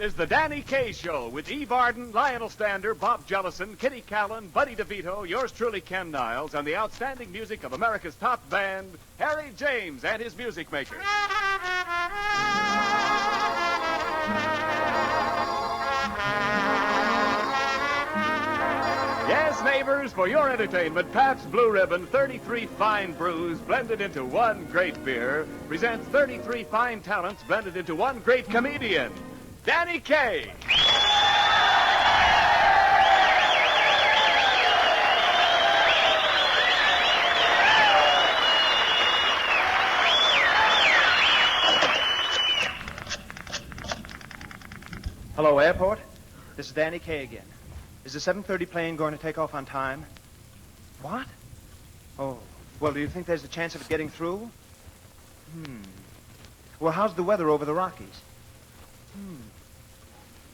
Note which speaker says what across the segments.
Speaker 1: is the Danny Kaye Show with Eve Arden, Lionel Stander, Bob Jellison, Kitty Callan, Buddy DeVito, yours truly, Ken Niles, and the outstanding music of America's top band, Harry James and his music makers. Yes, neighbors, for your entertainment, Pabst Blue Ribbon 33 fine brews blended into one great beer presents 33 fine talents blended into one great comedian, Danny Kaye.
Speaker 2: Hello, airport. This is Danny Kaye again. Is the 7:30 plane going to take off on time? What? Oh, well, do you think there's a chance of it getting through? Well, how's the weather over the Rockies?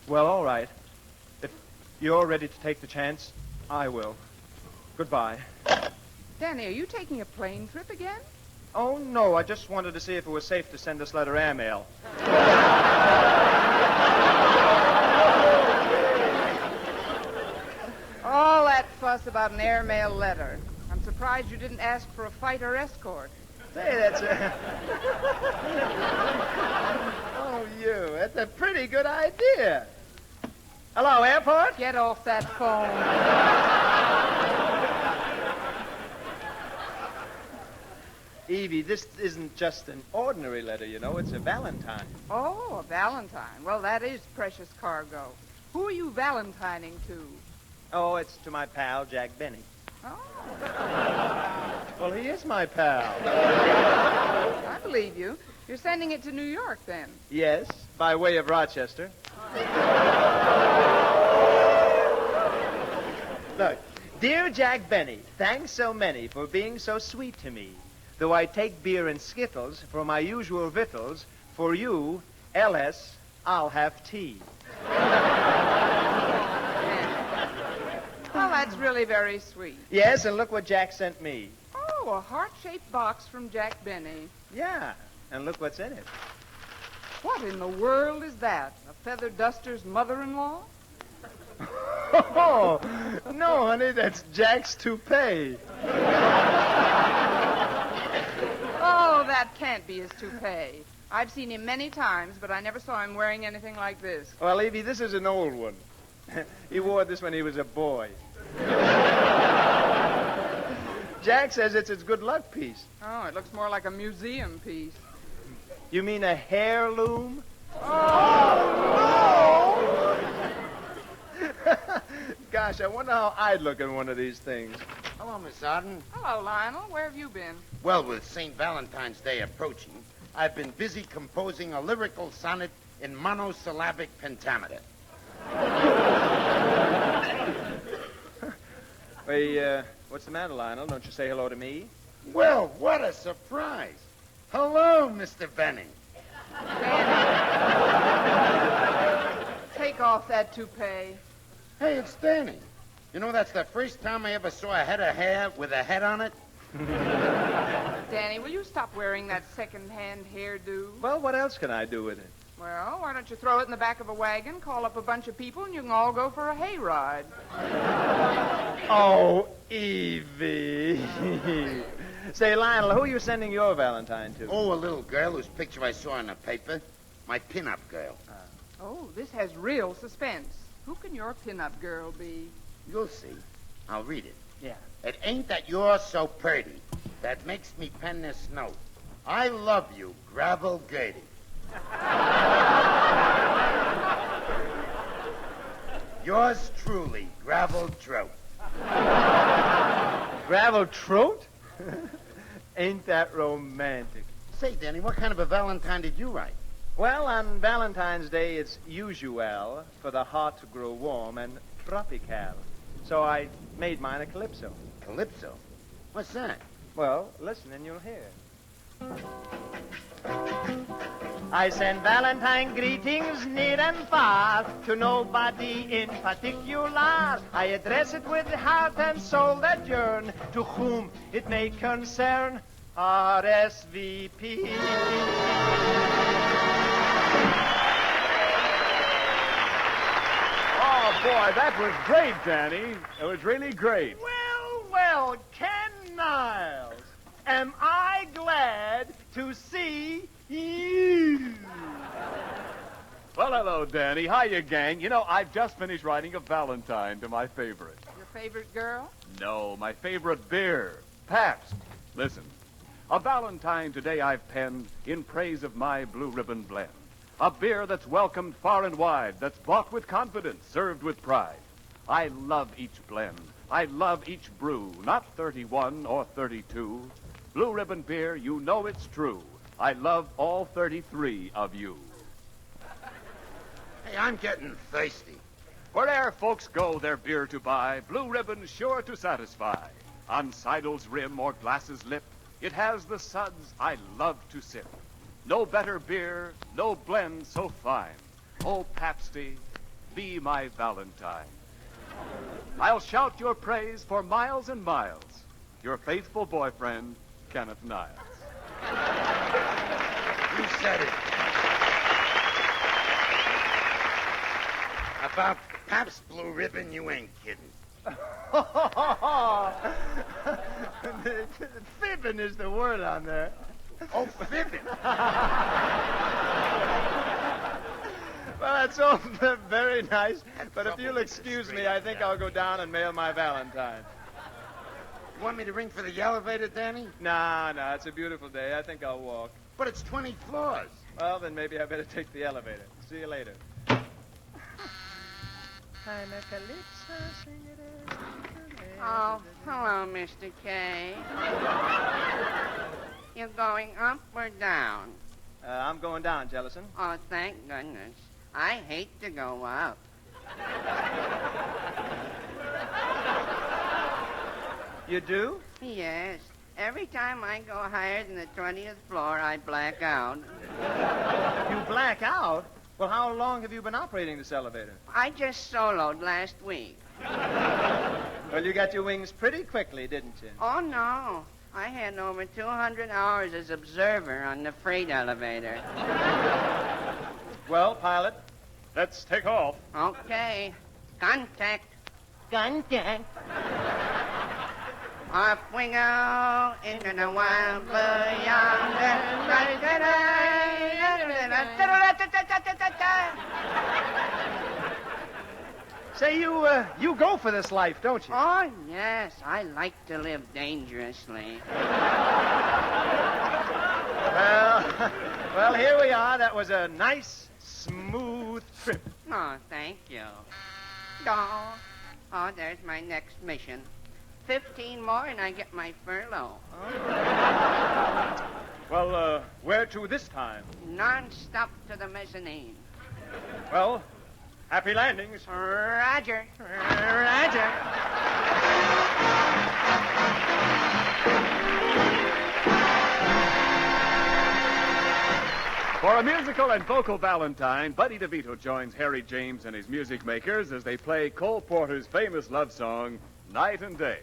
Speaker 2: Well, all right. If you're ready to take the chance, I will. Goodbye.
Speaker 3: Danny, are you taking a plane trip again?
Speaker 2: Oh, no, I just wanted to see if it was safe to send this letter airmail.
Speaker 3: All that fuss about an airmail letter. I'm surprised you didn't ask for a fighter escort.
Speaker 2: Say, that's a... Oh, you. That's a pretty good idea. Hello, airport?
Speaker 3: Get off that phone.
Speaker 2: Evie, this isn't just an ordinary letter, you know. It's a Valentine.
Speaker 3: Oh, a Valentine. Well, that is precious cargo. Who are you valentining to?
Speaker 2: Oh, it's to my pal, Jack Benny.
Speaker 3: Oh.
Speaker 2: Well, he is my pal.
Speaker 3: I believe you. You're sending it to New York, then?
Speaker 2: Yes, by way of Rochester. Look, dear Jack Benny, thanks so many for being so sweet to me. Though I take beer and skittles for my usual victuals, for you, L.S., I'll have tea.
Speaker 3: Well, that's really very sweet.
Speaker 2: Yes, and look what Jack sent me.
Speaker 3: Oh, a heart-shaped box from Jack Benny.
Speaker 2: Yeah, and look what's in it.
Speaker 3: What in the world is that? A feather duster's mother-in-law?
Speaker 2: Oh, no, honey, that's Jack's toupee.
Speaker 3: Oh, that can't be his toupee. I've seen him many times, but I never saw him wearing anything like this.
Speaker 2: Well, Evie, this is an old one. He wore this when he was a boy. Jack says it's his good luck piece.
Speaker 3: Oh, it looks more like a museum piece.
Speaker 2: You mean a heirloom?
Speaker 3: Oh,
Speaker 2: no! Gosh, I wonder how I'd look in one of these things.
Speaker 4: Hello, Miss Arden.
Speaker 3: Hello, Lionel. Where have you been?
Speaker 4: Well, with St. Valentine's Day approaching, I've been busy composing a lyrical sonnet in monosyllabic pentameter.
Speaker 2: Hey, what's the matter, Lionel? Don't you say hello to me?
Speaker 4: Well, what a surprise. Hello, Mr. Benning.
Speaker 3: Take off that toupee.
Speaker 4: Hey, it's Danny. You know, that's the first time I ever saw a head of hair with a head on it.
Speaker 3: Danny, will you stop wearing that second-hand hairdo?
Speaker 2: Well, what else can I do with it?
Speaker 3: Well, why don't you throw it in the back of a wagon, call up a bunch of people, and you can all go for a hayride.
Speaker 2: Oh, Evie. Say, Lionel, who are you sending your Valentine to?
Speaker 4: Oh, a little girl whose picture I saw in the paper. My pin-up girl.
Speaker 3: Oh, this has real suspense. Who can your pin-up girl be?
Speaker 4: You'll see. I'll read it.
Speaker 2: Yeah.
Speaker 4: It ain't that you're so pretty that makes me pen this note. I love you, Gravel Gertie. Yours truly, Gravel Trout.
Speaker 2: Gravel Trout? Ain't that romantic?
Speaker 4: Say, Danny, what kind of a Valentine did you write?
Speaker 2: Well, on Valentine's Day, it's usual for the heart to grow warm and tropical. So I made mine a calypso.
Speaker 4: Calypso? What's that?
Speaker 2: Well, listen and you'll hear. I send Valentine greetings near and far to nobody in particular. I address it with heart and soul that yearn to whom it may concern. RSVP.
Speaker 1: Boy, that was great, Danny. It was really great.
Speaker 2: Well, Ken Niles, am I glad to see you.
Speaker 1: Well, hello, Danny. Hiya, gang. You know, I've just finished writing a Valentine to my favorite.
Speaker 3: Your favorite girl?
Speaker 1: No, my favorite beer, Pabst. Listen, a Valentine today I've penned in praise of my Blue Ribbon Blend. A beer that's welcomed far and wide, that's bought with confidence, served with pride. I love each blend. I love each brew, not 31 or 32. Blue Ribbon beer, you know it's true. I love all 33 of you.
Speaker 4: Hey, I'm getting thirsty.
Speaker 1: Where'er folks go their beer to buy, Blue Ribbon's sure to satisfy. On sidle's rim or glass's lip, it has the suds I love to sip. No better beer, no blend so fine. Oh, Pabsty, be my Valentine. I'll shout your praise for miles and miles. Your faithful boyfriend, Kenneth Niles.
Speaker 4: You said it. About Pabst Blue Ribbon, you ain't kidding.
Speaker 2: Fibbing is the word on there.
Speaker 4: Oh, fibbing.
Speaker 2: Well, that's all very nice, but if you'll excuse me, I think I'll go down and mail my Valentine.
Speaker 4: You want me to ring for the elevator, Danny?
Speaker 2: Nah, it's a beautiful day. I think I'll walk.
Speaker 4: But it's 20 floors.
Speaker 2: Well, then maybe I better take the elevator. See you later.
Speaker 3: Oh, hello, Mr. K. You're going up or down?
Speaker 2: I'm going down, Jellison.
Speaker 3: Oh, thank goodness. I hate to go up.
Speaker 2: You do?
Speaker 3: Yes. Every time I go higher than the 20th floor, I black out.
Speaker 2: You black out? Well, how long have you been operating this elevator?
Speaker 3: I just soloed last week.
Speaker 2: Well, you got your wings pretty quickly, didn't you?
Speaker 3: Oh, no. I had over 200 hours as observer on the freight elevator.
Speaker 2: Well, pilot,
Speaker 1: Let's take off.
Speaker 3: Okay. Contact.
Speaker 2: Contact.
Speaker 3: Off we go into the wild blue yonder.
Speaker 2: Say, you go for this life, don't you?
Speaker 3: Oh, yes. I like to live dangerously.
Speaker 2: Well, here we are. That was a nice, smooth trip.
Speaker 3: Oh, thank you. Oh, there's my next mission. 15 more and I get my furlough.
Speaker 2: Well, where to this time?
Speaker 3: Non-stop to the mezzanine.
Speaker 2: Well, happy landings.
Speaker 3: Roger.
Speaker 2: Roger.
Speaker 1: For a musical and vocal Valentine, Buddy DeVito joins Harry James and his music makers as they play Cole Porter's famous love song, Night and Day.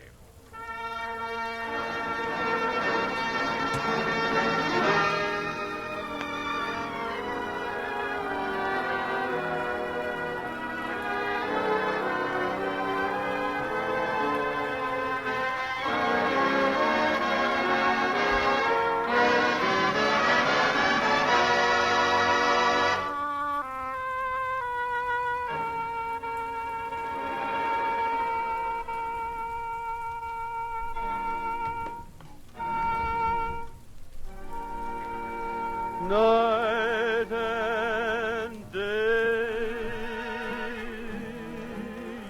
Speaker 2: Night and day,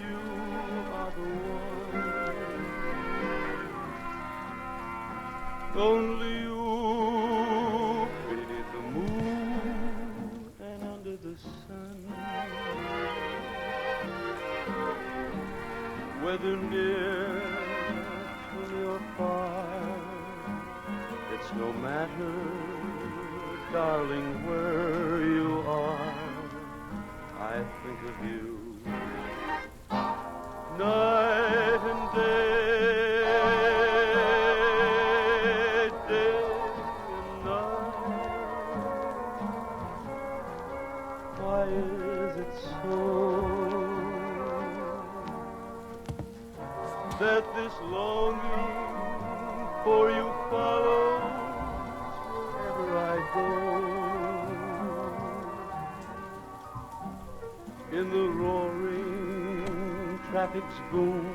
Speaker 2: you are the one. Only you beneath the moon and under the sun. Whether near to me or far, it's no matter. Darling, where you are, I think of you. Night and day, day and night. Why is it so?
Speaker 5: longing for you follows wherever I go. In the roaring traffic's boom,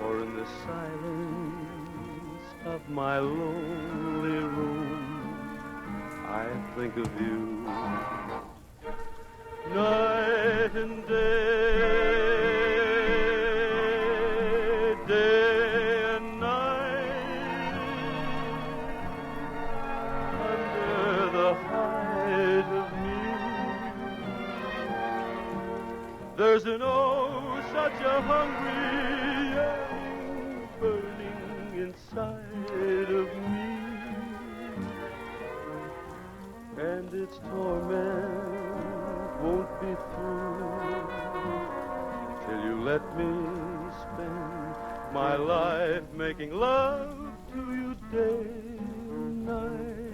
Speaker 5: or in the silence of my lonely room, I think of you night and day, day and night, under the height of me. There's an such a hungry yearning burning inside of me, and its torment won't be through till you let me spend my life making love to you day and night,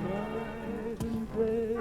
Speaker 5: night and day.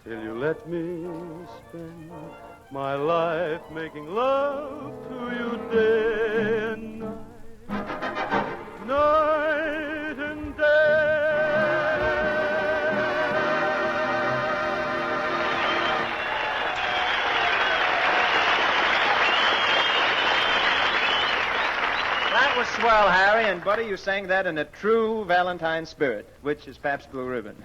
Speaker 5: Till you let me spend my life making love to you day and night, night and day.
Speaker 2: That was swell, Harry, and Buddy, you sang that in a true Valentine spirit, which is Pabst Blue Ribbon.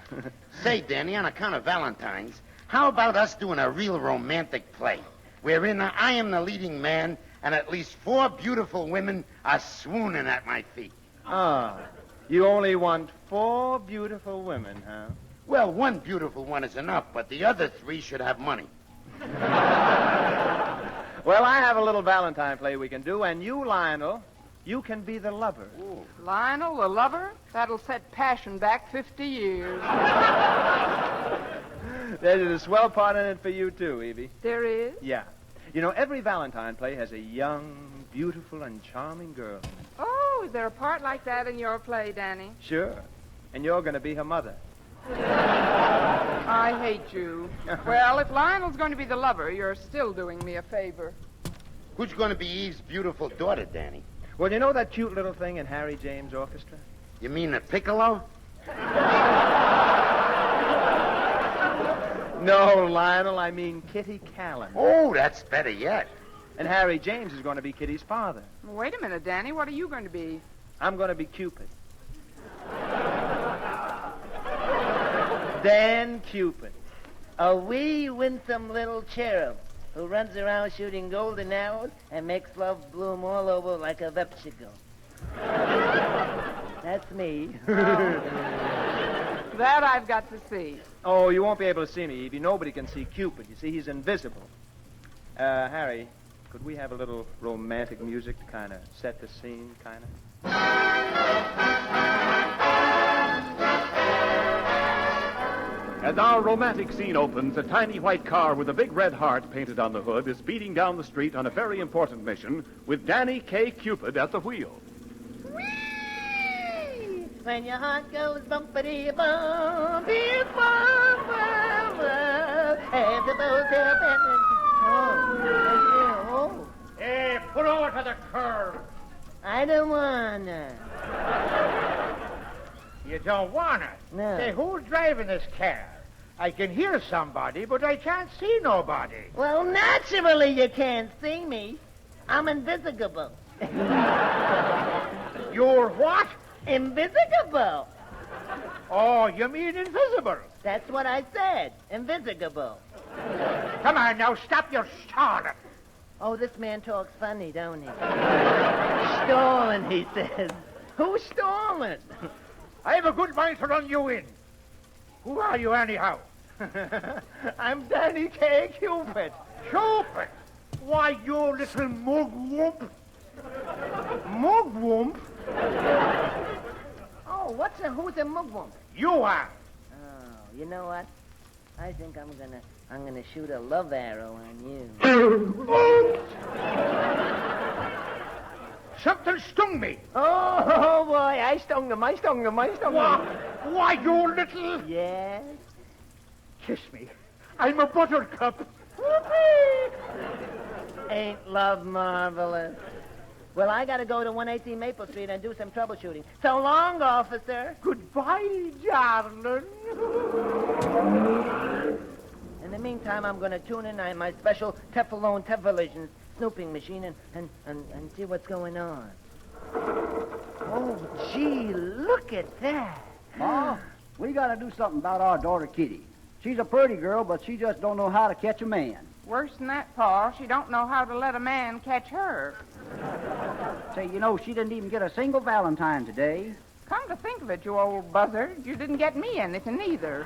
Speaker 4: Say, Danny, on account of Valentine's, how about us doing a real romantic play wherein I am the leading man and at least 4 beautiful women are swooning at my feet?
Speaker 2: Ah, you only want 4 beautiful women, huh?
Speaker 4: Well, 1 beautiful one is enough, but the other 3 should have money.
Speaker 2: Well, I have a little Valentine play we can do, and you, Lionel, you can be the lover.
Speaker 3: Ooh. Lionel, the lover? That'll set passion back 50 years.
Speaker 2: There's a swell part in it for you, too, Evie.
Speaker 3: There is?
Speaker 2: Yeah. You know, every Valentine play has a young, beautiful, and charming girl.
Speaker 3: Oh, is there a part like that in your play, Danny?
Speaker 2: Sure. And you're going to be her mother.
Speaker 3: I hate you. Well, if Lionel's going to be the lover, you're still doing me a favor.
Speaker 4: Who's going to be Eve's beautiful daughter, Danny?
Speaker 2: Well, you know that cute little thing in Harry James' orchestra?
Speaker 4: You mean a piccolo?
Speaker 2: No, Lionel, I mean Kitty Callan.
Speaker 4: Oh, that's better yet.
Speaker 2: And Harry James is going to be Kitty's father.
Speaker 3: Wait a minute, Danny. What are you going to be?
Speaker 2: I'm going to be Cupid. Dan Cupid, a wee, winsome little cherub who runs around shooting golden arrows and makes love bloom all over like a vepsicle. That's me.
Speaker 3: That I've got to see.
Speaker 2: Oh, you won't be able to see me, Evie. Nobody can see Cupid. You see, he's invisible. Harry, could we have a little romantic music to kind of set the scene, kind of?
Speaker 1: As our romantic scene opens, a tiny white car with a big red heart painted on the hood is speeding down the street on a very important mission with Danny Kaye Cupid at the wheel.
Speaker 6: Whee! When your heart goes bumpity bum, beep bum bum bum, and the boat oh.
Speaker 7: Hey, put over to the curb.
Speaker 6: I don't wanna.
Speaker 7: You don't want it?
Speaker 6: No.
Speaker 7: Say, who's driving this car? I can hear somebody, but I can't see nobody.
Speaker 6: Well, naturally you can't see me. I'm invisible.
Speaker 7: You're what?
Speaker 6: Invisible.
Speaker 7: Oh, you mean invisible?
Speaker 6: That's what I said. Invisible.
Speaker 7: Come on, now, stop your stalling.
Speaker 6: Oh, this man talks funny, don't he? Stolen, he says. Who's stolen?
Speaker 7: I have a good mind to run you in. Who are you, anyhow?
Speaker 2: I'm Danny Kaye Cupid.
Speaker 7: Cupid. Why, you little mugwump. Mugwump?
Speaker 6: Oh, who's a mugwump?
Speaker 7: You are.
Speaker 6: Oh, you know what? I think I'm gonna shoot a love arrow on you.
Speaker 7: Something stung me.
Speaker 6: Oh, boy, I stung him.
Speaker 7: Why, you little...
Speaker 6: Yes?
Speaker 7: Kiss me. I'm a buttercup.
Speaker 6: Ain't love marvelous? Well, I gotta go to 118 Maple Street and do some troubleshooting. So long, officer.
Speaker 7: Goodbye, darling.
Speaker 6: In the meantime, I'm gonna tune in on my special Teflon television snooping machine and see what's going on. Oh, gee, look at that.
Speaker 8: Ma, we got to do something about our daughter, Kitty. She's a pretty girl, but she just don't know how to catch a man.
Speaker 3: Worse than that, Pa, she don't know how to let a man catch her.
Speaker 8: Say, you know, she didn't even get a single Valentine today.
Speaker 3: Come to think of it, you old buzzard, you didn't get me anything either.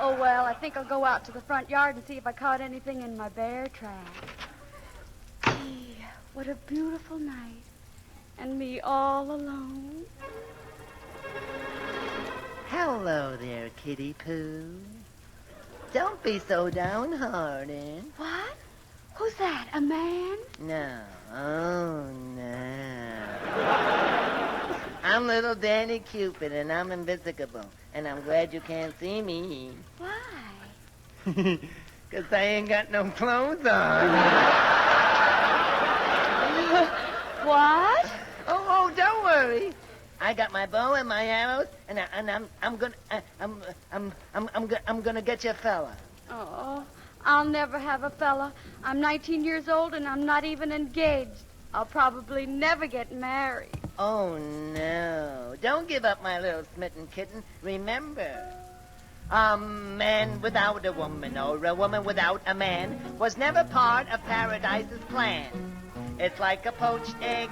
Speaker 9: Oh, well, I think I'll go out to the front yard and see if I caught anything in my bear trap. Gee, what a beautiful night. And me all alone.
Speaker 6: Hello there, Kitty Pooh. Don't be so downhearted.
Speaker 9: What? Who's that, a man?
Speaker 6: No. Oh, no. I'm little Danny Cupid, and I'm invisible. And I'm glad you can't see me.
Speaker 9: Why?
Speaker 6: 'Cause I ain't got no clothes on.
Speaker 9: What?
Speaker 6: Oh, don't worry. I got my bow and my arrows, and I'm gonna get you a fella.
Speaker 9: Oh, I'll never have a fella. I'm 19 years old, and I'm not even engaged. I'll probably never get married.
Speaker 6: Oh, no. Don't give up, my little smitten kitten. Remember, a man without a woman or a woman without a man was never part of Paradise's plan. It's like a poached egg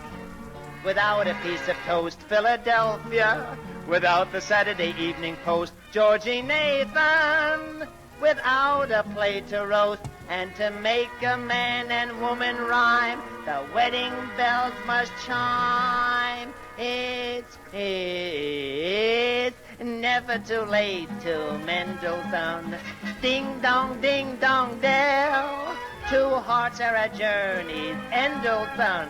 Speaker 6: without a piece of toast, Philadelphia, without the Saturday Evening Post, Georgie Nathan, without a plate to roast, and to make a man and woman rhyme, the wedding bells must chime. It's never too late to Mendelssohn. Ding dong, dell. Two hearts are a journey's end, old son.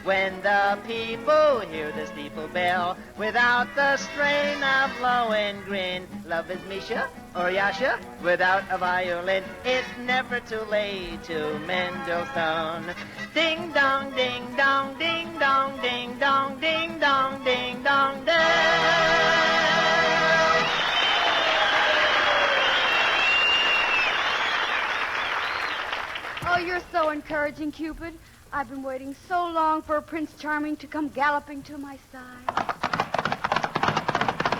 Speaker 6: When the people hear the steeple bell, without the strain of Lohengrin, love is Misha or Yasha without a violin. It's never too late to Mendelssohn. Ding dong, ding dong, ding dong, ding dong, ding dong, ding dong, dell.
Speaker 9: Oh, you're so encouraging, Cupid. I've been waiting so long for a Prince Charming to come galloping to my side.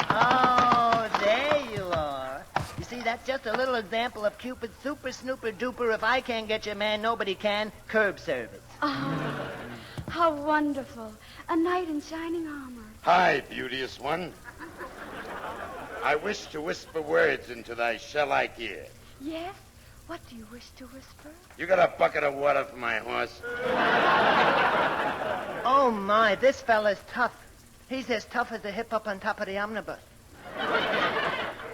Speaker 6: Oh, there you are. You see, that's just a little example of Cupid's super snooper duper, if I can't get your man, nobody can, curb service.
Speaker 9: Oh, how wonderful. A knight in shining armor.
Speaker 4: Hi, beauteous one. I wish to whisper words into thy shell-like ear.
Speaker 9: Yes? What do you wish to whisper?
Speaker 4: You got a bucket of water for my horse?
Speaker 6: Oh, my, this fella's tough. He's as tough as a hip-up on top of the omnibus.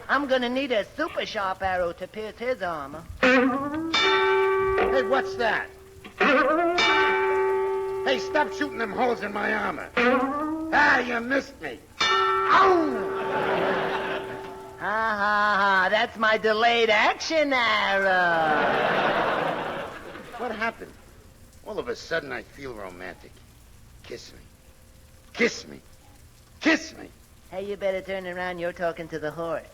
Speaker 6: I'm gonna need a super sharp arrow to pierce his armor.
Speaker 4: Hey, what's that? Hey, stop shooting them holes in my armor. Ah, you missed me. Ow!
Speaker 6: Ha, that's my delayed action arrow.
Speaker 4: What happened? All of a sudden, I feel romantic. Kiss me. Kiss me. Kiss me.
Speaker 6: Hey, you better turn around. You're talking to the horse.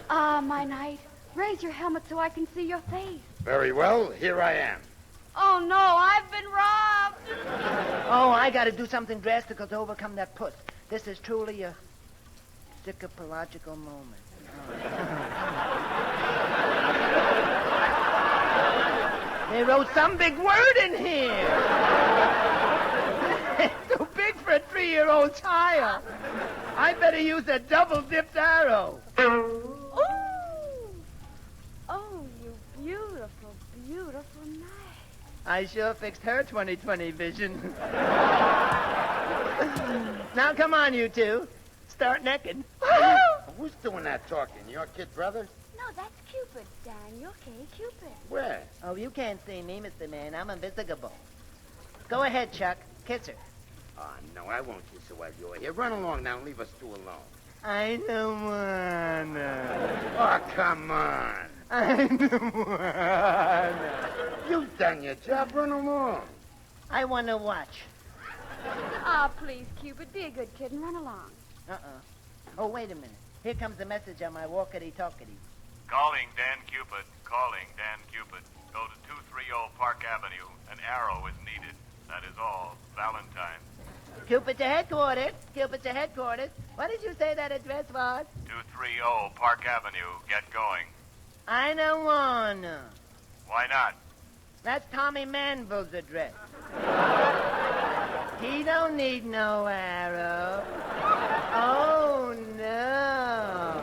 Speaker 9: Ah, my knight, raise your helmet so I can see your face.
Speaker 4: Very well, here I am.
Speaker 9: Oh, no, I've been robbed.
Speaker 6: Oh, I gotta do something drastic to overcome that puss. This is truly a psychopological moment. They wrote some big word in here. It's too big for a 3-year-old child. I better use a double-dipped arrow.
Speaker 9: Ooh. Oh, you beautiful night.
Speaker 2: I sure fixed her 20/20 vision. Now, come on, you two. Start necking.
Speaker 4: Who's doing that talking? Your kid brother?
Speaker 9: No, that's Cupid, Daniel Kaye Cupid.
Speaker 4: Where?
Speaker 6: Oh, you can't see me, Mr. Man. I'm invisible. Go ahead, Chuck. Kiss her.
Speaker 4: Oh, no, I won't kiss her while you're here. Run along now and leave us two alone.
Speaker 2: I don't wanna.
Speaker 4: Oh, come on.
Speaker 2: I don't wanna.
Speaker 4: You've done your job. Run along.
Speaker 6: I want to watch.
Speaker 9: Ah, please, Cupid, be a good kid and run along.
Speaker 6: Oh, wait a minute. Here comes a message on my walkie-talkie.
Speaker 1: Calling Dan Cupid. Calling Dan Cupid. Go to 230 Park Avenue. An arrow is needed. That is all. Valentine.
Speaker 6: Cupid to headquarters. Cupid to headquarters. What did you say that address was?
Speaker 1: 230 Park Avenue. Get going.
Speaker 6: I don't wanna.
Speaker 1: Why not?
Speaker 6: That's Tommy Manville's address. He don't need no arrow. Oh, no.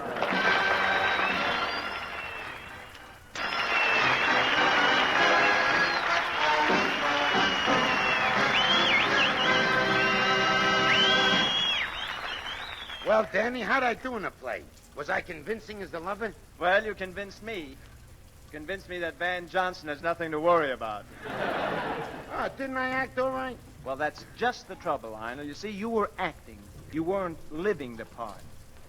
Speaker 4: Well, Danny, how'd I do in the play? Was I convincing as the lover?
Speaker 2: Well, you convinced me. Convinced me that Van Johnson has nothing to worry about.
Speaker 4: Oh, didn't I act all right?
Speaker 2: Well, that's just the trouble, Lionel. You see, you were acting. You weren't living the part.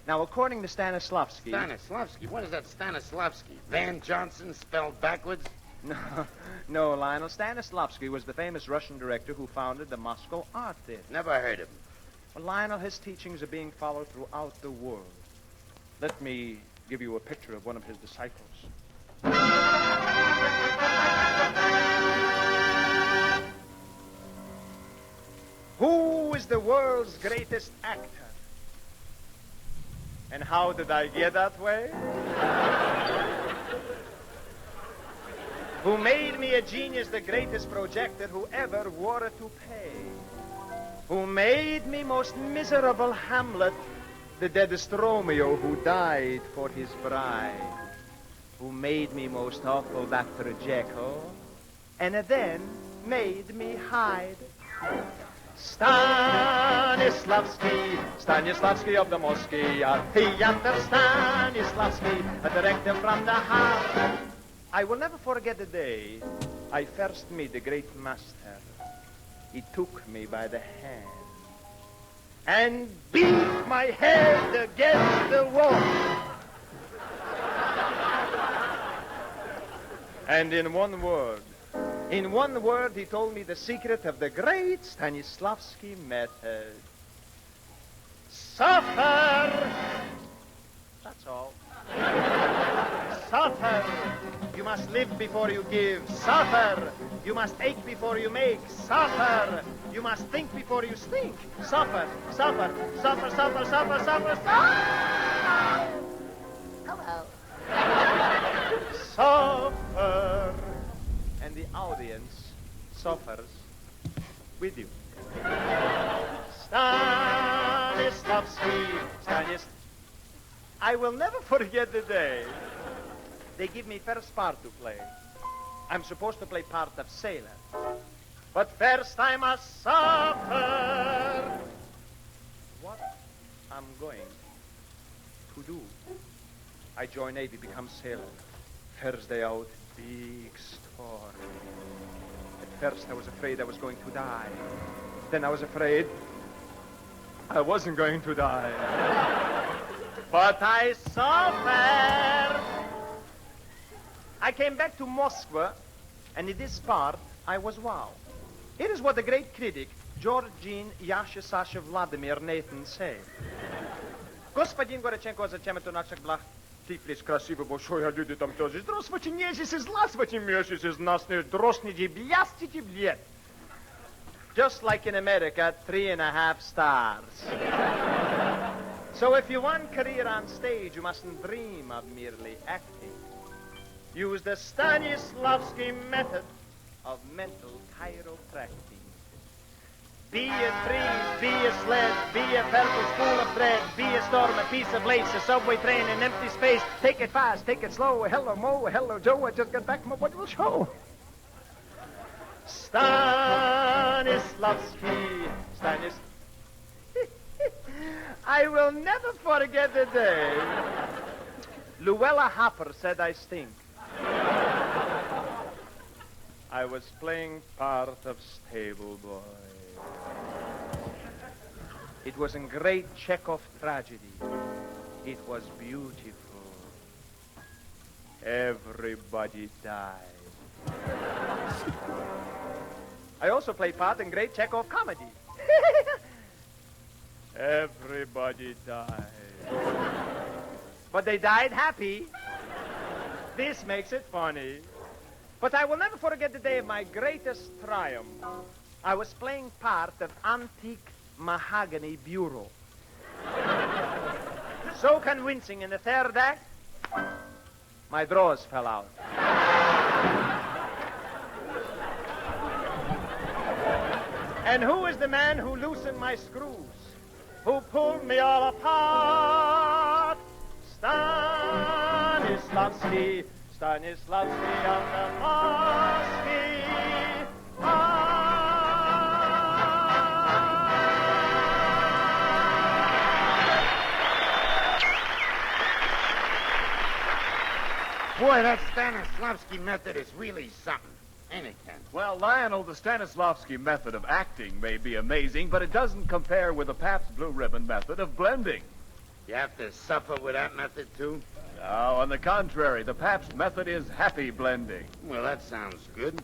Speaker 2: Now, according to Stanislavski...
Speaker 4: Stanislavski? What is that Stanislavski? Van Johnson spelled backwards?
Speaker 2: No, Lionel. Stanislavski was the famous Russian director who founded the Moscow Art Theater.
Speaker 4: Never heard of him.
Speaker 2: Well, Lionel, his teachings are being followed throughout the world. Let me give you a picture of one of his disciples. Who is the world's greatest actor? And how did I get that way? Who made me a genius, the greatest projector who ever wore to pay? Who made me most miserable Hamlet, the deadest Romeo who died for his bride? Who made me most awful Dr. Jekyll, and then made me hide? Stanislavski of the Moscow Theater, Stanislavski, a director from the heart. I will never forget the day I first met the great master. He took me by the hand and beat my head against the wall. And in one word, he told me the secret of the great Stanislavski method. Suffer! That's all. Suffer! You must live before you give. Suffer! You must ache before you make. Suffer! You must think before you stink. Suffer! Suffer! Suffer! Suffer! Suffer! Suffer! Suffer!
Speaker 6: Hello.
Speaker 2: Suffer! And the audience suffers with you. Stanislavski. I will never forget the day they give me first part to play. I'm supposed to play part of sailor. But first I must suffer. What I'm going to do. I join Navy, become sailor. First day out, big storm. At first I was afraid I was going to die. Then I was afraid I wasn't going to die. But I suffered. I came back to Moscow, and in this part, I was wow. Here is what the great critic, Georgine Yasha Sasha Vladimir Nathan said. Господин Горяченко, зачем это наших благ? Ты плесь красивый, большой, а люди там тоже. Здравствуйте, несите, зластвуйте, месяцы, знасные, дросните, блястите, блед. Just like in America, 3.5 stars. So if you want career on stage, you mustn't dream of merely acting. Use the Stanislavski method of mental chiropractic. Be a tree, be a sled, be a purple spool of thread, be a storm, a piece of lace, a subway train, an empty space. Take it fast, take it slow. Hello, Mo. Hello, Joe. I just got back from a wonderful show. Stanislavski, I will never forget the day Luella Hopper said I stink. I was playing part of stable boy. It was a great Chekhov tragedy. It was beautiful. Everybody died. I also played part in great Chekhov comedy. Everybody died. But they died happy. This makes it funny. But I will never forget the day of my greatest triumph. I was playing part of antique mahogany bureau. So convincing in the third act, my drawers fell out. And who is the man who loosened my screws? Who pulled me all apart? Stanislavski on the Mosky.
Speaker 4: Boy, that Stanislavski method is really something. Ain't it, Ken?
Speaker 1: Well, Lionel, the Stanislavski method of acting may be amazing, but it doesn't compare with the Pabst Blue Ribbon method of blending.
Speaker 4: You have to suffer with that method, too?
Speaker 1: No, on the contrary, the Pabst method is happy blending.
Speaker 4: Well, that sounds good.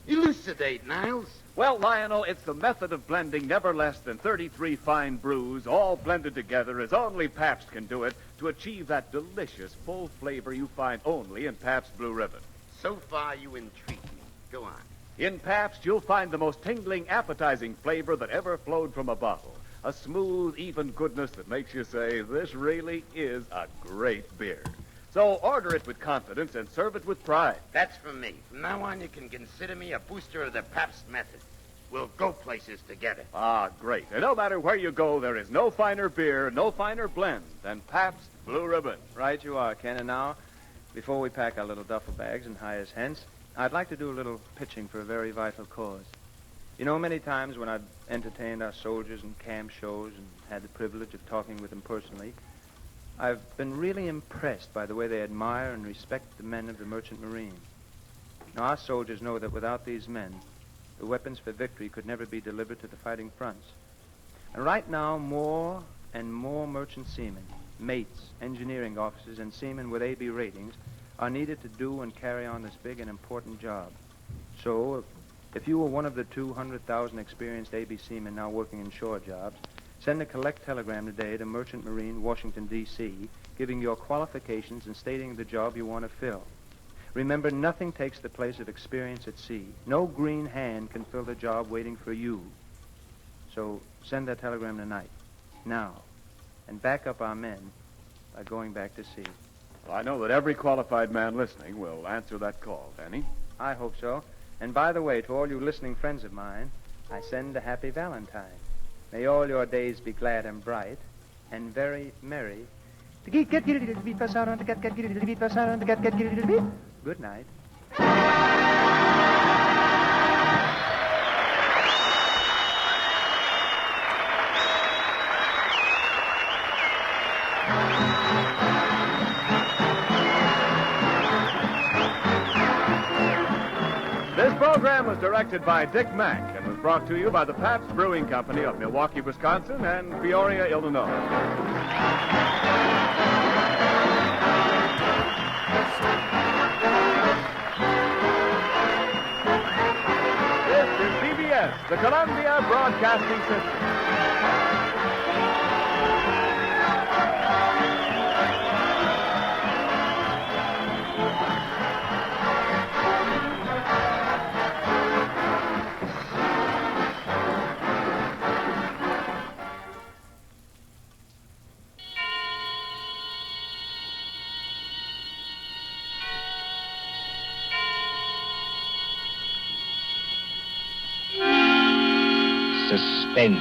Speaker 4: Elucidate, Niles.
Speaker 1: Well, Lionel, it's the method of blending never less than 33 fine brews, all blended together as only Pabst can do it, to achieve that delicious, full flavor you find only in Pabst Blue Ribbon.
Speaker 4: So far, you intrigue me. Go on.
Speaker 1: In Pabst, you'll find the most tingling, appetizing flavor that ever flowed from a bottle. A smooth, even goodness that makes you say, this really is a great beer. So order it with confidence and serve it with pride.
Speaker 4: That's for me. From now on, you can consider me a booster of the Pabst method. We'll go places together.
Speaker 1: Ah, great. And no matter where you go, there is no finer beer, no finer blend than Pabst Blue Ribbon.
Speaker 2: Right you are, Ken. And now, before we pack our little duffel bags and hie us hence, I'd like to do a little pitching for a very vital cause. You know, many times when I've entertained our soldiers in camp shows and had the privilege of talking with them personally, I've been really impressed by the way they admire and respect the men of the Merchant Marine. Now, our soldiers know that without these men, the weapons for victory could never be delivered to the fighting fronts. And right now, more and more merchant seamen, mates, engineering officers, and seamen with AB ratings are needed to do and carry on this big and important job. So, if you were one of the 200,000 experienced AB seamen now working in shore jobs, send a collect telegram today to Merchant Marine, Washington, D.C., giving your qualifications and stating the job you want to fill. Remember, nothing takes the place of experience at sea. No green hand can fill the job waiting for you. So send that telegram tonight, now, and back up our men by going back to sea.
Speaker 1: Well, I know that every qualified man listening will answer that call, Danny.
Speaker 2: I hope so. And by the way, to all you listening friends of mine, I send a happy Valentine. May all your days be glad and bright, and very merry. Good night.
Speaker 1: This program was directed by Dick Mack and was brought to you by the Pabst Brewing Company of Milwaukee, Wisconsin, and Peoria, Illinois. This is CBS, the Columbia Broadcasting System.
Speaker 10: Suspense.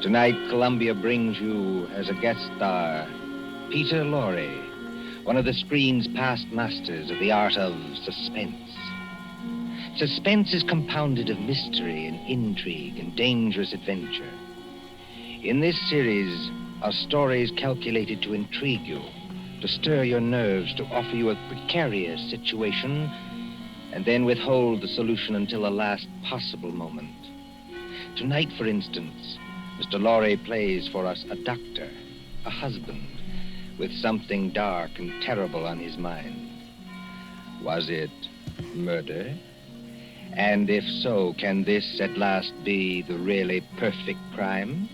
Speaker 10: Tonight, Columbia brings you, as a guest star, Peter Lorre, one of the screen's past masters of the art of suspense. Suspense is compounded of mystery and intrigue and dangerous adventure. In this series are stories calculated to intrigue you, to stir your nerves, to offer you a precarious situation, and then withhold the solution until the last possible moment. Tonight, for instance, Mr. Lorre plays for us a doctor, a husband, with something dark and terrible on his mind. Was it murder? And if so, can this at last be the really perfect crime?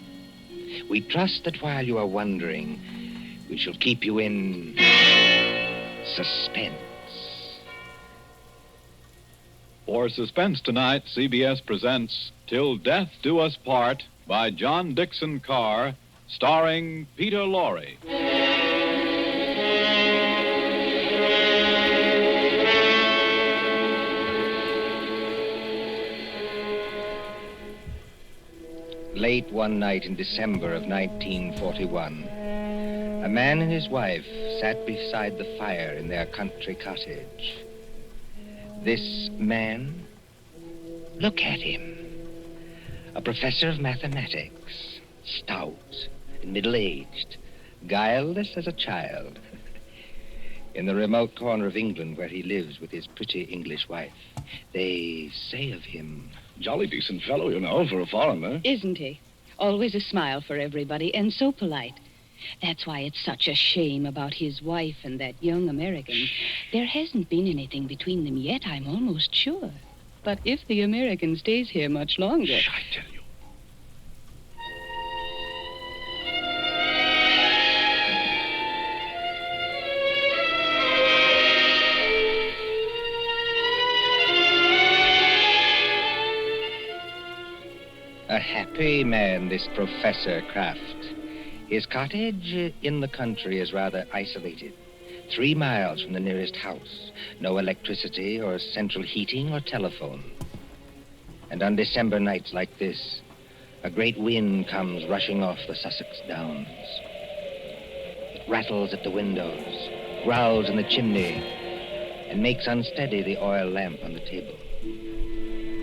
Speaker 10: We trust that while you are wondering, we shall keep you in suspense.
Speaker 11: For Suspense tonight, CBS presents Till Death Do Us Part by John Dixon Carr, starring Peter Lorre.
Speaker 10: Late one night in December of 1941, a man and his wife sat beside the fire in their country cottage. This man, look at him. A professor of mathematics, stout and middle-aged, guileless as a child. In the remote corner of England where he lives with his pretty English wife, they say of him...
Speaker 12: Jolly decent fellow, you know, for a foreigner.
Speaker 13: Isn't he? Always a smile for everybody, and so polite. That's why it's such a shame about his wife and that young American. There hasn't been anything between them yet, I'm almost sure. But if the American stays here much longer...
Speaker 12: Shh, I tell you.
Speaker 10: A happy man, this Professor Kraft. His cottage in the country is rather isolated. 3 miles from the nearest house. No electricity or central heating or telephone. And on December nights like this, a great wind comes rushing off the Sussex Downs. It rattles at the windows, growls in the chimney, and makes unsteady the oil lamp on the table.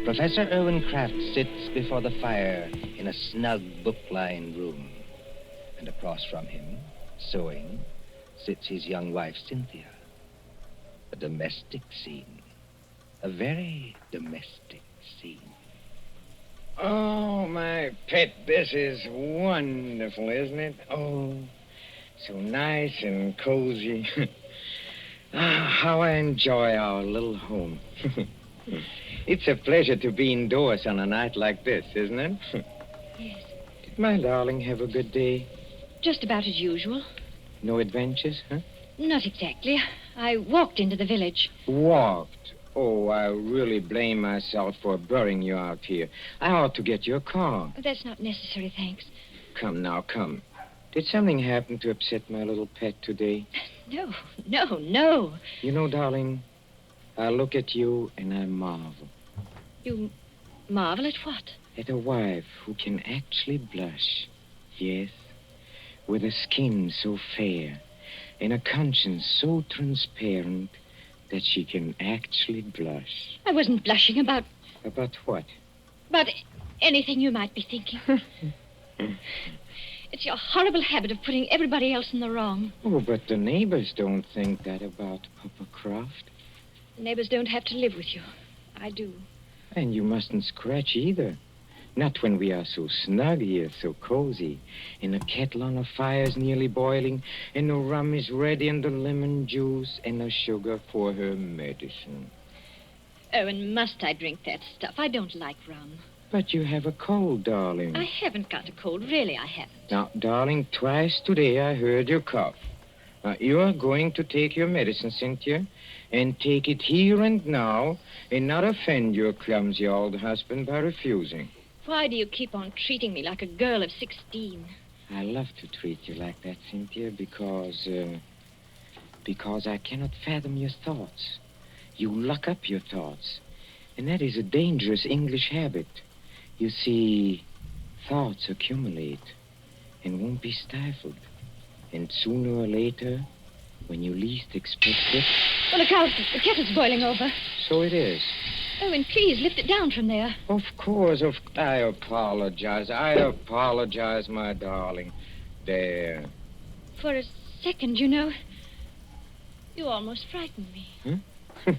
Speaker 10: Professor Irwin Kraft sits before the fire in a snug book-lined room. And across from him, sewing, sits his young wife, Cynthia. A domestic scene. A very domestic scene.
Speaker 14: Oh, my pet, this is wonderful, isn't it? Oh, so nice and cozy. How I enjoy our little home. It's a pleasure to be indoors on a night like this, isn't it?
Speaker 13: Yes.
Speaker 14: Did my darling have a good day?
Speaker 13: Just about as usual.
Speaker 14: No adventures, huh?
Speaker 13: Not exactly. I walked into the village.
Speaker 14: Walked? Oh, I really blame myself for burying you out here. I ought to get your car.
Speaker 13: That's not necessary, thanks.
Speaker 14: Come now, come. Did something happen to upset my little pet today?
Speaker 13: No.
Speaker 14: You know, darling, I look at you and I marvel.
Speaker 13: You marvel at what?
Speaker 14: At a wife who can actually blush. Yes, with a skin so fair and a conscience so transparent that she can actually blush.
Speaker 13: I wasn't blushing about...
Speaker 14: About what?
Speaker 13: About anything you might be thinking. It's your horrible habit of putting everybody else in the wrong.
Speaker 14: Oh, but the neighbors don't think that about Papa Croft.
Speaker 13: The neighbors don't have to live with you. I do.
Speaker 14: And you mustn't scratch either. Not when we are so snug here, so cozy. And the kettle on the fire's nearly boiling, and the rum is ready, and the lemon juice, and the sugar for her medicine.
Speaker 13: Oh, and must I drink that stuff? I don't like rum.
Speaker 14: But you have a cold, darling.
Speaker 13: I haven't got a cold. Really, I haven't.
Speaker 14: Now, darling, twice today I heard you cough. Now, you are going to take your medicine, Cynthia, and take it here and now, and not offend your clumsy old husband by refusing.
Speaker 13: Why do you keep on treating me like a girl of 16?
Speaker 14: I love to treat you like that, Cynthia, because I cannot fathom your thoughts. You lock up your thoughts, and that is a dangerous English habit. You see, thoughts accumulate and won't be stifled. And sooner or later, when you least expect it...
Speaker 15: Oh, look out. The kettle's boiling over.
Speaker 14: So it is.
Speaker 15: Owen, please, lift it down from there.
Speaker 14: Of course. I apologize. My darling. There.
Speaker 15: For a second, you know, you almost frightened me.
Speaker 14: Huh?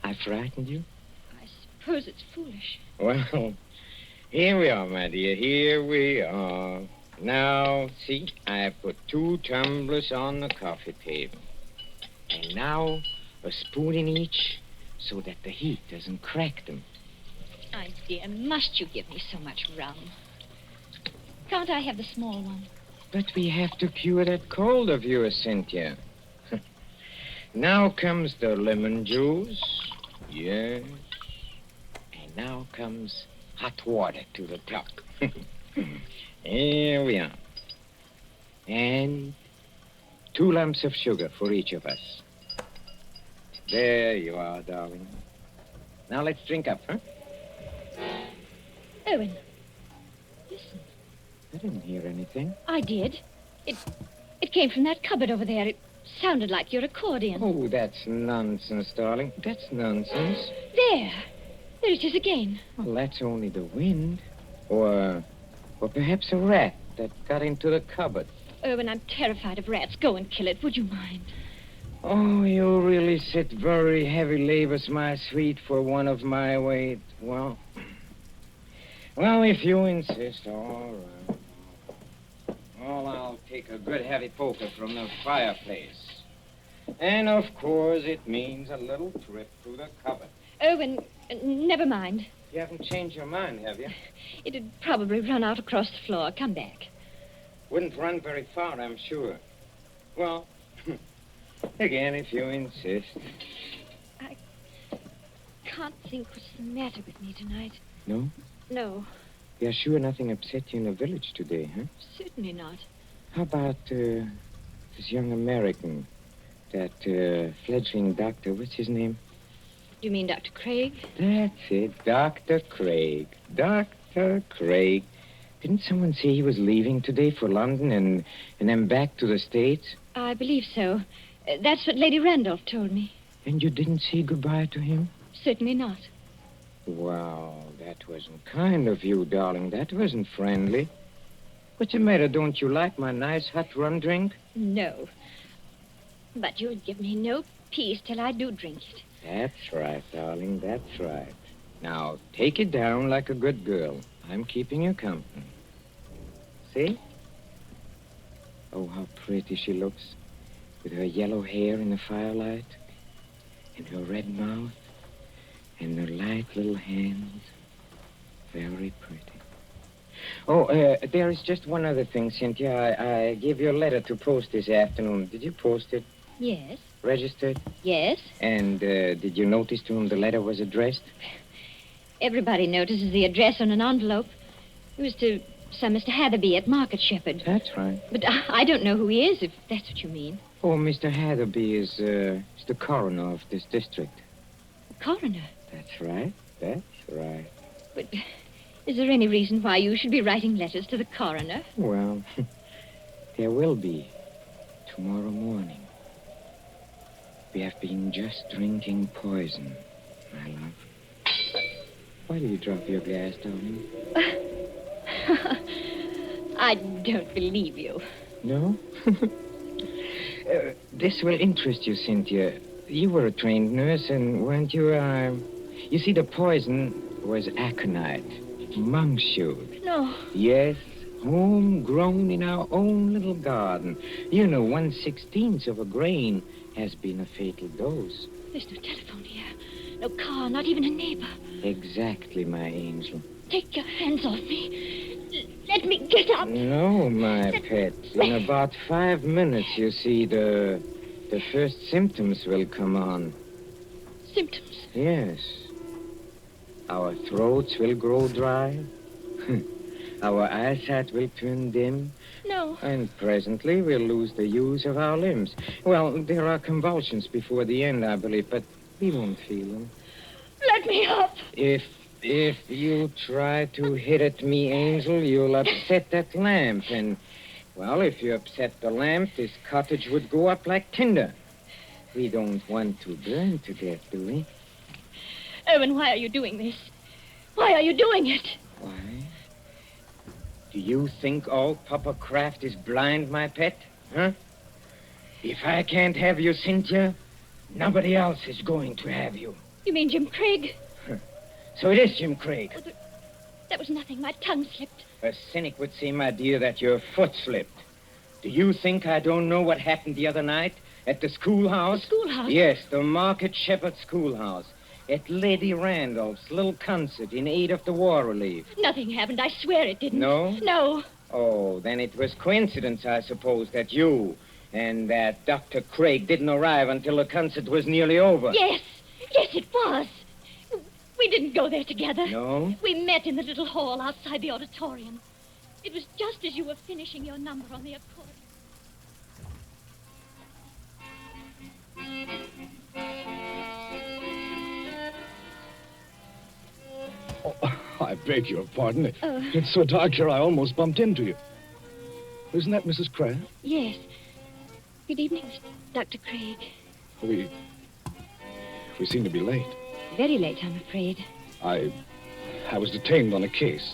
Speaker 14: I frightened you?
Speaker 15: I suppose it's foolish.
Speaker 14: Well, here we are, my dear. Here we are. Now, see, I put 2 tumblers on the coffee table. And now, a spoon in each so that the heat doesn't crack them.
Speaker 15: My dear, must you give me so much rum? Can't I have the small one?
Speaker 14: But we have to cure that cold of yours, Cynthia. Now comes the lemon juice. Yes. And now comes hot water to the top. Here we are. And 2 lumps of sugar for each of us. There you are, darling. Now let's drink up, huh?
Speaker 15: Owen, listen.
Speaker 14: I didn't hear anything.
Speaker 15: I did. It came from that cupboard over there. It sounded like your accordion.
Speaker 14: Oh, that's nonsense, darling. That's nonsense.
Speaker 15: There it is again.
Speaker 14: Well, that's only the wind. Or perhaps a rat that got into the cupboard.
Speaker 15: Owen, I'm terrified of rats. Go and kill it, would you mind?
Speaker 14: Oh, you really sit very heavy labors, my sweet, for one of my weight. Well, if you insist, all right. Well, I'll take a good heavy poker from the fireplace. And, of course, it means a little trip to the cupboard.
Speaker 15: Owen, never mind.
Speaker 14: You haven't changed your mind, have you?
Speaker 15: It'd probably run out across the floor. Come back.
Speaker 14: Wouldn't run very far, I'm sure. Well, again, if you insist.
Speaker 15: I can't think what's the matter with me tonight.
Speaker 14: No?
Speaker 15: No,
Speaker 14: You're sure nothing upset you in the village today, huh?
Speaker 15: certainly not.
Speaker 14: How about this young American, that fledgling doctor, what's his name?
Speaker 15: You mean Dr. Craig?
Speaker 14: That's it, Dr. Craig. Dr. Craig. Didn't someone say he was leaving today for London and then back to the States?
Speaker 15: I believe so. That's what Lady Randolph told me.
Speaker 14: And you didn't say goodbye to him?
Speaker 15: Certainly not.
Speaker 14: Wow, that wasn't kind of you, darling. That wasn't friendly. What's the matter? Don't you like my nice hot rum drink?
Speaker 15: No. But you'll give me no peace till I do drink it.
Speaker 14: That's right, darling. That's right. Now, take it down like a good girl. I'm keeping you company. See? Oh, how pretty she looks. With her yellow hair in the firelight. And her red mouth. And her light little hands. Very pretty. Oh, there is just one other thing, Cynthia. I gave you a letter to post this afternoon. Did you post it?
Speaker 15: Yes.
Speaker 14: Registered?
Speaker 15: Yes.
Speaker 14: And did you notice to whom the letter was addressed?
Speaker 15: Everybody notices the address on an envelope. It was to some Mr. Hatherby at Market Shepherd.
Speaker 14: That's right.
Speaker 15: But I don't know who he is, if that's what you mean.
Speaker 14: Oh, Mr. Hatherby is the coroner of this district.
Speaker 15: Coroner?
Speaker 14: That's right. That's right.
Speaker 15: But is there any reason why you should be writing letters to the coroner?
Speaker 14: Well, there will be tomorrow morning. We have been just drinking poison, my love. Why do you drop your glass, darling?
Speaker 15: I don't believe you.
Speaker 14: No? This will interest you, Cynthia. You were a trained nurse, and weren't you, You see, the poison was aconite, monk's shoot.
Speaker 15: No.
Speaker 14: Yes, homegrown in our own little garden. You know, 1/16 of a grain has been a fatal dose.
Speaker 15: There's no telephone here. No car, not even a neighbor.
Speaker 14: Exactly, my angel.
Speaker 15: Take your hands off me. Let me get up.
Speaker 14: No, my pet. In about 5 minutes, you see, the first symptoms will come on.
Speaker 15: Symptoms?
Speaker 14: Yes. Our throats will grow dry. Our eyesight will turn dim.
Speaker 15: No.
Speaker 14: And presently we'll lose the use of our limbs. Well, there are convulsions before the end, I believe, but we won't feel them.
Speaker 15: Let me up.
Speaker 14: If you try to hit at me, Angel, you'll upset that lamp, and Well, if you upset the lamp, this cottage would go up like tinder. We don't want to burn to death, do we?
Speaker 15: Owen, why are you doing this? Why are you doing it?
Speaker 14: Why? Do you think all Papa Kraft is blind, my pet? Huh? If I can't have you, Cynthia, nobody else is going to have you.
Speaker 15: You mean Jim Craig?
Speaker 14: So it is Jim Craig.
Speaker 15: Oh, that was nothing. My tongue slipped.
Speaker 14: A cynic would say, my dear, that your foot slipped. Do you think I don't know what happened the other night at the schoolhouse?
Speaker 15: The schoolhouse?
Speaker 14: Yes, the Market Shepherd Schoolhouse. At Lady Randolph's little concert in aid of the war relief.
Speaker 15: Nothing happened. I swear it didn't.
Speaker 14: No?
Speaker 15: No.
Speaker 14: Oh, then it was coincidence, I suppose, that you and that Dr. Craig didn't arrive until the concert was nearly over.
Speaker 15: Yes. Yes, it was. We didn't go there together.
Speaker 14: No?
Speaker 15: We met in the little hall outside the auditorium. It was just as you were finishing your number on the accordion.
Speaker 12: Oh, I beg your pardon. It's so dark here I almost bumped into you. Isn't that Mrs. Kraft?
Speaker 15: Yes. Good evening, Dr. Craig.
Speaker 12: We seem to be late.
Speaker 15: Very late, I'm afraid.
Speaker 12: I was detained on a case.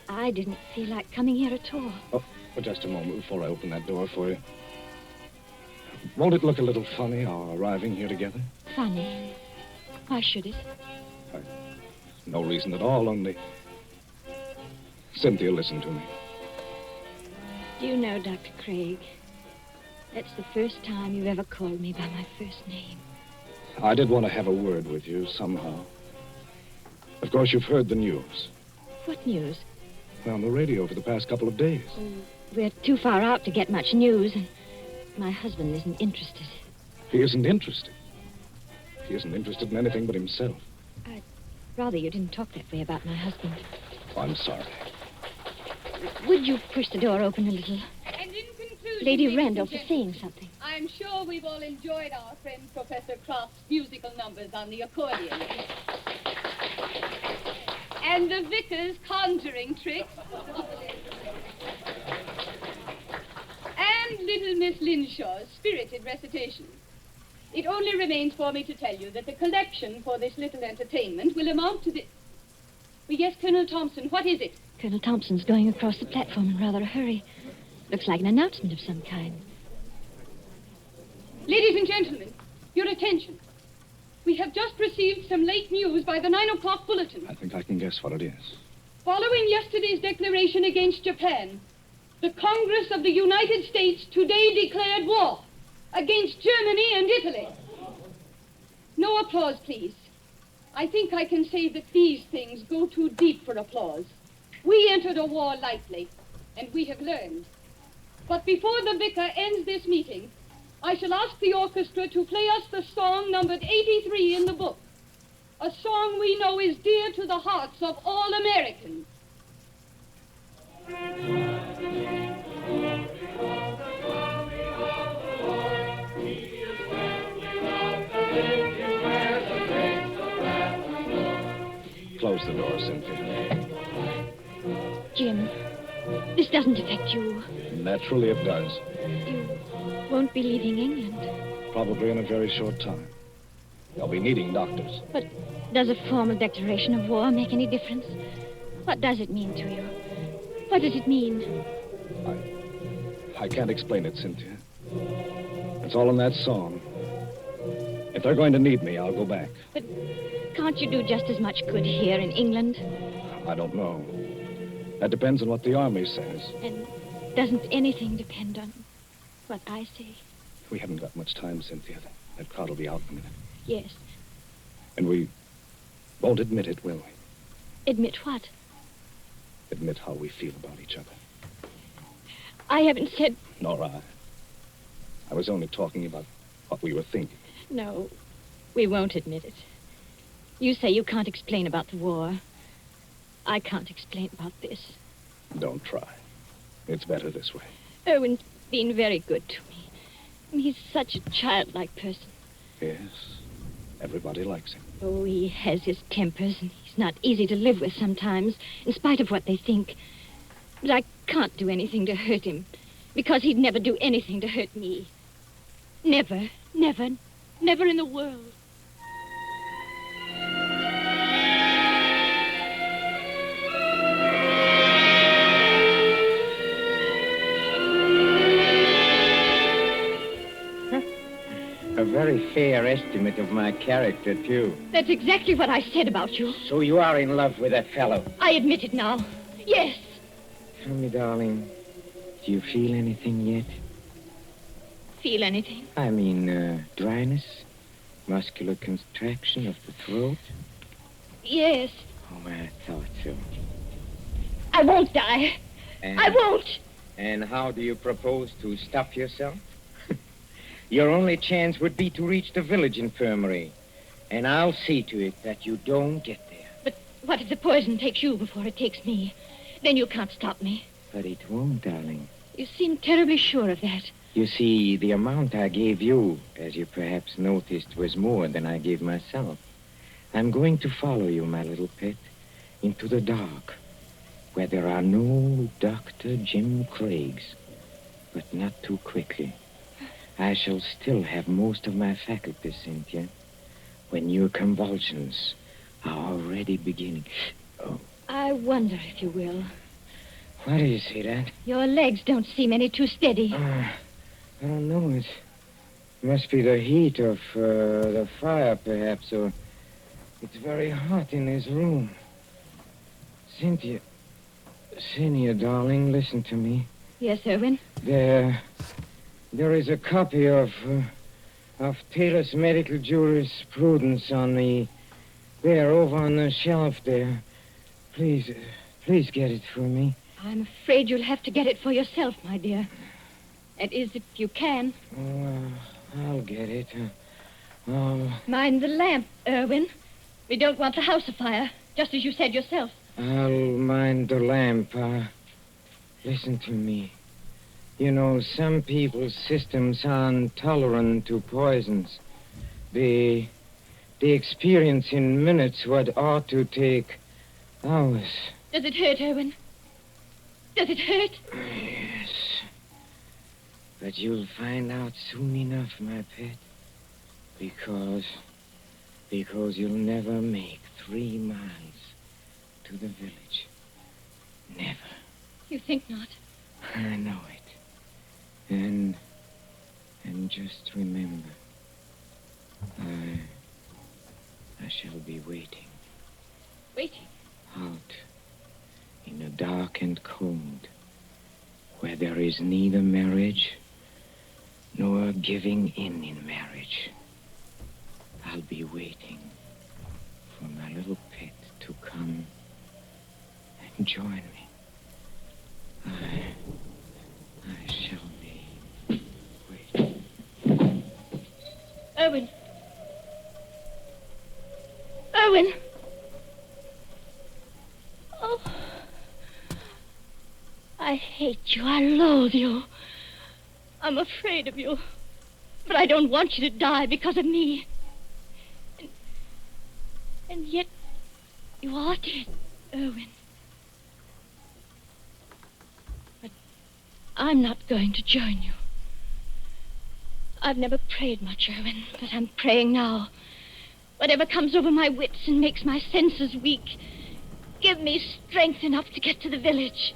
Speaker 15: I didn't feel like coming here at all.
Speaker 12: Oh, just a moment before I open that door for you. Won't it look a little funny, our arriving here together?
Speaker 15: Funny? Why should it?
Speaker 12: No reason at all, only... Cynthia, listen to me.
Speaker 15: Do you know, Dr. Craig, that's the first time you've ever called me by my first name.
Speaker 12: I did want to have a word with you somehow. Of course, you've heard the news.
Speaker 15: What news?
Speaker 12: Well, on the radio for the past couple of days.
Speaker 15: Oh, we're too far out to get much news, and my husband isn't interested.
Speaker 12: He isn't interested. He isn't interested in anything but himself.
Speaker 15: I'd rather you didn't talk that way about my husband.
Speaker 12: Oh, I'm sorry.
Speaker 15: Would you push the door open a little?
Speaker 16: And in conclusion,
Speaker 15: Lady Randolph is saying something.
Speaker 16: I'm sure we've all enjoyed our friend Professor Kraft's musical numbers on the accordion. And the vicar's conjuring tricks. And little Miss Linshaw's spirited recitation. It only remains for me to tell you that the collection for this little entertainment will amount to the... Well, yes, Colonel Thompson, what is it?
Speaker 15: Colonel Thompson's going across the platform in rather a hurry. Looks like an announcement of some kind.
Speaker 16: Ladies and gentlemen, your attention. We have just received some late news by the 9 o'clock bulletin.
Speaker 12: I think I can guess what it is.
Speaker 16: Following yesterday's declaration against Japan, the Congress of the United States today declared war against Germany and Italy. No applause, please. I think I can say that these things go too deep for applause. We entered a war lightly, and we have learned. But before the vicar ends this meeting, I shall ask the orchestra to play us the song numbered 83 in the book, a song we know is dear to the hearts of all Americans.
Speaker 12: Close the door, Cynthia.
Speaker 15: Jim, this doesn't affect you.
Speaker 12: Naturally it does.
Speaker 15: You won't be leaving England.
Speaker 12: Probably in a very short time. They'll be needing doctors.
Speaker 15: But does a formal declaration of war make any difference? What does it mean to you? What does it mean?
Speaker 12: I can't explain it, Cynthia. It's all in that song. If they're going to need me, I'll go back.
Speaker 15: But can't you do just as much good here in England?
Speaker 12: I don't know. That depends on what the army says.
Speaker 15: And doesn't anything depend on what I say?
Speaker 12: We haven't got much time, Cynthia. That crowd will be out in a minute.
Speaker 15: Yes.
Speaker 12: And we won't admit it, will we?
Speaker 15: Admit what?
Speaker 12: Admit how we feel about each other.
Speaker 15: I haven't said...
Speaker 12: Nor I. I was only talking about what we were thinking.
Speaker 15: No, we won't admit it. You say you can't explain about the war. I can't explain about this.
Speaker 12: Don't try. It's better this way.
Speaker 15: Owen's been very good to me. And he's such a childlike person.
Speaker 12: Yes. Everybody likes him.
Speaker 15: Oh, he has his tempers, and he's not easy to live with sometimes, in spite of what they think. But I can't do anything to hurt him, because he'd never do anything to hurt me. Never, never, never in the world.
Speaker 14: A very fair estimate of my character, too.
Speaker 15: That's exactly what I said about you.
Speaker 14: So you are in love with that fellow?
Speaker 15: I admit it now. Yes.
Speaker 14: Tell me, darling, do you feel anything yet?
Speaker 15: Feel anything?
Speaker 14: I mean, dryness? Muscular contraction of the throat?
Speaker 15: Yes.
Speaker 14: Oh, I thought so.
Speaker 15: I won't die. I won't.
Speaker 14: And how do you propose to stop yourself? Your only chance would be to reach the village infirmary. And I'll see to it that you don't get there.
Speaker 15: But what if the poison takes you before it takes me? Then you can't stop me.
Speaker 14: But it won't, darling.
Speaker 15: You seem terribly sure of that.
Speaker 14: You see, the amount I gave you, as you perhaps noticed, was more than I gave myself. I'm going to follow you, my little pet, into the dark, where there are no Dr. Jim Craigs, but not too quickly. I shall still have most of my faculties, Cynthia, when your convulsions are already beginning. Oh.
Speaker 15: I wonder if you will.
Speaker 14: Why do you say that?
Speaker 15: Your legs don't seem any too steady.
Speaker 14: I don't know. It must be the heat of the fire, perhaps, or it's very hot in this room. Cynthia, darling, listen to me.
Speaker 15: Yes, Irwin?
Speaker 14: There is a copy of Taylor's medical jurisprudence over on the shelf there. Please get it for me.
Speaker 15: I'm afraid you'll have to get it for yourself, my dear. That is, if you can.
Speaker 14: Oh, I'll get it.
Speaker 15: Mind the lamp, Irwin. We don't want the house afire, just as you said yourself.
Speaker 14: I'll mind the lamp. Listen to me. You know, some people's systems are intolerant to poisons. They experience in minutes what ought to take hours.
Speaker 15: Does it hurt, Irwin? Does it hurt?
Speaker 14: Yes. But you'll find out soon enough, my pet. Because you'll never make 3 miles to the village. Never.
Speaker 15: You think not?
Speaker 14: I know it. And just remember, I shall be waiting.
Speaker 15: Waiting?
Speaker 14: Out in the dark and cold, where there is neither marriage nor giving in marriage. I'll be waiting for my little pet to come and join me. I shall be waiting.
Speaker 15: Irwin! Irwin! Oh. I hate you. I loathe you. I'm afraid of you. But I don't want you to die because of me. And yet, you are dead, Irwin. But I'm not going to join you. I've never prayed much, Irwin, but I'm praying now. Whatever comes over my wits and makes my senses weak, give me strength enough to get to the village.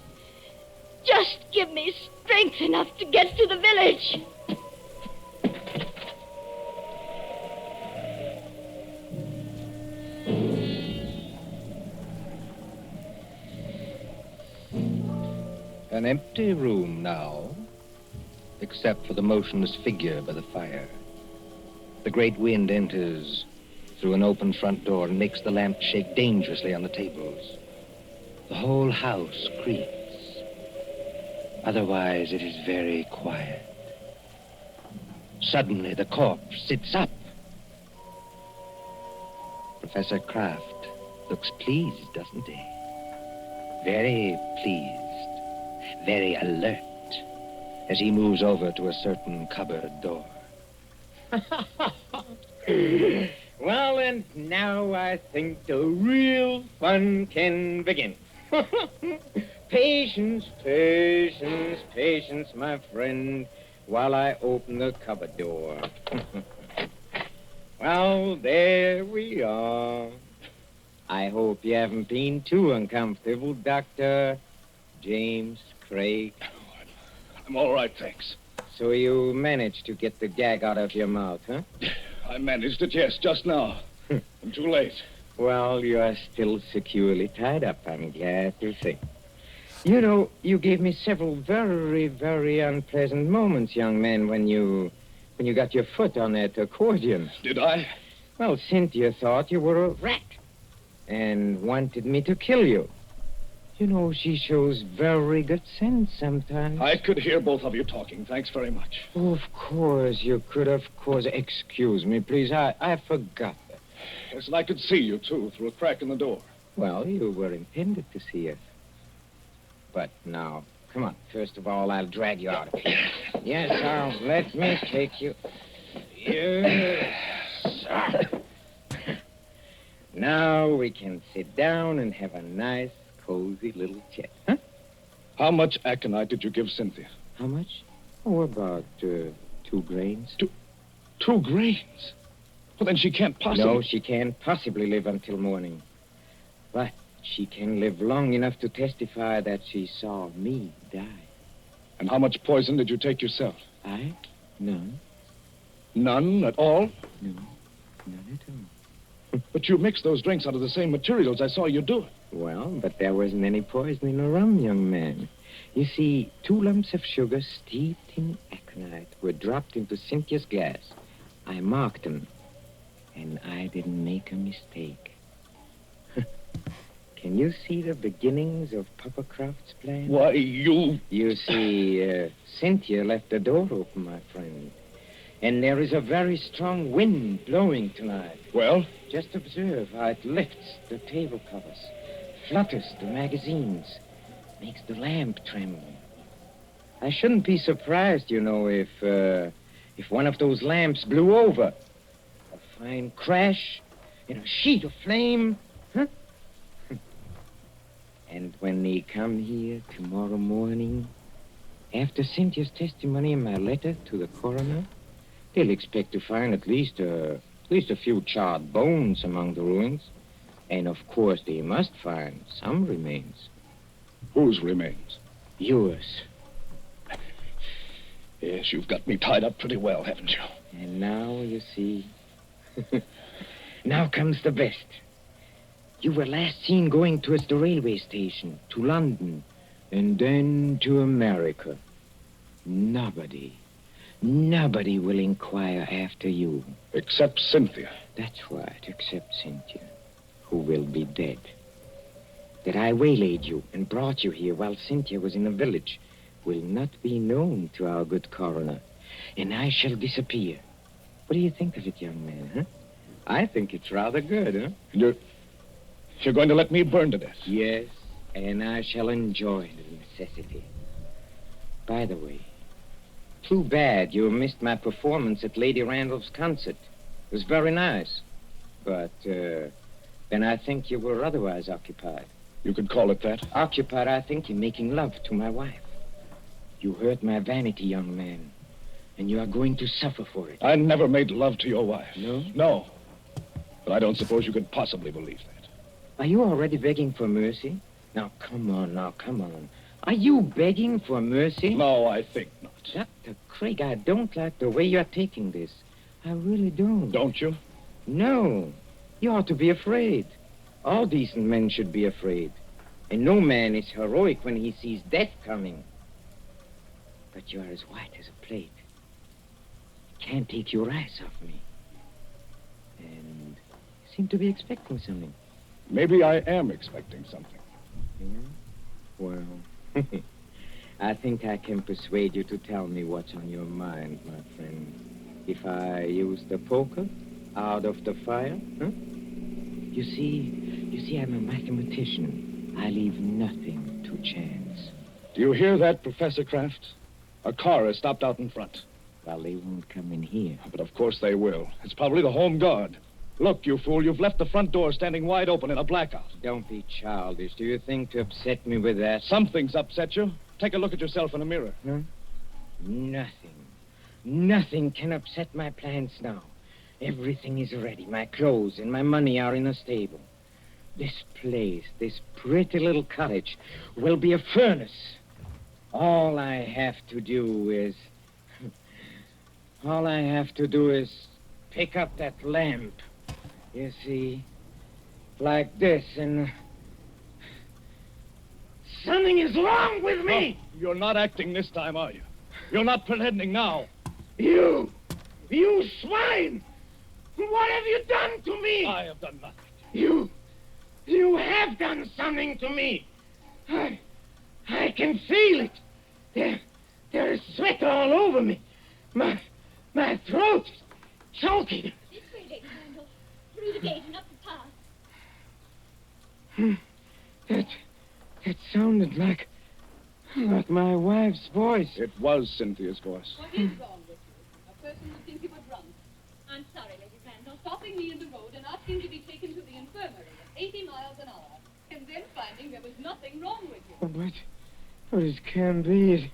Speaker 15: Just give me strength enough to get to the village.
Speaker 10: An empty room now, except for the motionless figure by the fire. The great wind enters through an open front door and makes the lamp shake dangerously on the tables. The whole house creaks. Otherwise, it is very quiet. Suddenly, the corpse sits up. Professor Kraft looks pleased, doesn't he? Very pleased. Very alert as he moves over to a certain cupboard door.
Speaker 14: Well, and now I think the real fun can begin. patience, patience, patience, my friend, while I open the cupboard door. Well, there we are. I hope you haven't been too uncomfortable, Dr. James Craig.
Speaker 12: I'm all right, thanks.
Speaker 14: So you managed to get the gag out of your mouth, huh?
Speaker 12: I managed it, yes, just now. I'm too late.
Speaker 14: Well, you are still securely tied up, I'm glad to say. You know, you gave me several very, very unpleasant moments, young man, when you got your foot on that accordion.
Speaker 12: Did I?
Speaker 14: Well, Cynthia thought you were a rat and wanted me to kill you. You know, she shows very good sense sometimes.
Speaker 12: I could hear both of you talking. Thanks very much.
Speaker 14: Oh, of course, you could, of course. Excuse me, please. I forgot that.
Speaker 12: Yes, and I could see you, too, through a crack in the door.
Speaker 14: Well, you were intended to see us. But now, come on. First of all, I'll drag you out of here. Yes, let me take you. Yes. Now we can sit down and have a nice, cozy little chat, huh?
Speaker 12: How much aconite did you give Cynthia?
Speaker 14: How much? Oh, about 2 grains.
Speaker 12: 2 grains? Well, then she can't possibly...
Speaker 14: No, she can't possibly live until morning. But she can live long enough to testify that she saw me die.
Speaker 12: And how much poison did you take yourself?
Speaker 14: I? None.
Speaker 12: None at all?
Speaker 14: No, none at all.
Speaker 12: But you mixed those drinks out of the same materials I saw you do it.
Speaker 14: Well, but there wasn't any poison in the rum, young man. You see, 2 lumps of sugar steeped in aconite were dropped into Cynthia's glass. I marked them, and I didn't make a mistake. Can you see the beginnings of Papa Croft's plan?
Speaker 12: Why, you...
Speaker 14: You see, Cynthia left the door open, my friend. And there is a very strong wind blowing tonight.
Speaker 12: Well?
Speaker 14: Just observe how it lifts the table covers, flutters the magazines, makes the lamp tremble. I shouldn't be surprised, you know, if one of those lamps blew over. A fine crash in a sheet of flame, huh? And when they come here tomorrow morning, after Cynthia's testimony and my letter to the coroner, they'll expect to find at least a few charred bones among the ruins. And, of course, they must find some remains.
Speaker 12: Whose remains?
Speaker 14: Yours.
Speaker 12: Yes, you've got me tied up pretty well, haven't you?
Speaker 14: And now, you see... Now comes the best. You were last seen going towards the railway station, to London, and then to America. Nobody will inquire after you.
Speaker 12: Except Cynthia.
Speaker 14: That's right, except Cynthia, who will be dead. That I waylaid you and brought you here while Cynthia was in the village will not be known to our good coroner, and I shall disappear. What do you think of it, young man, huh? I think it's rather good, huh?
Speaker 12: You're going to let me burn to death?
Speaker 14: Yes, and I shall enjoy the necessity. By the way, too bad you missed my performance at Lady Randolph's concert. It was very nice. But, then I think you were otherwise occupied.
Speaker 12: You could call it that?
Speaker 14: Occupied, I think, in making love to my wife. You hurt my vanity, young man, and you are going to suffer for it.
Speaker 12: I never made love to your wife.
Speaker 14: No?
Speaker 12: No. But I don't suppose you could possibly believe that.
Speaker 14: Are you already begging for mercy? Now, come on. Are you begging for mercy?
Speaker 12: No, I think not.
Speaker 14: Dr. Craig, I don't like the way you're taking this. I really don't.
Speaker 12: Don't you?
Speaker 14: No. You ought to be afraid. All decent men should be afraid. And no man is heroic when he sees death coming. But you're as white as a plate. You can't take your eyes off me. And you seem to be expecting something.
Speaker 12: Maybe I am expecting something.
Speaker 14: Yeah? Well, I think I can persuade you to tell me what's on your mind, my friend. If I use the poker out of the fire, huh? You see, I'm a mathematician. I leave nothing to chance.
Speaker 12: Do you hear that, Professor Kraft? A car is stopped out in front.
Speaker 14: Well, they won't come in here.
Speaker 12: But of course they will. It's probably the Home Guard. Look, you fool, you've left the front door standing wide open in a blackout.
Speaker 14: Don't be childish. Do you think to upset me with that?
Speaker 12: Something's upset you. Take a look at yourself in a mirror.
Speaker 14: Huh? Nothing. Nothing can upset my plans now. Everything is ready. My clothes and my money are in the stable. This place, this pretty little cottage, will be a furnace. All I have to do is pick up that lamp. You see, like this, and something is wrong with me.
Speaker 12: Oh, you're not acting this time, are you? You're not pretending now.
Speaker 14: You swine! What have you done to me?
Speaker 12: I have done nothing.
Speaker 14: You have done something to me. I can feel it. There is sweat all over me. My throat is choking.
Speaker 15: This way, Lady Randall. Through the gate and up the path.
Speaker 14: That sounded like my wife's voice.
Speaker 12: It was Cynthia's voice.
Speaker 16: What is wrong with you? A person would think you were drunk. I'm sorry, Lady Randall, stopping me in the road and asking to be taken to the infirmary at 80 miles an hour, and then finding there was nothing wrong with you.
Speaker 14: But it can be.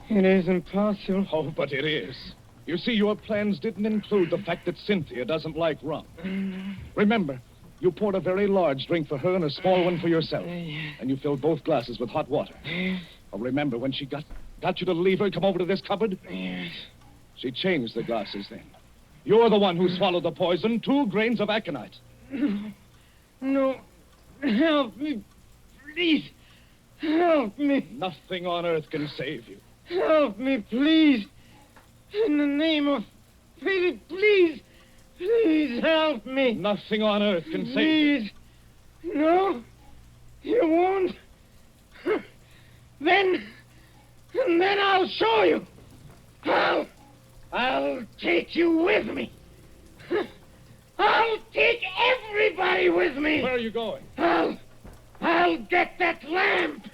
Speaker 14: It isn't possible.
Speaker 12: Oh, but it is. You see, your plans didn't include the fact that Cynthia doesn't like rum. Remember, you poured a very large drink for her and a small one for yourself. And you filled both glasses with hot water. Oh, remember when she got you to leave her and come over to this cupboard?
Speaker 14: Yes.
Speaker 12: She changed the glasses then. You're the one who swallowed the poison, 2 grains of aconite.
Speaker 14: No. Help me. Please. Help me.
Speaker 12: Nothing on earth can save you.
Speaker 14: Help me, please. In the name of pity, please. Please help me.
Speaker 12: Nothing on earth can save
Speaker 14: you. Please. No. You won't. Then I'll show you. I'll take you with me. I'll take everybody with me.
Speaker 12: Where are you going?
Speaker 14: I'll get that lamp.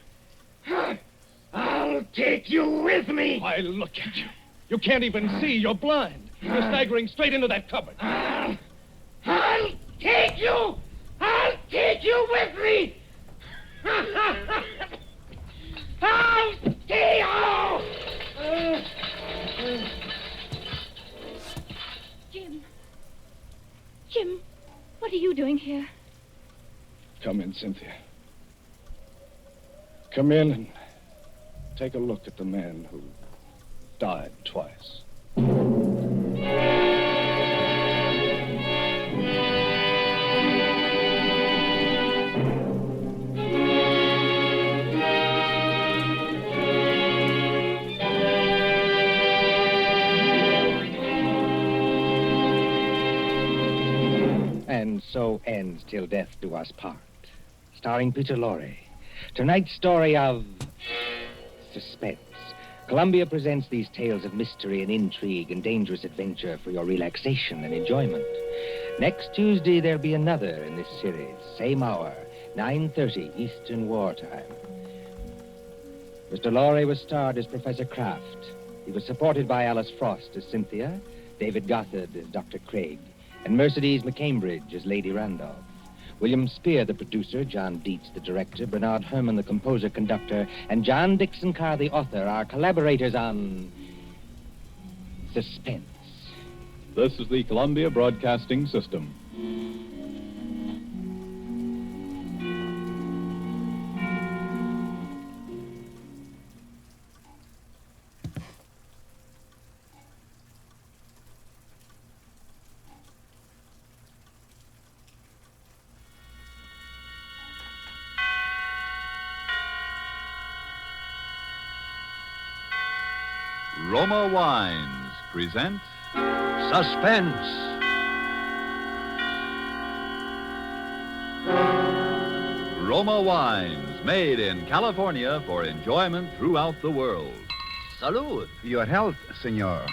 Speaker 14: I'll take you with me.
Speaker 12: Why, look at you. You can't even see. You're blind. You're staggering straight into that cupboard.
Speaker 14: I'll take you. I'll take you with me. I'll take you.
Speaker 15: Jim, what are you doing here?
Speaker 12: Come in, Cynthia. Come in and take a look at the man who died twice.
Speaker 10: And so ends Till Death Do Us Part, starring Peter Lorre. Tonight's story of Suspense. Columbia presents these tales of mystery and intrigue and dangerous adventure for your relaxation and enjoyment. Next Tuesday, there'll be another in this series. Same hour, 9:30 Eastern Wartime. Mr. Lorre was starred as Professor Kraft. He was supported by Alice Frost as Cynthia, David Gothard as Dr. Craig, and Mercedes McCambridge as Lady Randolph. William Spear, the producer, John Dietz, the director, Bernard Herrmann, the composer-conductor, and John Dixon Carr, the author, are collaborators on Suspense.
Speaker 11: This is the Columbia Broadcasting System. Roma Wines present
Speaker 17: Suspense.
Speaker 11: Roma Wines, made in California for enjoyment throughout the world.
Speaker 17: Salud.
Speaker 18: Your health, senor.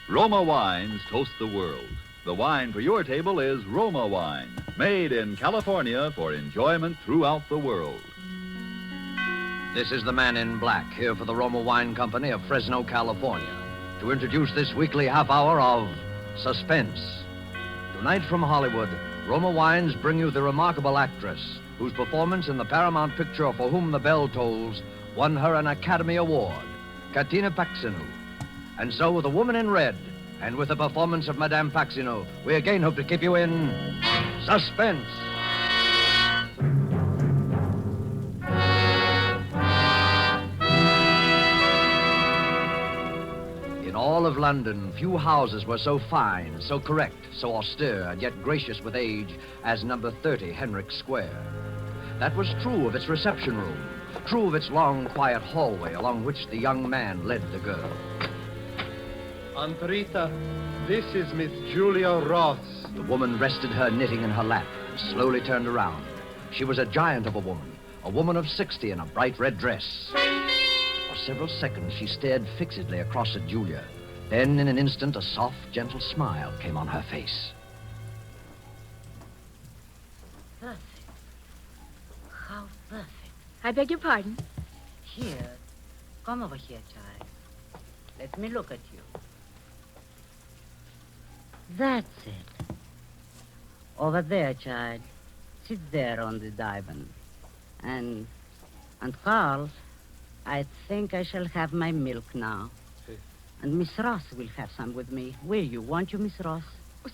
Speaker 11: Roma Wines toast the world. The wine for your table is Roma Wine, made in California for enjoyment throughout the world.
Speaker 17: This is the man in black, here for the Roma Wine Company of Fresno, California, to introduce this weekly half hour of Suspense. Tonight from Hollywood, Roma Wines bring you the remarkable actress whose performance in the Paramount picture For Whom the Bell Tolls won her an Academy Award, Katina Paxinou. And so, with A Woman in Red, and with the performance of Madame Paxinou, we again hope to keep you in suspense. In all of London, few houses were so fine, so correct, so austere, and yet gracious with age as number 30 Henrik Square. That was true of its reception room, true of its long, quiet hallway along which the young man led the girl.
Speaker 18: Aunt Rita, this is Miss Julia Ross.
Speaker 17: The woman rested her knitting in her lap and slowly turned around. She was a giant of a woman of 60 in a bright red dress. For several seconds, she stared fixedly across at Julia. Then, in an instant, a soft, gentle smile came on her face.
Speaker 19: Perfect. How perfect.
Speaker 20: I beg your pardon?
Speaker 19: Here. Come over here, child. Let me look at you. That's it. Over there, child. Sit there on the divan. And Carl, I think I shall have my milk now.
Speaker 18: Hey.
Speaker 19: And Miss Ross will have some with me. Will you? Won't you, Miss Ross?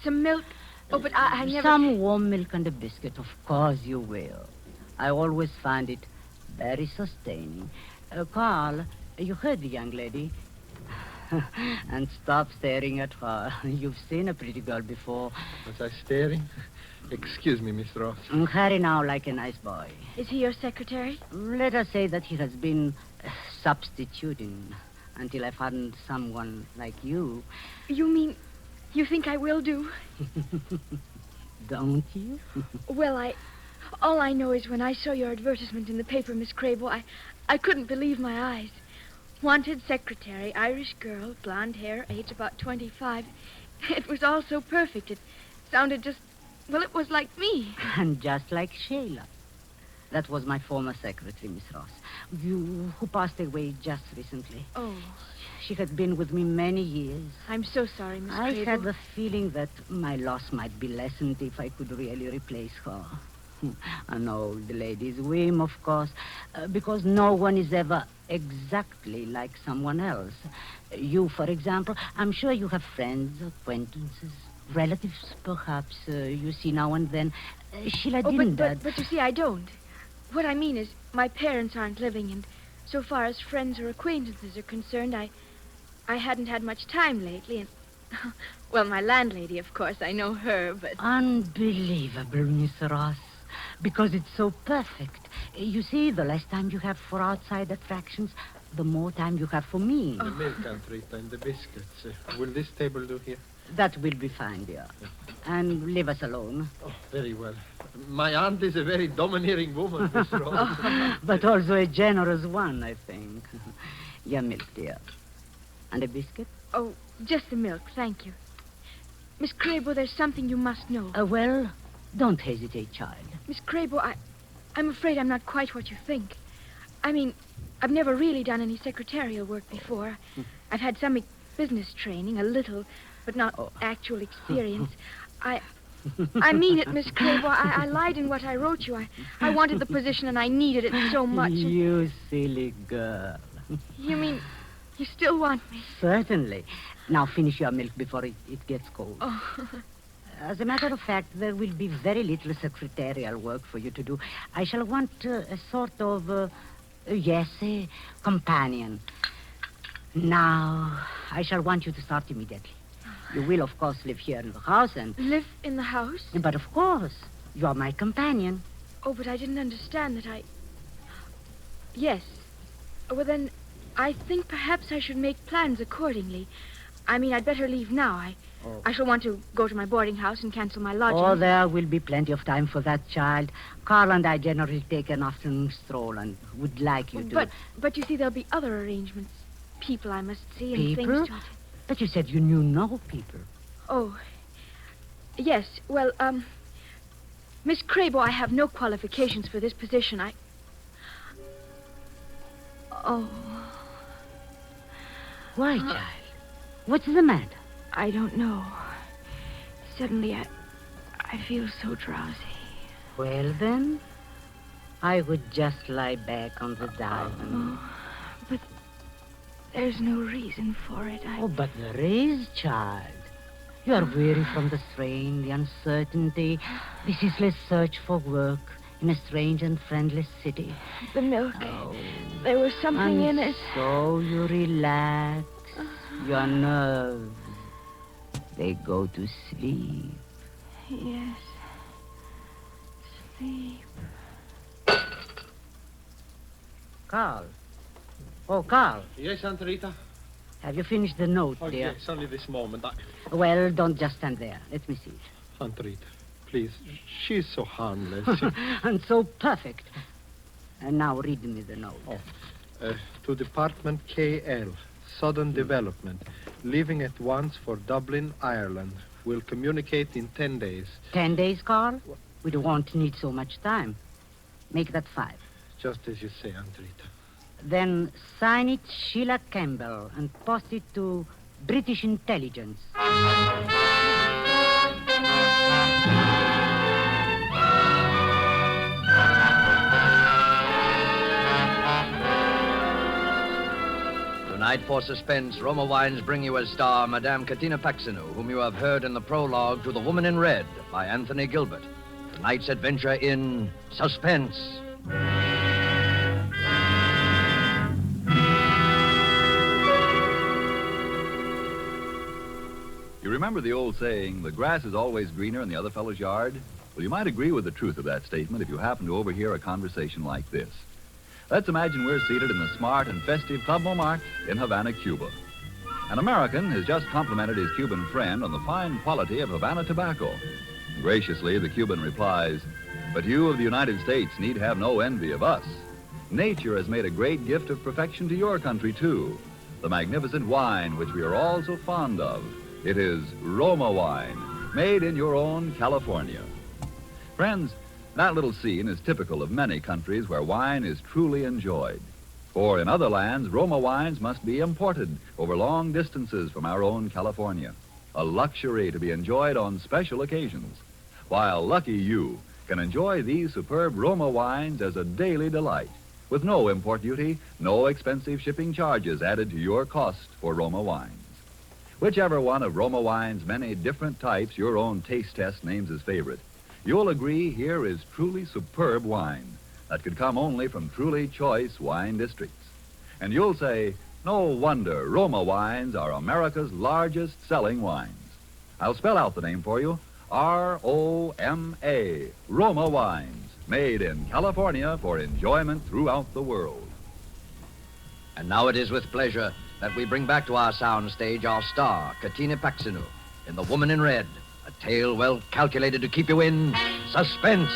Speaker 20: Some milk? Oh, but I never...
Speaker 19: Some warm milk and a biscuit. Of course you will. I always find it very sustaining. Carl, you heard the young lady. And stop staring at her. You've seen a pretty girl before.
Speaker 18: Was I staring? Excuse me, Miss Ross.
Speaker 19: Hurry now like a nice boy.
Speaker 20: Is he your secretary?
Speaker 19: Let us say that he has been substituting until I found someone like you.
Speaker 20: You mean you think I will do?
Speaker 19: Don't you?
Speaker 20: Well, all I know is when I saw your advertisement in the paper, Miss Crable, I couldn't believe my eyes. Wanted secretary, Irish girl, blonde hair, age about 25. It was all so perfect. It sounded just, well, it was like me.
Speaker 19: And just like Sheila. That was my former secretary, Miss Ross. Who passed away just recently.
Speaker 20: Oh.
Speaker 19: She had been with me many years.
Speaker 20: I'm so sorry, Miss
Speaker 19: I
Speaker 20: Crable.
Speaker 19: had the feeling that my loss might be lessened if I could really replace her. An old lady's whim, of course, because no one is ever exactly like someone else. You, for example, I'm sure you have friends, acquaintances, relatives, perhaps, you see now and then. Sheila didn't...
Speaker 20: But you see, I don't. What I mean is, my parents aren't living, and so far as friends or acquaintances are concerned, I hadn't had much time lately, and... Well, my landlady, of course, I know her, but...
Speaker 19: Unbelievable, Miss Ross. Because it's so perfect. You see, the less time you have for outside attractions, the more time you have for me.
Speaker 18: The milk, Aunt Rita, and the biscuits. Will this table do here?
Speaker 19: That will be fine, dear. And leave us alone.
Speaker 18: Oh, very well. My aunt is a very domineering woman, Miss Ross.
Speaker 19: But also a generous one, I think. Your milk, dear. And a biscuit?
Speaker 20: Oh, just the milk, thank you. Miss Crable, there's something you must know.
Speaker 19: Well, don't hesitate, child.
Speaker 20: Miss Crable, I'm afraid I'm not quite what you think. I mean, I've never really done any secretarial work before. I've had some business training, a little, but not actual experience. I mean it, Miss Crable. I lied in what I wrote you. I wanted the position and I needed it so much.
Speaker 19: You silly girl.
Speaker 20: You mean you still want me?
Speaker 19: Certainly. Now finish your milk before it gets cold.
Speaker 20: Oh.
Speaker 19: As a matter of fact, there will be very little secretarial work for you to do. I shall want a sort of, a companion. Now, I shall want you to start immediately. You will, of course, live here in the house and...
Speaker 20: Live in the house?
Speaker 19: But of course, you are my companion.
Speaker 20: Oh, but I didn't understand that I... Yes. Well, then, I think perhaps I should make plans accordingly. I mean, I'd better leave now. I shall want to go to my boarding house and cancel my lodging.
Speaker 19: Oh, there will be plenty of time for that, child. Carl and I generally take an afternoon stroll and would like you to...
Speaker 20: But you see, there'll be other arrangements. People I must see and
Speaker 19: people?
Speaker 20: things to...
Speaker 19: But you said you knew no people.
Speaker 20: Oh, yes. Well, Miss Crable, I have no qualifications for this position. Oh.
Speaker 19: Why, child? What's the matter?
Speaker 20: I don't know. Suddenly, I feel so drowsy.
Speaker 19: Well, then, I would just lie back on the divan.
Speaker 20: But there's no reason for it.
Speaker 19: Oh, but there is, child. You are weary from the strain, the uncertainty, the ceaseless search for work in a strange and friendless city.
Speaker 20: The milk. There was something in it.
Speaker 19: So you relax your nerves. They go to sleep.
Speaker 20: Yes. Sleep.
Speaker 19: Carl. Oh, Carl.
Speaker 18: Yes, Aunt Rita?
Speaker 19: Have you finished the note,
Speaker 18: Oh,
Speaker 19: dear?
Speaker 18: yes, only this moment.
Speaker 19: Well, don't just stand there. Let me see it.
Speaker 18: Aunt Rita, please. She's so harmless.
Speaker 19: And so perfect. And now read me the note.
Speaker 18: To Department KL, Sudden Development. Leaving at once for Dublin, Ireland. Will communicate in 10 days.
Speaker 19: 10 days, Carl? We won't need so much time. Make that 5.
Speaker 18: Just as you say, Aunt Rita.
Speaker 19: Then sign it Sheila Campbell and post it to British Intelligence.
Speaker 17: Tonight for Suspense, Roma Wines bring you as star Madame Katina Paxinu, whom you have heard in the prologue to The Woman in Red by Anthony Gilbert. Tonight's adventure in Suspense.
Speaker 11: You remember the old saying, the grass is always greener in the other fellow's yard? Well, you might agree with the truth of that statement if you happen to overhear a conversation like this. Let's imagine we're seated in the smart and festive Club Montmartre in Havana, Cuba. An American has just complimented his Cuban friend on the fine quality of Havana tobacco. Graciously, the Cuban replies, "But you of the United States need have no envy of us. Nature has made a great gift of perfection to your country, too. The magnificent wine which we are all so fond of. It is Roma wine, made in your own California." Friends, that little scene is typical of many countries where wine is truly enjoyed. For in other lands, Roma wines must be imported over long distances from our own California. A luxury to be enjoyed on special occasions. While lucky you can enjoy these superb Roma wines as a daily delight, with no import duty, no expensive shipping charges added to your cost for Roma wines. Whichever one of Roma wine's many different types your own taste test names as favorite, you'll agree here is truly superb wine that could come only from truly choice wine districts. And you'll say, no wonder Roma wines are America's largest selling wines. I'll spell out the name for you. R-O-M-A, Roma wines, made in California for enjoyment throughout the world.
Speaker 17: And now it is with pleasure that we bring back to our soundstage our star, Katina Paxinu, in The Woman in Red, a tale well calculated to keep you in suspense.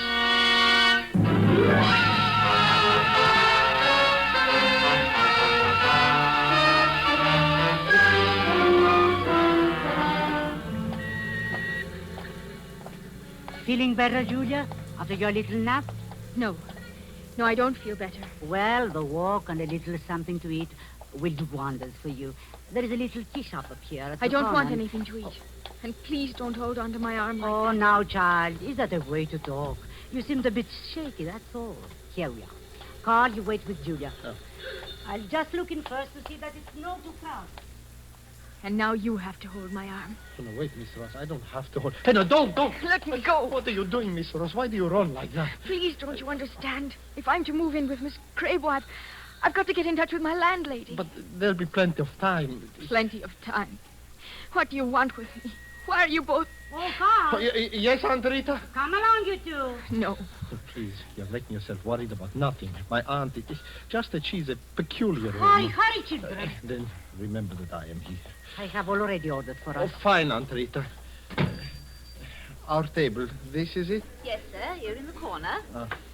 Speaker 19: Feeling better, Julia, after your little nap?
Speaker 20: No. No, I don't feel better.
Speaker 19: Well, the walk and a little something to eat will do wonders for you. There is a little tea shop up here. At
Speaker 20: I
Speaker 19: the
Speaker 20: don't want
Speaker 19: corner.
Speaker 20: anything to eat. And please don't hold on to my arm like
Speaker 19: Oh,
Speaker 20: that.
Speaker 19: now, child, is that a way to talk? You seemed a bit shaky, that's all. Here we are. Carl, you wait with Julia.
Speaker 18: Oh.
Speaker 19: I'll just look in first to see that it's not too crowded.
Speaker 20: And now you have to hold my arm.
Speaker 18: Oh, no, wait, Miss Ross. I don't have to hold... Hey, no, don't.
Speaker 20: Let me go.
Speaker 18: What are you doing, Miss Ross? Why do you run like that?
Speaker 20: Please, don't you understand? If I'm to move in with Miss Crabo, I've got to get in touch with my landlady.
Speaker 18: But there'll be plenty of time.
Speaker 20: Plenty of time. What do you want with me? Why are you both...
Speaker 19: Oh, Carl.
Speaker 18: Oh, yes, Aunt Rita?
Speaker 19: Come along, you two.
Speaker 20: No.
Speaker 18: Oh, please, you're making yourself worried about nothing. My aunt, it's just that she's a peculiar...
Speaker 19: Hurry, children.
Speaker 18: Then remember that I am here.
Speaker 19: I have already ordered for us.
Speaker 18: Oh, fine, Aunt Rita. Our table, this is it?
Speaker 9: Yes, sir. You're in the corner.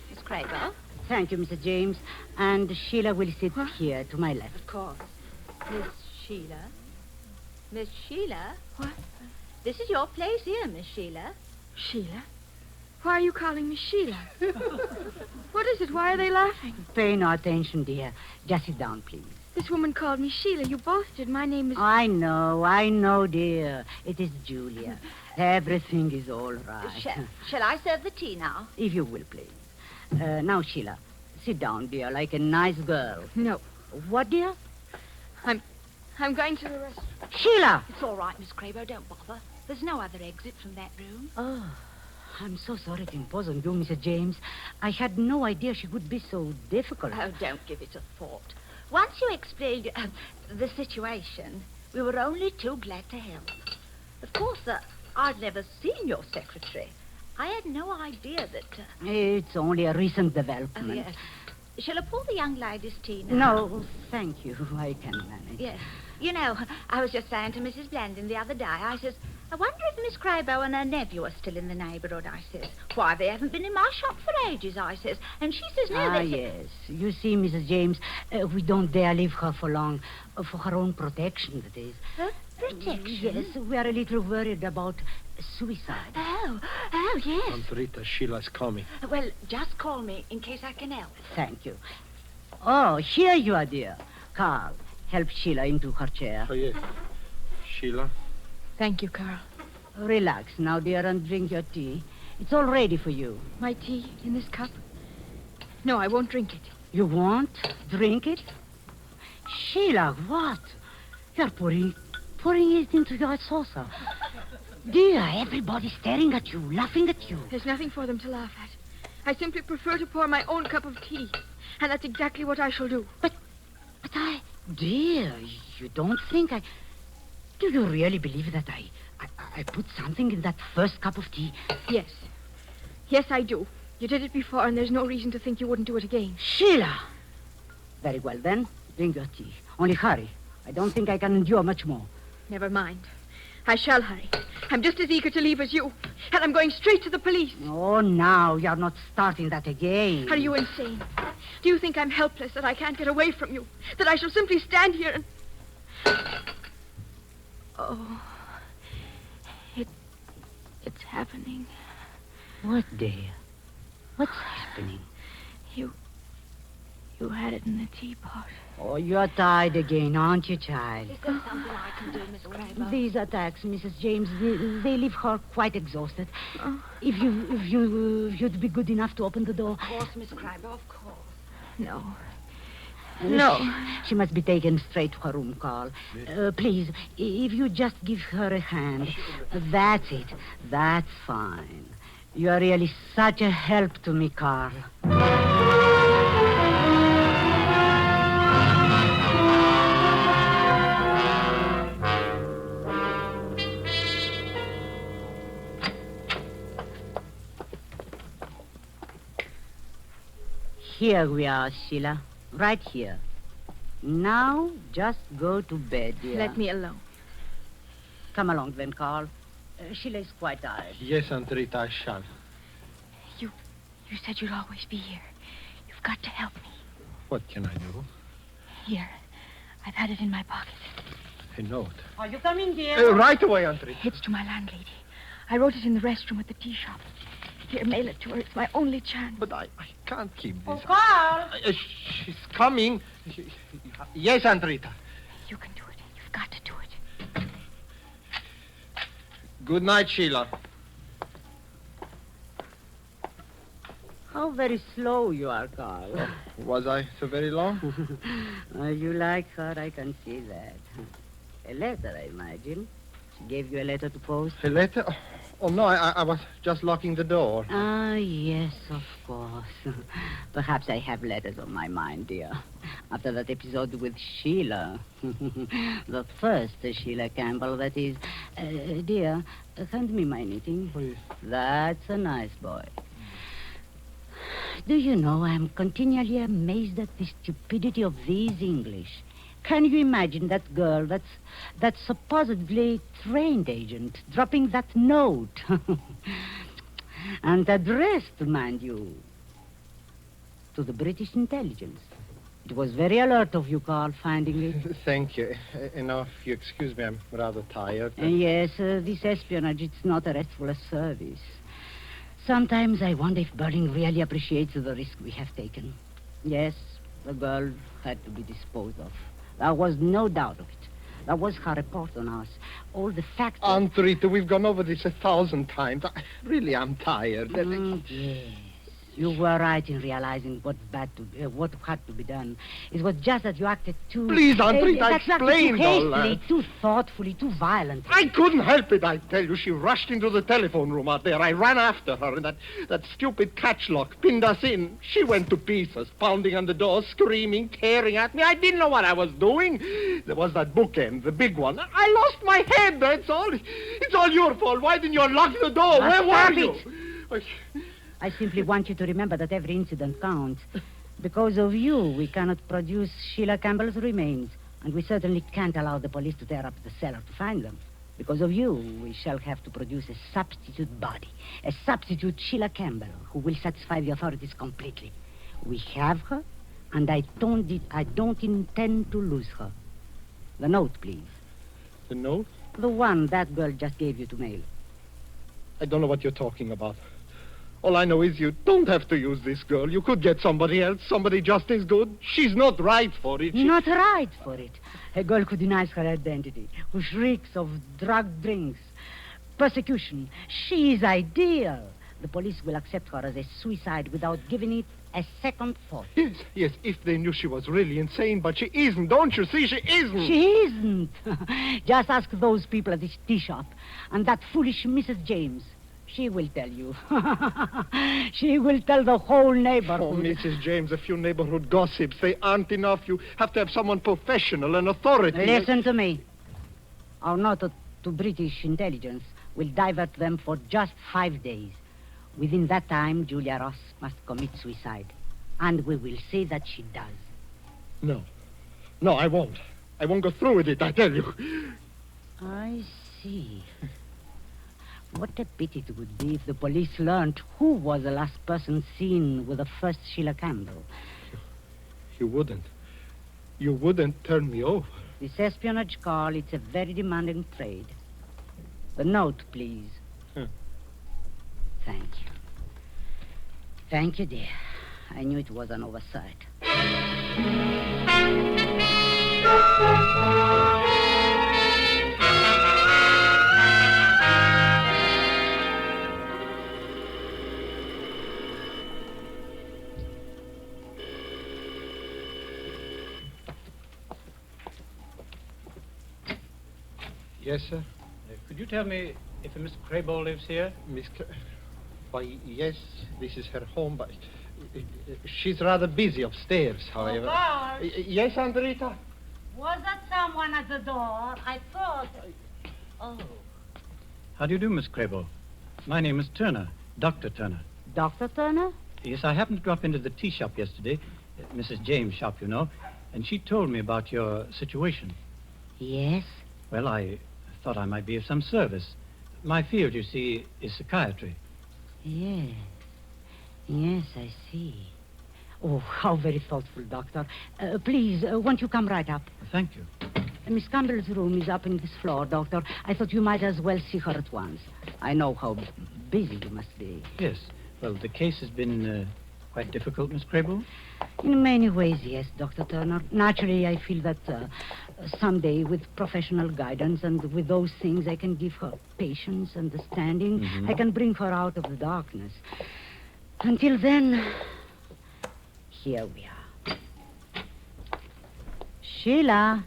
Speaker 9: Miss Crabo.
Speaker 19: Thank you, Mr. James. And Sheila will sit here to my left.
Speaker 9: Of course. Miss Sheila. Miss Sheila?
Speaker 20: What?
Speaker 9: This is your place here, Miss Sheila.
Speaker 20: Sheila? Why are you calling me Sheila? What is it? Why are they laughing?
Speaker 19: Pay no attention, dear. Just sit down, please.
Speaker 20: This woman called me Sheila. You both did. My name is...
Speaker 19: I know, dear. It is Julia. Everything is all right.
Speaker 21: Shall I serve the tea now?
Speaker 19: If you will, please. Now, Sheila, sit down, dear, like a nice girl.
Speaker 20: No.
Speaker 19: What, dear?
Speaker 20: I'm going to the restaurant.
Speaker 19: Sheila!
Speaker 21: It's all right, Miss Crabo. Don't bother. There's no other exit from that room.
Speaker 19: Oh, I'm so sorry to impose on you, Mrs. James. I had no idea she would be so difficult.
Speaker 21: Oh, don't give it a thought. Once you explained the situation, we were only too glad to help. Of course, I'd never seen your secretary. I had no idea that...
Speaker 19: It's only a recent development.
Speaker 21: Oh, yes. Shall I pour the young lady's tea now?
Speaker 19: No, thank you. I can manage.
Speaker 21: Yes. You know, I was just saying to Mrs. Blandon the other day, I says, I wonder if Miss Crabo and her nephew are still in the neighbourhood, I says. Why, they haven't been in my shop for ages, I says. And she says, no,
Speaker 19: yes. You see, Mrs. James, we don't dare leave her for long. For her own protection, that is.
Speaker 21: Protection?
Speaker 19: Yes, we are a little worried about suicide.
Speaker 21: Oh, yes.
Speaker 18: Aunt Rita, Sheila's coming.
Speaker 21: Well, just call me in case I can help.
Speaker 19: Thank you. Oh, here you are, dear. Carl, help Sheila into her chair.
Speaker 18: Oh, yes. Sheila?
Speaker 20: Thank you, Carl.
Speaker 19: Relax now, dear, and drink your tea. It's all ready for you.
Speaker 20: My tea in this cup? No, I won't drink it.
Speaker 19: You won't drink it? Sheila, what? You're pouring it into your saucer. Dear, everybody's staring at you, laughing at you.
Speaker 20: There's nothing for them to laugh at. I simply prefer to pour my own cup of tea. And that's exactly what I shall do.
Speaker 19: But dear, you don't think Do you really believe that I put something in that first cup of tea?
Speaker 20: Yes. Yes, I do. You did it before, and there's no reason to think you wouldn't do it again.
Speaker 19: Sheila! Very well, then. Drink your tea. Only hurry. I don't think I can endure much more.
Speaker 20: Never mind. I shall hurry. I'm just as eager to leave as you. And I'm going straight to the police.
Speaker 19: Oh, now, you're not starting that again.
Speaker 20: Are you insane? Do you think I'm helpless, that I can't get away from you? That I shall simply stand here and... Oh. It's happening.
Speaker 19: What, dear? What's happening?
Speaker 20: You had it in the teapot.
Speaker 19: Oh, you're tired again, aren't you, child?
Speaker 21: Is there something I can do, Miss Crabo?
Speaker 19: These attacks, Mrs. James, they leave her quite exhausted.
Speaker 20: Oh.
Speaker 19: If you'd be good enough to open the door.
Speaker 21: Of course, Miss Crabo, of course.
Speaker 20: No. No.
Speaker 19: She must be taken straight to her room, Carl. Please, if you just give her a hand. That's it. That's fine. You are really such a help to me, Carl. Here we are, Sheila. Right here. Now, just go to bed, dear.
Speaker 20: Let me alone.
Speaker 19: Come along, then, Carl. Sheila is quite tired.
Speaker 18: Yes, Aunt Rita, I shall.
Speaker 20: You said you'd always be here. You've got to help me.
Speaker 18: What can I do?
Speaker 20: Here. I've had it in my pocket.
Speaker 18: A note.
Speaker 19: Are you coming, dear?
Speaker 18: Right away, Aunt Rita.
Speaker 20: It's to my landlady. I wrote it in the restroom at the tea shop. Here, mail it to her. It's my only chance.
Speaker 18: But I can't keep this.
Speaker 19: Oh, Carl!
Speaker 18: She's coming. Yes, Aunt Rita.
Speaker 20: You can do it. You've got to do it.
Speaker 18: Good night, Sheila.
Speaker 19: How very slow you are, Carl.
Speaker 18: Oh, was I so very long?
Speaker 19: You like her, I can see that. A letter, I imagine. She gave you a letter to post?
Speaker 18: A letter? Oh, no, I was just locking the door.
Speaker 19: Ah, yes, of course. Perhaps I have letters on my mind, dear. After that episode with Sheila. The first Sheila Campbell, that is. Dear, hand me my knitting.
Speaker 18: Please.
Speaker 19: That's a nice boy. Do you know, I'm continually amazed at the stupidity of these English. Can you imagine that girl, that supposedly trained agent, dropping that note? And addressed, mind you, to the British intelligence. It was very alert of you, Carl, finding it.
Speaker 18: Thank you. If you excuse me, I'm rather tired.
Speaker 19: Yes, this espionage, it's not a restful service. Sometimes I wonder if Berlin really appreciates the risk we have taken. Yes, the girl had to be disposed of. There was no doubt of it. That was her report on us. All the facts...
Speaker 18: Aunt Rita, we've gone over this 1,000 times. Really, I'm tired.
Speaker 19: Yes. You were right in realizing what had to be done. It was just that you acted too...
Speaker 18: Please, Aunt Rita,
Speaker 19: too
Speaker 18: explain all that.
Speaker 19: hastily, too thoughtfully, too violently.
Speaker 18: I couldn't help it, I tell you. She rushed into the telephone room out there. I ran after her, and that stupid catch lock pinned us in. She went to pieces, pounding on the door, screaming, tearing at me. I didn't know what I was doing. There was that bookend, the big one. I lost my head, that's all. It's all your fault. Why didn't you unlock the door? Where were you?
Speaker 19: I simply want you to remember that every incident counts. Because of you, we cannot produce Sheila Campbell's remains. And we certainly can't allow the police to tear up the cellar to find them. Because of you, we shall have to produce a substitute body. A substitute Sheila Campbell, who will satisfy the authorities completely. We have her, and I don't intend to lose her. The note, please.
Speaker 18: The note?
Speaker 19: The one that girl just gave you to mail.
Speaker 18: I don't know what you're talking about. All I know is you don't have to use this girl. You could get somebody else, somebody just as good. She's not right for it.
Speaker 19: Not right for it. A girl who denies her identity, who shrieks of drugged drinks, persecution. She is ideal. The police will accept her as a suicide without giving it a second thought.
Speaker 18: Yes, if they knew she was really insane, but she isn't. Don't you see? She isn't.
Speaker 19: She isn't. Just ask those people at this tea shop and that foolish Mrs. James. She will tell you. She will tell the whole neighborhood.
Speaker 18: Oh, Mrs. James, a few neighborhood gossips. They aren't enough. You have to have someone professional, an authority.
Speaker 19: Listen to me. Our note to British intelligence will divert them for just 5 days. Within that time, Julia Ross must commit suicide. And we will see that she does.
Speaker 18: No, I won't. I won't go through with it, I tell you.
Speaker 19: I see. What a pity it would be if the police learned who was the last person seen with the first Sheila Campbell.
Speaker 18: You wouldn't. You wouldn't turn me over.
Speaker 19: This espionage call, it's a very demanding trade. The note, please. Thank you. Thank you, dear. I knew it was an oversight.
Speaker 18: Yes, sir?
Speaker 5: Could you tell me if a Miss Crable lives here?
Speaker 18: Why, yes, this is her home, but she's rather busy upstairs, however.
Speaker 19: Oh,
Speaker 18: Yes, Aunt Rita?
Speaker 19: Was that someone at the door? I thought... Oh.
Speaker 5: How do you do, Miss Crable? My name is Turner, Dr. Turner.
Speaker 19: Dr. Turner?
Speaker 5: Yes, I happened to drop into the tea shop yesterday, Mrs. James' shop, you know, and she told me about your situation.
Speaker 19: Yes?
Speaker 5: Well, I thought I might be of some service. My field, you see, is psychiatry.
Speaker 19: Yes. Yes, I see. Oh, how very thoughtful, Doctor. Please, won't you come right up?
Speaker 5: Thank you.
Speaker 19: Miss Campbell's room is up in this floor, Doctor. I thought you might as well see her at once. I know how busy you must be.
Speaker 5: Yes. Well, the case has been quite difficult, Miss Crable.
Speaker 19: In many ways, yes, Dr. Turner. Naturally, I feel that someday, with professional guidance and with those things, I can give her patience, understanding.
Speaker 5: Mm-hmm.
Speaker 19: I can bring her out of the darkness. Until then, here we are. Sheila.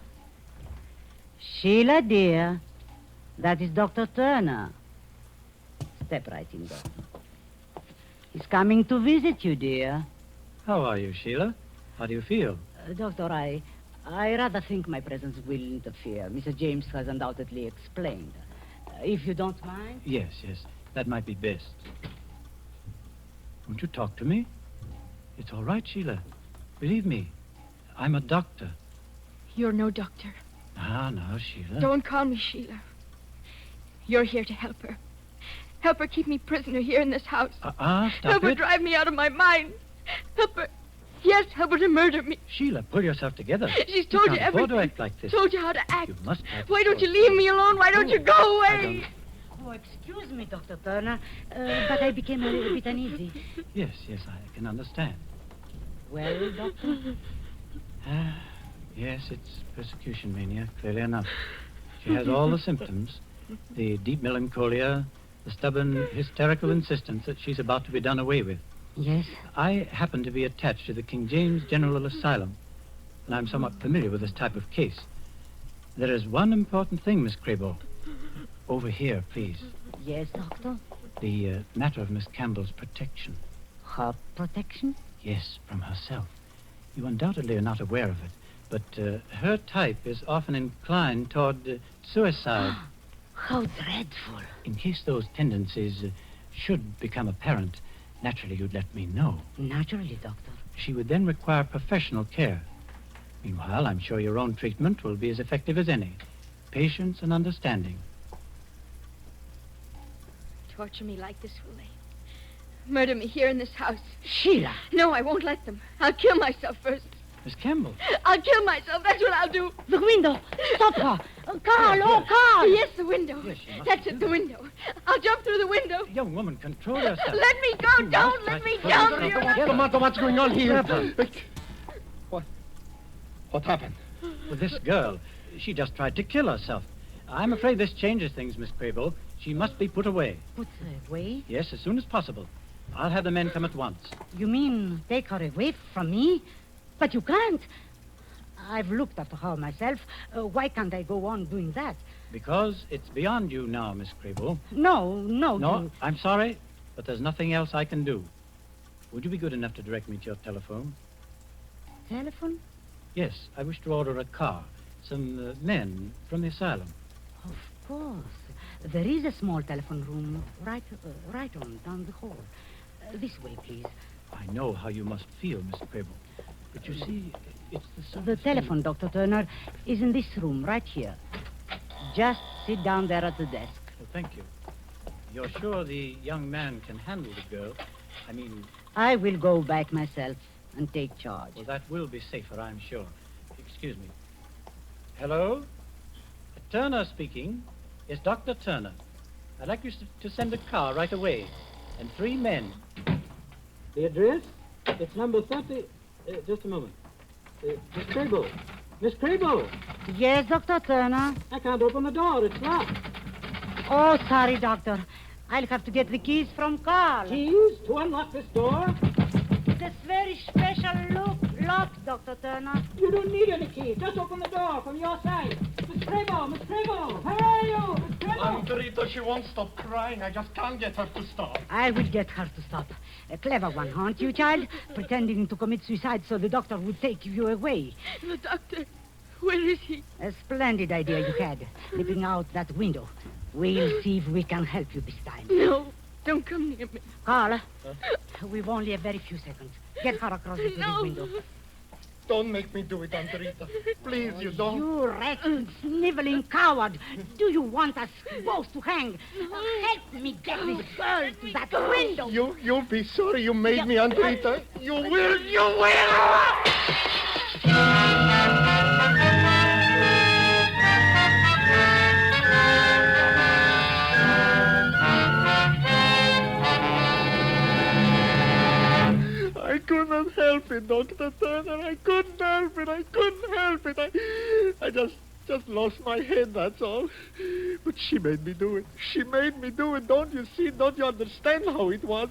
Speaker 19: Sheila, dear. That is Dr. Turner. Step right in, Doctor. He's coming to visit you, dear.
Speaker 5: How are you, Sheila? How do you feel?
Speaker 19: Doctor, I rather think my presence will interfere. Mrs. James has undoubtedly explained. If you don't mind.
Speaker 5: Yes. That might be best. Won't you talk to me? It's all right, Sheila. Believe me, I'm a doctor.
Speaker 20: You're no doctor.
Speaker 5: Now, Sheila.
Speaker 20: Don't call me Sheila. You're here to help her. Help her keep me prisoner here in this house.
Speaker 5: Stop
Speaker 20: Help her drive me out of my mind. Help her. Yes, help her to murder me.
Speaker 5: Sheila, pull yourself together.
Speaker 20: She's told you
Speaker 5: can't afford
Speaker 20: everything.
Speaker 5: to act like this.
Speaker 20: Told you how to act.
Speaker 5: You must act.
Speaker 20: Why don't you leave me alone? Why don't you go away?
Speaker 19: Oh, excuse me, Dr. Turner, but I became a little bit uneasy.
Speaker 5: Yes, I can understand.
Speaker 19: Well, Doctor?
Speaker 5: Yes, it's persecution mania, clearly enough. She has all the symptoms. The deep melancholia, the stubborn, hysterical insistence that she's about to be done away with.
Speaker 19: Yes?
Speaker 5: I happen to be attached to the King James General Asylum, and I'm somewhat familiar with this type of case. There is one important thing, Miss Crable. Over here, please.
Speaker 19: Yes, Doctor?
Speaker 5: The matter of Miss Campbell's protection.
Speaker 19: Her protection?
Speaker 5: Yes, from herself. You undoubtedly are not aware of it, but her type is often inclined toward suicide.
Speaker 19: How dreadful.
Speaker 5: In case those tendencies should become apparent, naturally you'd let me know.
Speaker 19: Naturally, Doctor.
Speaker 5: She would then require professional care. Meanwhile, I'm sure your own treatment will be as effective as any. Patience and understanding.
Speaker 20: Torture me like this, will they? Murder me here in this house.
Speaker 19: Sheila!
Speaker 20: No, I won't let them. I'll kill myself first.
Speaker 5: Miss Campbell.
Speaker 20: I'll kill myself. That's what I'll do.
Speaker 19: The window. Stop her. Carl, oh, Carl.
Speaker 20: Yes, the window.
Speaker 5: Yes,
Speaker 20: that's it, the window. I'll jump through the window.
Speaker 5: Young woman, control yourself.
Speaker 20: Let me go. Don't let me jump.
Speaker 18: Tomato, what's going on here? What happened?
Speaker 5: Well, this girl, she just tried to kill herself. I'm afraid this changes things, Miss Crable. She must be put away.
Speaker 19: Put away?
Speaker 5: Yes, as soon as possible. I'll have the men come at once.
Speaker 19: You mean take her away from me? But you can't. I've looked after her myself. Why can't I go on doing that?
Speaker 5: Because it's beyond you now, Miss Crable.
Speaker 19: No.
Speaker 5: No, I'm sorry, but there's nothing else I can do. Would you be good enough to direct me to your telephone?
Speaker 19: Telephone?
Speaker 5: Yes, I wish to order a car. Some men from the asylum.
Speaker 19: Of course. There is a small telephone room right on down the hall. This way, please.
Speaker 5: I know how you must feel, Miss Crable. But you see, it's the sort
Speaker 19: The
Speaker 5: of
Speaker 19: telephone, Dr. Turner, is in this room, right here. Just sit down there at the desk.
Speaker 5: Well, thank you. You're sure the young man can handle the girl? I mean...
Speaker 19: I will go back myself and take charge.
Speaker 5: Well, that will be safer, I'm sure. Excuse me. Hello? Turner speaking. Yes, Dr. Turner. I'd like you to send a car right away. And 3 men. The address? It's number 30... just a moment. Miss Crable. Miss Crable!
Speaker 19: Yes, Dr. Turner?
Speaker 5: I can't open the door. It's locked.
Speaker 19: Oh, sorry, Doctor. I'll have to get the keys from Carl.
Speaker 5: Keys to unlock this door?
Speaker 19: It's a very special lock, Dr. Turner.
Speaker 5: You don't need any keys. Just open the door from your side. Miss Crable! Miss Crable! Where are you? Miss Crable!
Speaker 18: Rita, she won't stop crying. I just can't get her to stop.
Speaker 19: I will get her to stop. A clever one, aren't you, child? Pretending to commit suicide so the doctor would take you away.
Speaker 20: The doctor, where is he?
Speaker 19: A splendid idea you had, leaping out that window. We'll see if we can help you this time.
Speaker 20: No, don't come near me.
Speaker 19: Carl, we've only a very few seconds. Get her across to the window.
Speaker 18: Don't make me do it, Aunt Rita. Please, you don't.
Speaker 19: You wretched, sniveling coward. Do you want us both to hang? Help me get this girl to that window.
Speaker 18: You'll be sorry you made me, Aunt Rita. You will. I couldn't help it, Dr. Turner. I couldn't help it. I just lost my head, that's all. But she made me do it. Don't you see? Don't you understand how it was?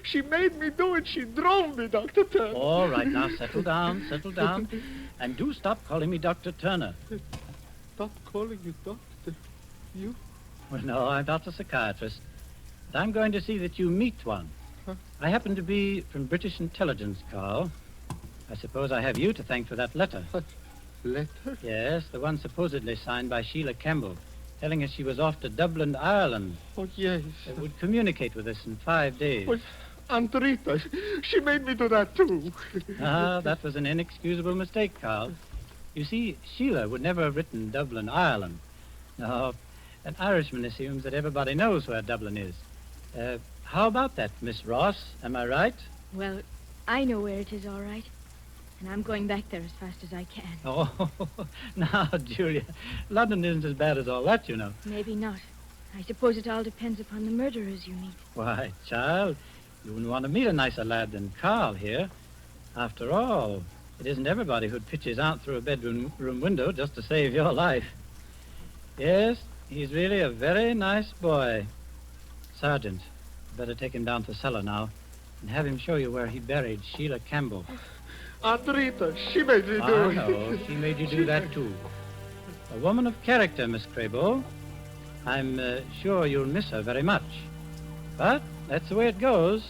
Speaker 18: She made me do it. She drove me, Dr. Turner.
Speaker 5: All right, now settle down. And do stop calling me Dr. Turner.
Speaker 18: Stop calling you doctor. You?
Speaker 5: Well, no, I'm not a psychiatrist. But I'm going to see that you meet one.
Speaker 18: Huh?
Speaker 5: I happen to be from British intelligence, Carl. I suppose I have you to thank for that letter.
Speaker 18: What? Letter?
Speaker 5: Yes, the one supposedly signed by Sheila Campbell, telling us she was off to Dublin, Ireland.
Speaker 18: Oh, yes.
Speaker 5: Would communicate with us in 5 days.
Speaker 18: Well, Aunt Rita, she made me do that, too.
Speaker 5: That was an inexcusable mistake, Carl. You see, Sheila would never have written Dublin, Ireland. No, an Irishman assumes that everybody knows where Dublin is. How about that, Miss Ross? Am I right?
Speaker 20: Well, I know where it is, all right. And I'm going back there as fast as I can.
Speaker 5: Oh, now, Julia, London isn't as bad as all that, you know.
Speaker 20: Maybe not. I suppose it all depends upon the murderers you meet.
Speaker 5: Why, child, you wouldn't want to meet a nicer lad than Carl here. After all, It isn't everybody who pitches out through a bedroom window just to save your life. Yes, he's really a very nice boy. Sergeant, better take him down to the cellar now and have him show you where he buried Sheila Campbell.
Speaker 18: Aunt Rita, she made me do it.
Speaker 5: I know, she made you do that too. A woman of character, Miss Crabo. I'm sure you'll miss her very much. But that's the way it goes.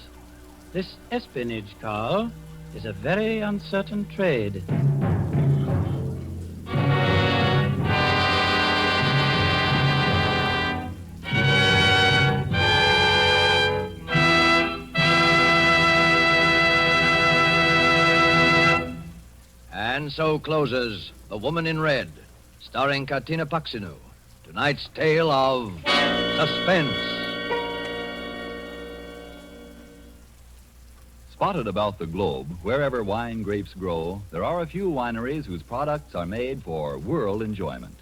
Speaker 5: This espionage, Carl, is a very uncertain trade.
Speaker 17: And so closes The Woman in Red, starring Katina Paxinu. Tonight's tale of suspense.
Speaker 11: Spotted about the globe, wherever wine grapes grow, there are a few wineries whose products are made for world enjoyment.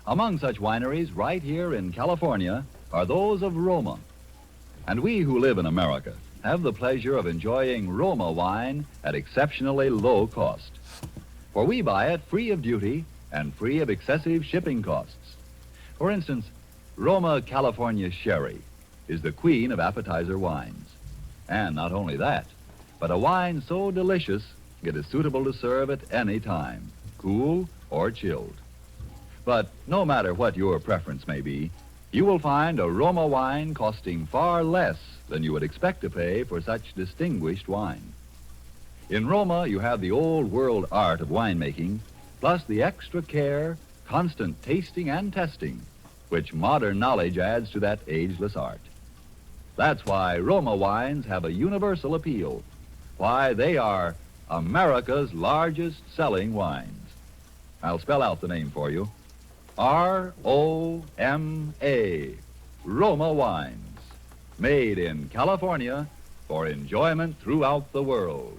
Speaker 11: Among such wineries right here in California are those of Roma. And we who live in America have the pleasure of enjoying Roma wine at exceptionally low cost. For we buy it free of duty and free of excessive shipping costs. For instance, Roma California Sherry is the queen of appetizer wines. And not only that, but a wine so delicious it is suitable to serve at any time, cool or chilled. But no matter what your preference may be, you will find a Roma wine costing far less than you would expect to pay for such distinguished wine. In Roma, you have the old world art of winemaking, plus the extra care, constant tasting and testing, which modern knowledge adds to that ageless art. That's why Roma wines have a universal appeal, why they are America's largest selling wines. I'll spell out the name for you. R-O-M-A, Roma wines, made in California for enjoyment throughout the world.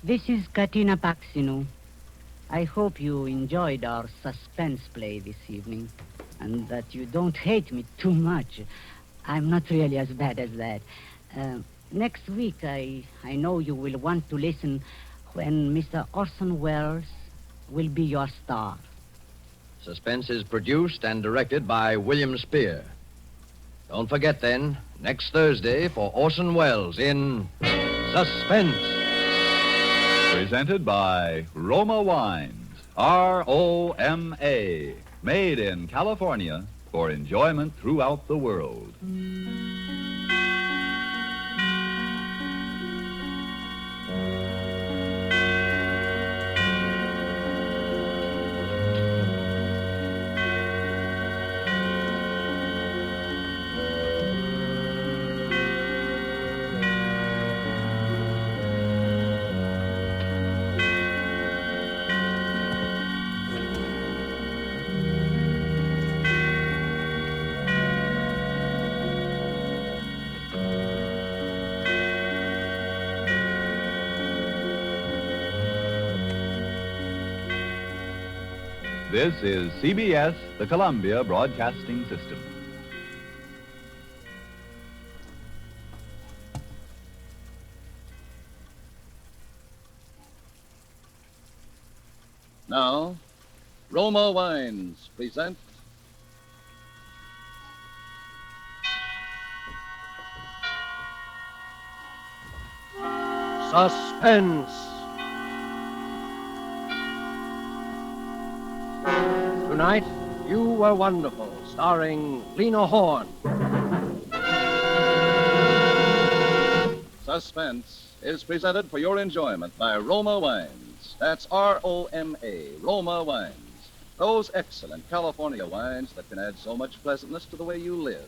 Speaker 19: This is Katina Paxinu. I hope you enjoyed our suspense play this evening and that you don't hate me too much. I'm not really as bad as that. Next week, I know you will want to listen when Mr. Orson Welles will be your star.
Speaker 17: Suspense is produced and directed by William Spear. Don't forget then, next Thursday for Orson Welles in Suspense.
Speaker 11: Presented by Roma Wines, R-O-M-A, made in California for enjoyment throughout the world. This is CBS, the Columbia Broadcasting System.
Speaker 7: Now, Roma Wines present
Speaker 17: Suspense. Tonight, You Were Wonderful, starring Lena Horne.
Speaker 7: Suspense is presented for your enjoyment by Roma Wines. That's R-O-M-A, Roma Wines. Those excellent California wines that can add so much pleasantness to the way you live,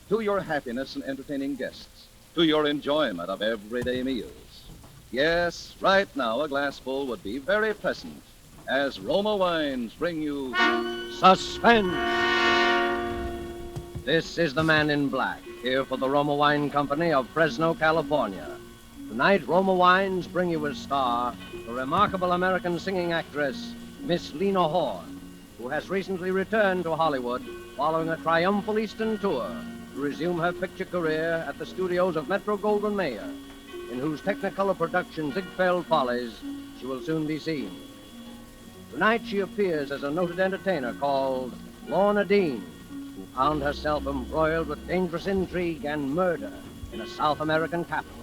Speaker 7: to your happiness in entertaining guests, to your enjoyment of everyday meals. Yes, right now a glassful would be very pleasant as Roma Wines bring you
Speaker 17: Suspense. This is the Man in Black, here for the Roma Wine Company of Fresno, California. Tonight, Roma Wines bring you as star the remarkable American singing actress, Miss Lena Horne, who has recently returned to Hollywood following a triumphal Eastern tour to resume her picture career at the studios of Metro-Goldwyn-Mayer. in whose Technicolor production Ziegfeld Follies she will soon be seen. Tonight she appears as a noted entertainer called Lorna Dean, who found herself embroiled with dangerous intrigue and murder in a South American capital.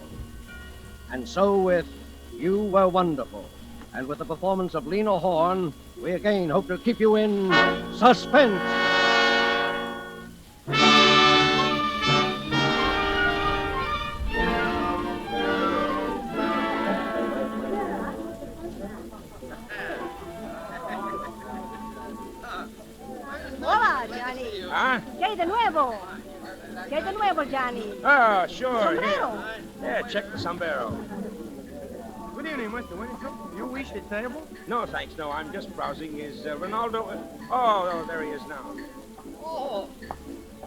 Speaker 17: And so with You Were Wonderful, and with the performance of Lena Horne, we again hope to keep you in suspense.
Speaker 8: Hola, Johnny.
Speaker 22: Huh?
Speaker 8: ¿Qué hay de nuevo? ¿Qué hay de nuevo, Johnny?
Speaker 22: Oh, sure.
Speaker 8: Sombrero.
Speaker 22: Yeah, check the sombrero. Good evening, Mr. Winnicott. You wish the table? No, thanks. No, I'm just browsing. Is Ronaldo... Oh, there he is now.
Speaker 17: Oh,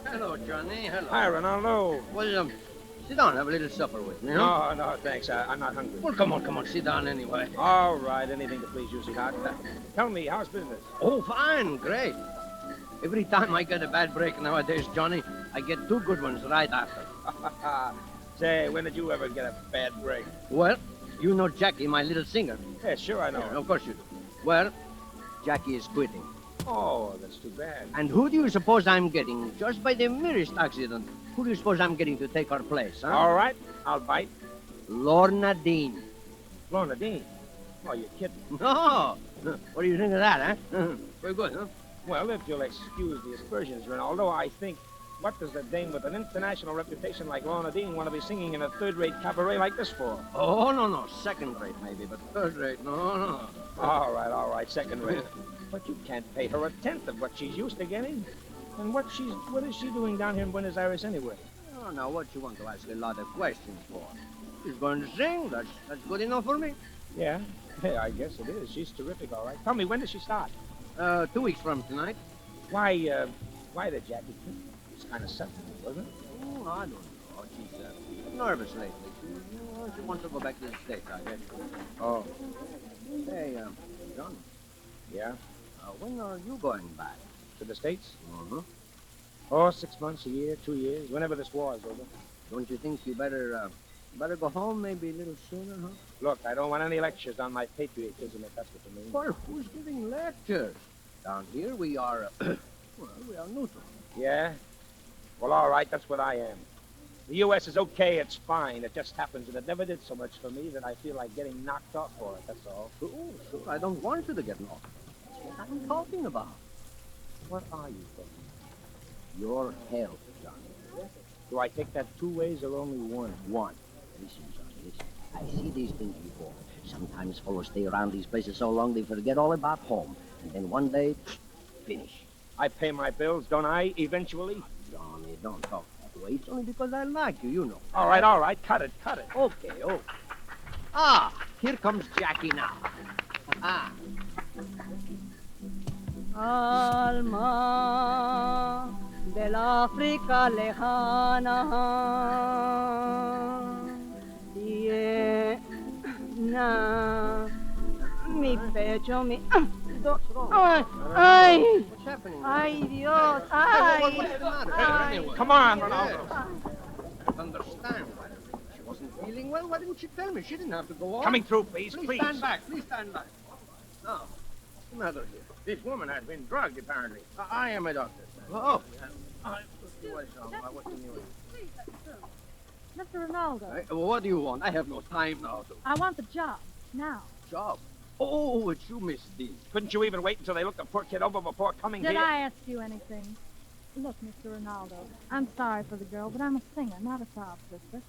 Speaker 17: hello, Johnny. Hello.
Speaker 22: Hi, Ronaldo.
Speaker 17: Well, sit down. Have a little supper with me, huh?
Speaker 22: No, thanks. I'm not hungry.
Speaker 17: Well, come on. Sit down anyway.
Speaker 22: All right. Anything to please you, sweetheart. Tell me, how's business?
Speaker 17: Oh, fine. Great. Every time I get a bad break nowadays, Johnny, I get two good ones right after.
Speaker 22: Say, when did you ever get a bad break?
Speaker 17: Well, you know Jackie, my little singer.
Speaker 22: Yeah, sure I know.
Speaker 17: Yeah, of course you do. Well, Jackie is quitting.
Speaker 22: Oh, that's too bad.
Speaker 17: And who do you suppose I'm getting? Just by the merest accident. Who do you suppose I'm getting to take her place, huh?
Speaker 22: All right, I'll bite.
Speaker 17: Lorna Dean.
Speaker 22: Lorna Dean? Oh, you're kidding.
Speaker 17: No. What do you think of that, huh? Very good, huh?
Speaker 22: Well, if you'll excuse the aspersions, Ronaldo, I think, what does a dame with an international reputation like Lorna Dean want to be singing in a third-rate cabaret like this for?
Speaker 17: Oh, no. Second rate, maybe, but third rate, no.
Speaker 22: All right, second rate. But you can't pay her a tenth of what she's used to getting. And what is she doing down here in Buenos Aires anyway?
Speaker 17: Oh, now, what you want to ask a lot of questions for? She's going to sing. That's good enough for me.
Speaker 22: Yeah, I guess it is. She's terrific, all right. Tell me, when does she start?
Speaker 17: 2 weeks from tonight.
Speaker 22: Why did Jackie quit? It's kind of sudden, wasn't it?
Speaker 17: Oh, I don't know. She's nervous lately. She wants to go back to the States, I guess.
Speaker 22: Oh.
Speaker 17: Hey, John.
Speaker 22: Yeah?
Speaker 17: When are you going back?
Speaker 22: To the States?
Speaker 17: Uh-huh.
Speaker 22: Oh, 6 months, a year, 2 years, whenever this war is over.
Speaker 17: Don't you think you better go home maybe a little sooner, huh?
Speaker 22: Look, I don't want any lectures on my patriotism, if that's what you mean.
Speaker 17: Well, who's giving lectures? Down here we are, we are neutral.
Speaker 22: Yeah? Well, all right, that's what I am. The U.S. is okay, it's fine. It just happens that it never did so much for me that I feel like getting knocked off for it, that's all.
Speaker 17: Sure. I don't want you to get knocked. That's what I'm talking about.
Speaker 22: What are you talking about?
Speaker 17: Your health, Johnny.
Speaker 22: Do I take that 2 ways or only one?
Speaker 17: One. Listen, Johnny, listen. I see these things before. Sometimes fellows stay around these places so long they forget all about home. And then one day, finish.
Speaker 22: I pay my bills, don't I, eventually?
Speaker 17: Johnny, don't talk that way. It's only because I like you, you know.
Speaker 22: All right. Cut it.
Speaker 17: Okay. Ah, here comes Jackie now.
Speaker 19: Alma del África lejana, llena mi pecho, mi... Ay,
Speaker 17: what's happening?
Speaker 19: Ay, Dios, ay.
Speaker 17: What's the matter?
Speaker 22: Come on, Ronaldo.
Speaker 17: I don't understand. She wasn't feeling well. Why didn't she tell me? She didn't have to go on.
Speaker 22: Coming through, please.
Speaker 17: Please stand back. Please stand back. Now, what's the matter here?
Speaker 22: This woman has been drugged, apparently.
Speaker 17: I am a doctor.
Speaker 22: Oh.
Speaker 17: What's the news?
Speaker 20: Mr. Ronaldo,
Speaker 17: What do you want? I have no time now.
Speaker 20: I want the job. Now.
Speaker 17: Job? Oh, it's you, Miss Dean.
Speaker 22: Couldn't you even wait until they looked the poor kid over before coming
Speaker 20: Did
Speaker 22: here?
Speaker 20: I ask you anything? Look, Mr. Ronaldo, I'm sorry for the girl, but I'm a singer, not a sob sister.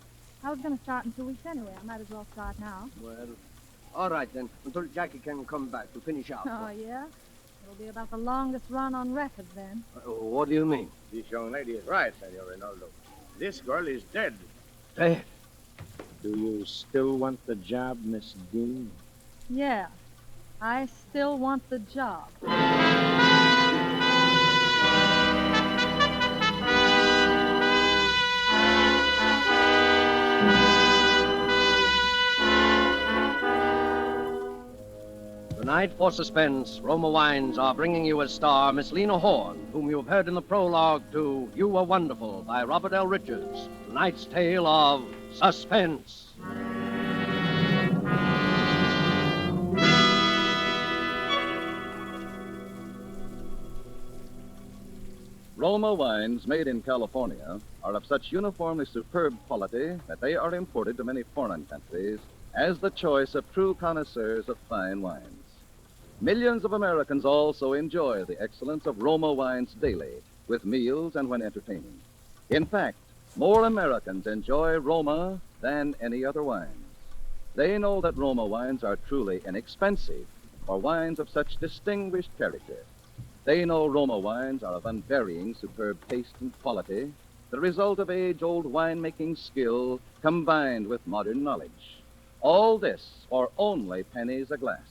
Speaker 20: I was going to start in 2 weeks anyway. I might as well start now.
Speaker 17: Well, all right then, until Jackie can come back to finish out.
Speaker 20: Oh, yeah? It'll be about the longest run on record then.
Speaker 17: What do you mean?
Speaker 22: This young lady is right, Senor Ronaldo. This girl is dead.
Speaker 17: Dead?
Speaker 22: Do you still want the job, Miss Dean?
Speaker 20: Yeah, I still want the job.
Speaker 17: Tonight, for Suspense, Roma Wines are bringing you as star Miss Lena Horne, whom you've heard in the prologue to You Were Wonderful by Robert L. Richards. Tonight's tale of Suspense.
Speaker 7: Roma wines made in California are of such uniformly superb quality that they are imported to many foreign countries as the choice of true connoisseurs of fine wines. Millions of Americans also enjoy the excellence of Roma wines daily, with meals and when entertaining. In fact, more Americans enjoy Roma than any other wines. They know that Roma wines are truly inexpensive, for wines of such distinguished character. They know Roma wines are of unvarying superb taste and quality, the result of age-old winemaking skill combined with modern knowledge. All this for only pennies a glass.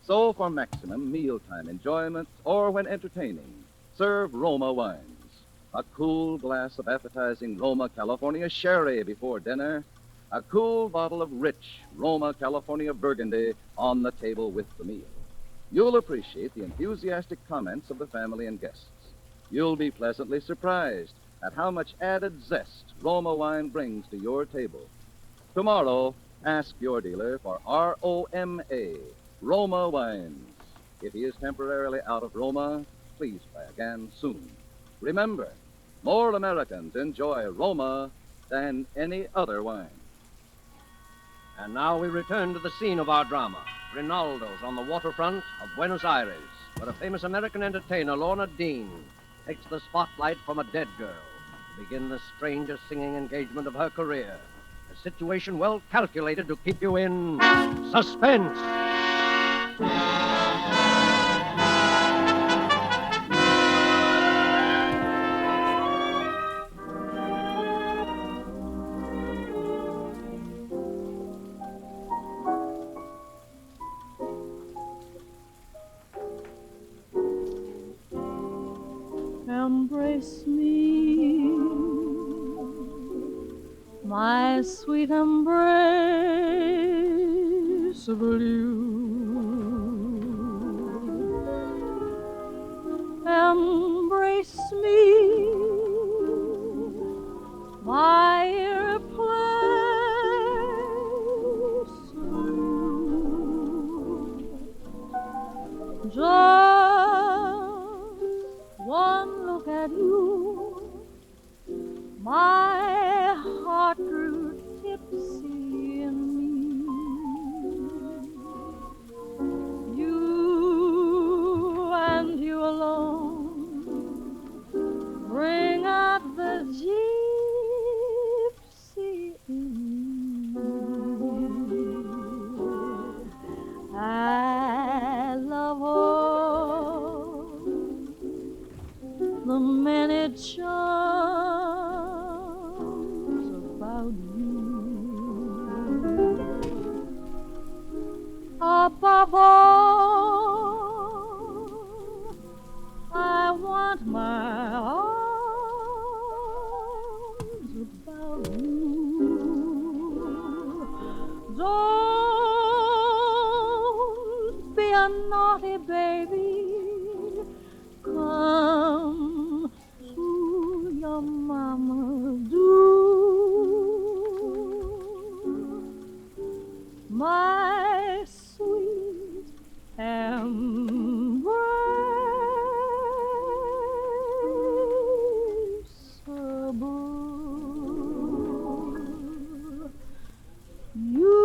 Speaker 7: So for maximum mealtime enjoyment or when entertaining, serve Roma wines. A cool glass of appetizing Roma California sherry before dinner, a cool bottle of rich Roma California Burgundy on the table with the meal. You'll appreciate the enthusiastic comments of the family and guests. You'll be pleasantly surprised at how much added zest Roma wine brings to your table. Tomorrow, ask your dealer for R-O-M-A, Roma wines. If he is temporarily out of Roma, please try again soon. Remember, more Americans enjoy Roma than any other wine.
Speaker 17: And now we return to the scene of our drama, Rinaldo's on the waterfront of Buenos Aires, where a famous American entertainer, Lorna Dean, takes the spotlight from a dead girl to begin the strangest singing engagement of her career. A situation well calculated to keep you in suspense.
Speaker 3: Embrace me, my sweet embrace of you. Embrace me, my irreplaceable you. Just one look at you, my heart grew tipsy in me. You and you alone bring out the gypsy in me. I love all the many charms about you. Above all, I want my arms about you. Don't be a naughty baby. Come to your mama, do. My sweet embraceable you.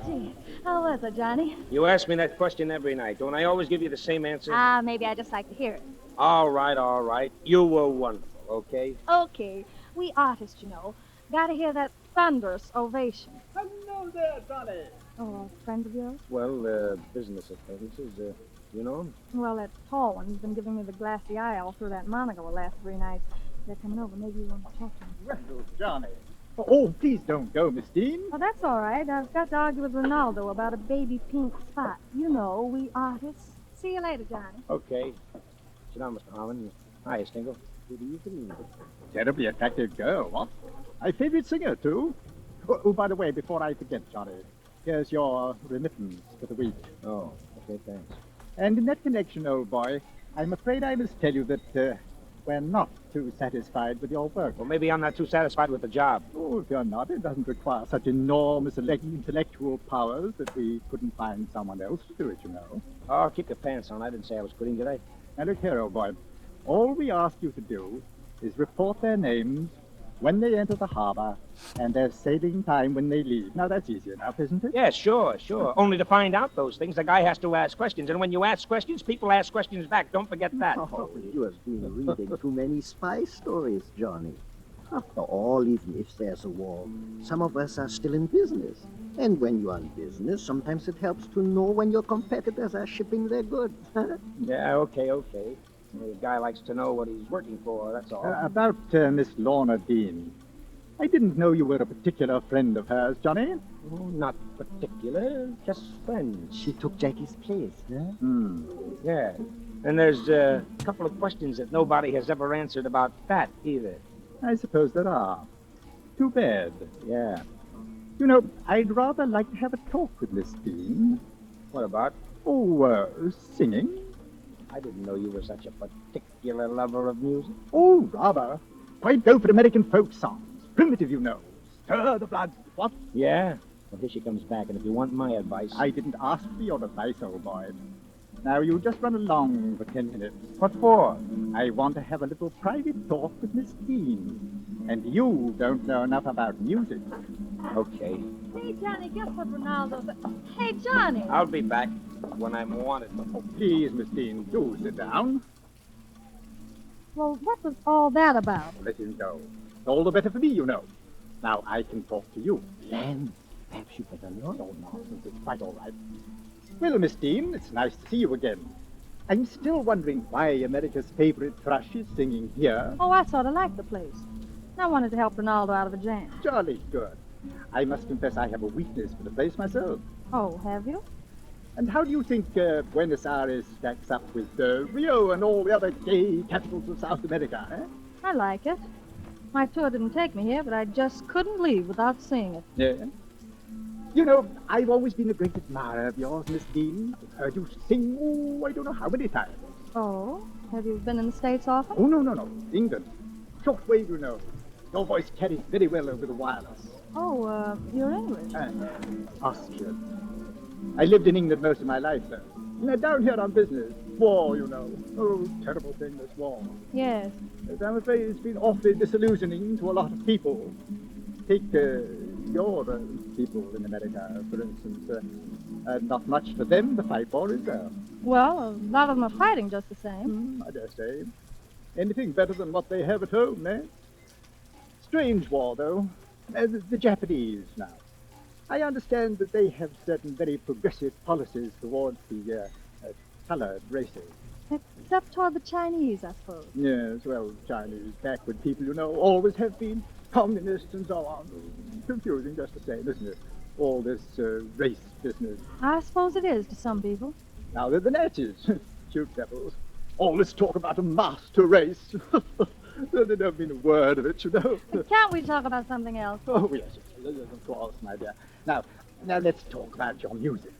Speaker 8: Gee, how was it, Johnny?
Speaker 22: You ask me that question every night. Don't I always give you the same answer?
Speaker 8: Maybe I just like to hear it.
Speaker 22: All right, all right. You were wonderful, okay?
Speaker 8: Okay, we artists, you know, gotta hear that thunderous ovation.
Speaker 22: Hello there, Johnny.
Speaker 8: Oh, friends of yours?
Speaker 22: Well, business acquaintances, you know 'em?
Speaker 8: Well, that tall one, he's been giving me the glassy eye all through that Monaco the last 3 nights. They're coming over. Maybe you want to talk to them.
Speaker 6: Well, Johnny. Oh, please don't go, Miss Dean.
Speaker 8: Oh, that's all right. I've got to argue with Ronaldo about a baby pink spot. You know, we artists. See you later, Johnny.
Speaker 22: Okay. Sit down, Mr. Harmon. Hi, Stingle. Good evening.
Speaker 6: Terribly attractive girl, what? My favorite singer, too. Oh, by the way, before I forget, Johnny, here's your remittance for the week.
Speaker 22: Oh, okay, thanks.
Speaker 6: And in that connection, old boy, I'm afraid I must tell you that, we're not too satisfied with your work.
Speaker 22: Well, maybe I'm not too satisfied with the job.
Speaker 6: Oh, if you're not, it doesn't require such enormous intellectual powers that we couldn't find someone else to do it, you know.
Speaker 22: Oh, keep your pants on. I didn't say I was quitting, did I?
Speaker 6: Now, look here, old boy. All we ask you to do is report their names when they enter the harbor and their sailing time when they leave. Now, that's easy enough, isn't it?
Speaker 22: Yeah, sure. Only to find out those things, the guy has to ask questions. And when you ask questions, people ask questions back. Don't forget that.
Speaker 2: Oh, you have been reading too many spy stories, Johnny. After all, even if there's a war, some of us are still in business. And when you're in business, sometimes it helps to know when your competitors are shipping their goods.
Speaker 22: Yeah, okay. The guy likes to know what he's working for, that's all.
Speaker 6: About Miss Lorna Dean. I didn't know you were a particular friend of hers, Johnny.
Speaker 22: Oh, not particular, just friends.
Speaker 2: She took Jackie's place, huh?
Speaker 22: Yeah. And there's a couple of questions that nobody has ever answered about that, either.
Speaker 6: I suppose there are. Too bad.
Speaker 22: Yeah.
Speaker 6: You know, I'd rather like to have a talk with Miss Dean.
Speaker 22: What about?
Speaker 6: Oh, singing.
Speaker 22: I didn't know you were such a particular lover of music.
Speaker 6: Oh, rather. Quite go for American folk songs. Primitive, you know. Stir the blood. What?
Speaker 22: Yeah? Well, here she comes back, and if you want my advice...
Speaker 6: I didn't ask for your advice, old boy. Now, you just run along for 10 minutes.
Speaker 22: What for?
Speaker 6: I want to have a little private talk with Miss Dean. And you don't know enough about music.
Speaker 22: Okay.
Speaker 8: Hey, Johnny, guess what Ronaldo said? Hey, Johnny!
Speaker 22: I'll be back when I'm wanted.
Speaker 6: Oh, please, Miss Dean, do sit down.
Speaker 8: Well, what was all that about?
Speaker 6: Let him go. All the better for me, you know. Now I can talk to you.
Speaker 2: Len, perhaps you better not.
Speaker 6: No nonsense. It's quite all right. Well, Miss Dean, it's nice to see you again. I'm still wondering why America's favorite thrush is singing here.
Speaker 8: Oh, I sort of like the place. I wanted to help Ronaldo out of a jam.
Speaker 6: Jolly good. I must confess I have a weakness for the place myself.
Speaker 8: Oh, have you?
Speaker 6: And how do you think Buenos Aires stacks up with Rio and all the other gay capitals of South America, eh?
Speaker 8: I like it. My tour didn't take me here, but I just couldn't leave without seeing it.
Speaker 6: Yeah. You know, I've always been a great admirer of yours, Miss Dean. I've heard you sing, oh, I don't know how many times.
Speaker 8: Oh? Have you been in the States often?
Speaker 6: Oh, no. England. Shortwave, you know. Your voice carries very well over the wireless.
Speaker 8: Oh, you're English.
Speaker 6: Austrian. I lived in England most of my life, though. Now, down here on business. War, you know. Oh, terrible thing, this war.
Speaker 8: Yes.
Speaker 6: But I'm afraid it's been awfully disillusioning to a lot of people. Take your people in America, for instance. Not much for them to fight for, is there?
Speaker 8: Well, a lot of them are fighting just the same.
Speaker 6: I dare say. Anything better than what they have at home, eh? Strange war, though. The Japanese, now. I understand that they have certain very progressive policies towards the colored races.
Speaker 8: Except toward the Chinese, I suppose.
Speaker 6: Yes, well, Chinese, backward people, you know, always have been communists and so on. Confusing just the same, isn't it? All this race business.
Speaker 8: I suppose it is to some people.
Speaker 6: Now they're the Nazis. Cute devils. All this talk about a master race. They don't mean a word of it, you know.
Speaker 8: Can't we talk about something else?
Speaker 6: Oh, yes, of course, my dear. Now let's talk about your music.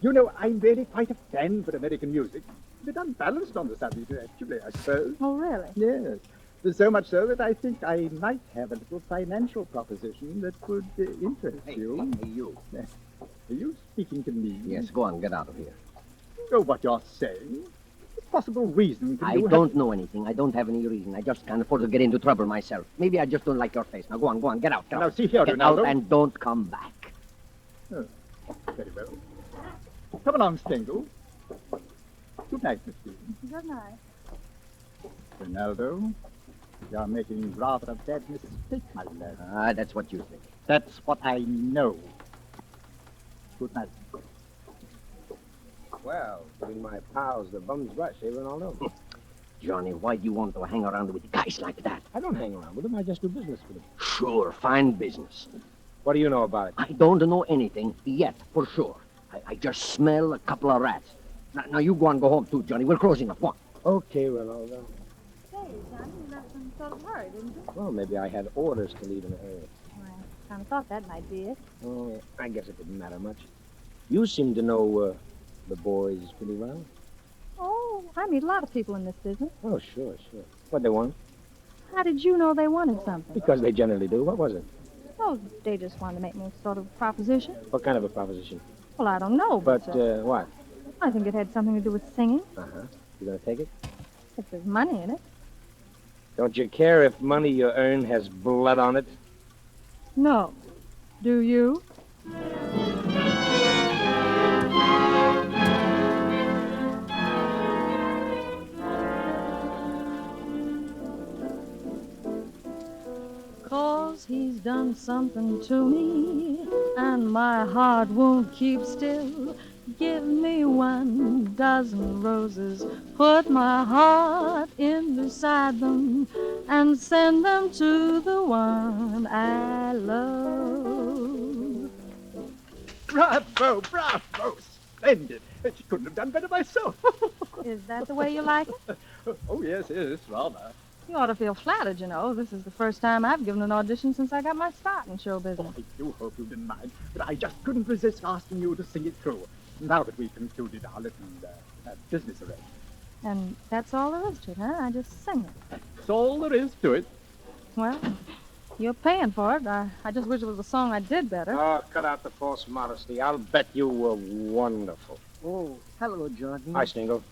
Speaker 6: You know, I'm really quite a fan for American music. A bit unbalanced on the subject, actually, I suppose.
Speaker 8: Oh, really?
Speaker 6: Yes. There's so much so that I think I might have a little financial proposition that would interest you.
Speaker 2: Hey, you.
Speaker 6: Are you speaking to me?
Speaker 2: Yes, go on, get out of here.
Speaker 6: Know what you're saying? What possible reason can
Speaker 2: I
Speaker 6: you
Speaker 2: don't know anything. I don't have any reason. I just can't afford to get into trouble myself. Maybe I just don't like your face. Now, go on, get out.
Speaker 6: Now, see here,
Speaker 2: get
Speaker 6: Ronaldo.
Speaker 2: out and don't come back.
Speaker 6: Oh, very well. Come along, Stengel. Good night, Miss Stevens.
Speaker 8: Good night.
Speaker 6: Ronaldo, you're making rather a bad mistake, my lad.
Speaker 2: Ah, that's what you think.
Speaker 6: That's what I know. Good night.
Speaker 22: Well, between my pals, the bums rush, eh, Ronaldo?
Speaker 2: Johnny, why do you want to hang around with guys like that?
Speaker 22: I don't hang around with them. I just do business with them.
Speaker 2: Sure, fine business.
Speaker 22: What do you know about it?
Speaker 2: I don't know anything yet, for sure. I just smell a couple of rats. Now you go home too, Johnny. We're closing up. One.
Speaker 22: Okay, Ronaldo.
Speaker 8: Hey, Johnny, you left in sort of hurry, didn't you?
Speaker 22: Well, maybe I had orders to leave in a hurry.
Speaker 8: I kind of thought that might be it.
Speaker 22: Oh, I guess it didn't matter much. You seem to know the boys pretty well.
Speaker 8: Oh, I meet a lot of people in this business.
Speaker 22: Oh, sure. What'd they want?
Speaker 8: How did you know they wanted something?
Speaker 22: Because they generally do. What was it?
Speaker 8: Oh, they just wanted to make me sort of a proposition.
Speaker 22: What kind of a proposition?
Speaker 8: Well, I don't know,
Speaker 22: But,
Speaker 8: but...
Speaker 22: what?
Speaker 8: I think it had something to do with singing,
Speaker 22: Uh-huh. You gonna take it?
Speaker 8: if there's money in it.
Speaker 22: Don't you care if money you earn has blood on it?
Speaker 8: No. Do you? Cause he's done something to me, and my heart won't keep still. Give me 1,000 roses, put my heart in beside them, and send them to the one I love.
Speaker 6: Bravo! Splendid! She couldn't have done better myself.
Speaker 8: Is that the way you like it?
Speaker 6: Oh, yes, rather.
Speaker 8: You ought to feel flattered, you know. This is the first time I've given an audition since I got my start in show business.
Speaker 6: I do hope you didn't mind, but I just couldn't resist asking you to sing it through, now that we've concluded our little business arrangement.
Speaker 8: And that's all there is to it, huh? I just sing it.
Speaker 6: That's all there is to it.
Speaker 8: Well, you're paying for it. I just wish it was a song I did better.
Speaker 22: Oh, cut out the false modesty. I'll bet you were wonderful.
Speaker 2: Oh, hello, Jordan.
Speaker 22: Hi, Stingle.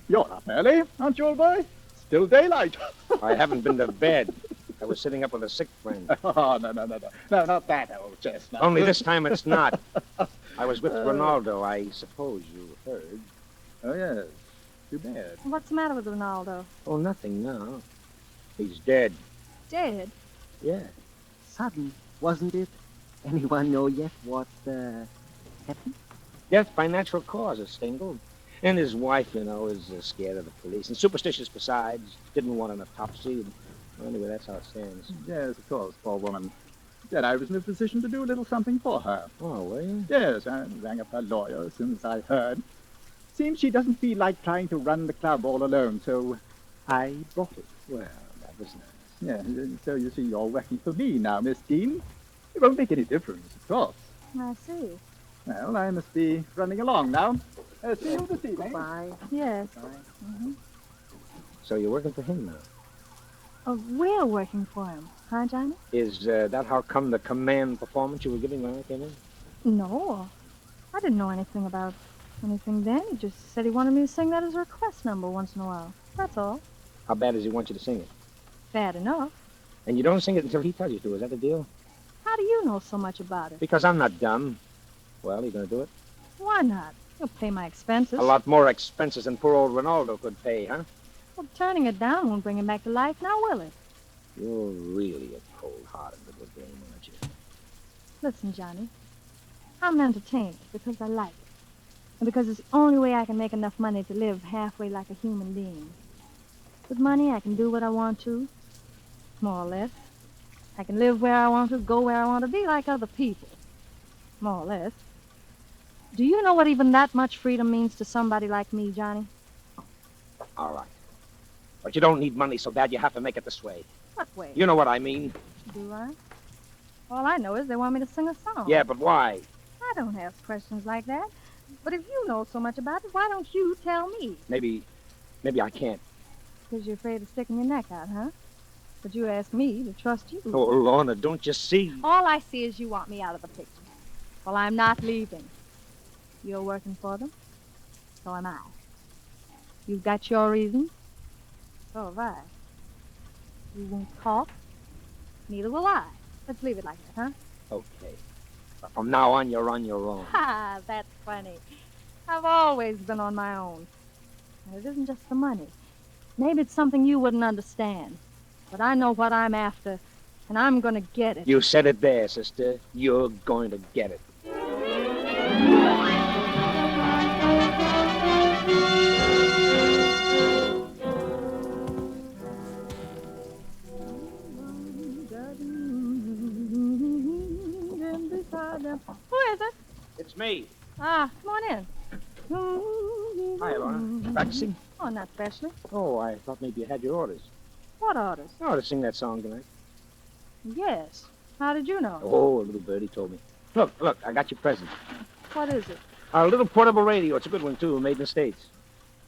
Speaker 6: You're up early, aren't you, old boy? Still daylight.
Speaker 22: I haven't been to bed. I was sitting up with a sick friend.
Speaker 6: Oh, no. No, not that old chestnut.
Speaker 22: Only this time it's not. I was with Ronaldo. I suppose you heard.
Speaker 6: Oh, yes. Too bad.
Speaker 8: What's the matter with Ronaldo?
Speaker 22: Oh, nothing now. He's dead.
Speaker 8: Dead?
Speaker 22: Yeah.
Speaker 2: Sudden, wasn't it? Anyone know yet what happened?
Speaker 22: Death by natural causes, Stingle. And his wife, you know, is scared of the police. And superstitious besides. Didn't want an autopsy. Well, anyway, that's how it stands.
Speaker 6: Yes, of course, poor woman. Yet I was in a position to do a little something for her.
Speaker 22: Oh, were you?
Speaker 6: Yes, I rang up her lawyer as soon as I heard. Seems she doesn't feel like trying to run the club all alone, so I bought it.
Speaker 22: Well, that was nice.
Speaker 6: Yeah, so you see, you're working for me now, Miss Dean. It won't make any difference, of course.
Speaker 8: I see.
Speaker 6: Well, I must be running along now. See you this evening.
Speaker 2: Bye.
Speaker 8: Yes.
Speaker 2: Bye.
Speaker 8: Mm-hmm.
Speaker 22: So you're working for him now?
Speaker 8: Oh, we're working for him, huh, Johnny?
Speaker 22: Is that how come the command performance you were giving when I came in?
Speaker 8: No. I didn't know anything about anything then. He just said he wanted me to sing that as a request number once in a while. That's all.
Speaker 22: How bad does he want you to sing it?
Speaker 8: Bad enough.
Speaker 22: And you don't sing it until he tells you to. Is that the deal?
Speaker 8: How do you know so much about it?
Speaker 22: Because I'm not dumb. Well, you gonna do it?
Speaker 8: Why not? You'll pay my expenses.
Speaker 22: A lot more expenses than poor old Ronaldo could pay, huh?
Speaker 8: Well, turning it down won't bring him back to life, now will it?
Speaker 22: You're really a cold-hearted little game, aren't you?
Speaker 8: Listen, Johnny. I'm entertained because I like it. And because it's the only way I can make enough money to live halfway like a human being. With money, I can do what I want to, more or less. I can live where I want to, go where I want to, be like other people, more or less. Do you know what even that much freedom means to somebody like me, Johnny?
Speaker 22: All right. But you don't need money so bad you have to make it this way.
Speaker 8: What way?
Speaker 22: You know what I mean.
Speaker 8: Do I? All I know is they want me to sing a song.
Speaker 22: Yeah, but why?
Speaker 8: I don't ask questions like that. But if you know so much about it, why don't you tell me?
Speaker 22: Maybe I can't.
Speaker 8: Because you're afraid of sticking your neck out, huh? But you ask me to trust you.
Speaker 22: Oh, Lorna, don't you see?
Speaker 8: All I see is you want me out of the picture. Well, I'm not leaving. You're working for them. So am I. You've got your reasons. So have I. You won't talk. Neither will I. Let's leave it like that, huh?
Speaker 22: Okay. But from now on, you're on your own.
Speaker 8: Ha, that's funny. I've always been on my own. And it isn't just the money. Maybe it's something you wouldn't understand. But I know what I'm after, and I'm going to get it.
Speaker 22: You said it there, sister. You're going to get it.
Speaker 8: Who is it?
Speaker 22: It's me.
Speaker 8: Ah, come on in.
Speaker 22: Hi, Lorna. Practicing?
Speaker 8: Oh, not especially.
Speaker 22: Oh, I thought maybe you had your orders.
Speaker 8: What orders?
Speaker 22: Oh, to sing that song tonight.
Speaker 8: Yes. How did you know?
Speaker 22: Oh, a little birdie told me. Look, I got your present.
Speaker 8: What is it?
Speaker 22: A little portable radio. It's a good one, too, made in the States.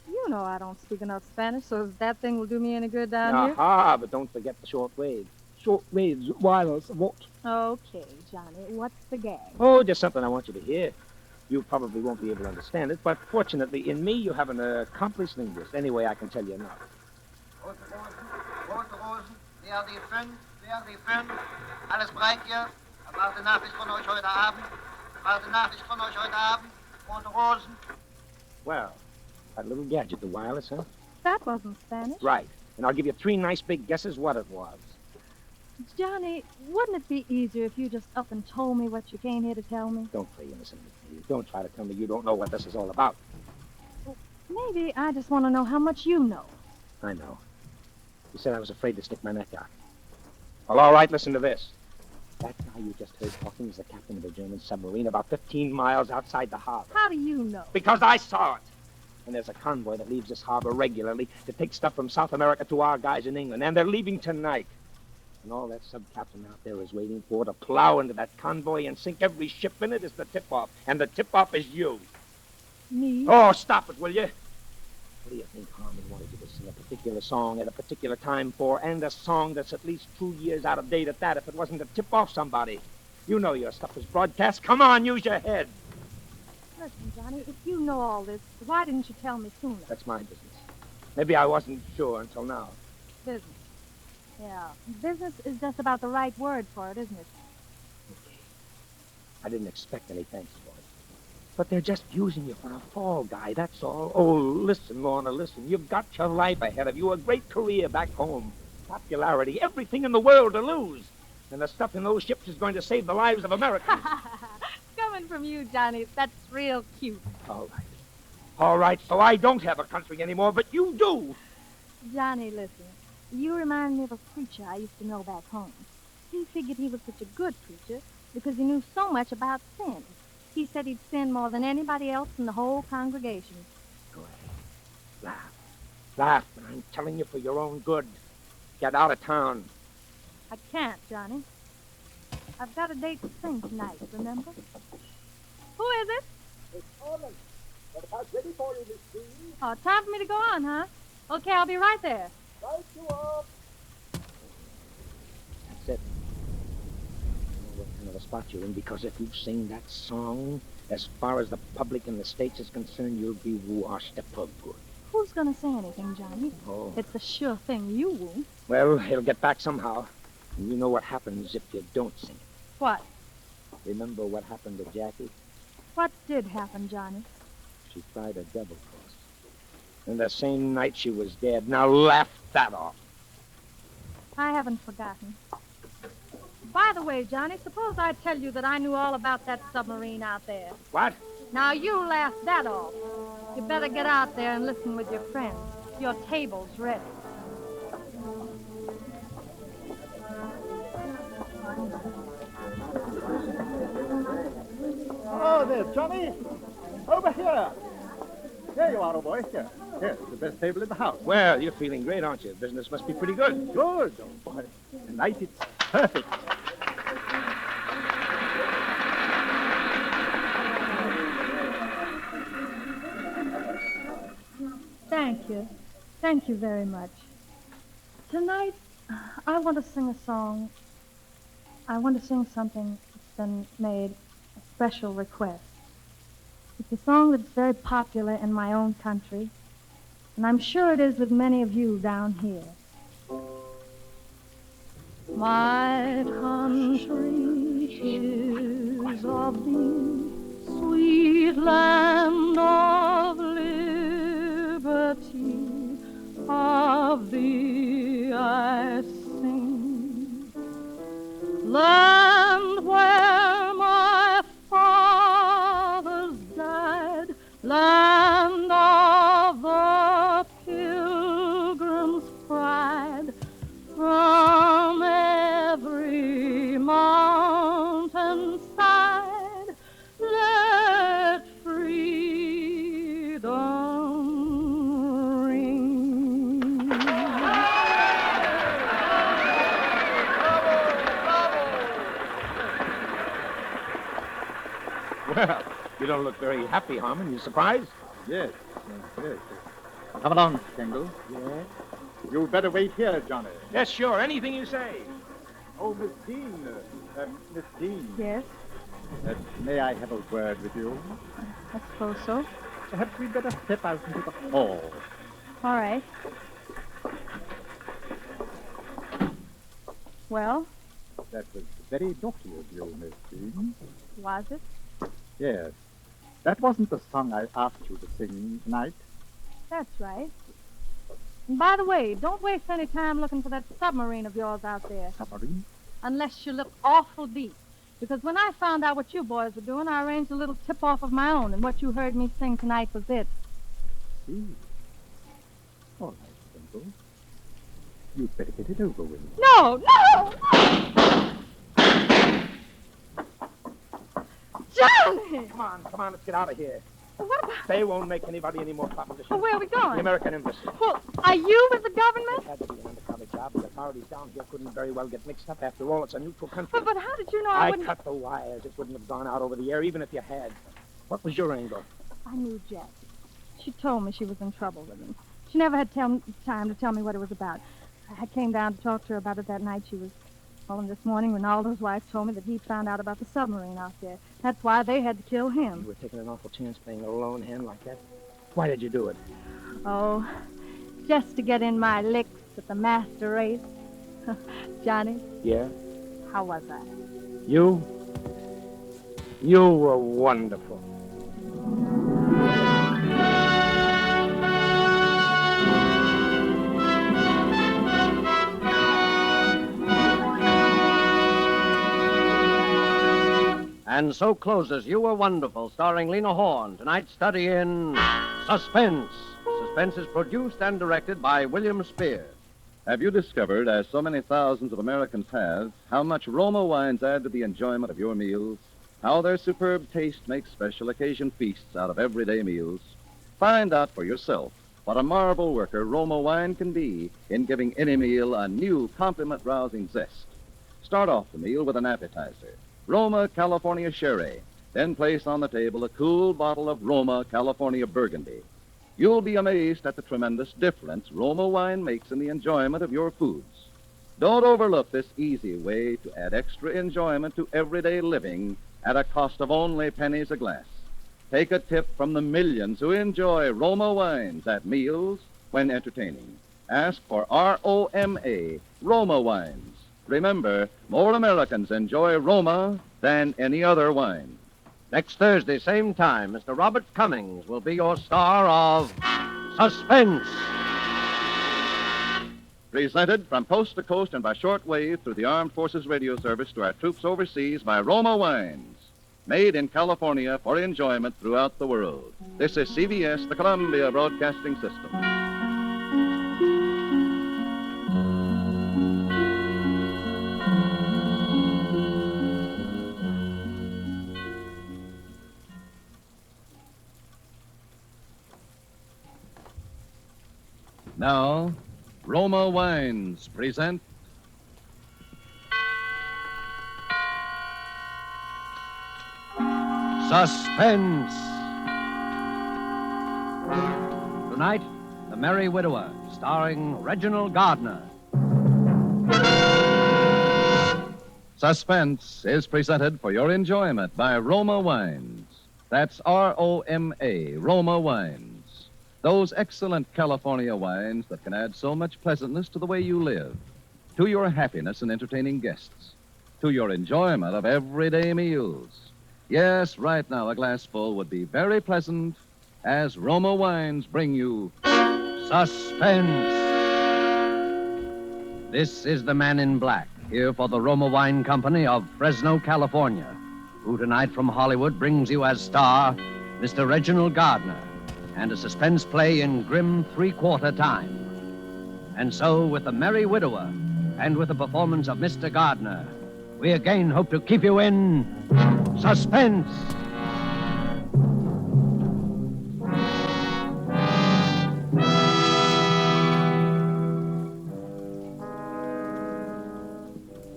Speaker 8: You know I don't speak enough Spanish, so if that thing will do me any good down here.
Speaker 22: Aha, but don't forget the short wave. Short waves, wireless, what?
Speaker 8: Okay, Johnny, what's the gag?
Speaker 22: Oh, just something I want you to hear. You probably won't be able to understand it, but fortunately, in me, you have an accomplished linguist. Anyway, I can tell you enough.
Speaker 1: Rote Rosen, wer die fünf, alles bereit hier? Erwarte Nachricht von euch heute Abend. Erwarte Nachricht von euch heute Abend. Rote Rosen.
Speaker 22: Well, that little gadget, the wireless, huh?
Speaker 8: That wasn't Spanish.
Speaker 22: Right. And I'll give you 3 nice big guesses what it was.
Speaker 8: Johnny, wouldn't it be easier if you just up and told me what you came here to tell me?
Speaker 22: Don't play innocent with me. Don't try to tell me you don't know what this is all about.
Speaker 8: Maybe I just want to know how much you know.
Speaker 22: I know. You said I was afraid to stick my neck out. Well, all right, listen to this. That guy you just heard talking is the captain of a German submarine about 15 miles outside the harbor.
Speaker 8: How do you know?
Speaker 22: Because I saw it. And there's a convoy that leaves this harbor regularly to take stuff from South America to our guys in England, and they're leaving tonight. And all that sub-captain out there is waiting for to plow into that convoy and sink every ship in it is the tip-off. And the tip-off is you.
Speaker 8: Me?
Speaker 22: Oh, stop it, will you? What do you think Harmon wanted you to sing a particular song at a particular time for, and a song that's at least 2 years out of date at that, if it wasn't to tip off somebody? You know your stuff is broadcast. Come on, use your head.
Speaker 8: Listen, Johnny, if you know all this, why didn't you tell me sooner?
Speaker 22: That's my business. Maybe I wasn't sure until now.
Speaker 8: Business. Yeah, business is just about the right word for it, isn't it?
Speaker 22: I didn't expect any thanks for it. But they're just using you for a fall guy, that's all. Oh, listen, Lorna, listen. You've got your life ahead of you, a great career back home. Popularity, everything in the world to lose. And the stuff in those ships is going to save the lives of Americans.
Speaker 8: Coming from you, Johnny, that's real cute.
Speaker 22: All right. All right, so I don't have a country anymore, but you do.
Speaker 8: Johnny, listen. You remind me of a preacher I used to know back home. He figured he was such a good preacher because he knew so much about sin. He said he'd sin more than anybody else in the whole congregation.
Speaker 22: Go ahead. Laugh. Laugh, but I'm telling you for your own good. Get out of town.
Speaker 8: I can't, Johnny. I've got a date to sing tonight, remember? Who is it?
Speaker 6: It's Harmon. Got a house ready for you, Miss Green.
Speaker 8: Oh, time for me to go on, huh? Okay, I'll be right there.
Speaker 6: Right you are.
Speaker 22: That's it. I know what kind of a spot you're in, because if you sing that song, as far as the public in the States is concerned, you'll be washed up for good.
Speaker 8: Who's gonna say anything, Johnny?
Speaker 22: Oh.
Speaker 8: It's a sure thing you won't.
Speaker 22: Well, it'll get back somehow. And you know what happens if you don't sing it.
Speaker 8: What?
Speaker 22: Remember what happened to Jackie?
Speaker 8: What did happen, Johnny?
Speaker 22: She tried a double cross. And the same night she was dead. Now laugh that off.
Speaker 8: I haven't forgotten. By the way, Johnny, suppose I tell you that I knew all about that submarine out there.
Speaker 22: What?
Speaker 8: Now you laugh that off. You better get out there and listen with your friends. Your table's ready.
Speaker 6: Oh, there, Johnny. Over here. There you are, old boy. Here. Here's the best table in the house.
Speaker 22: Well, you're feeling great, aren't you? Business must be pretty good.
Speaker 6: Good, old boy. Tonight it's perfect.
Speaker 8: Thank you. Thank you very much. Tonight, I want to sing a song. I want to sing something that's been made a special request. It's a song that's very popular in my own country, and I'm sure it is with many of you down here. My country is of thee, sweet land of liberty, of thee I sing. Land where my fathers died, land of the pilgrim's pride, from every mountain side, let freedom ring.
Speaker 22: Well, you don't look very happy, Harmon. You surprised?
Speaker 6: Yes, yes. Come along, Kendall.
Speaker 22: Yeah?
Speaker 6: You better wait here, Johnny.
Speaker 22: Yes, sure. Anything you say.
Speaker 6: Oh, Miss Dean. Miss Dean.
Speaker 8: Yes,
Speaker 6: May I have a word with you?
Speaker 8: I suppose so.
Speaker 6: Perhaps we'd better step out into the hall.
Speaker 8: All right. Well,
Speaker 6: That was very naughty of you, Miss Dean.
Speaker 8: was it?
Speaker 6: Yes. That wasn't the song I asked you to sing tonight.
Speaker 8: That's right. And by the way, don't waste any time looking for that submarine of yours out there.
Speaker 6: Submarine?
Speaker 8: Unless you look awful deep. Because when I found out what you boys were doing, I arranged a little tip-off of my own, and what you heard me sing tonight was it.
Speaker 6: See. All right, Kendall. You'd better get it over with.
Speaker 8: No! Johnny!
Speaker 22: Come on, let's get out of here.
Speaker 8: What about...
Speaker 22: They won't make anybody any more propositions.
Speaker 8: Well, where are we going?
Speaker 22: The American Embassy.
Speaker 8: Well, are you with the government?
Speaker 22: It had to be an undercover job. The authorities down here couldn't very well get mixed up. After all, it's a neutral country.
Speaker 8: But how did you know
Speaker 22: I
Speaker 8: wouldn't...
Speaker 22: cut the wires. It wouldn't have gone out over the air, even if you had. What was your angle?
Speaker 8: I knew Jack. She told me she was in trouble with him. She never had time to tell me what it was about. I came down to talk to her about it that night. She was calling this morning. Ronaldo's wife told me that he found out about the submarine out there. That's why they had to kill him.
Speaker 22: You were taking an awful chance playing a lone hand like that. Why did you do it?
Speaker 8: Oh, just to get in my licks at the master race. Johnny,
Speaker 22: Yeah?
Speaker 8: how was I?
Speaker 22: You were wonderful.
Speaker 17: And so closes You Were Wonderful, starring Lena Horne. Tonight's study in Suspense. Suspense is produced and directed by William Spear.
Speaker 7: Have you discovered, as so many thousands of Americans have, how much Roma wines add to the enjoyment of your meals? How their superb taste makes special occasion feasts out of everyday meals? Find out for yourself what a marvel worker Roma wine can be in giving any meal a new compliment-rousing zest. Start off the meal with an appetizer, Roma California Sherry. Then place on the table a cool bottle of Roma California Burgundy. You'll be amazed at the tremendous difference Roma wine makes in the enjoyment of your foods. Don't overlook this easy way to add extra enjoyment to everyday living at a cost of only pennies a glass. Take a tip from the millions who enjoy Roma wines at meals when entertaining. Ask for R-O-M-A, Roma wines. Remember, more Americans enjoy Roma than any other wine.
Speaker 17: Next Thursday, same time, Mr. Robert Cummings will be your star of Suspense.
Speaker 7: Presented from coast to coast and by shortwave through the Armed Forces Radio Service to our troops overseas by Roma Wines. Made in California for enjoyment throughout the world. This is CBS, the Columbia Broadcasting System. Now, Roma Wines present
Speaker 17: Suspense. Tonight, The Merry Widower, starring Reginald Gardner.
Speaker 7: Suspense is presented for your enjoyment by Roma Wines. That's R-O-M-A, Roma Wines. Those excellent California wines that can add so much pleasantness to the way you live, to your happiness in entertaining guests, to your enjoyment of everyday meals. Yes, right now a glassful would be very pleasant as Roma Wines bring you
Speaker 17: Suspense. This is the man in black, here for the Roma Wine Company of Fresno, California, who tonight from Hollywood brings you as star Mr. Reginald Gardner and a suspense play in grim three-quarter time. And so, with The Merry Widower and with the performance of Mr. Gardner, we again hope to keep you in suspense.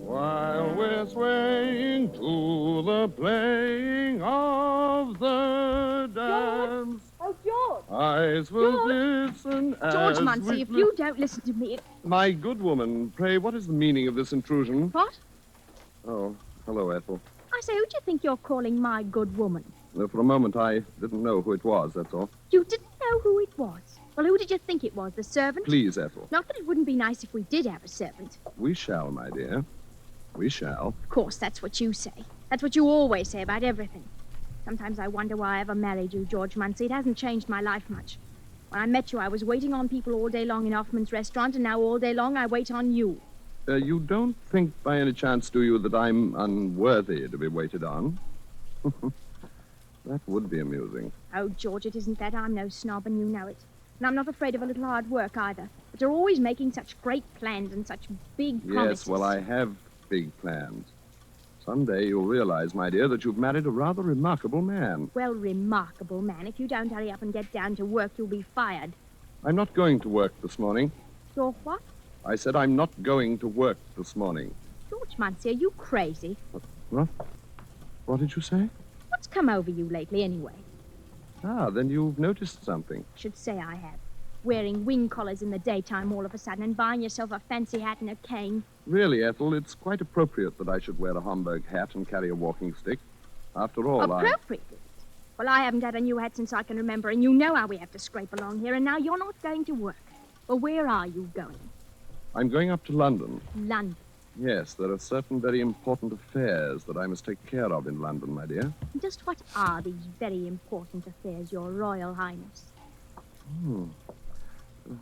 Speaker 4: While we're swaying to the playing of the dance,
Speaker 16: Oh, George!
Speaker 4: eyes will glisten
Speaker 20: George
Speaker 4: as
Speaker 20: Munsey,
Speaker 4: we
Speaker 20: if you don't listen to me...
Speaker 4: My good woman, pray, what is the meaning of this intrusion?
Speaker 20: What?
Speaker 4: Oh, hello, Ethel.
Speaker 20: I say, who do you think you're calling my good woman?
Speaker 4: For a moment, I didn't know who it was, that's all.
Speaker 20: You didn't know who it was? Well, who did you think it was? The servant?
Speaker 4: Please, Ethel.
Speaker 20: Not that it wouldn't be nice if we did have a servant.
Speaker 4: We shall, my dear. We shall.
Speaker 20: Of course, that's what you say. That's what you always say about everything. Sometimes I wonder why I ever married you, George Munsey. It hasn't changed my life much. When I met you, I was waiting on people all day long in Hoffman's restaurant, and now all day long I wait on you.
Speaker 4: You don't think by any chance, do you, that I'm unworthy to be waited on? That would be amusing.
Speaker 20: Oh, George, it isn't that. I'm no snob, and you know it. And I'm not afraid of a little hard work, either. But you're always making such great plans and such big promises.
Speaker 4: Yes, well, I have big plans. Someday you'll realize, my dear, that you've married a rather remarkable man.
Speaker 20: Well, remarkable man. If you don't hurry up and get down to work, you'll be fired.
Speaker 4: I'm not going to work this morning.
Speaker 20: You're what?
Speaker 4: I said I'm not going to work this morning.
Speaker 20: George Munsey, are you crazy?
Speaker 4: What? What did you say?
Speaker 20: What's come over you lately, anyway?
Speaker 4: Ah, then you've noticed something.
Speaker 20: Should say I have. Wearing wing collars in the daytime all of a sudden and buying yourself a fancy hat and a cane.
Speaker 4: Really, Ethel, it's quite appropriate that I should wear a Homburg hat and carry a walking stick. After all,
Speaker 20: Appropriate, is it? Well, I haven't had a new hat since I can remember, and you know how we have to scrape along here, and now you're not going to work. Well, where are you going?
Speaker 4: I'm going up to London.
Speaker 20: London?
Speaker 4: Yes, there are certain very important affairs that I must take care of in London, my dear.
Speaker 20: Just what are these very important affairs, Your Royal Highness?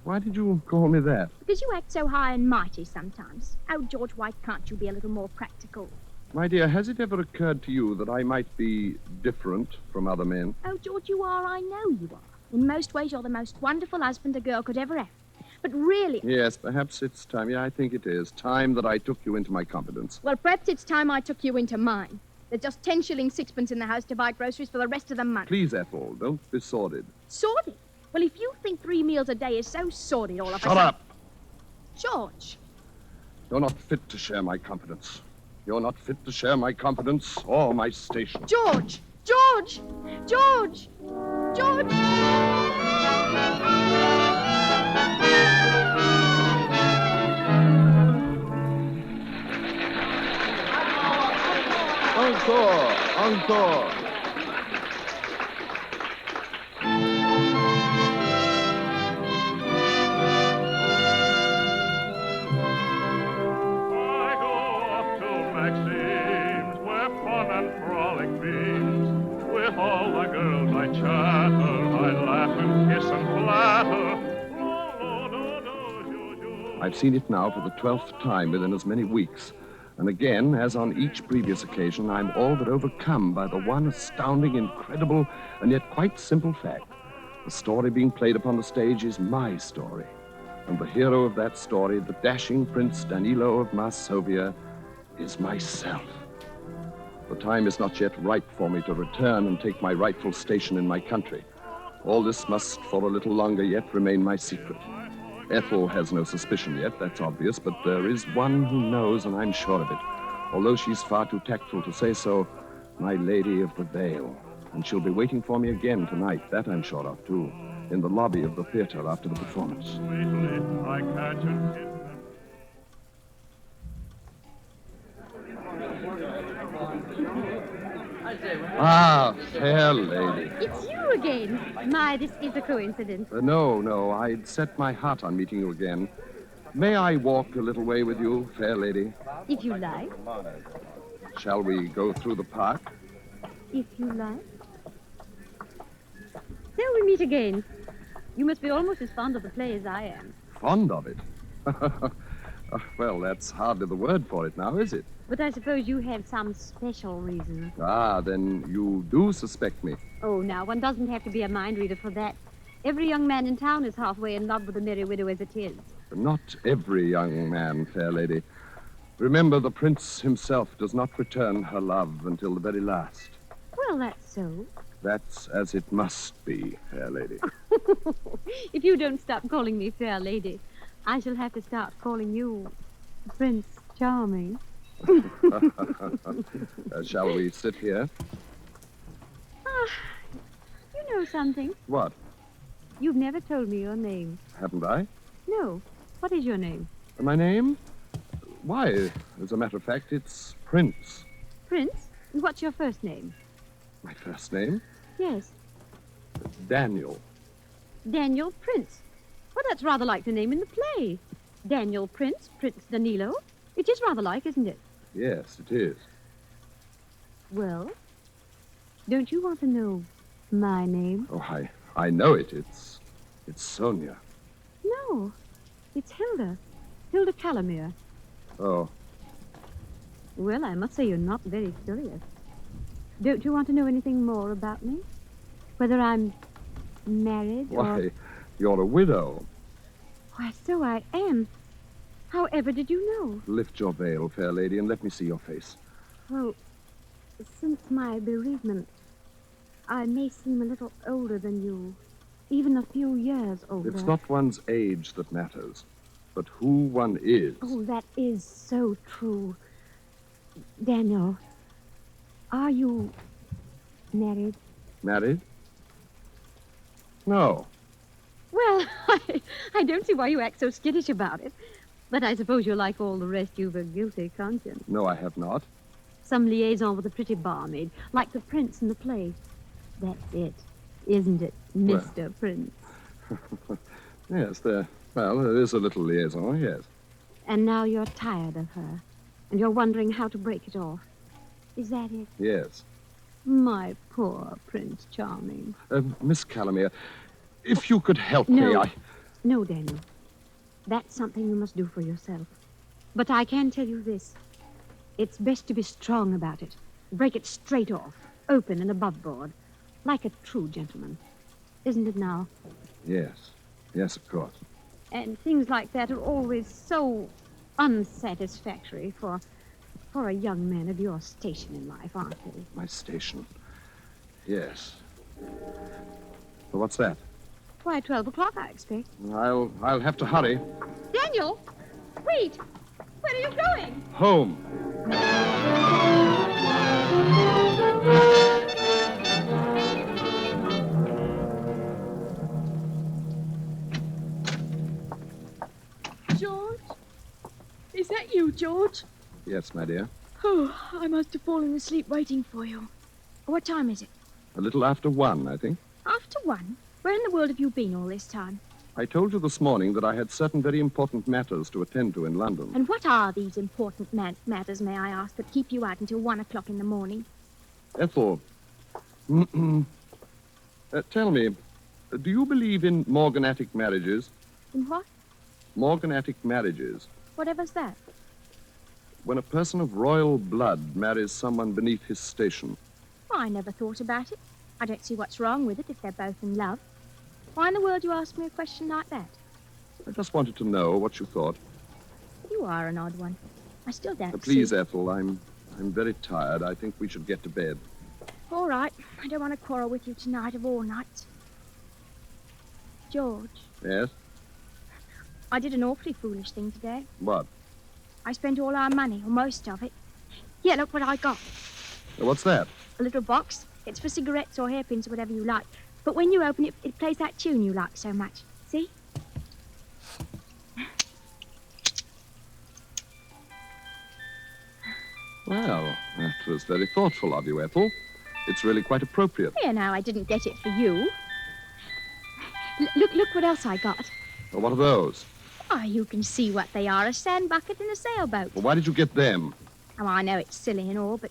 Speaker 4: Why did you call me that?
Speaker 20: Because you act so high and mighty sometimes. Oh, George, why can't you be a little more practical?
Speaker 4: My dear, has it ever occurred to you that I might be different from other men?
Speaker 20: Oh, George, you are. I know you are. In most ways, you're the most wonderful husband a girl could ever have. But really...
Speaker 4: Yes, perhaps it's time. Yeah, I think it is. Time that I took you into my confidence.
Speaker 20: Well, perhaps it's time I took you into mine. There's just 10 shillings sixpence in the house to buy groceries for the rest of the month.
Speaker 4: Please, Ethel, don't be sordid.
Speaker 20: Sordid? Well, if you think 3 meals a day is so sordid all of a
Speaker 4: Shut
Speaker 20: sudden...
Speaker 4: up!
Speaker 20: George!
Speaker 4: You're not fit to share my confidence. You're not fit to share my confidence or my station.
Speaker 20: George! George! George! George!
Speaker 4: Encore! Encore! All the girls I chatter, I laugh and kiss and flatter. I've seen it now for the 12th time within as many weeks. And again, as on each previous occasion, I'm all but overcome by the one astounding, incredible, and yet quite simple fact. The story being played upon the stage is my story. And the hero of that story, the dashing Prince Danilo of Masovia, is myself. The time is not yet ripe for me to return and take my rightful station in my country. All this must for a little longer yet remain my secret. Ethel has no suspicion yet, that's obvious, but there is one who knows, and I'm sure of it. Although she's far too tactful to say so, my Lady of the Veil. And she'll be waiting for me again tonight, that I'm sure of, too, in the lobby of the theater after the performance. Ah, fair lady.
Speaker 13: It's you again. My, this is a coincidence.
Speaker 4: No, I'd set my heart on meeting you again. May I walk a little way with you, fair lady?
Speaker 13: If you like.
Speaker 4: Shall we go through the park?
Speaker 13: If you like. So we meet again. You must be almost as fond of the play as I am.
Speaker 4: Fond of it? Well, that's hardly the word for it now, is it?
Speaker 13: But I suppose you have some special reason.
Speaker 4: Ah, then you do suspect me.
Speaker 13: Oh, now, one doesn't have to be a mind reader for that. Every young man in town is halfway in love with the merry widow as it is.
Speaker 4: Not every young man, fair lady. Remember, the prince himself does not return her love until the very last.
Speaker 13: Well, that's so.
Speaker 4: That's as it must be, fair lady.
Speaker 13: If you don't stop calling me fair lady, I shall have to start calling you Prince Charming.
Speaker 4: Shall we sit here?
Speaker 13: You know something.
Speaker 4: What?
Speaker 13: You've never told me your name.
Speaker 4: Haven't I?
Speaker 13: No. What is your name?
Speaker 4: My name? Why, as a matter of fact, it's Prince.
Speaker 13: Prince? And what's your first name?
Speaker 4: My first name?
Speaker 13: Yes.
Speaker 4: Daniel.
Speaker 13: Daniel Prince. Well, that's rather like the name in the play. Daniel Prince, Prince Danilo. It is rather like, isn't it?
Speaker 4: Yes, it is.
Speaker 13: Well, don't you want to know my name?
Speaker 4: Oh, I know it. It's Sonia.
Speaker 13: No, it's Hilda. Hilda Calamere.
Speaker 4: Oh,
Speaker 13: Well, I must say you're not very curious. Don't you want to know anything more about me? Whether I'm married
Speaker 4: why, you're a widow.
Speaker 13: Why, so I am. However did you know?
Speaker 4: Lift your veil, fair lady, and let me see your face.
Speaker 13: Well, since my bereavement, I may seem a little older than you. Even a few years older.
Speaker 4: It's not one's age that matters, but who one is.
Speaker 13: Oh, that is so true. Daniel, are you married?
Speaker 4: Married? No.
Speaker 13: Well, I don't see why you act so skittish about it. But I suppose you're like all the rest. You've a guilty conscience.
Speaker 4: No, I have not.
Speaker 13: Some liaison with a pretty barmaid, like the prince in the play. That's it, isn't it, Mr. Prince?
Speaker 4: Yes, there is a little liaison, yes.
Speaker 13: And now you're tired of her, and you're wondering how to break it off. Is that it?
Speaker 4: Yes.
Speaker 13: My poor Prince Charming.
Speaker 4: Miss Calamere, if you could help me,
Speaker 13: No, Daniel. That's something you must do for yourself. But I can tell you this. It's best to be strong about it. Break it straight off, open and above board, like a true gentleman. Isn't it now?
Speaker 4: Yes. Yes, of course.
Speaker 13: And things like that are always so unsatisfactory for a young man of your station in life, aren't they?
Speaker 4: My station. Yes. Well, what's that?
Speaker 13: Why, 12 o'clock, I expect.
Speaker 4: I'll have to hurry.
Speaker 13: Daniel! Wait! Where are you going?
Speaker 4: Home.
Speaker 20: George? Is that you, George?
Speaker 4: Yes, my dear.
Speaker 20: Oh, I must have fallen asleep waiting for you. What time is it?
Speaker 4: A little after 1, I think.
Speaker 20: After 1? Where in the world have you been all this time?
Speaker 4: I told you this morning that I had certain very important matters to attend to in London.
Speaker 20: And what are these important matters, may I ask, that keep you out until 1 o'clock in the morning?
Speaker 4: Ethel, tell me, do you believe in morganatic marriages?
Speaker 20: In what?
Speaker 4: Morganatic marriages.
Speaker 20: Whatever's that?
Speaker 4: When a person of royal blood marries someone beneath his station.
Speaker 20: Well, I never thought about it. I don't see what's wrong with it if they're both in love. Why in the world you ask me a question like that?
Speaker 4: I just wanted to know what you thought.
Speaker 20: You are an odd one. I still don't
Speaker 4: Please,
Speaker 20: see...
Speaker 4: Ethel, I'm very tired. I think we should get to bed.
Speaker 20: All right. I don't want to quarrel with you tonight of all nights. George,
Speaker 4: Yes?
Speaker 20: I did an awfully foolish thing today.
Speaker 4: What?
Speaker 20: I spent all our money, or most of it. Yeah, look what I got.
Speaker 4: What's that?
Speaker 20: A little box. It's for cigarettes or hairpins or whatever you like. But when you open it, it plays that tune you like so much. See?
Speaker 4: Well, that was very thoughtful of you, Ethel. It's really quite appropriate.
Speaker 20: Here now, I didn't get it for you. Look what else I got.
Speaker 4: Well, what are those?
Speaker 20: Oh, you can see what they are, a sand bucket and a sailboat.
Speaker 4: Well, why did you get them?
Speaker 20: Oh, I know it's silly and all, but...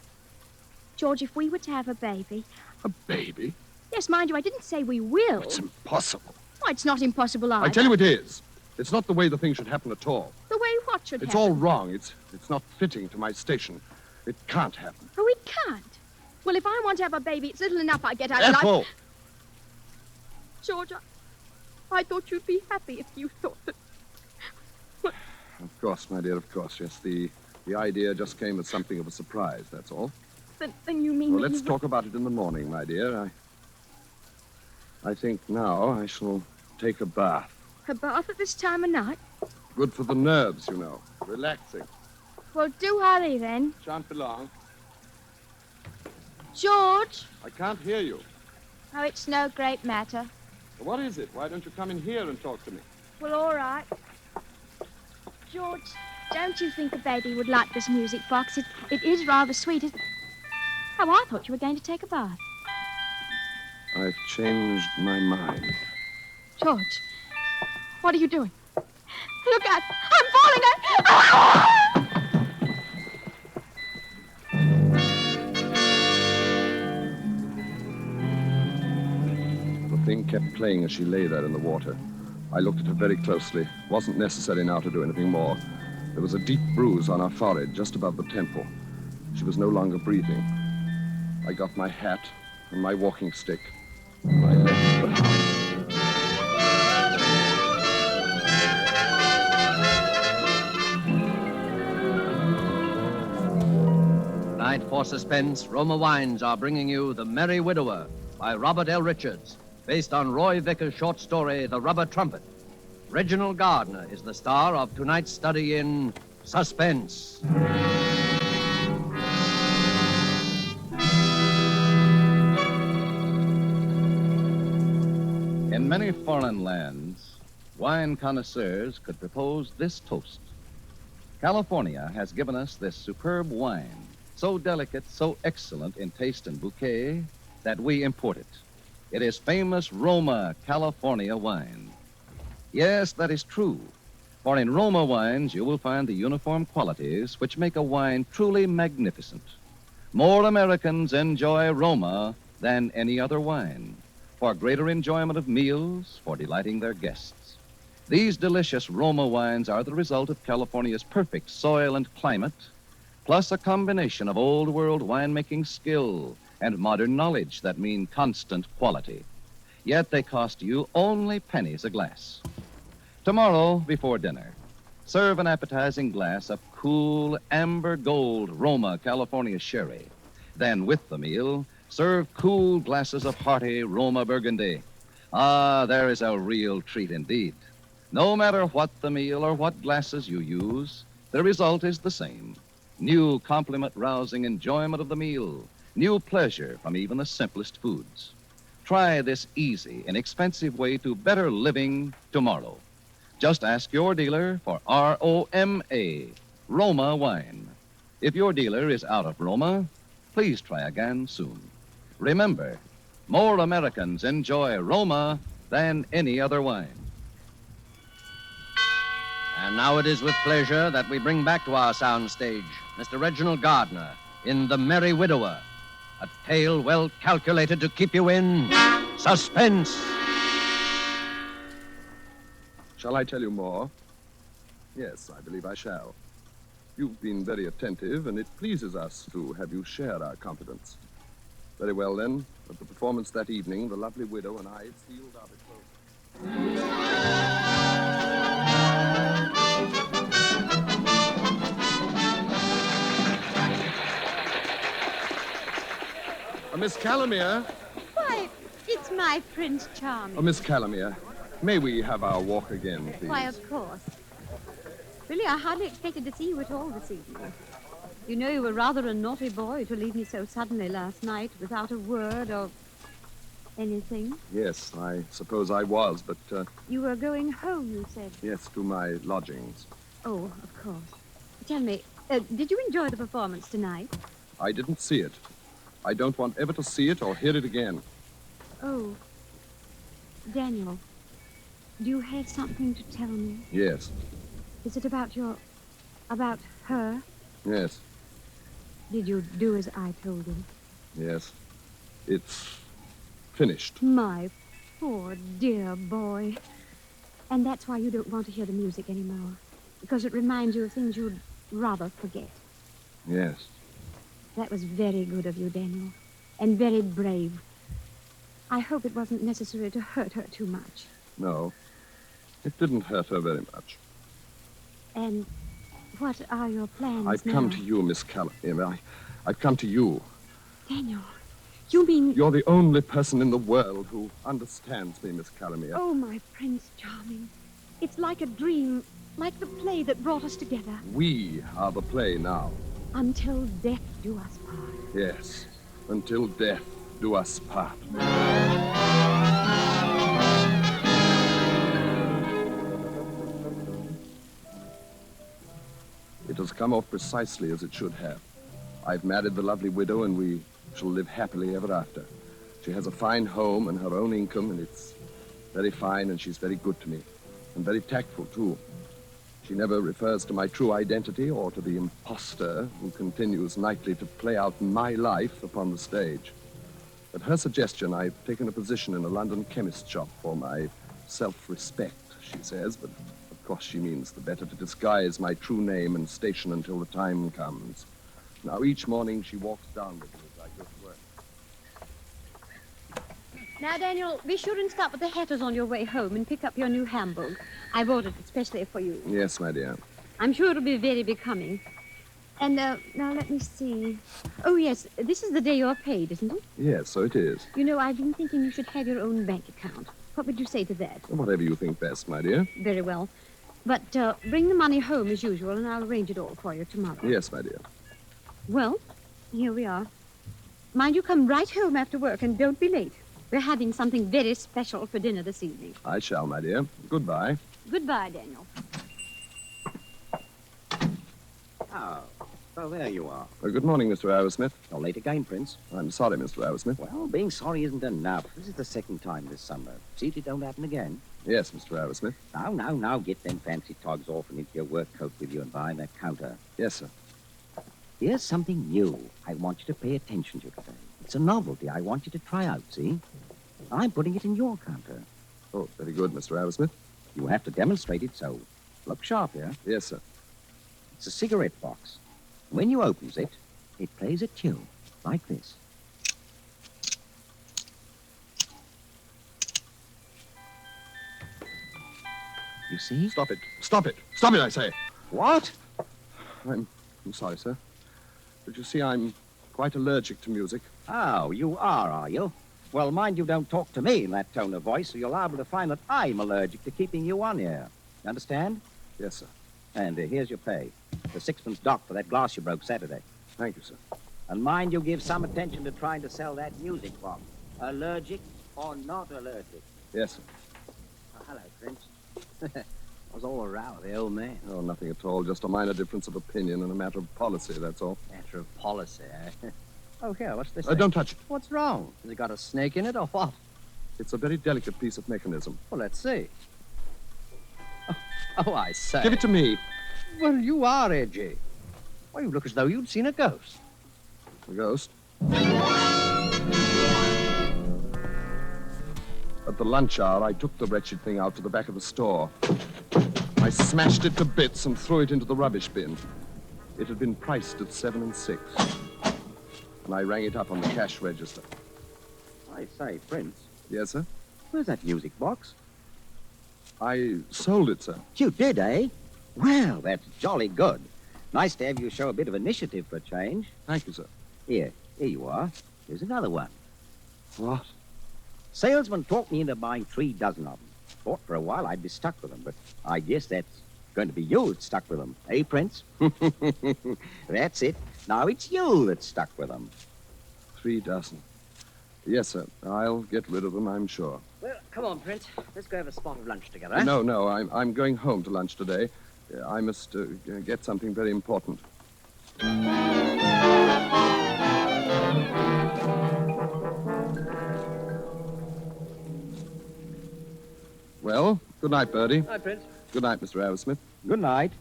Speaker 20: George, if we were to have a baby...
Speaker 4: A baby?
Speaker 20: Yes, mind you, I didn't say we will.
Speaker 4: It's impossible.
Speaker 20: Oh, it's not impossible either.
Speaker 4: I tell you it is. It's not the way the thing should happen at all.
Speaker 20: The way what should
Speaker 4: It's
Speaker 20: happen?
Speaker 4: all wrong. It's not fitting to my station. It can't happen.
Speaker 20: Oh, it can't? Well, if I want to have a baby, it's little enough I get out of
Speaker 4: Ethel!
Speaker 20: life. George, I thought you'd be happy if you thought that...
Speaker 4: Of course, my dear, of course. Yes, the idea just came as something of a surprise, that's all.
Speaker 20: Then you mean
Speaker 4: Well,
Speaker 20: that
Speaker 4: let's talk about it in the morning, my dear. I think now I shall take a bath.
Speaker 20: A bath at this time of night?
Speaker 4: Good for the nerves, you know. Relaxing.
Speaker 20: Well, do hurry then.
Speaker 4: Shan't be long.
Speaker 20: George!
Speaker 4: I can't hear you.
Speaker 20: Oh, it's no great matter.
Speaker 4: What is it? Why don't you come in here and talk to me?
Speaker 20: Well, all right. George, don't you think the baby would like this music box? It is rather sweet. Oh, I thought you were going to take a bath.
Speaker 4: I've changed my mind.
Speaker 20: George, what are you doing? Look out! I'm falling! Ah!
Speaker 4: The thing kept playing as she lay there in the water. I looked at her very closely. Wasn't necessary now to do anything more. There was a deep bruise on her forehead, just above the temple. She was no longer breathing. I got my hat and my walking stick, and I left the house.
Speaker 17: Tonight for Suspense, Roma Wines are bringing you The Merry Widower by Robert L. Richards, based on Roy Vickers' short story, The Rubber Trumpet. Reginald Gardner is the star of tonight's study in Suspense.
Speaker 7: In many foreign lands, wine connoisseurs could propose this toast. California has given us this superb wine, so delicate, so excellent in taste and bouquet, that we import it. It is famous Roma California wine. Yes, that is true. For in Roma wines, you will find the uniform qualities which make a wine truly magnificent. More Americans enjoy Roma than any other wine, for greater enjoyment of meals, for delighting their guests. These delicious Roma wines are the result of California's perfect soil and climate, plus a combination of old-world winemaking skill and modern knowledge that mean constant quality. Yet they cost you only pennies a glass. Tomorrow, before dinner, serve an appetizing glass of cool amber gold Roma California sherry. Then, with the meal, serve cool glasses of hearty Roma Burgundy. Ah, there is a real treat indeed. No matter what the meal or what glasses you use, the result is the same. New compliment-rousing enjoyment of the meal. New pleasure from even the simplest foods. Try this easy, inexpensive way to better living tomorrow. Just ask your dealer for R-O-M-A, Roma wine. If your dealer is out of Roma, please try again soon. Remember, more Americans enjoy Roma than any other wine.
Speaker 17: And now it is with pleasure that we bring back to our soundstage Mr. Reginald Gardner in The Merry Widower, a tale well calculated to keep you in suspense.
Speaker 4: Shall I tell you more? Yes, I believe I shall. You've been very attentive, and it pleases us to have you share our confidence. Very well, then. At the performance that evening, the lovely widow and I sealed our betrothal. Miss Calamere.
Speaker 13: Why, it's my Prince Charming.
Speaker 4: Miss Calamere, may we have our walk again, please?
Speaker 13: Why, of course. Really, I hardly expected to see you at all this evening. You know, you were rather a naughty boy to leave me so suddenly last night without a word or anything.
Speaker 4: Yes, I suppose I was, but...
Speaker 13: You were going home, you said.
Speaker 4: Yes, to my lodgings.
Speaker 13: Oh, of course. Tell me, did you enjoy the performance tonight?
Speaker 4: I didn't see it. I don't want ever to see it or hear it again.
Speaker 13: Oh, Daniel, do you have something to tell me?
Speaker 4: Yes.
Speaker 13: Is it about her?
Speaker 4: Yes.
Speaker 13: Did you do as I told you?
Speaker 4: Yes. It's finished.
Speaker 13: My poor dear boy. And that's why you don't want to hear the music anymore. Because it reminds you of things you'd rather forget.
Speaker 4: Yes.
Speaker 13: That was very good of you, Daniel. And very brave. I hope it wasn't necessary to hurt her too much.
Speaker 4: No. It didn't hurt her very much.
Speaker 13: And what are your plans
Speaker 4: I've
Speaker 13: now?
Speaker 4: come to you, Miss Calamere. I've come to you.
Speaker 13: Daniel, you mean...
Speaker 4: You're the only person in the world who understands me, Miss Calamere.
Speaker 13: Oh, my Prince Charming. It's like a dream, like the play that brought us together.
Speaker 4: We are the play now.
Speaker 13: Until death do us part.
Speaker 4: Yes, until death do us part. It has come off precisely as it should have. I've married the lovely widow, and we shall live happily ever after. She has a fine home and her own income, and it's very fine, and she's very good to me, and very tactful, too. She never refers to my true identity or to the imposter who continues nightly to play out my life upon the stage. At her suggestion, I've taken a position in a London chemist shop for my self-respect, she says, but of course she means the better to disguise my true name and station until the time comes. Now, each morning she walks down with me as I go to work.
Speaker 13: Now, Daniel, be sure and stop at the Hatter's on your way home and pick up your new Hamburg. I've ordered it especially for you.
Speaker 4: Yes, my dear.
Speaker 13: I'm sure it'll be very becoming. And, now let me see. Oh, yes, this is the day you're paid, isn't it?
Speaker 4: Yes, so it is.
Speaker 13: You know, I've been thinking you should have your own bank account. What would you say to that?
Speaker 4: Whatever you think best, my dear.
Speaker 13: Very well. But bring the money home as usual, and I'll arrange it all for you tomorrow.
Speaker 4: Yes, my dear.
Speaker 13: Well, here we are. Mind you come right home after work, and don't be late. We're having something very special for dinner this evening.
Speaker 4: I shall, my dear. Goodbye.
Speaker 13: Goodbye, Daniel.
Speaker 2: Oh, so there you are.
Speaker 4: Good morning, Mr. Arrowsmith.
Speaker 2: You're late again, Prince.
Speaker 4: I'm sorry, Mr. Arrowsmith.
Speaker 2: Well, being sorry isn't enough. This is the second time this summer. See if it don't happen again.
Speaker 4: Yes, Mr. Arrowsmith.
Speaker 2: Now, get them fancy togs off and into your work coat with you and behind that counter.
Speaker 4: Yes, sir.
Speaker 2: Here's something new I want you to pay attention to today. It's a novelty I want you to try out, see? I'm putting it in your counter.
Speaker 4: Oh, very good, Mr. Arrowsmith.
Speaker 2: You have to demonstrate it, so look sharp here.
Speaker 4: Yes, sir.
Speaker 2: It's a cigarette box. When you opens it, it plays a tune like this. You see?
Speaker 4: Stop it. Stop it. Stop it, I say.
Speaker 2: What?
Speaker 4: I'm sorry, sir. But you see, I'm quite allergic to music.
Speaker 2: Oh, you are you? Well, mind you don't talk to me in that tone of voice, or you're liable to find that I'm allergic to keeping you on here. You understand?
Speaker 4: Yes, sir.
Speaker 2: And here's your pay. The sixpence dock for that glass you broke Saturday.
Speaker 4: Thank you, sir.
Speaker 2: And mind you give some attention to trying to sell that music box. Allergic or not allergic?
Speaker 4: Yes, sir.
Speaker 2: Oh, hello, Prince. What's all the row with the old man?
Speaker 4: Oh, nothing at all. Just a minor difference of opinion and a matter of policy, that's all.
Speaker 2: Matter of policy, eh? Oh, here, what's this?
Speaker 4: Don't touch it.
Speaker 2: What's wrong? Has it got a snake in it or what?
Speaker 4: It's a very delicate piece of mechanism.
Speaker 2: Well, let's see. Oh, I say.
Speaker 4: Give it to me.
Speaker 2: Well, you are edgy. Well, you look as though you'd seen a ghost.
Speaker 4: A ghost? At the lunch hour, I took the wretched thing out to the back of the store. I smashed it to bits and threw it into the rubbish bin. It had been priced at 7 6. And I rang it up on the cash register.
Speaker 2: I say, Prince.
Speaker 4: Yes, sir?
Speaker 2: Where's that music box?
Speaker 4: I sold it, sir.
Speaker 2: You did, eh? Well, that's jolly good. Nice to have you show a bit of initiative for a change.
Speaker 4: Thank you, sir.
Speaker 2: Here you are. Here's another one.
Speaker 4: What?
Speaker 2: Salesman talked me into buying 3 dozen of them. Thought for a while I'd be stuck with them, but I guess that's going to be you that's stuck with them. Eh, Prince? That's it. Now it's you that's stuck with them.
Speaker 4: 3 dozen. Yes, sir. I'll get rid of them, I'm sure.
Speaker 2: Well, come on, Prince. Let's go have a spot of lunch together, eh?
Speaker 4: No, I'm going home to lunch today. I must get something very important. Well, good night, Bertie.
Speaker 2: Hi, Prince.
Speaker 4: Good night, Mr. Arrowsmith.
Speaker 2: Good night.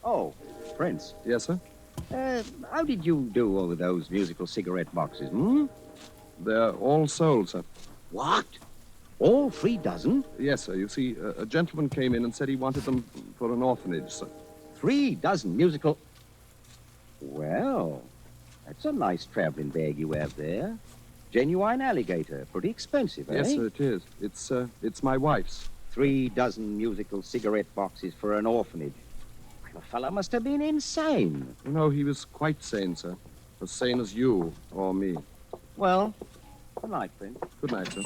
Speaker 2: Oh, Prince.
Speaker 4: Yes, sir?
Speaker 2: How did you do over those musical cigarette boxes, hmm?
Speaker 4: They're all sold, sir.
Speaker 2: What? All 3 dozen?
Speaker 4: Yes, sir. You see, a gentleman came in and said he wanted them for an orphanage, sir.
Speaker 2: 3 dozen musical... Well, that's a nice traveling bag you have there. Genuine alligator. Pretty expensive, eh?
Speaker 4: Yes, sir, it is. It's my wife's.
Speaker 2: 3 dozen musical cigarette boxes for an orphanage. The fellow must have been insane.
Speaker 4: No, he was quite sane, sir. As sane as you or me.
Speaker 2: Well, good night, Prince.
Speaker 4: Good night, sir.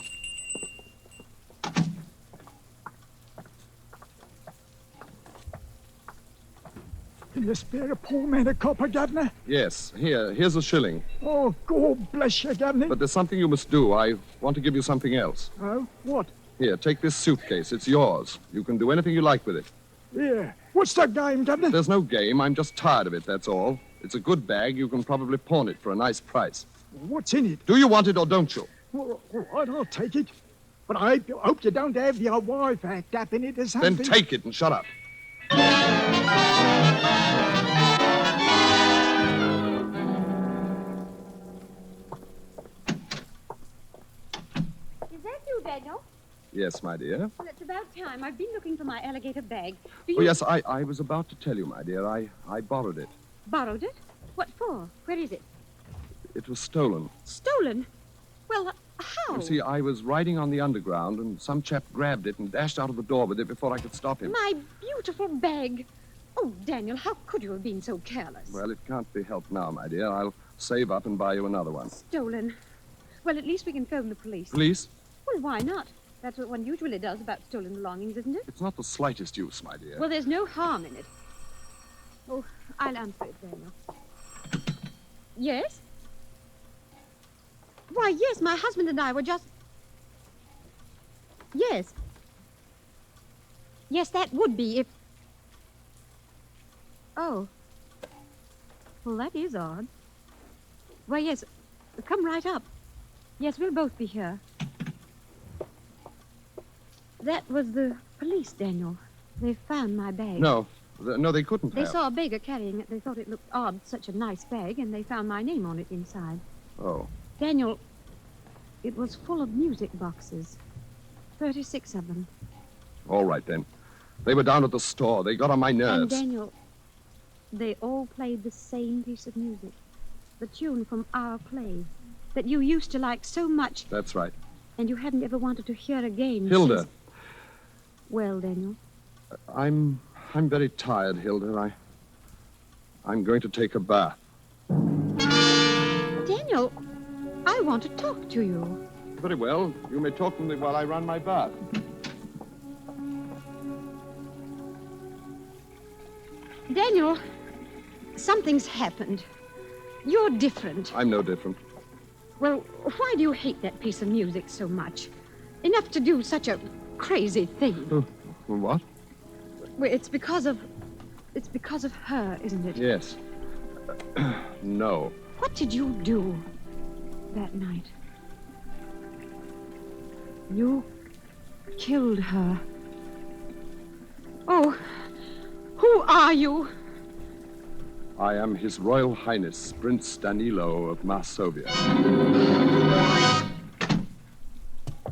Speaker 14: Can you spare a poor man a copper, Gardner?
Speaker 4: Yes, here's a shilling.
Speaker 14: Oh, God bless you, Gardner.
Speaker 4: But there's something you must do. I want to give you something else.
Speaker 14: Oh, what?
Speaker 4: Here, take this suitcase. It's yours. You can do anything you like with it.
Speaker 14: Here, What's the game, Governor?
Speaker 4: There's no game. I'm just tired of it, that's all. It's a good bag. You can probably pawn it for a nice price.
Speaker 14: What's in it?
Speaker 4: Do you want it or don't you?
Speaker 14: All right, I'll take it. But I hope you don't have the wife act up in it or something.
Speaker 4: Then take it and shut up.
Speaker 13: Is that you, Daniel?
Speaker 4: Yes, my dear.
Speaker 13: Well, it's about time. I've been looking for my alligator bag.
Speaker 4: Oh, yes, I was about to tell you, my dear. I borrowed it.
Speaker 13: Borrowed it? What for? Where is it?
Speaker 4: It was stolen.
Speaker 13: Stolen? Well, how?
Speaker 4: You see, I was riding on the underground, and some chap grabbed it and dashed out of the door with it before I could stop him.
Speaker 13: My beautiful bag. Oh, Daniel, how could you have been so careless?
Speaker 4: Well, it can't be helped now, my dear. I'll save up and buy you another one.
Speaker 13: Stolen. Well, at least we can phone the police.
Speaker 4: Police?
Speaker 13: Well, why not? That's what one usually does about stolen belongings, isn't it?
Speaker 4: It's not the slightest use, my dear.
Speaker 13: Well, there's no harm in it. Oh, I'll answer it, Daniel. Yes? Why, yes, my husband and I were just... Yes. Yes, that would be if... Oh. Well, that is odd. Why, yes, come right up. Yes, we'll both be here. That was the police, Daniel. They found my bag.
Speaker 4: No, they couldn't
Speaker 13: They
Speaker 4: have.
Speaker 13: saw a beggar carrying it. They thought it looked odd, such a nice bag, and they found my name on it inside.
Speaker 4: Oh.
Speaker 13: Daniel, it was full of music boxes. 36 of them.
Speaker 4: All right, then. They were down at the store. They got on my nerves.
Speaker 13: And Daniel, they all played the same piece of music. The tune from our play that you used to like so much.
Speaker 4: That's right.
Speaker 13: And you hadn't ever wanted to hear again.
Speaker 4: Hilda.
Speaker 13: Since... Well, Daniel.
Speaker 4: I'm very tired, Hilda. I'm going to take a bath.
Speaker 13: Daniel, I want to talk to you.
Speaker 4: Very well. You may talk to me while I run my bath.
Speaker 13: Daniel, something's happened. You're different.
Speaker 4: I'm no different.
Speaker 13: Well, why do you hate that piece of music so much? Enough to do such a crazy thing.
Speaker 4: What?
Speaker 13: Well, it's because of her, isn't it?
Speaker 4: Yes. No.
Speaker 13: What did you do that night? You killed her. Oh, who are you?
Speaker 4: I am His Royal Highness, Prince Danilo of Masovia.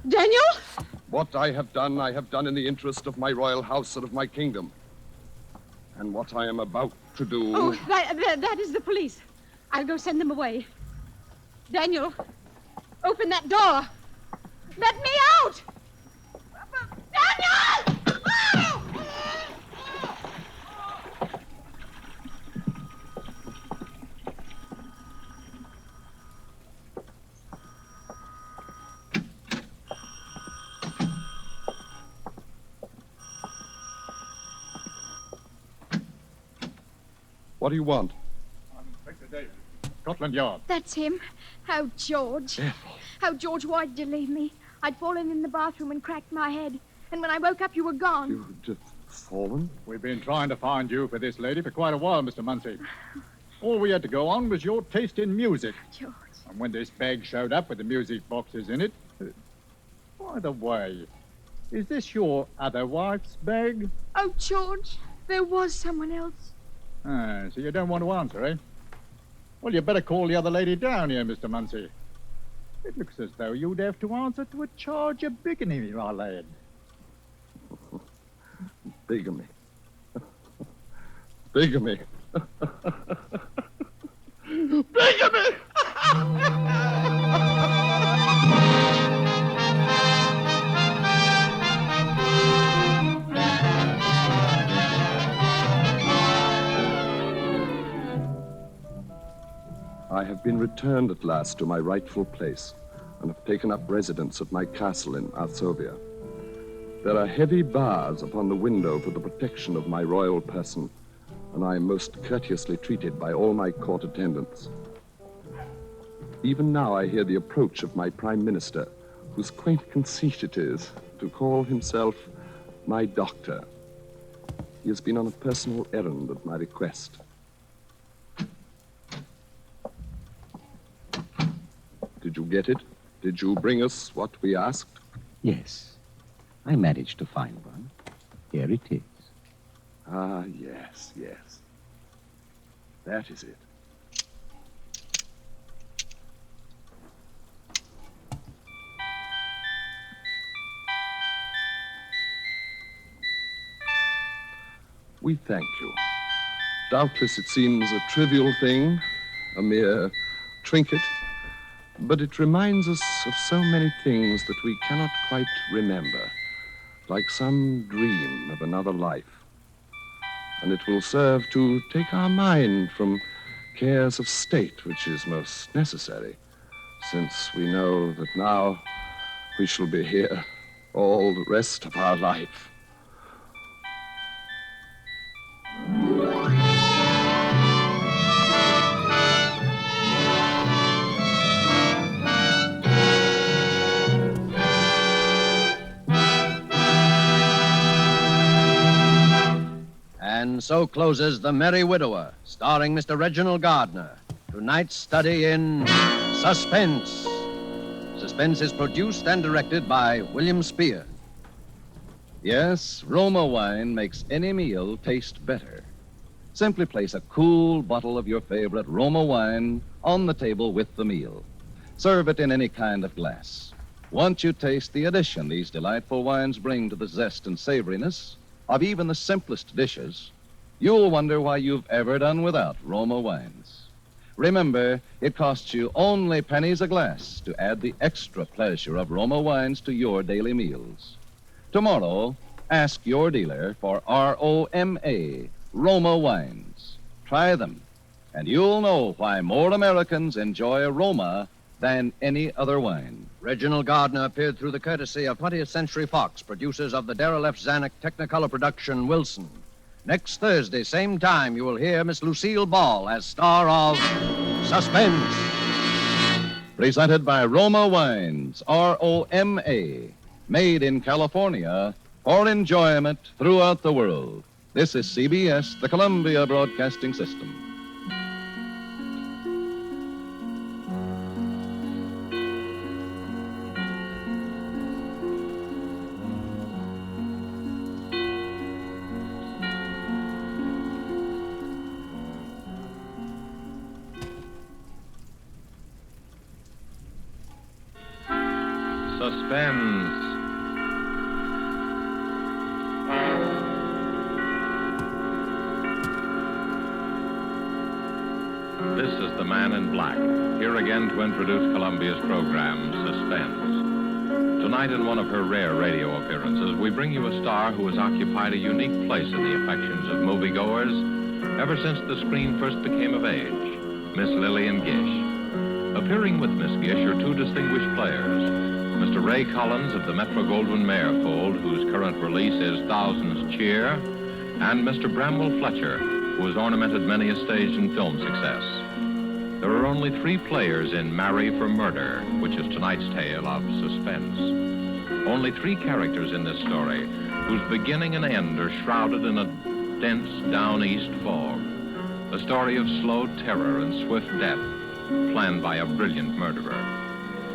Speaker 13: Daniel?
Speaker 4: What I have done in the interest of my royal house and of my kingdom. And what I am about to do...
Speaker 13: Oh, that is the police. I'll go send them away. Daniel, open that door. Let me out! Daniel!
Speaker 4: What do you want?
Speaker 6: Inspector Davis, Scotland Yard.
Speaker 20: That's him. How George. How George, why did you leave me? I'd fallen in the bathroom and cracked my head. And when I woke up, you were gone.
Speaker 4: You've fallen?
Speaker 6: We've been trying to find you for this lady for quite a while, Mr. Muncie. All we had to go on was your taste in music.
Speaker 20: George.
Speaker 6: And when this bag showed up with the music boxes in it... By the way, is this your other wife's bag?
Speaker 20: Oh, George, there was someone else.
Speaker 6: Ah, so you don't want to answer, eh? Well, you better call the other lady down here, Mr. Muncie. It looks as though you'd have to answer to a charge of bigamy, my lad.
Speaker 4: Bigamy. Bigamy. Bigamy! I have been returned at last to my rightful place and have taken up residence at my castle in Arsovia. There are heavy bars upon the window for the protection of my royal person, and I am most courteously treated by all my court attendants. Even now I hear the approach of my prime minister, whose quaint conceit it is to call himself my doctor. He has been on a personal errand at my request. Did you get it? Did you bring us what we asked?
Speaker 12: Yes. I managed to find one. Here it is.
Speaker 4: Ah, yes, yes. That is it. We thank you. Doubtless it seems a trivial thing, a mere trinket, but it reminds us of so many things that we cannot quite remember, like some dream of another life. And it will serve to take our mind from cares of state, which is most necessary, since we know that now we shall be here all the rest of our life.
Speaker 17: And so closes The Merry Widower, starring Mr. Reginald Gardner. Tonight's study in Suspense. Suspense is produced and directed by William Spear.
Speaker 7: Yes, Roma wine makes any meal taste better. Simply place a cool bottle of your favorite Roma wine on the table with the meal. Serve it in any kind of glass. Once you taste the addition these delightful wines bring to the zest and savoriness of even the simplest dishes, you'll wonder why you've ever done without Roma wines. Remember, it costs you only pennies a glass to add the extra pleasure of Roma wines to your daily meals. Tomorrow, ask your dealer for R-O-M-A, Roma wines. Try them, and you'll know why more Americans enjoy Roma than any other wine.
Speaker 17: Reginald Gardner appeared through the courtesy of 20th Century Fox, producers of the Darrell F. Zanuck Technicolor production Wilson. Next Thursday, same time, you will hear Miss Lucille Ball as star of Suspense.
Speaker 7: Presented by Roma Wines, R-O-M-A, made in California for enjoyment throughout the world. This is CBS, the Columbia Broadcasting System.
Speaker 15: Suspense. This is the Man in Black, here again to introduce Columbia's program, Suspense. Tonight, in one of her rare radio appearances, we bring you a star who has occupied a unique place in the affections of moviegoers ever since the screen first became of age, Miss Lillian Gish. Appearing with Miss Gish are two distinguished players, Mr. Ray Collins of the Metro-Goldwyn-Mayer fold, whose current release is Thousands Cheer, and Mr. Bramwell Fletcher, who has ornamented many a stage and film success. There are only 3 players in Marry for Murder, which is tonight's tale of suspense. Only 3 characters in this story, whose beginning and end are shrouded in a dense down-east fog. A story of slow terror and swift death, planned by a brilliant murderer.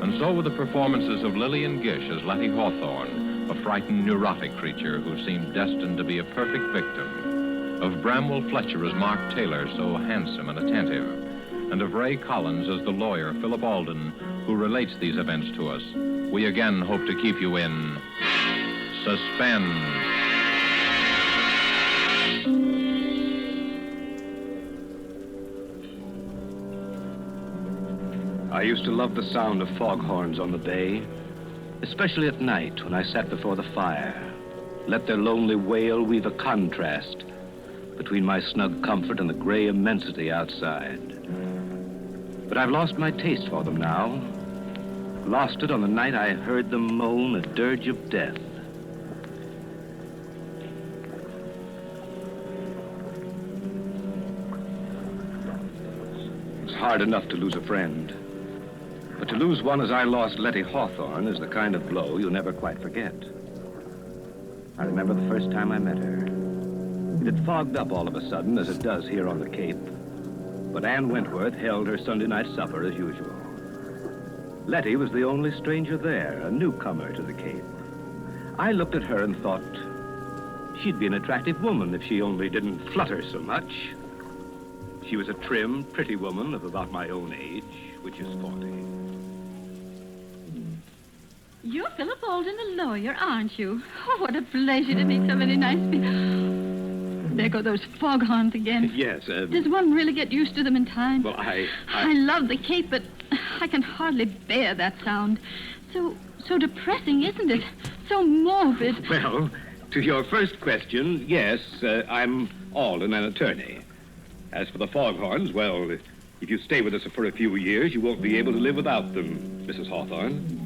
Speaker 15: And so with the performances of Lillian Gish as Letty Hawthorne, a frightened, neurotic creature who seemed destined to be a perfect victim, of Bramwell Fletcher as Mark Taylor, so handsome and attentive, and of Ray Collins as the lawyer, Philip Alden, who relates these events to us, we again hope to keep you in suspense.
Speaker 12: I used to love the sound of foghorns on the bay, especially at night when I sat before the fire. Let their lonely wail weave a contrast between my snug comfort and the gray immensity outside. But I've lost my taste for them now. Lost it on the night I heard them moan a dirge of death. It's hard enough to lose a friend. But to lose one as I lost Letty Hawthorne is the kind of blow you'll never quite forget. I remember the first time I met her. It had fogged up all of a sudden, as it does here on the Cape. But Ann Wentworth held her Sunday night supper as usual. Letty was the only stranger there, a newcomer to the Cape. I looked at her and thought she'd be an attractive woman if she only didn't flutter so much. She was a trim, pretty woman of about my own age, which is 40.
Speaker 9: You're Philip Alden, the lawyer, aren't you? Oh, what a pleasure to meet so many nice people. There go those foghorns again.
Speaker 12: Yes,
Speaker 9: Does one really get used to them in time?
Speaker 12: Well, I
Speaker 9: love the Cape, but I can hardly bear that sound. So depressing, isn't it? So morbid.
Speaker 12: Well, to your first question, yes, I'm Alden, an attorney. As for the foghorns, well, if you stay with us for a few years, you won't be able to live without them, Mrs. Hawthorne.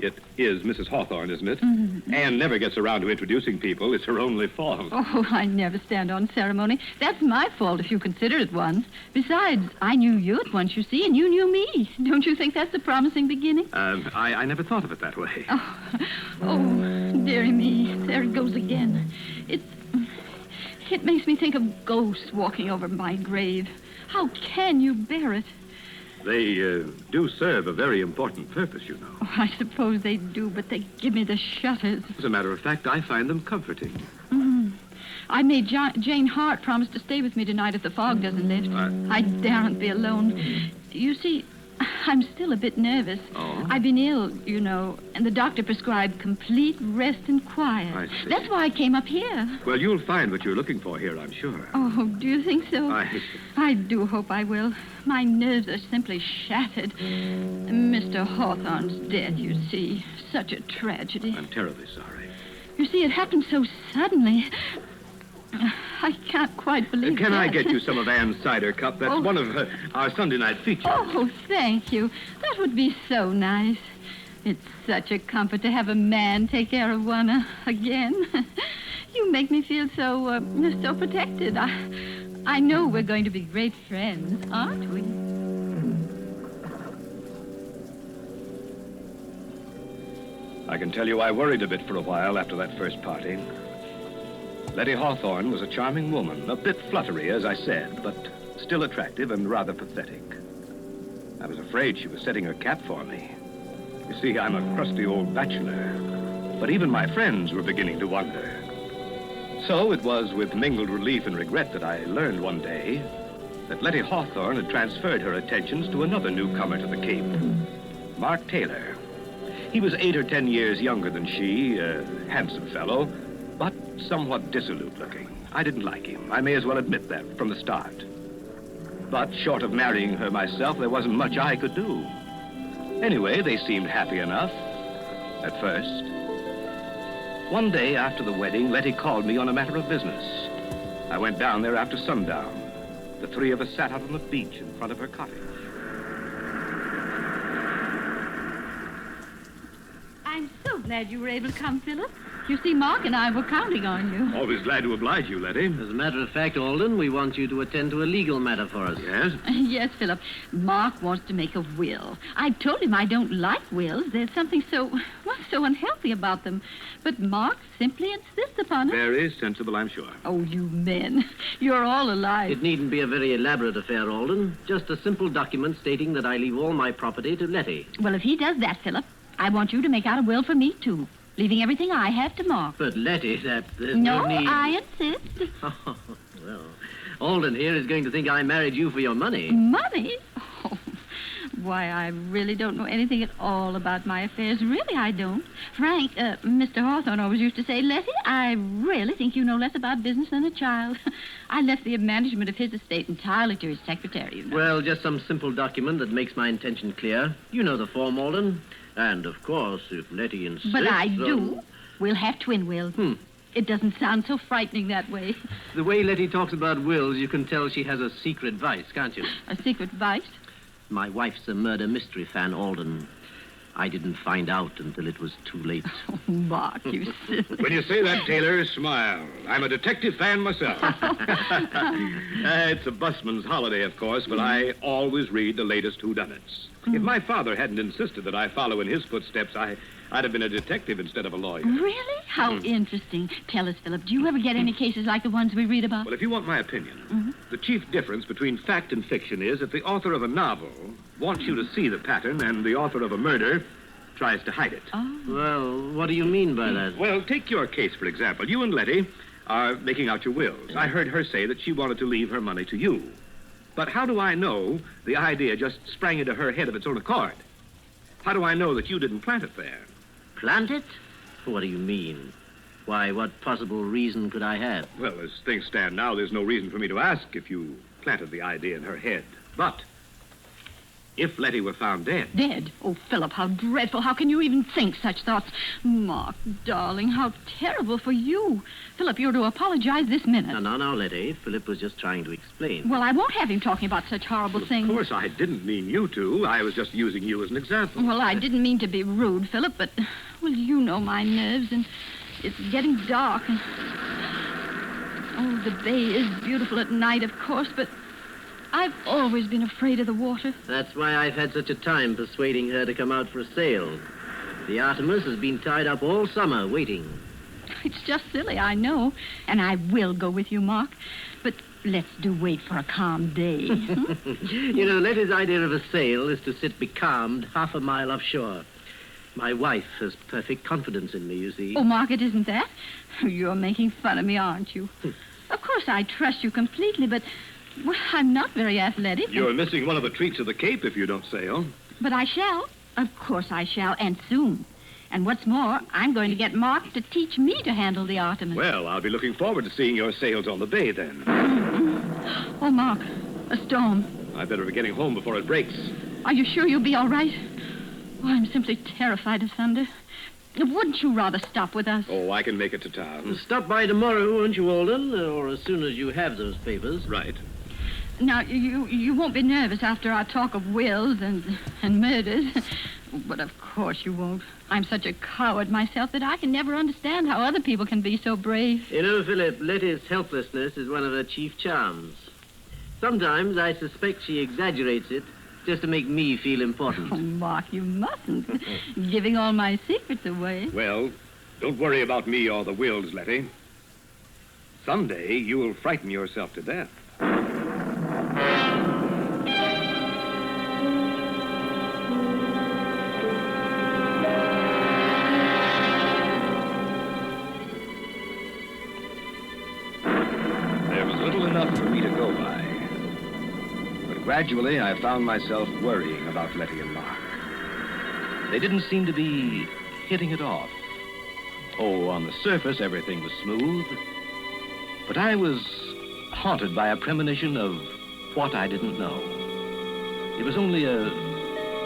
Speaker 12: It is Mrs. Hawthorne, isn't it?
Speaker 9: Mm-hmm.
Speaker 12: Anne never gets around to introducing people. It's her only fault.
Speaker 9: Oh, I never stand on ceremony. That's my fault if you consider it one. Besides, I knew you at once, you see, and you knew me. Don't you think that's a promising beginning?
Speaker 12: I never thought of it that way.
Speaker 9: Oh, dearie me. There it goes again. It makes me think of ghosts walking over my grave. How can you bear it?
Speaker 12: They do serve a very important purpose, you know.
Speaker 9: Oh, I suppose they do, but they give me the shudders.
Speaker 12: As a matter of fact, I find them comforting.
Speaker 9: Mm. I made Jane Hart promise to stay with me tonight if the fog doesn't lift. I daren't be alone. You see, I'm still a bit nervous.
Speaker 12: Oh?
Speaker 9: I've been ill, you know, and the doctor prescribed complete rest and quiet.
Speaker 12: I see.
Speaker 9: That's why I came up here.
Speaker 12: Well, you'll find what you're looking for here, I'm sure.
Speaker 9: Oh, do you think so?
Speaker 12: I
Speaker 9: do hope I will. My nerves are simply shattered. Mr. Hawthorne's dead, you see. Such a tragedy.
Speaker 12: I'm terribly sorry.
Speaker 9: You see, it happened so suddenly. I can't quite believe
Speaker 12: Can
Speaker 9: that.
Speaker 12: I get you some of Anne's cider cup? That's one of our Sunday night features.
Speaker 9: Oh, thank you. That would be so nice. It's such a comfort to have a man take care of one again. You make me feel so protected. I know we're going to be great friends, aren't we?
Speaker 12: I can tell you I worried a bit for a while after that first party. Letty Hawthorne was a charming woman, a bit fluttery, as I said, but still attractive and rather pathetic. I was afraid she was setting her cap for me. You see, I'm a crusty old bachelor, but even my friends were beginning to wonder. So it was with mingled relief and regret that I learned one day that Letty Hawthorne had transferred her attentions to another newcomer to the Cape, Mark Taylor. He was 8 or 10 years younger than she, a handsome fellow, but somewhat dissolute looking. I didn't like him. I may as well admit that from the start. But short of marrying her myself, there wasn't much I could do. Anyway, they seemed happy enough at first. One day after the wedding, Letty called me on a matter of business. I went down there after sundown. The three of us sat out on the beach in front of her cottage.
Speaker 9: I'm so glad you were able to come, Philip. You see, Mark and I were counting on you.
Speaker 12: Always glad to oblige you, Letty.
Speaker 10: As a matter of fact, Alden, we want you to attend to a legal matter for us.
Speaker 12: Yes?
Speaker 9: Yes, Philip. Mark wants to make a will. I told him I don't like wills. There's something so unhealthy about them. But Mark simply insists upon it.
Speaker 12: Very sensible, I'm sure.
Speaker 9: Oh, you men. You're all alike.
Speaker 10: It needn't be a very elaborate affair, Alden. Just a simple document stating that I leave all my property to Letty.
Speaker 9: Well, if he does that, Philip, I want you to make out a will for me, too. Leaving everything I have to Mark.
Speaker 10: But Letty, there's
Speaker 9: no
Speaker 10: need...
Speaker 9: I insist.
Speaker 10: Oh, well, Alden here is going to think I married you for your money.
Speaker 9: Money? Oh, why, I really don't know anything at all about my affairs. Really, I don't. Frank, Mr. Hawthorne always used to say, Letty, I really think you know less about business than a child. I left the management of his estate entirely to his secretary, you know.
Speaker 10: Well, just some simple document that makes my intention clear. You know the form, Alden. And, of course, if Letty insists...
Speaker 9: But I do. We'll have twin wills. It doesn't sound so frightening that way.
Speaker 10: The way Letty talks about wills, you can tell she has a secret vice, can't you?
Speaker 9: A secret vice?
Speaker 10: My wife's a murder mystery fan, Alden. I didn't find out until it was too late.
Speaker 9: Oh, Mark, you silly...
Speaker 12: When you say that, Taylor, smile. I'm a detective fan myself. It's a busman's holiday, of course, but I always read the latest whodunits. If my father hadn't insisted that I follow in his footsteps,
Speaker 18: I'd have been a detective instead of a lawyer.
Speaker 9: Really? How interesting. Tell us, Philip, do you ever get any cases like the ones we read about?
Speaker 18: Well, if you want my opinion, the chief difference between fact and fiction is that the author of a novel wants you to see the pattern, and the author of a murder tries to hide it.
Speaker 9: Oh.
Speaker 10: Well, what do you mean by that?
Speaker 18: Well, take your case, for example. You and Letty are making out your wills. I heard her say that she wanted to leave her money to you. But how do I know the idea just sprang into her head of its own accord? How do I know that you didn't plant it there?
Speaker 10: Plant it? What do you mean? Why, what possible reason could I have?
Speaker 18: Well, as things stand now, there's no reason for me to ask if you planted the idea in her head. But if Letty were found dead...
Speaker 9: Dead? Oh, Philip, how dreadful. How can you even think such thoughts? Mark, darling, how terrible for you. Philip, you're to apologize this minute.
Speaker 10: No, Letty. Philip was just trying to explain.
Speaker 9: Well, I won't have him talking about such horrible things.
Speaker 18: Of course, I didn't mean you to. I was just using you as an example.
Speaker 9: Well, I didn't mean to be rude, Philip, but, well, you know my nerves, and it's getting dark. And... Oh, the bay is beautiful at night, of course, but I've always been afraid of the water.
Speaker 10: That's why I've had such a time persuading her to come out for a sail. The Artemis has been tied up all summer waiting.
Speaker 9: It's just silly, I know. And I will go with you, Mark. But let's do wait for a calm day.
Speaker 10: You know, Letty's idea of a sail is to sit becalmed half a mile offshore. My wife has perfect confidence in me, you see.
Speaker 9: Oh, Mark, it isn't that. You're making fun of me, aren't you? Of course, I trust you completely, but... well, I'm not very athletic.
Speaker 18: You're missing one of the treats of the Cape if you don't sail.
Speaker 9: But I shall. Of course I shall, and soon. And what's more, I'm going to get Mark to teach me to handle the Artemis.
Speaker 18: Well, I'll be looking forward to seeing your sails on the bay, then.
Speaker 9: Oh, Mark, a storm.
Speaker 18: I better be getting home before it breaks.
Speaker 9: Are you sure you'll be all right? Oh, I'm simply terrified of thunder. Wouldn't you rather stop with us?
Speaker 18: Oh, I can make it to town.
Speaker 10: Stop by tomorrow, won't you, Alden? Or as soon as you have those papers.
Speaker 18: Right.
Speaker 9: Now, you won't be nervous after our talk of wills and murders. But of course you won't. I'm such a coward myself that I can never understand how other people can be so brave.
Speaker 10: You know, Philip, Letty's helplessness is one of her chief charms. Sometimes I suspect she exaggerates it just to make me feel important.
Speaker 9: Oh, Mark, you mustn't. Giving all my secrets away.
Speaker 18: Well, don't worry about me or the wills, Letty. Someday you will frighten yourself to death. Gradually, I found myself worrying about Letty and Mark. They didn't seem to be hitting it off. Oh, on the surface, everything was smooth. But I was haunted by a premonition of what I didn't know. It was only a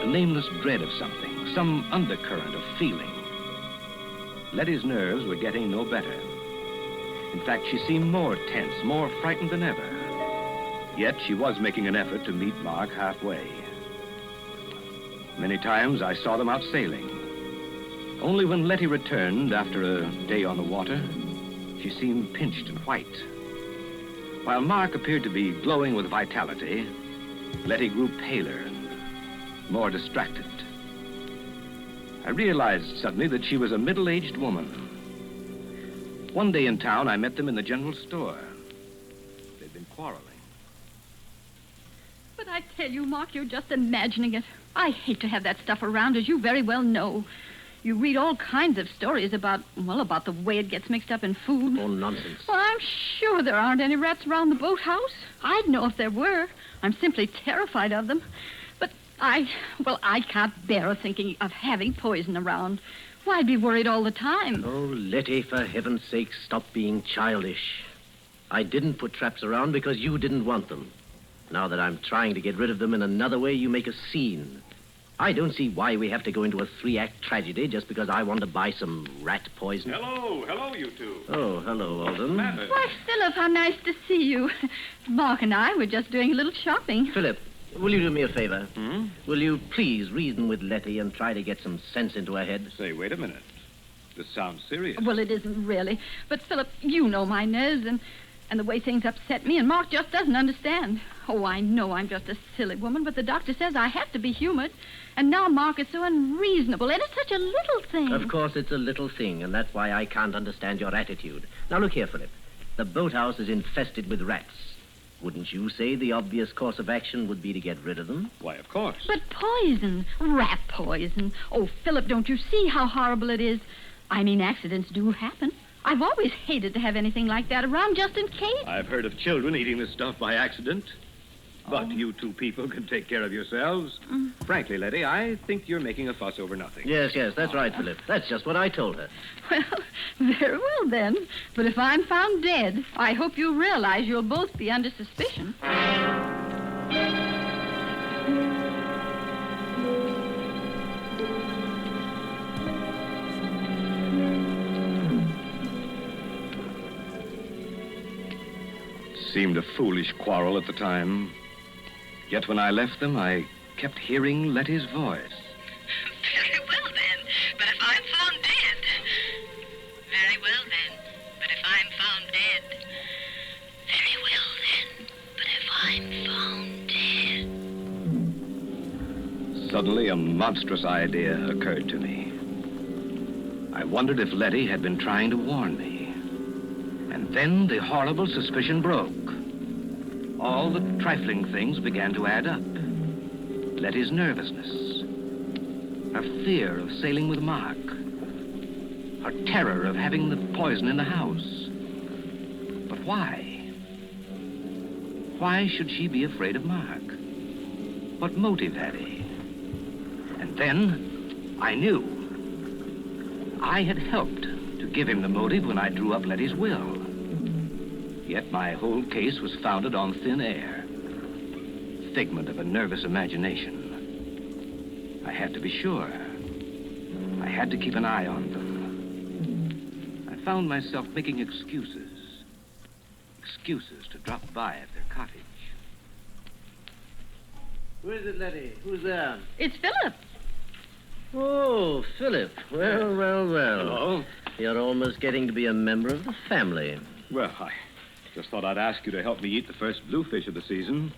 Speaker 18: nameless dread of something, some undercurrent of feeling. Letty's nerves were getting no better. In fact, she seemed more tense, more frightened than ever. Yet she was making an effort to meet Mark halfway. Many times I saw them out sailing. Only when Letty returned after a day on the water, she seemed pinched and white. While Mark appeared to be glowing with vitality, Letty grew paler and more distracted. I realized suddenly that she was a middle-aged woman. One day in town, I met them in the general store. They'd been quarreling.
Speaker 9: But I tell you, Mark, you're just imagining it. I hate to have that stuff around, as you very well know. You read all kinds of stories about the way it gets mixed up in food.
Speaker 10: Oh, nonsense.
Speaker 9: Well, I'm sure there aren't any rats around the boathouse. I'd know if there were. I'm simply terrified of them. But I can't bear thinking of having poison around. Why be worried all the time?
Speaker 10: Oh, Letty, for heaven's sake, stop being childish. I didn't put traps around because you didn't want them. Now that I'm trying to get rid of them in another way, you make a scene. I don't see why we have to go into a 3-act tragedy just because I want to buy some rat poison.
Speaker 18: Hello, you two.
Speaker 10: Oh, hello, Alden.
Speaker 9: Why, Philip, how nice to see you. Mark and I were just doing a little shopping.
Speaker 10: Philip, will you do me a favor? Will you please reason with Letty and try to get some sense into her head?
Speaker 18: Say, wait a minute. This sounds serious.
Speaker 9: Well, it isn't really. But, Philip, you know my nerves, and And the way things upset me, and Mark just doesn't understand. Oh, I know I'm just a silly woman, but the doctor says I have to be humored. And now Mark is so unreasonable, and it's such a little thing.
Speaker 10: Of course it's a little thing, and that's why I can't understand your attitude. Now, look here, Philip. The boathouse is infested with rats. Wouldn't you say the obvious course of action would be to get rid of them?
Speaker 12: Why, of course.
Speaker 9: But poison, rat poison. Oh, Philip, don't you see how horrible it is? I mean, accidents do happen. I've always hated to have anything like that around just in case.
Speaker 12: I've heard of children eating this stuff by accident. But you two people can take care of yourselves. Frankly, Letty, I think you're making a fuss over nothing.
Speaker 10: Yes, that's right, Philip. That's just what I told her.
Speaker 9: Well, very well then. But if I'm found dead, I hope you realize you'll both be under suspicion.
Speaker 12: Seemed a foolish quarrel at the time. Yet when I left them, I kept hearing Letty's voice.
Speaker 5: Very well, then. But if I'm found dead... Very well, then. But if I'm found dead... Very well, then. But if I'm found dead...
Speaker 12: Suddenly, a monstrous idea occurred to me. I wondered if Letty had been trying to warn me. And then the horrible suspicion broke. All the trifling things began to add up. Letty's nervousness, her fear of sailing with Mark, her terror of having the poison in the house. But why? Why should she be afraid of Mark? What motive had he? And then I knew. I had helped to give him the motive when I drew up Letty's will. Yet my whole case was founded on thin air. Figment of a nervous imagination. I had to be sure. I had to keep an eye on them. I found myself making excuses. Excuses to drop by at their cottage.
Speaker 10: Who is it, Letty? Who's there?
Speaker 9: It's Philip.
Speaker 10: Oh, Philip. Well.
Speaker 12: Hello.
Speaker 10: You're almost getting to be a member of the family.
Speaker 12: Well, I just thought I'd ask you to help me eat the first bluefish of the season.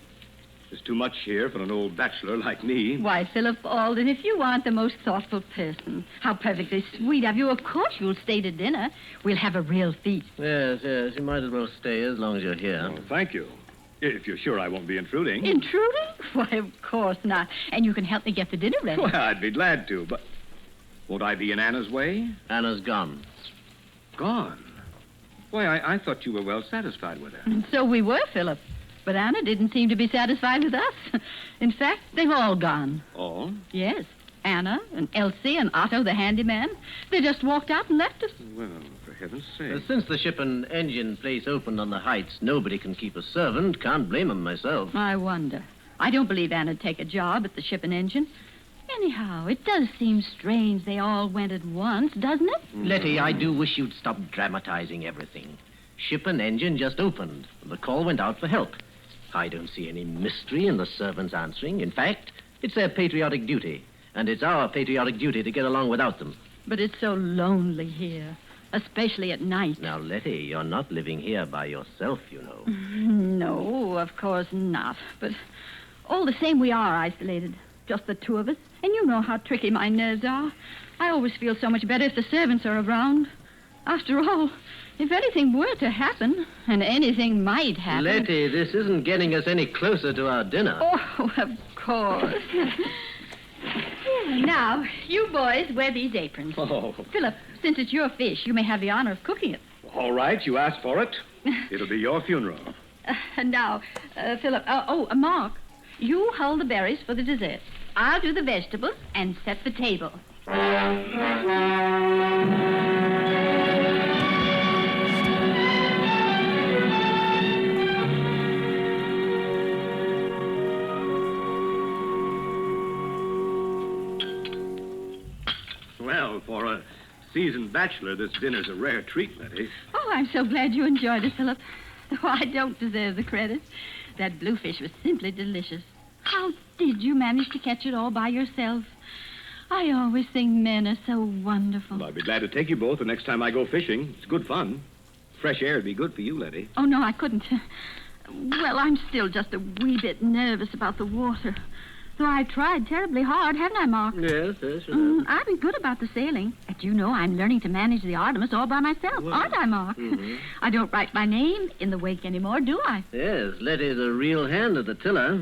Speaker 12: There's too much here for an old bachelor like me.
Speaker 9: Why, Philip Alden, if you aren't the most thoughtful person. How perfectly sweet of you. Of course you'll stay to dinner. We'll have a real feast.
Speaker 10: Yes. You might as well stay as long as you're here.
Speaker 12: Oh, thank you. If you're sure I won't be intruding.
Speaker 9: Intruding? Why, of course not. And you can help me get the dinner ready.
Speaker 12: Well, I'd be glad to, but won't I be in Anna's way?
Speaker 10: Anna's gone.
Speaker 12: Gone? Why, I thought you were well satisfied with her.
Speaker 9: And so we were, Philip. But Anna didn't seem to be satisfied with us. In fact, they've all gone.
Speaker 12: All?
Speaker 9: Yes. Anna and Elsie and Otto, the handyman. They just walked out and left us.
Speaker 12: Well, for heaven's sake.
Speaker 10: Since the ship and engine place opened on the heights, nobody can keep a servant. Can't blame them myself.
Speaker 9: I wonder. I don't believe Anna'd take a job at the ship and engine. Anyhow, it does seem strange they all went at once, doesn't it?
Speaker 10: Letty, I do wish you'd stop dramatizing everything. Ship and engine just opened. The call went out for help. I don't see any mystery in the servants answering. In fact, it's their patriotic duty. And it's our patriotic duty to get along without them.
Speaker 9: But it's so lonely here, especially at night.
Speaker 10: Now, Letty, you're not living here by yourself, you know.
Speaker 9: No, of course not. But all the same, we are isolated. Just the two of us. And you know how tricky my nerves are. I always feel so much better if the servants are around. After all, if anything were to happen, and anything might happen...
Speaker 10: Letty, this isn't getting us any closer to our dinner.
Speaker 9: Oh, of course. Now, you boys wear these aprons.
Speaker 12: Oh.
Speaker 9: Philip, since it's your fish, you may have the honor of cooking it.
Speaker 12: All right, you asked for it. It'll be your funeral.
Speaker 9: Now, Philip, Mark, you hold the berries for the dessert. I'll do the vegetables and set the table.
Speaker 12: Well, for a seasoned bachelor, this dinner's a rare treat, Letty.
Speaker 9: Oh, I'm so glad you enjoyed it, Philip. Though I don't deserve the credit. That bluefish was simply delicious. How did you manage to catch it all by yourself? I always think men are so wonderful.
Speaker 12: Well, I'd be glad to take you both the next time I go fishing. It's good fun. fresh air would be good for you, Letty.
Speaker 9: Oh, no, I couldn't. Well, I'm still just a wee bit nervous about the water. Though I tried terribly hard, haven't I, Mark?
Speaker 10: Yes.
Speaker 9: I've been good about the sailing. But you know I'm learning to manage the Artemis all by myself, aren't I, Mark?
Speaker 10: Mhm.
Speaker 9: I don't write my name in the wake anymore, do I?
Speaker 10: Yes, Letty's a real hand at the tiller.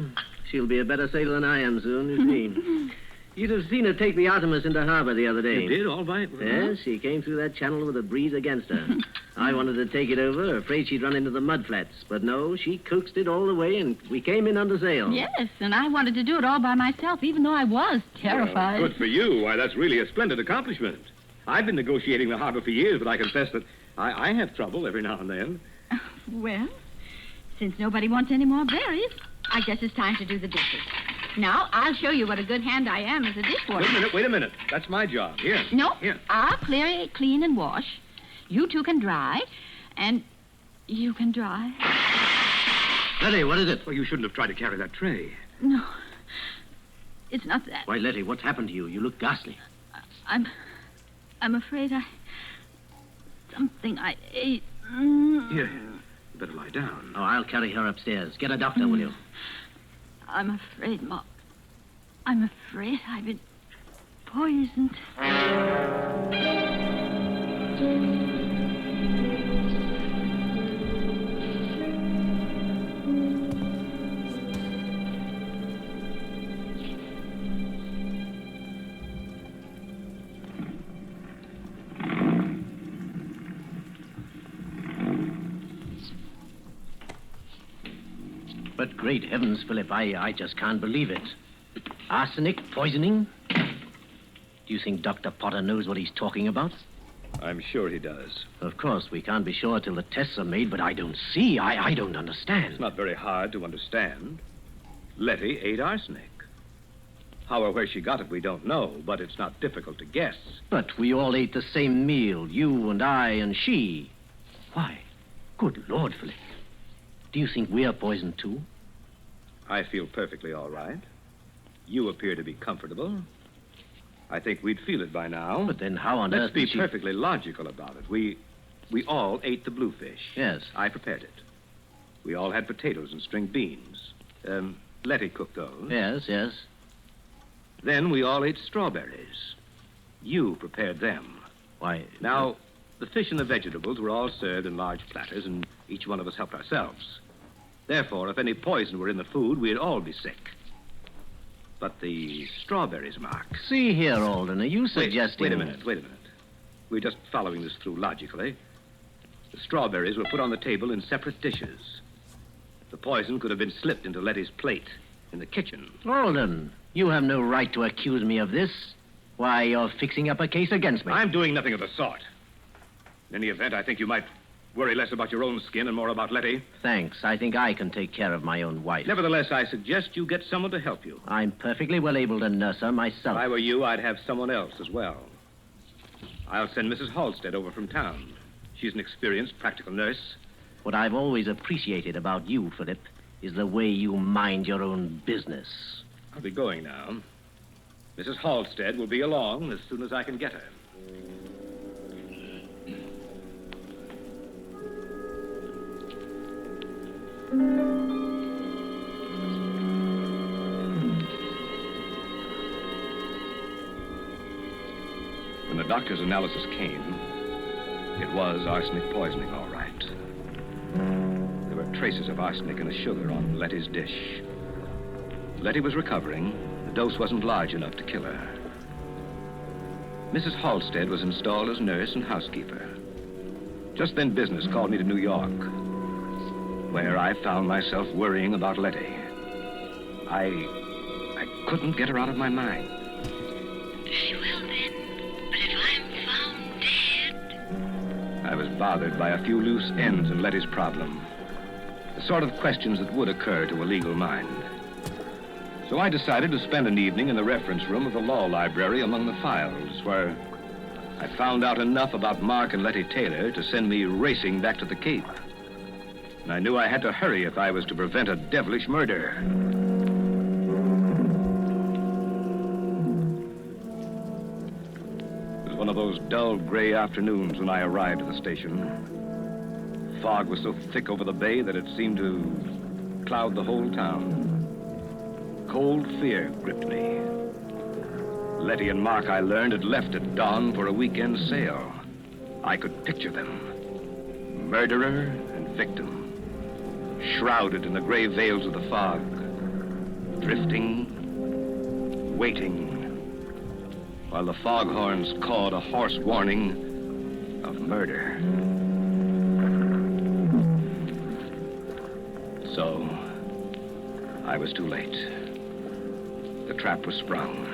Speaker 10: She'll be a better sailor than I am soon, you see. You'd have seen her take the Artemis into harbor the other day.
Speaker 12: You did? All right.
Speaker 10: Yes, she came through that channel with a breeze against her. I wanted to take it over, afraid she'd run into the mud flats. But no, she coaxed it all the way, and we came in under sail.
Speaker 9: Yes, and I wanted to do it all by myself, even though I was terrified.
Speaker 12: Well, good for you. Why, that's really a splendid accomplishment. I've been negotiating the harbor for years, but I confess that I have trouble every now and then.
Speaker 9: Well, since nobody wants any more berries, I guess it's time to do the dishes. Now, I'll show you what a good hand I am as a dishwasher.
Speaker 12: Wait a minute. That's my job. Here.
Speaker 9: No,
Speaker 12: Here.
Speaker 9: I'll clear it, clean, and wash. You two can dry, and you can dry.
Speaker 12: Letty, what is it? Well, you shouldn't have tried to carry that tray.
Speaker 9: No, it's not that.
Speaker 10: Why, Letty, what's happened to you? You look ghastly.
Speaker 9: I'm afraid something I ate.
Speaker 12: Here, you better lie down.
Speaker 10: Oh, I'll carry her upstairs. Get a doctor, will you?
Speaker 9: I'm afraid, Mark. I'm afraid I've been poisoned.
Speaker 10: But great heavens, Philip, I just can't believe it. Arsenic poisoning? Do you think Dr. Potter knows what he's talking about?
Speaker 12: I'm sure he does.
Speaker 10: Of course, we can't be sure till the tests are made, but I don't see. I don't understand.
Speaker 12: It's not very hard to understand. Letty ate arsenic. How or where she got it, we don't know, but it's not difficult to guess.
Speaker 10: But we all ate the same meal, you and I and she. Why, good Lord, Philip. Do you think we're poisoned, too?
Speaker 12: I feel perfectly all right. You appear to be comfortable. I think we'd feel it by now.
Speaker 10: But then how on earth
Speaker 12: Let's be
Speaker 10: did she...
Speaker 12: perfectly logical about it. We all ate the bluefish.
Speaker 10: Yes.
Speaker 12: I prepared it. We all had potatoes and string beans. Letty cooked those.
Speaker 10: Yes.
Speaker 12: Then we all ate strawberries. You prepared them.
Speaker 10: Why...
Speaker 12: Now, the fish and the vegetables were all served in large platters, and each one of us helped ourselves. Therefore, if any poison were in the food, we'd all be sick. But the strawberries, Mark...
Speaker 10: See here, Alden, are you suggesting...
Speaker 12: Wait a minute. We're just following this through logically. The strawberries were put on the table in separate dishes. The poison could have been slipped into Letty's plate in the kitchen.
Speaker 10: Alden, you have no right to accuse me of this. Why, you're fixing up a case against me.
Speaker 12: I'm doing nothing of the sort. In any event, I think you might worry less about your own skin and more about Letty.
Speaker 10: Thanks. I think I can take care of my own wife.
Speaker 12: Nevertheless, I suggest you get someone to help you.
Speaker 10: I'm perfectly well able to nurse her myself.
Speaker 12: If I were you, I'd have someone else as well. I'll send Mrs. Halstead over from town. She's an experienced, practical nurse.
Speaker 10: What I've always appreciated about you, Philip, is the way you mind your own business.
Speaker 12: I'll be going now. Mrs. Halstead will be along as soon as I can get her. When the doctor's analysis came, it was arsenic poisoning, all right. There were traces of arsenic in the sugar on Letty's dish. Letty was recovering. The dose wasn't large enough to kill her. Mrs. Halstead was installed as nurse and housekeeper. Just then business called me to New York, where I found myself worrying about Letty. I couldn't get her out of my mind.
Speaker 5: Very well, then. But if I'm found dead...
Speaker 12: I was bothered by a few loose ends in Letty's problem. The sort of questions that would occur to a legal mind. So I decided to spend an evening in the reference room of the law library among the files, where I found out enough about Mark and Letty Taylor to send me racing back to the Cape. And I knew I had to hurry if I was to prevent a devilish murder. It was one of those dull gray afternoons when I arrived at the station. fog was so thick over the bay that it seemed to cloud the whole town. Cold fear gripped me. Letty and Mark, I learned, had left at dawn for a weekend sail. I could picture them. Murderer and victim, shrouded in the gray veils of the fog, drifting, waiting, while the foghorns cawed a hoarse warning of murder. So, I was too late. The trap was sprung.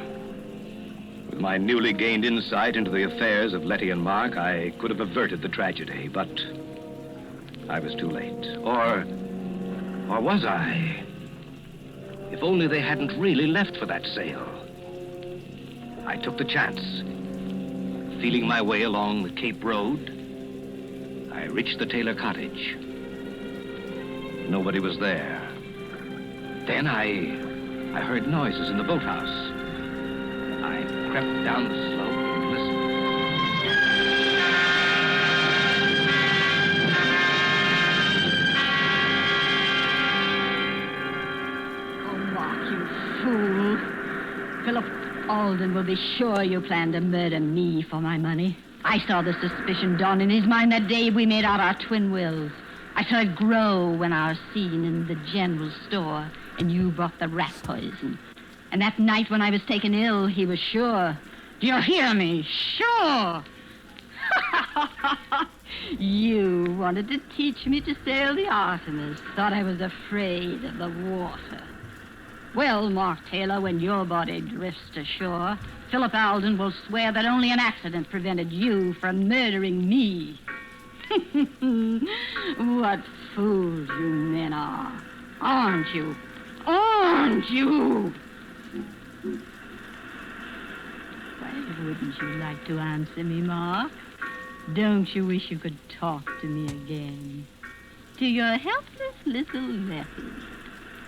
Speaker 12: With my newly gained insight into the affairs of Letty and Mark, I could have averted the tragedy, but I was too late. Or was I? If only they hadn't really left for that sail. I took the chance. Feeling my way along the Cape Road, I reached the Taylor cottage. Nobody was there. Then I heard noises in the boathouse. I crept down the slope and listened.
Speaker 9: Oh, Mark, you fool. Philip Alden will be sure you planned to murder me for my money. I saw the suspicion dawn in his mind that day we made out our twin wills. I saw it grow when our scene in the general store and you brought the rat poison. And that night when I was taken ill, he was sure. Do you hear me? Sure! You wanted to teach me to sail the Artemis. Thought I was afraid of the water. Well, Mark Taylor, when your body drifts to shore, Philip Alden will swear that only an accident prevented you from murdering me. What fools you men are. Aren't you? Aren't you? Why wouldn't you like to answer me, Mark? Don't you wish you could talk to me again? To your helpless little Letty.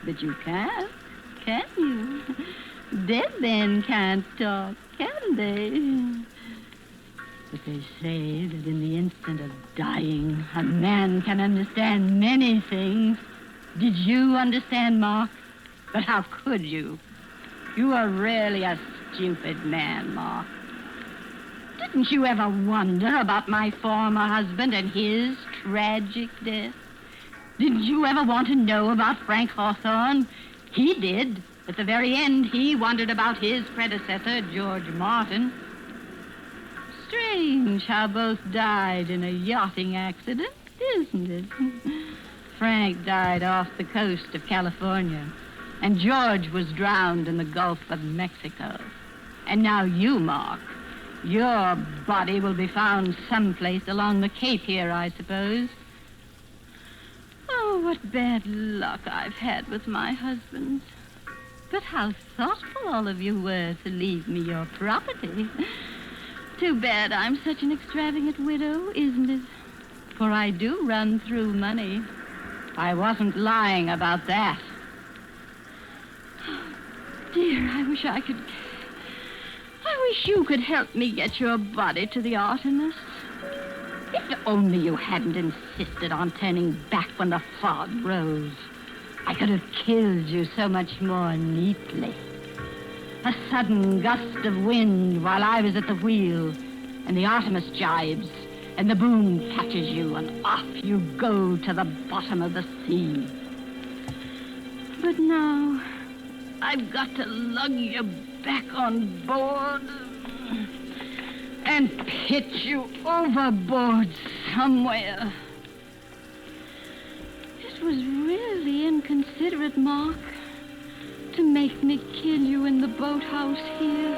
Speaker 9: But you can't, can you? Dead men can't talk, can they? But they say that in the instant of dying, a man can understand many things. Did you understand, Mark? But how could you? You are really a stupid man, Mark. Didn't you ever wonder about my former husband and his tragic death? Didn't you ever want to know about Frank Hawthorne? He did. At the very end, he wondered about his predecessor, George Martin. Strange how both died in a yachting accident, isn't it? Frank died off the coast of California, and George was drowned in the Gulf of Mexico. And now you, Mark, your body will be found someplace along the Cape here, I suppose. Oh, what bad luck I've had with my husbands. But how thoughtful all of you were to leave me your property. Too bad I'm such an extravagant widow, isn't it? For I do run through money. I wasn't lying about that. Oh, dear, I wish you could help me get your body to the Artemis. If only you hadn't insisted on turning back when the fog rose. I could have killed you so much more neatly. A sudden gust of wind while I was at the wheel, and the Artemis jibes, and the boom catches you, and off you go to the bottom of the sea. But now, I've got to lug you back on board and pitch you overboard somewhere. It was really inconsiderate, Mark, to make me kill you in the boathouse here.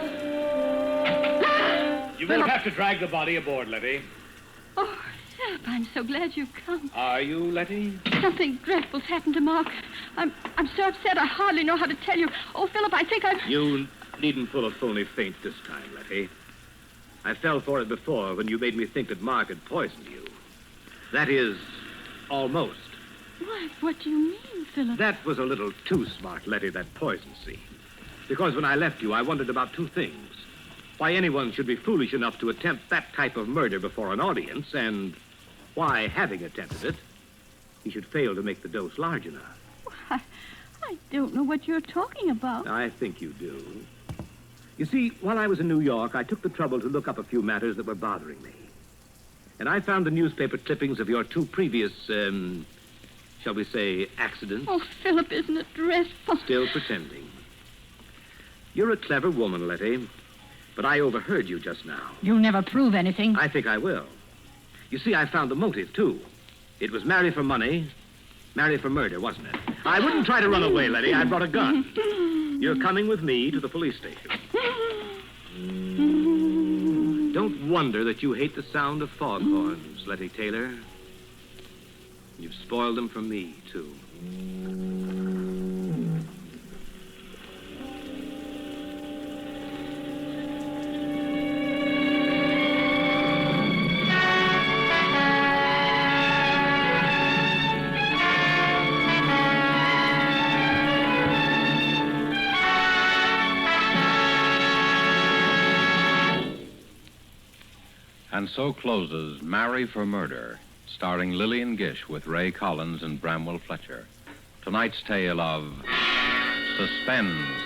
Speaker 12: You won't have to drag the body aboard, Letty.
Speaker 9: Oh, Philip, I'm so glad you've come.
Speaker 12: Are you, Letty?
Speaker 9: Something dreadful's happened to Mark. I'm so upset I hardly know how to tell you. Oh, Philip, I think I've...
Speaker 12: You needn't pull a phony feint this time, Letty. I fell for it before when you made me think that Mark had poisoned you. That is, almost.
Speaker 9: Why, what do you mean, Philip?
Speaker 12: That was a little too smart, Letty, that poison scene. Because when I left you, I wondered about two things. Why anyone should be foolish enough to attempt that type of murder before an audience, and why, having attempted it, He should fail to make the dose large enough.
Speaker 9: I don't know what you're talking about.
Speaker 12: I think you do. You see, while I was in New York, I took the trouble to look up a few matters that were bothering me. And I found the newspaper clippings of your two previous, shall we say, accidents.
Speaker 9: Oh, Philip, isn't it dreadful?
Speaker 12: Still pretending. You're a clever woman, Letty, but I overheard you just now.
Speaker 9: You'll never prove anything.
Speaker 12: I think I will. You see, I found the motive, too. It was marry for money, marry for murder, wasn't it? I wouldn't try to run away, Letty. I brought a gun. You're coming with me to the police station. Don't wonder that you hate the sound of foghorns, Letty Taylor. You've spoiled them for me, too.
Speaker 15: And so closes Marry for Murder, starring Lillian Gish with Ray Collins and Bramwell Fletcher. Tonight's tale of Suspense.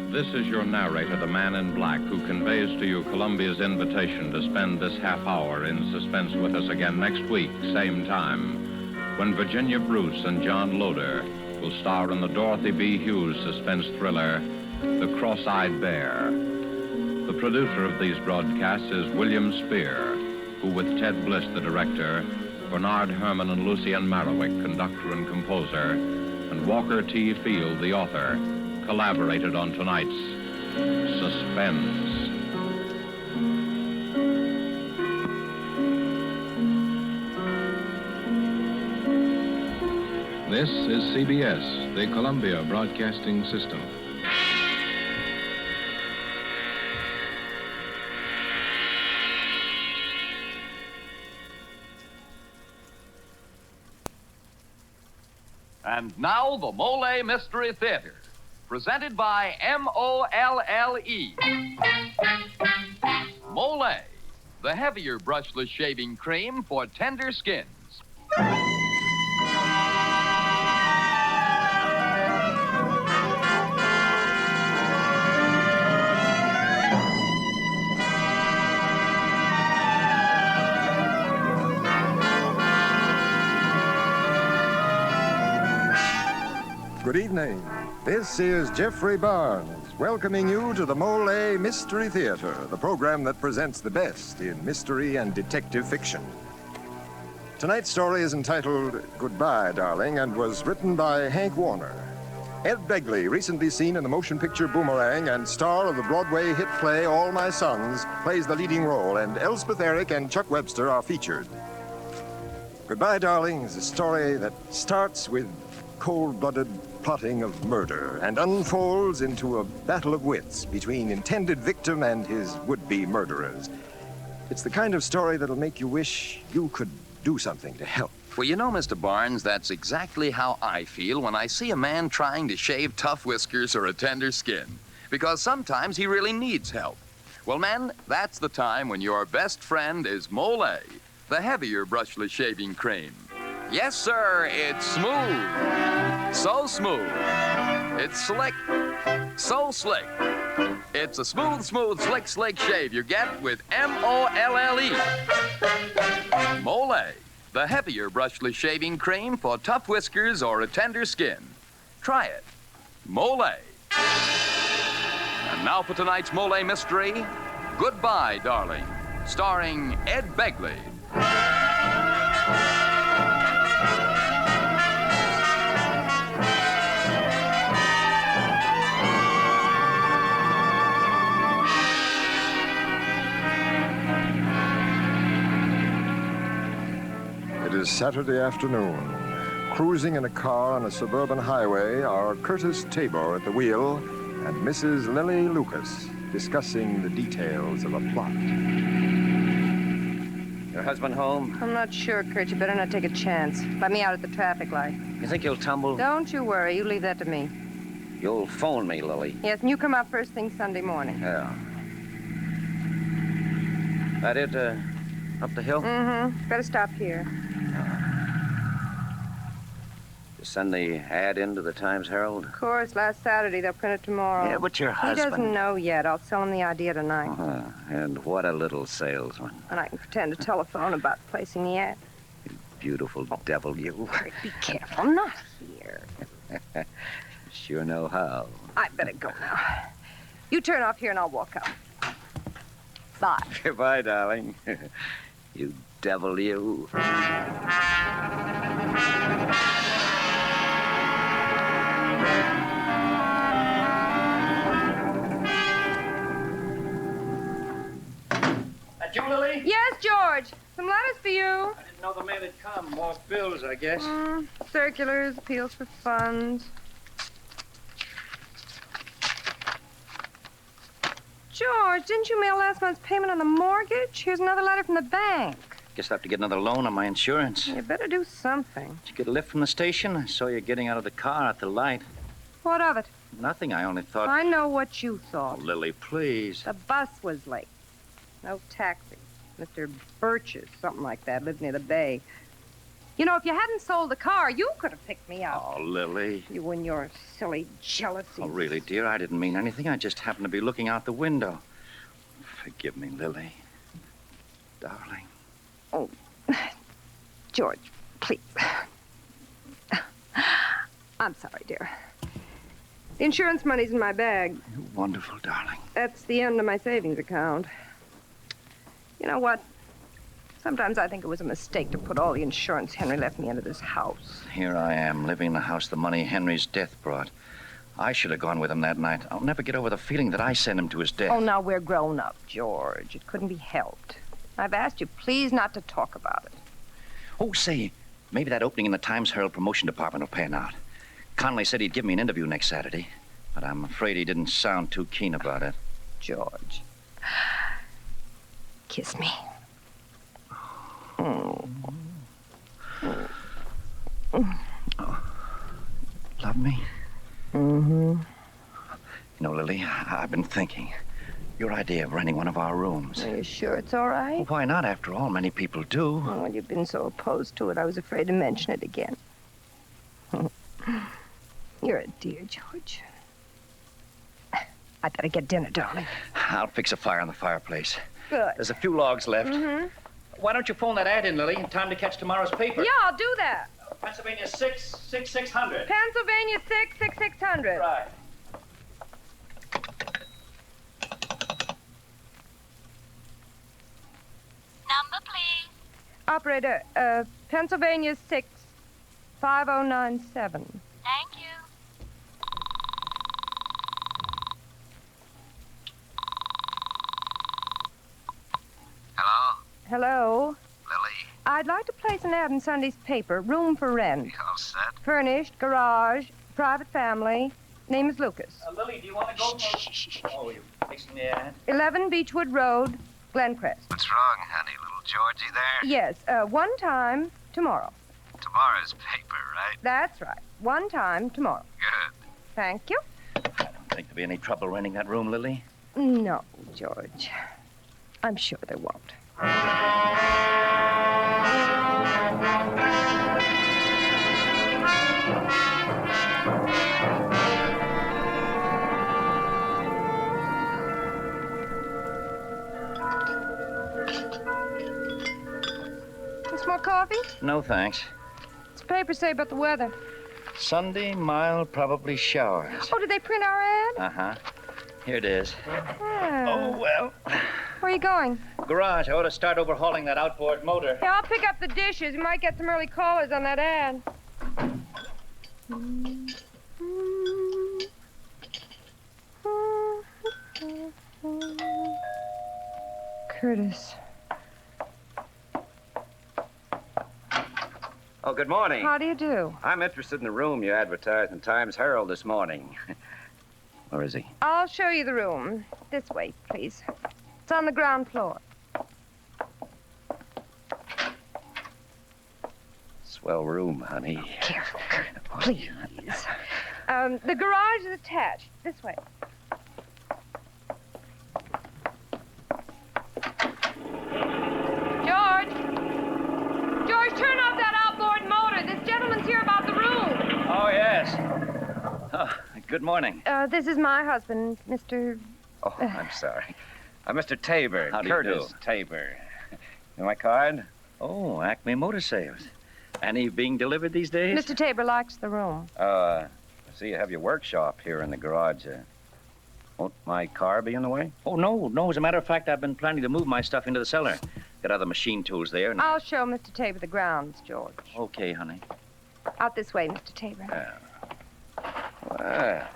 Speaker 15: This is your narrator, the man in black, who conveys to you Columbia's invitation to spend this half hour in suspense with us again next week, same time, when Virginia Bruce and John Loder will star in the Dorothy B. Hughes suspense thriller, The Cross-Eyed Bear. The producer of these broadcasts is William Spear, who, with Ted Bliss, the director, Bernard Herrmann and Lucien Marowik, conductor and composer, and Walker T. Field, the author, collaborated on tonight's Suspense.
Speaker 11: This is CBS, the Columbia Broadcasting System.
Speaker 21: And now, the Mollé Mystery Theater, presented by Molle. Mollé, the heavier brushless shaving cream for tender skins.
Speaker 23: Good evening. This is Jeffrey Barnes, welcoming you to the Mollé Mystery Theater, the program that presents the best in mystery and detective fiction. Tonight's story is entitled Goodbye, Darling, and was written by Hank Warner. Ed Begley, recently seen in the motion picture Boomerang and star of the Broadway hit play All My Sons, plays the leading role, and Elspeth Eric and Chuck Webster are featured. Goodbye, Darling is a story that starts with cold-blooded plotting of murder and unfolds into a battle of wits between intended victim and his would-be murderers. It's the kind of story that'll make you wish you could do something to help.
Speaker 24: Well, you know, Mr. Barnes, that's exactly how I feel when I see a man trying to shave tough whiskers or a tender skin. Because sometimes he really needs help. Well, men, that's the time when your best friend is Mollé, the heavier brushless shaving cream. Yes, sir, it's smooth. So smooth. It's slick. So slick. It's a smooth, slick shave you get with Molle. Mollé, the heavier brushless shaving cream for tough whiskers or a tender skin. Try it. Mollé. And now for tonight's Mollé mystery, Goodbye, Darling, starring Ed Begley.
Speaker 23: It is Saturday afternoon. Cruising in a car on a suburban highway are Curtis Tabor at the wheel and Mrs. Lily Lucas. discussing the details of a plot.
Speaker 1: Your husband home?
Speaker 3: I'm not sure, Kurt. You better not take a chance. Let me out at the traffic light.
Speaker 1: You think you'll tumble?
Speaker 3: Don't you worry. You leave that to me.
Speaker 1: You'll phone me, Lily.
Speaker 3: Yes, and you come out first thing Sunday morning.
Speaker 1: Yeah. That it, up the hill?
Speaker 3: Mm-hmm. Better stop here.
Speaker 1: You send the ad in to the Times-Herald?
Speaker 3: Of course, last Saturday. They'll print it tomorrow.
Speaker 1: Yeah, but your husband...
Speaker 3: He doesn't know yet. I'll sell him the idea tonight.
Speaker 1: And what a little salesman.
Speaker 3: And I can pretend to telephone about placing the ad.
Speaker 1: Beautiful devil, you.
Speaker 3: Be careful. I'm not here.
Speaker 1: Sure know how.
Speaker 3: I better go now. You turn off here and I'll walk out. Bye.
Speaker 1: Goodbye, darling. You devil, you.
Speaker 22: That you, Lily?
Speaker 3: Yes, George. Some letters for you.
Speaker 22: I didn't know the mail had come. More bills, I guess.
Speaker 3: Circulars, appeals for funds. George, didn't you mail last month's payment on the mortgage? Here's another letter from the bank.
Speaker 1: Guess I'll have to get another loan on my insurance.
Speaker 3: You better do something.
Speaker 1: Did you get a lift from the station? I saw you getting out of the car at the light.
Speaker 3: What of it?
Speaker 1: Nothing. I only thought...
Speaker 3: I know what you thought.
Speaker 1: Oh, Lily, please.
Speaker 3: The bus was late. No taxi. Mr. Birch's, something like that, lived near the bay. You know, if you hadn't sold the car, you could have picked me up.
Speaker 1: Oh, Lily.
Speaker 3: You and your silly jealousy.
Speaker 1: Oh, really, dear, I didn't mean anything. I just happened to be looking out the window. Forgive me, Lily. Darling.
Speaker 3: Oh, George, please. I'm sorry, dear. The insurance money's in my bag.
Speaker 1: You're wonderful, darling.
Speaker 3: That's the end of my savings account. You know what? Sometimes I think it was a mistake to put all the insurance Henry left me into this house.
Speaker 1: Here I am, living in the house the money Henry's death brought. I should have gone with him that night. I'll never get over the feeling that I sent him to his death.
Speaker 3: Oh, now we're grown up, George. It couldn't be helped. I've asked you please not to talk about it.
Speaker 1: Oh, say, maybe that opening in the Times-Herald promotion department will pan out. Conley said he'd give me an interview next Saturday, but I'm afraid he didn't sound too keen about it.
Speaker 3: George, kiss me. Oh.
Speaker 1: Love me?
Speaker 3: Mm-hmm.
Speaker 1: You know, Lily, I've been thinking. Your idea of renting one of our rooms.
Speaker 3: Are you sure it's all right?
Speaker 1: Well, why not? After all, many people do.
Speaker 3: Oh, well, you've been so opposed to it, I was afraid to mention it again. You're a dear, George. I better get dinner, darling.
Speaker 1: I'll fix a fire in the fireplace.
Speaker 3: Good.
Speaker 1: There's a few logs left.
Speaker 3: Mm-hmm.
Speaker 22: Why don't you phone that ad in, Lily, in time to catch tomorrow's paper?
Speaker 3: Yeah, I'll do that.
Speaker 22: Pennsylvania 66600.
Speaker 3: Pennsylvania 66600.
Speaker 22: Right.
Speaker 5: Number, please.
Speaker 3: Operator, Pennsylvania 65097.
Speaker 5: Thank you.
Speaker 24: Hello?
Speaker 3: Hello?
Speaker 24: Lily?
Speaker 3: I'd like to place an ad in Sunday's paper. Room for rent.
Speaker 24: All set?
Speaker 3: Furnished, garage, private family. Name is Lucas.
Speaker 22: Lily, do you want to go for... Oh, you're fixing the ad?
Speaker 3: 11 Beechwood Road, Glencrest.
Speaker 24: What's wrong, honey? Little Georgie there?
Speaker 3: Yes, one time tomorrow.
Speaker 24: Tomorrow's paper, right?
Speaker 3: That's right. One time tomorrow.
Speaker 24: Good.
Speaker 3: Thank you.
Speaker 1: I don't think there'll be any trouble renting that room, Lily.
Speaker 3: No, George. I'm sure there won't. Want some more coffee?
Speaker 1: No, thanks.
Speaker 3: What's the paper say about the weather?
Speaker 1: Sunday, mild, probably showers.
Speaker 3: Oh, did they print our ad?
Speaker 1: Uh-huh. Here it is.
Speaker 3: Oh,
Speaker 1: well.
Speaker 3: Where are you going?
Speaker 22: Garage. I ought to start overhauling that outboard motor.
Speaker 3: Yeah, I'll pick up the dishes. You might get some early callers on that ad. Curtis.
Speaker 8: Oh, good morning.
Speaker 3: How do you do?
Speaker 8: I'm interested in the room you advertised in Times-Herald this morning.
Speaker 1: Where is he?
Speaker 3: I'll show you the room. This way, please. It's on the ground floor.
Speaker 1: Swell room, honey.
Speaker 3: Careful, Kurt. Please. The garage is attached. This way. George! George, turn off that outboard motor. This gentleman's here about the room.
Speaker 1: Oh, yes. Oh, good morning.
Speaker 3: This is my husband, Mr.
Speaker 2: Oh, I'm sorry. Mr. Tabor.
Speaker 1: How do you
Speaker 2: Curtis
Speaker 1: do?
Speaker 2: Tabor. My card?
Speaker 1: Oh, Acme Motor Sales. Any being delivered these days?
Speaker 3: Mr. Tabor likes the room.
Speaker 2: I see you have your workshop here in the garage. Won't my car be in the way?
Speaker 1: Oh, no. As a matter of fact, I've been planning to move my stuff into the cellar. Got other machine tools there. And...
Speaker 3: I'll show Mr. Tabor the grounds, George.
Speaker 1: Okay, honey.
Speaker 3: Out this way, Mr. Tabor.
Speaker 2: Well,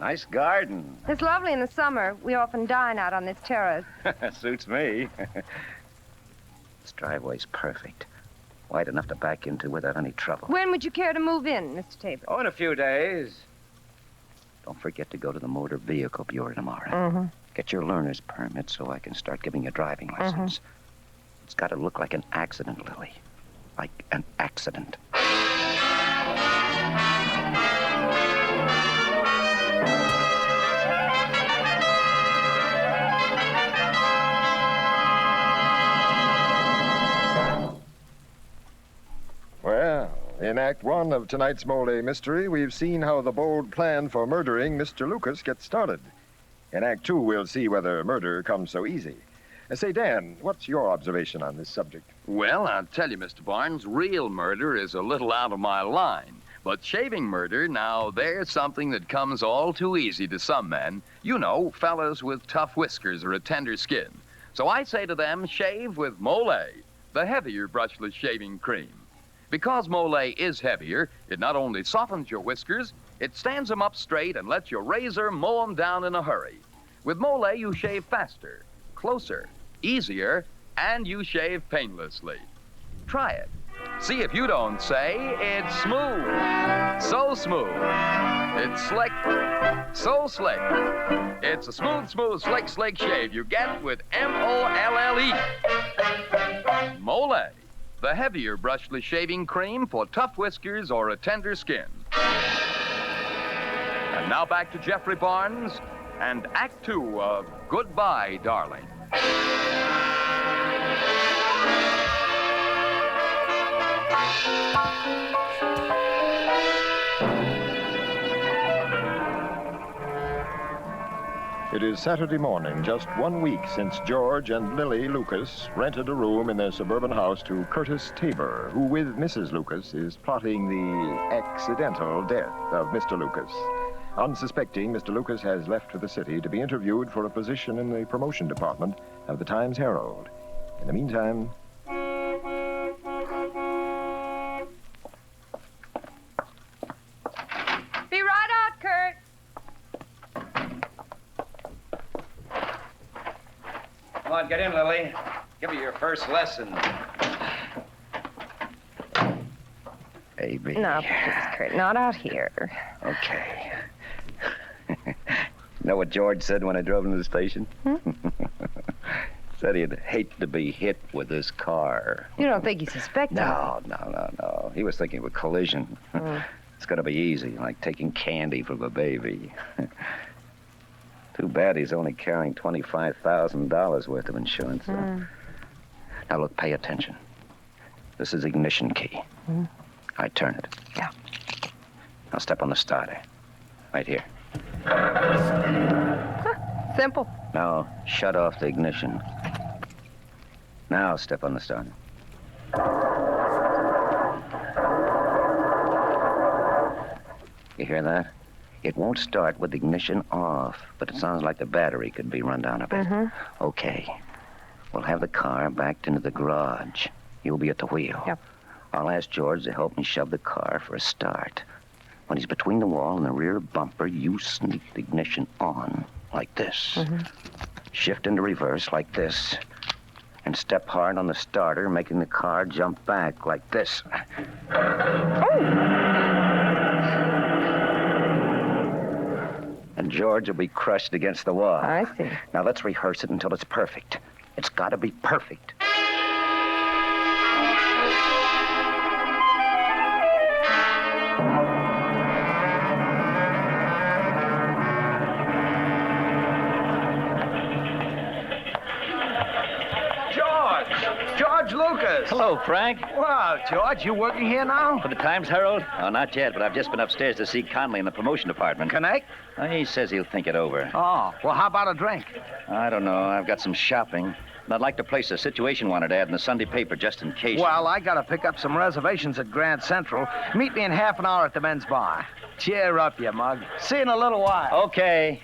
Speaker 2: nice garden.
Speaker 3: It's lovely in the summer. We often dine out on this terrace.
Speaker 2: Suits me. This driveway's perfect. Wide enough to back into without any trouble.
Speaker 3: When would you care to move in, Mr. Tabor?
Speaker 2: Oh, in a few days. Don't forget to go to the motor vehicle bureau tomorrow.
Speaker 3: Mm-hmm.
Speaker 2: Get your learner's permit so I can start giving you a driving license. It's got to look like an accident, Lily. Like an accident.
Speaker 23: Well, in Act 1 of tonight's Mollé mystery, we've seen how the bold plan for murdering Mr. Lucas gets started. In Act 2, we'll see whether murder comes so easy. Say, Dan, what's your observation on this subject?
Speaker 24: Well, I'll tell you, Mr. Barnes, real murder is a little out of my line. But shaving murder, now, there's something that comes all too easy to some men. You know, fellas with tough whiskers or a tender skin. So I say to them, shave with Mollé, the heavier brushless shaving cream. Because Mollé is heavier, it not only softens your whiskers, it stands them up straight and lets your razor mow them down in a hurry. With Mollé, you shave faster, closer, easier, and you shave painlessly. Try it. See if you don't say it's smooth. So smooth. It's slick. So slick. It's a smooth, slick shave you get with M-O-L-L-E. Mollé, the heavier brushless shaving cream for tough whiskers or a tender skin. And now back to Jeffrey Barnes and Act 2 of Goodbye, Darling.
Speaker 23: It is Saturday morning, just 1 week since George and Lily Lucas rented a room in their suburban house to Curtis Tabor, who, with Mrs. Lucas, is plotting the accidental death of Mr. Lucas. Unsuspecting, Mr. Lucas has left for the city to be interviewed for a position in the promotion department of the Times-Herald. In the meantime...
Speaker 3: Be right out, Kurt.
Speaker 2: Come on, get in, Lily. Give me your first lesson.
Speaker 1: Baby.
Speaker 3: No, please, Kurt, not out here.
Speaker 2: Okay. Know what George said when I drove him to the station? Said he'd hate to be hit with this car.
Speaker 3: You don't think he suspected?
Speaker 2: No. He was thinking of a collision. It's gonna be easy, like taking candy from a baby. Too bad he's only carrying $25,000 worth of insurance. Now, look, pay attention. This is ignition key. I turn it.
Speaker 3: Yeah.
Speaker 2: Now step on the starter. Right here.
Speaker 3: Simple.
Speaker 2: Now, shut off the ignition. Now, step on the starter. You hear that? It won't start with the ignition off, but it sounds like the battery could be run down a bit. Okay. We'll have the car backed into the garage. You'll be at the wheel.
Speaker 3: Yep.
Speaker 2: I'll ask George to help me shove the car for a start. When he's between the wall and the rear bumper, you sneak the ignition on, like this. Shift into reverse, like this. And step hard on the starter, making the car jump back, like this. And and George will be crushed against the wall.
Speaker 3: I see.
Speaker 2: Now let's rehearse it until it's perfect. It's got to be perfect.
Speaker 8: George Lucas.
Speaker 1: Hello, Frank.
Speaker 8: Well, George, you working here now?
Speaker 1: For the Times Herald? Oh, not yet, but I've just been upstairs to see Conley in the promotion department.
Speaker 8: Connect?
Speaker 1: He says he'll think it over.
Speaker 8: Oh, well, how about a drink?
Speaker 1: I don't know. I've got some shopping. And I'd like to place a situation wanted ad in the Sunday paper just in case.
Speaker 8: Well, I gotta pick up some reservations at Grand Central. Meet me in half an hour at the men's bar. Cheer up, you mug. See you in a little while.
Speaker 1: Okay.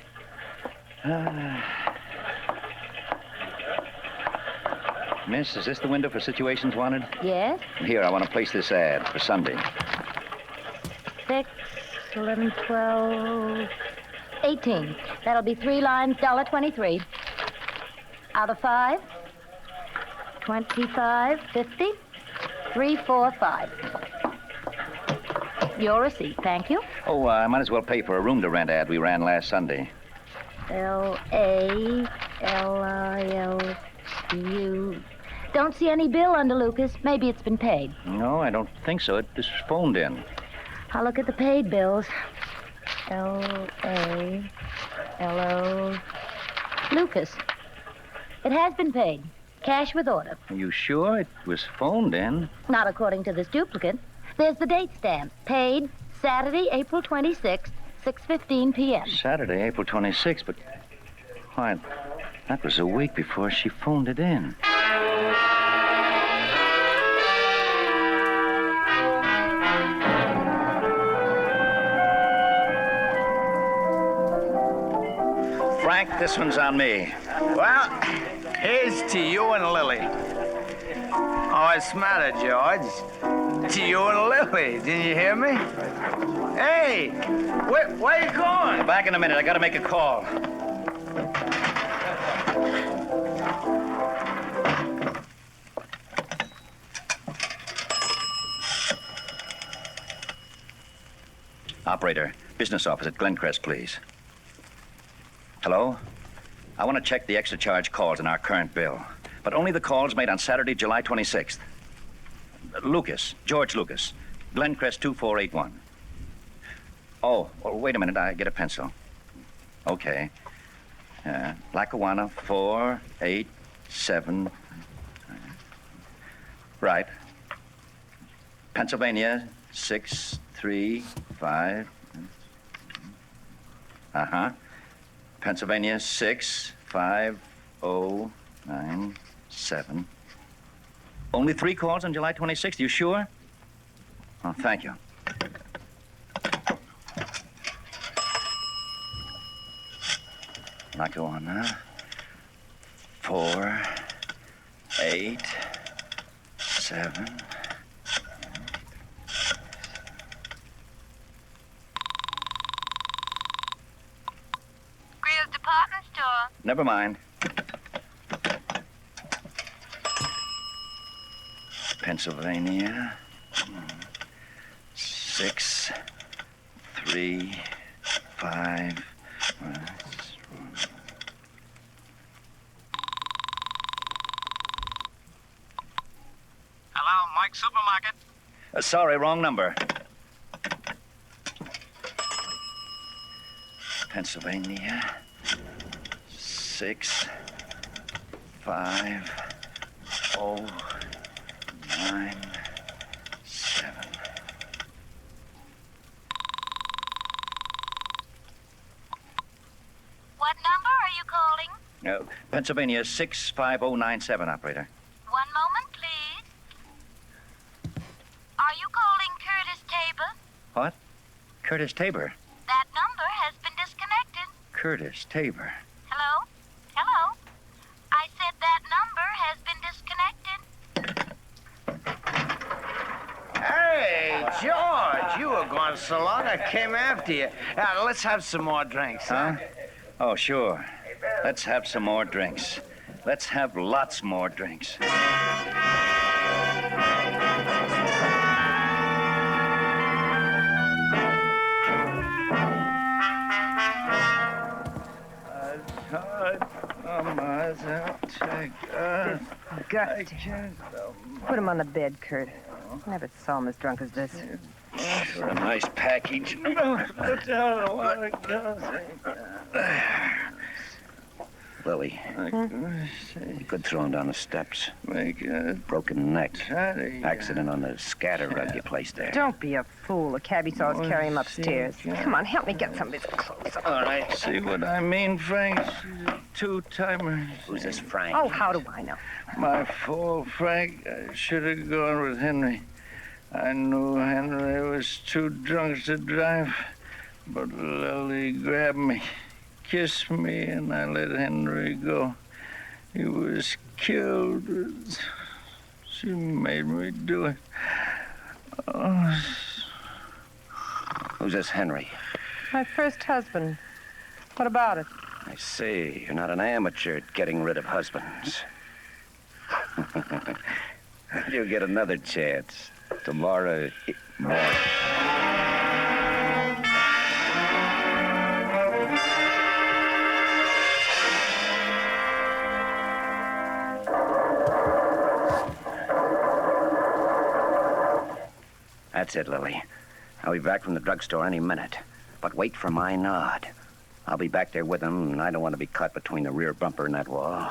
Speaker 1: Miss, is this the window for situations wanted?
Speaker 14: Yes?
Speaker 1: Here, I want to place this ad for Sunday.
Speaker 14: 6, 11, 12, 18. That'll be 3 lines, $1.23. Out of 5, 25, 50, 3, 4, 5. Your receipt, thank you.
Speaker 1: Oh, I might as well pay for a room to rent ad we ran last Sunday.
Speaker 14: L-A-L-I-L-U. Don't see any bill under Lucas. Maybe it's been paid.
Speaker 1: No, I don't think so. It just phoned in.
Speaker 14: I'll look at the paid bills. L-A-L-O. Lucas. It has been paid. Cash with order.
Speaker 1: Are you sure it was phoned in?
Speaker 14: Not according to this duplicate. There's the date stamp. Paid Saturday, April 26th, 6:15 p.m.
Speaker 1: Saturday, April 26th, but... Why, that was a week before she phoned it in. Frank, this one's on me.
Speaker 8: Well, here's to you and Lily. Oh, what's the matter, George? To you and Lily. Didn't you hear me? Hey, where you going?
Speaker 1: Back in a minute. I gotta make a call. Operator, business office at Glencrest, please. Hello? I want to check the extra charge calls in our current bill, but only the calls made on Saturday, July 26th. Lucas, George Lucas, Glencrest 2481. Oh, well, wait a minute. I get a pencil. Okay. Lackawanna 487. Right. Pennsylvania 635. Uh-huh. Pennsylvania 65097. Only 3 calls on July 26th, you sure? Oh, thank you. Lackawanna 487.
Speaker 5: Greer's department store.
Speaker 1: Never mind. Pennsylvania 635.
Speaker 8: Hello, Mike Supermarket.
Speaker 1: Sorry, wrong number. Pennsylvania 65097.
Speaker 5: What number are you calling?
Speaker 1: Pennsylvania 65097, operator.
Speaker 5: One moment, please. Are you calling Curtis Tabor?
Speaker 1: What? Curtis Tabor.
Speaker 5: That number has been disconnected.
Speaker 1: Curtis Tabor.
Speaker 5: Hello? Hello? I said that number has been disconnected.
Speaker 8: Hey, George, you were gone so long I came after you. Now, let's have some more drinks, huh?
Speaker 1: Oh, sure. Let's have some more drinks. Let's have lots more drinks.
Speaker 3: disgusting. Put him on the bed, Kurt. Never saw him as drunk as this.
Speaker 1: For a nice package. Lily, you could throw him down the steps. Broken neck. Accident on the scatter rug you placed there.
Speaker 3: Don't be a fool. The cabbie saw us carry him upstairs. Come on, help me get some of his clothes.
Speaker 8: All right, see what I mean, Frank? Two-timer.
Speaker 1: Who's this Frank?
Speaker 3: Oh, how do I know?
Speaker 8: My fault, Frank. I should have gone with Henry. I knew Henry was too drunk to drive, but Lily grabbed me, kissed me, and I let Henry go. He was killed. She made me do it. Oh.
Speaker 1: Who's this Henry?
Speaker 3: My first husband. What about it?
Speaker 1: I see. You're not an amateur at getting rid of husbands. You'll get another chance. Tomorrow morning. That's it, Lily. I'll be back from the drugstore any minute. But wait for my nod. I'll be back there with him, and I don't want to be caught between the rear bumper and that wall.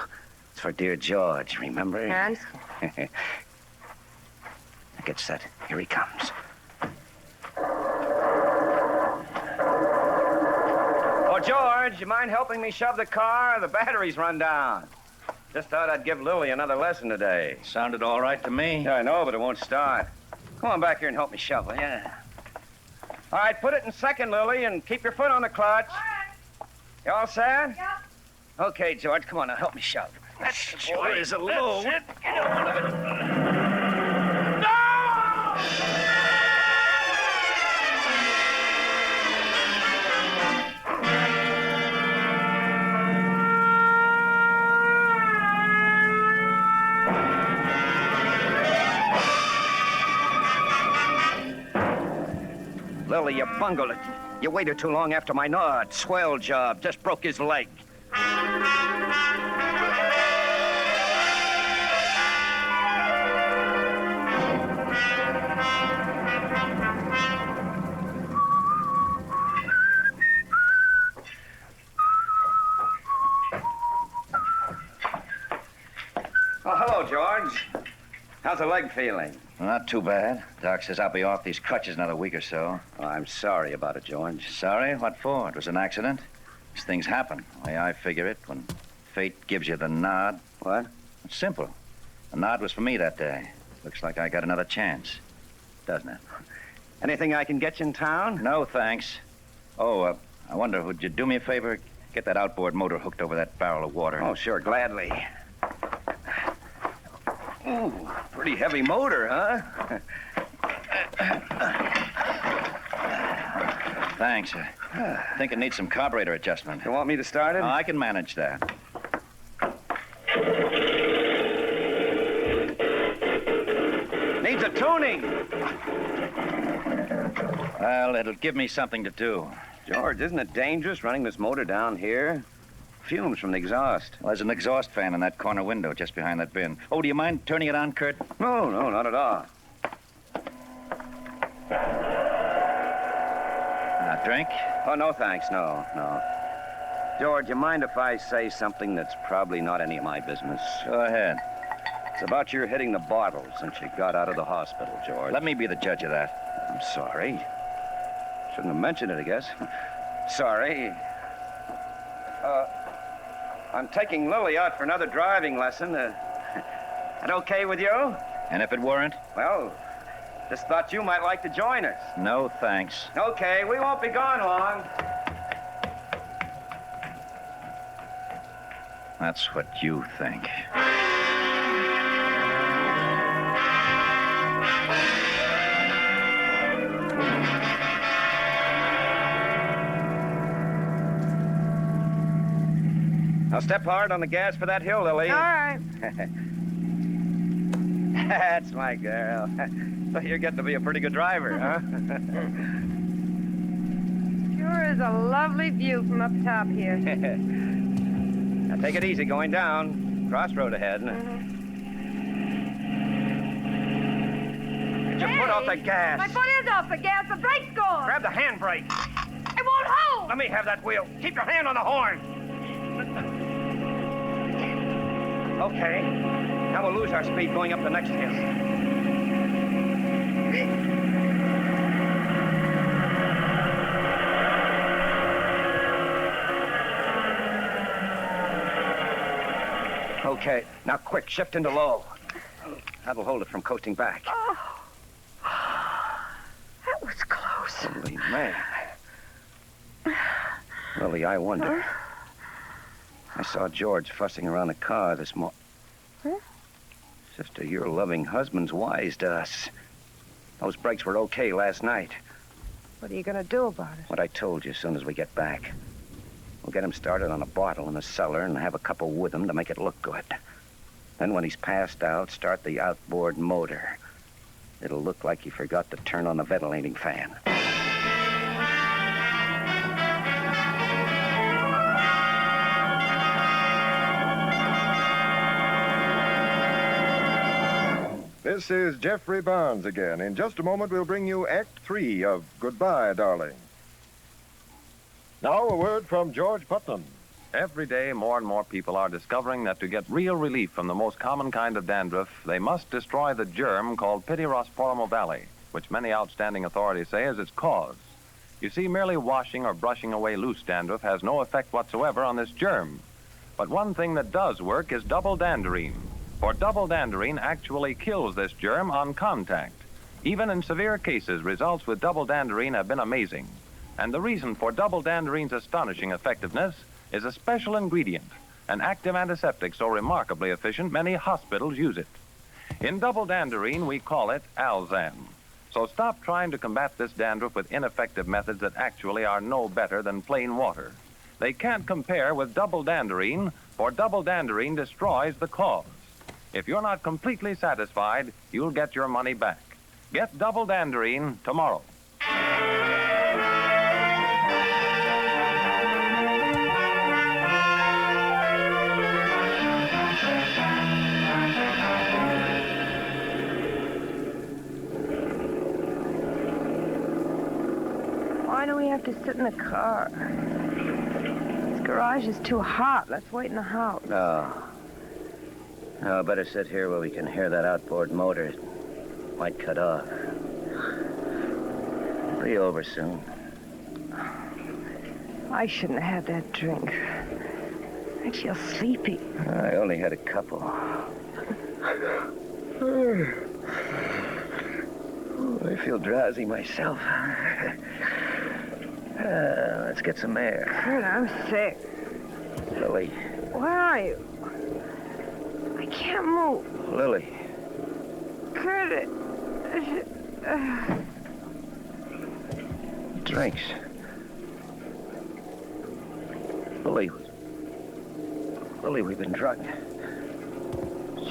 Speaker 1: It's for dear George, remember?
Speaker 3: And?
Speaker 1: Get set. Here he comes.
Speaker 2: Oh, George, you mind helping me shove the car? The battery's run down. Just thought I'd give Lily another lesson today.
Speaker 1: Sounded all right to me.
Speaker 2: Yeah, I know, but it won't start. Come on back here and help me shove, will ya? All right, put it in second, Lily, and keep your foot on the clutch. All right. You all set? Yeah. Okay, George, come on now, help me shove.
Speaker 8: That sure is a load. Get on of it.
Speaker 2: Lily, you bungled it. You waited too long after my nod. Swell job. Just broke his leg. Oh, hello, George. How's the leg feeling?
Speaker 1: Not too bad. Doc says I'll be off these crutches another week or so.
Speaker 2: Oh, I'm sorry about it, George.
Speaker 1: Sorry? What for? It was an accident. These things happen. The way I figure it, when fate gives you the nod.
Speaker 2: What?
Speaker 1: It's simple. The nod was for me that day. Looks like I got another chance. Doesn't it?
Speaker 2: Anything I can get you in town?
Speaker 1: No, thanks. Oh, I wonder, would you do me a favor? Get that outboard motor hooked over that barrel of water.
Speaker 2: Oh, sure, gladly. Ooh, pretty heavy motor, huh?
Speaker 1: Thanks. I think it needs some carburetor adjustment.
Speaker 2: You want me to start it?
Speaker 1: Oh, I can manage that.
Speaker 2: Needs a tuning.
Speaker 1: Well, it'll give me something to do.
Speaker 2: George, isn't it dangerous running this motor down here? Fumes from the exhaust.
Speaker 1: Well, there's an exhaust fan in that corner window just behind that bin. Oh, do you mind turning it on, Kurt?
Speaker 2: No, not at all.
Speaker 1: Now, drink?
Speaker 2: Oh, no, thanks. No. George, you mind if I say something that's probably not any of my business?
Speaker 1: Go ahead.
Speaker 2: It's about your hitting the bottle since you got out of the hospital, George.
Speaker 1: Let me be the judge of that.
Speaker 2: I'm sorry. Shouldn't have mentioned it, I guess. Sorry. I'm taking Lily out for another driving lesson. That okay with you?
Speaker 1: And if it weren't?
Speaker 2: Well, just thought you might like to join us.
Speaker 1: No, thanks.
Speaker 2: Okay, we won't be gone long.
Speaker 1: That's what you think.
Speaker 2: Now step hard on the gas for that hill, Lily.
Speaker 3: All right.
Speaker 2: That's my girl. So you're getting to be a pretty good driver, huh?
Speaker 3: Sure is a lovely view from up top here.
Speaker 2: Now take it easy going down. Crossroad ahead.
Speaker 13: your foot off the gas.
Speaker 3: My foot is off the gas. The brake's gone.
Speaker 13: Grab the handbrake.
Speaker 3: It won't hold.
Speaker 13: Let me have that wheel. Keep your hand on the horn. Okay. Now we'll lose our speed going up the next hill. Okay, now quick, shift into low. That'll hold it from coasting back.
Speaker 3: Oh. That was close.
Speaker 13: Holy man. Lily, I wonder. I saw George fussing around the car this morning.
Speaker 3: Huh?
Speaker 13: Sister, your loving husband's wise to us. Those brakes were okay last night.
Speaker 3: What are you going to do about it?
Speaker 13: What I told you as soon as we get back. We'll get him started on a bottle in the cellar and have a couple with him to make it look good. Then when he's passed out, start the outboard motor. It'll look like he forgot to turn on the ventilating fan.
Speaker 23: This is Jeffrey Barnes again. In just a moment, we'll bring you Act 3 of Goodbye, Darling. Now, a word from George Putnam.
Speaker 15: Every day, more and more people are discovering that to get real relief from the most common kind of dandruff, they must destroy the germ called Pityrosporum ovale, which many outstanding authorities say is its cause. You see, merely washing or brushing away loose dandruff has no effect whatsoever on this germ. But one thing that does work is double danderine. For double danderine actually kills this germ on contact. Even in severe cases, results with double danderine have been amazing. And the reason for double danderine's astonishing effectiveness is a special ingredient, an active antiseptic so remarkably efficient many hospitals use it. In double danderine, we call it Alzam. So stop trying to combat this dandruff with ineffective methods that actually are no better than plain water. They can't compare with double danderine, for double danderine destroys the cause. If you're not completely satisfied, you'll get your money back. Get double danderine tomorrow.
Speaker 3: Why do we have to sit in the car? This garage is too hot. Let's wait in the house.
Speaker 13: No, better sit here where we can hear that outboard motor. It might cut off. It'll be over soon.
Speaker 3: I shouldn't have had that drink. I feel sleepy.
Speaker 13: I only had a couple. I feel drowsy myself. Let's get some air.
Speaker 3: Kurt, I'm sick.
Speaker 13: Lily.
Speaker 3: Where are you? I can't move.
Speaker 13: Lily.
Speaker 3: Kurt,
Speaker 13: Drinks. Lily, we've been drugged.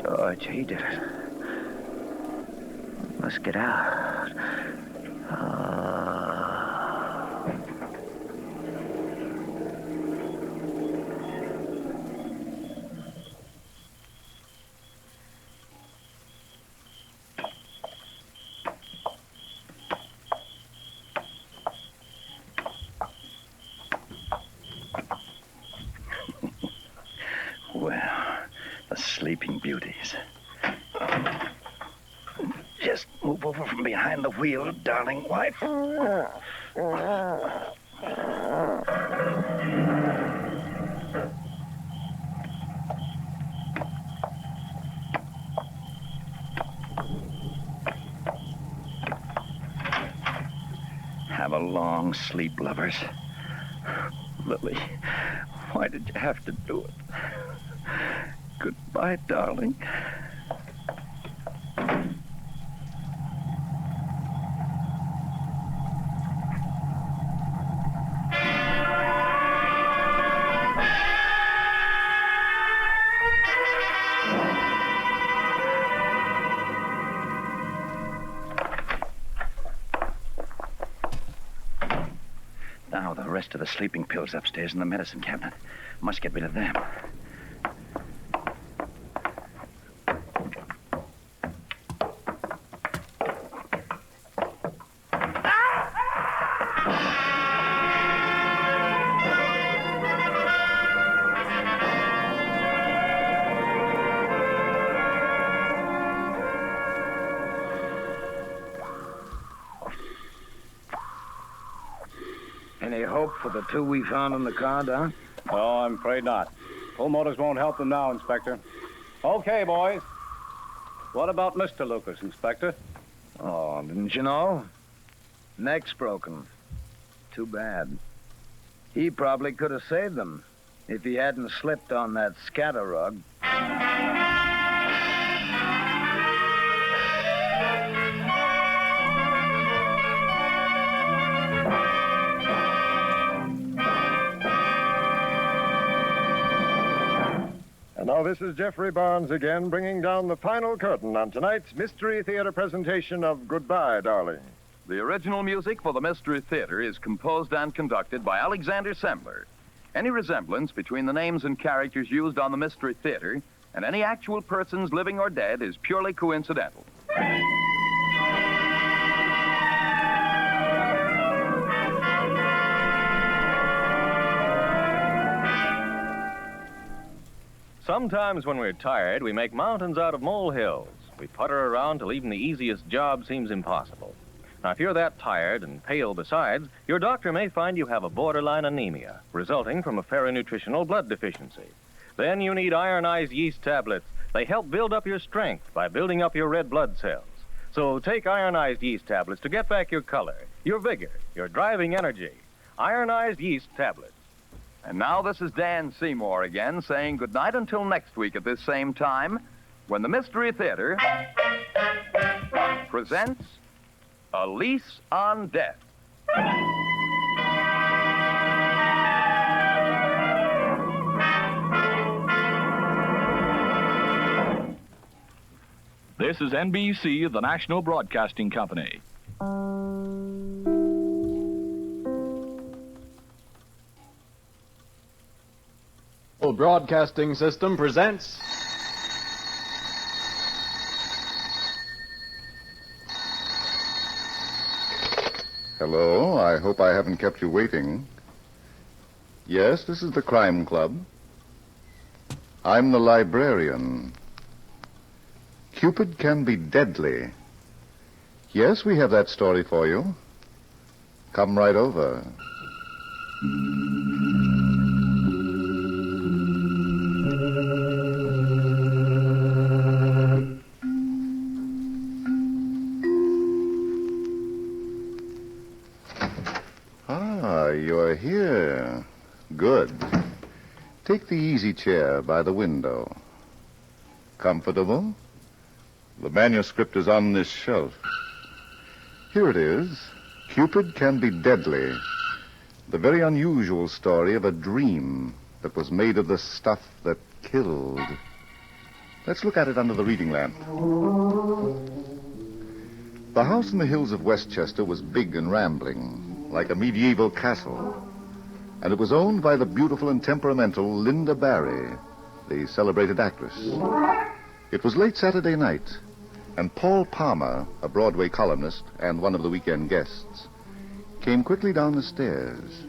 Speaker 13: George, he did it. Let's get out. Well, the sleeping beauties. Just move over from behind the wheel, darling wife. Have a long sleep, lovers. Lily, why did you have to do it? Goodbye, darling. Now, the rest of the sleeping pills upstairs in the medicine cabinet. Must get rid of them.
Speaker 2: Any hope for the two we found in the car, Doc?
Speaker 6: Oh, I'm afraid not. Full motors won't help them now, Inspector. Okay, boys. What about Mr. Lucas, Inspector?
Speaker 2: Oh, didn't you know? Neck's broken. Too bad. He probably could have saved them if he hadn't slipped on that scatter rug.
Speaker 23: And now this is Jeffrey Barnes again, bringing down the final curtain on tonight's Mystery Theater presentation of Goodbye, Darling.
Speaker 24: The original music for the Mystery Theater is composed and conducted by Alexander Sembler. Any resemblance between the names and characters used on the Mystery Theater and any actual persons living or dead is purely coincidental.
Speaker 16: Sometimes when we're tired, we make mountains out of molehills. We putter around till even the easiest job seems impossible. Now, if you're that tired and pale besides, your doctor may find you have a borderline anemia, resulting from a ferronutritional blood deficiency. Then you need ironized yeast tablets. They help build up your strength by building up your red blood cells. So take ironized yeast tablets to get back your color, your vigor, your driving energy. Ironized yeast tablets.
Speaker 24: And now this is Dan Seymour again saying goodnight until next week at this same time when the Mystery Theater presents A Lease on Death.
Speaker 19: This is NBC, the National Broadcasting Company.
Speaker 20: Broadcasting System presents
Speaker 25: Hello, I hope I haven't kept you waiting. Yes, this is the Crime Club. I'm the librarian. Cupid can be deadly. Yes, we have that story for you. Come right over. You're here. Good. Take the easy chair by the window. Comfortable? The manuscript is on this shelf. Here it is. Cupid Can Be Deadly. The very unusual story of a dream that was made of the stuff that killed. Let's look at it under the reading lamp. The house in the hills of Westchester was big and rambling, like a medieval castle. And it was owned by the beautiful and temperamental Linda Barry, the celebrated actress. It was late Saturday night, and Paul Palmer, a Broadway columnist and one of the weekend guests, came quickly down the stairs.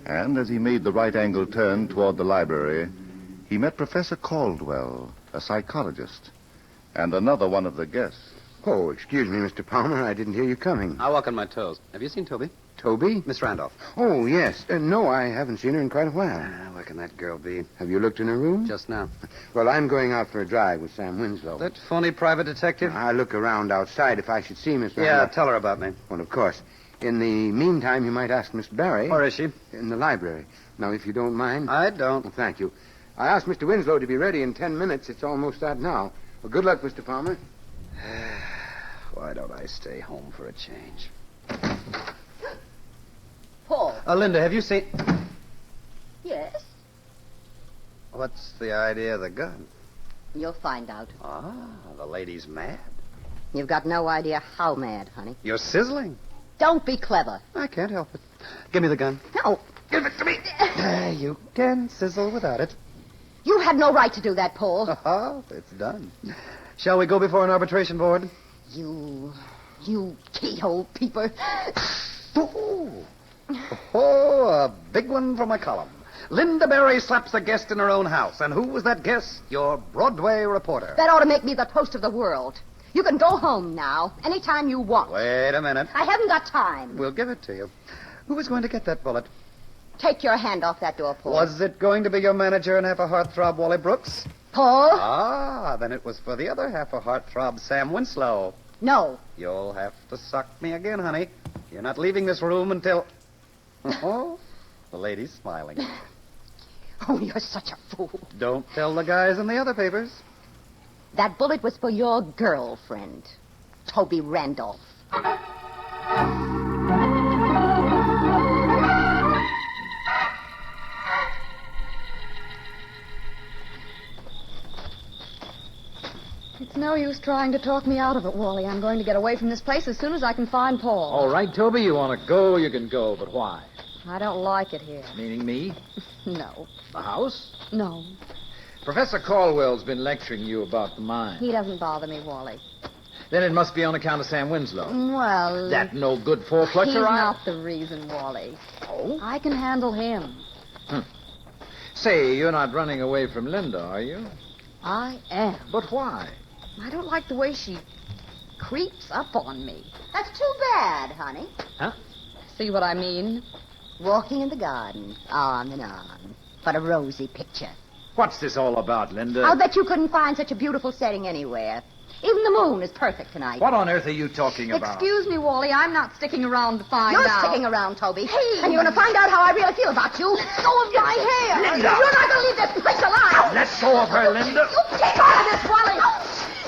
Speaker 25: And as he made the right-angle turn toward the library, he met Professor Caldwell, a psychologist, and another one of the guests.
Speaker 26: Oh, excuse me, Mr. Palmer. I didn't hear you coming.
Speaker 27: I walk on my toes. Have you seen Toby?
Speaker 26: Toby?
Speaker 27: Miss Randolph.
Speaker 26: Oh, yes. No, I haven't seen her in quite a while.
Speaker 27: Where can that girl be?
Speaker 26: Have you looked in her room?
Speaker 27: Just now.
Speaker 26: Well, I'm going out for a drive with Sam Winslow.
Speaker 27: That phony private detective?
Speaker 26: I'll look around outside if I should see Miss
Speaker 27: Yeah,
Speaker 26: Randolph.
Speaker 27: tell her about me.
Speaker 26: Well, of course. In the meantime, you might ask Miss Barry.
Speaker 27: Where is she?
Speaker 26: In the library. Now, if you don't mind.
Speaker 27: I don't.
Speaker 26: Well, thank you. I asked Mr. Winslow to be ready in 10 minutes. It's almost that now. Well, good luck, Mr. Palmer.
Speaker 27: Why don't I stay home for a change?
Speaker 14: Paul.
Speaker 27: Linda, have you seen...
Speaker 14: Yes?
Speaker 27: What's the idea of the gun?
Speaker 14: You'll find out.
Speaker 27: Ah, the lady's mad.
Speaker 14: You've got no idea how mad, honey.
Speaker 27: You're sizzling.
Speaker 14: Don't be clever.
Speaker 27: I can't help it. Give me the gun.
Speaker 14: No.
Speaker 27: Give it to me. You can sizzle without it.
Speaker 14: You had no right to do that, Paul.
Speaker 27: Oh, it's done. Shall we go before an arbitration board?
Speaker 14: You keyhole peeper.
Speaker 27: Oh, a big one for my column. Linda Barry slaps a guest in her own house. And who was that guest? Your Broadway reporter.
Speaker 14: That ought to make me the toast of the world. You can go home now, anytime you want.
Speaker 27: Wait a minute.
Speaker 14: I haven't got time.
Speaker 27: We'll give it to you. Who was going to get that bullet?
Speaker 4: Take your hand off that door, Paul.
Speaker 27: Was it going to be your manager and half a heartthrob, Wally Brooks?
Speaker 4: Paul?
Speaker 27: Ah, then it was for the other half a heartthrob, Sam Winslow.
Speaker 4: No.
Speaker 27: You'll have to suck me again, honey. You're not leaving this room until... Oh, the lady's smiling.
Speaker 4: Oh, you're such a fool.
Speaker 27: Don't tell the guys in the other papers.
Speaker 4: That bullet was for your girlfriend, Toby Randolph.
Speaker 7: It's no use trying to talk me out of it, Wally. I'm going to get away from this place as soon as I can find Paul.
Speaker 9: All right, Toby, you want to go, you can go, but why?
Speaker 7: I don't like it here.
Speaker 9: Meaning me?
Speaker 7: No.
Speaker 9: The house?
Speaker 7: No.
Speaker 9: Professor Caldwell's been lecturing you about the mine.
Speaker 7: He doesn't bother me, Wally.
Speaker 9: Then it must be on account of Sam Winslow.
Speaker 7: Well...
Speaker 9: That no good four-clutcher,
Speaker 7: He's not the reason, Wally.
Speaker 9: Oh?
Speaker 7: I can handle him.
Speaker 9: Say, you're not running away from Linda, are you?
Speaker 7: I am.
Speaker 9: But why?
Speaker 7: I don't like the way she creeps up on me.
Speaker 4: That's too bad, honey.
Speaker 9: Huh?
Speaker 7: See what I mean?
Speaker 4: Walking in the garden, arm in arm, for a rosy picture.
Speaker 9: What's this all about, Linda?
Speaker 4: I'll bet you couldn't find such a beautiful setting anywhere. Even the moon is perfect tonight.
Speaker 9: What on earth are you talking about?
Speaker 7: Excuse me, Wally. I'm not sticking around to find
Speaker 4: You're
Speaker 7: out.
Speaker 4: sticking around, Toby.
Speaker 7: Hey!
Speaker 4: And you're going to find out how I really feel about you. Let go of my hair.
Speaker 9: Linda!
Speaker 4: You're not going to leave this place alive.
Speaker 9: Let go of her, Linda.
Speaker 4: You keep out of this, Wally.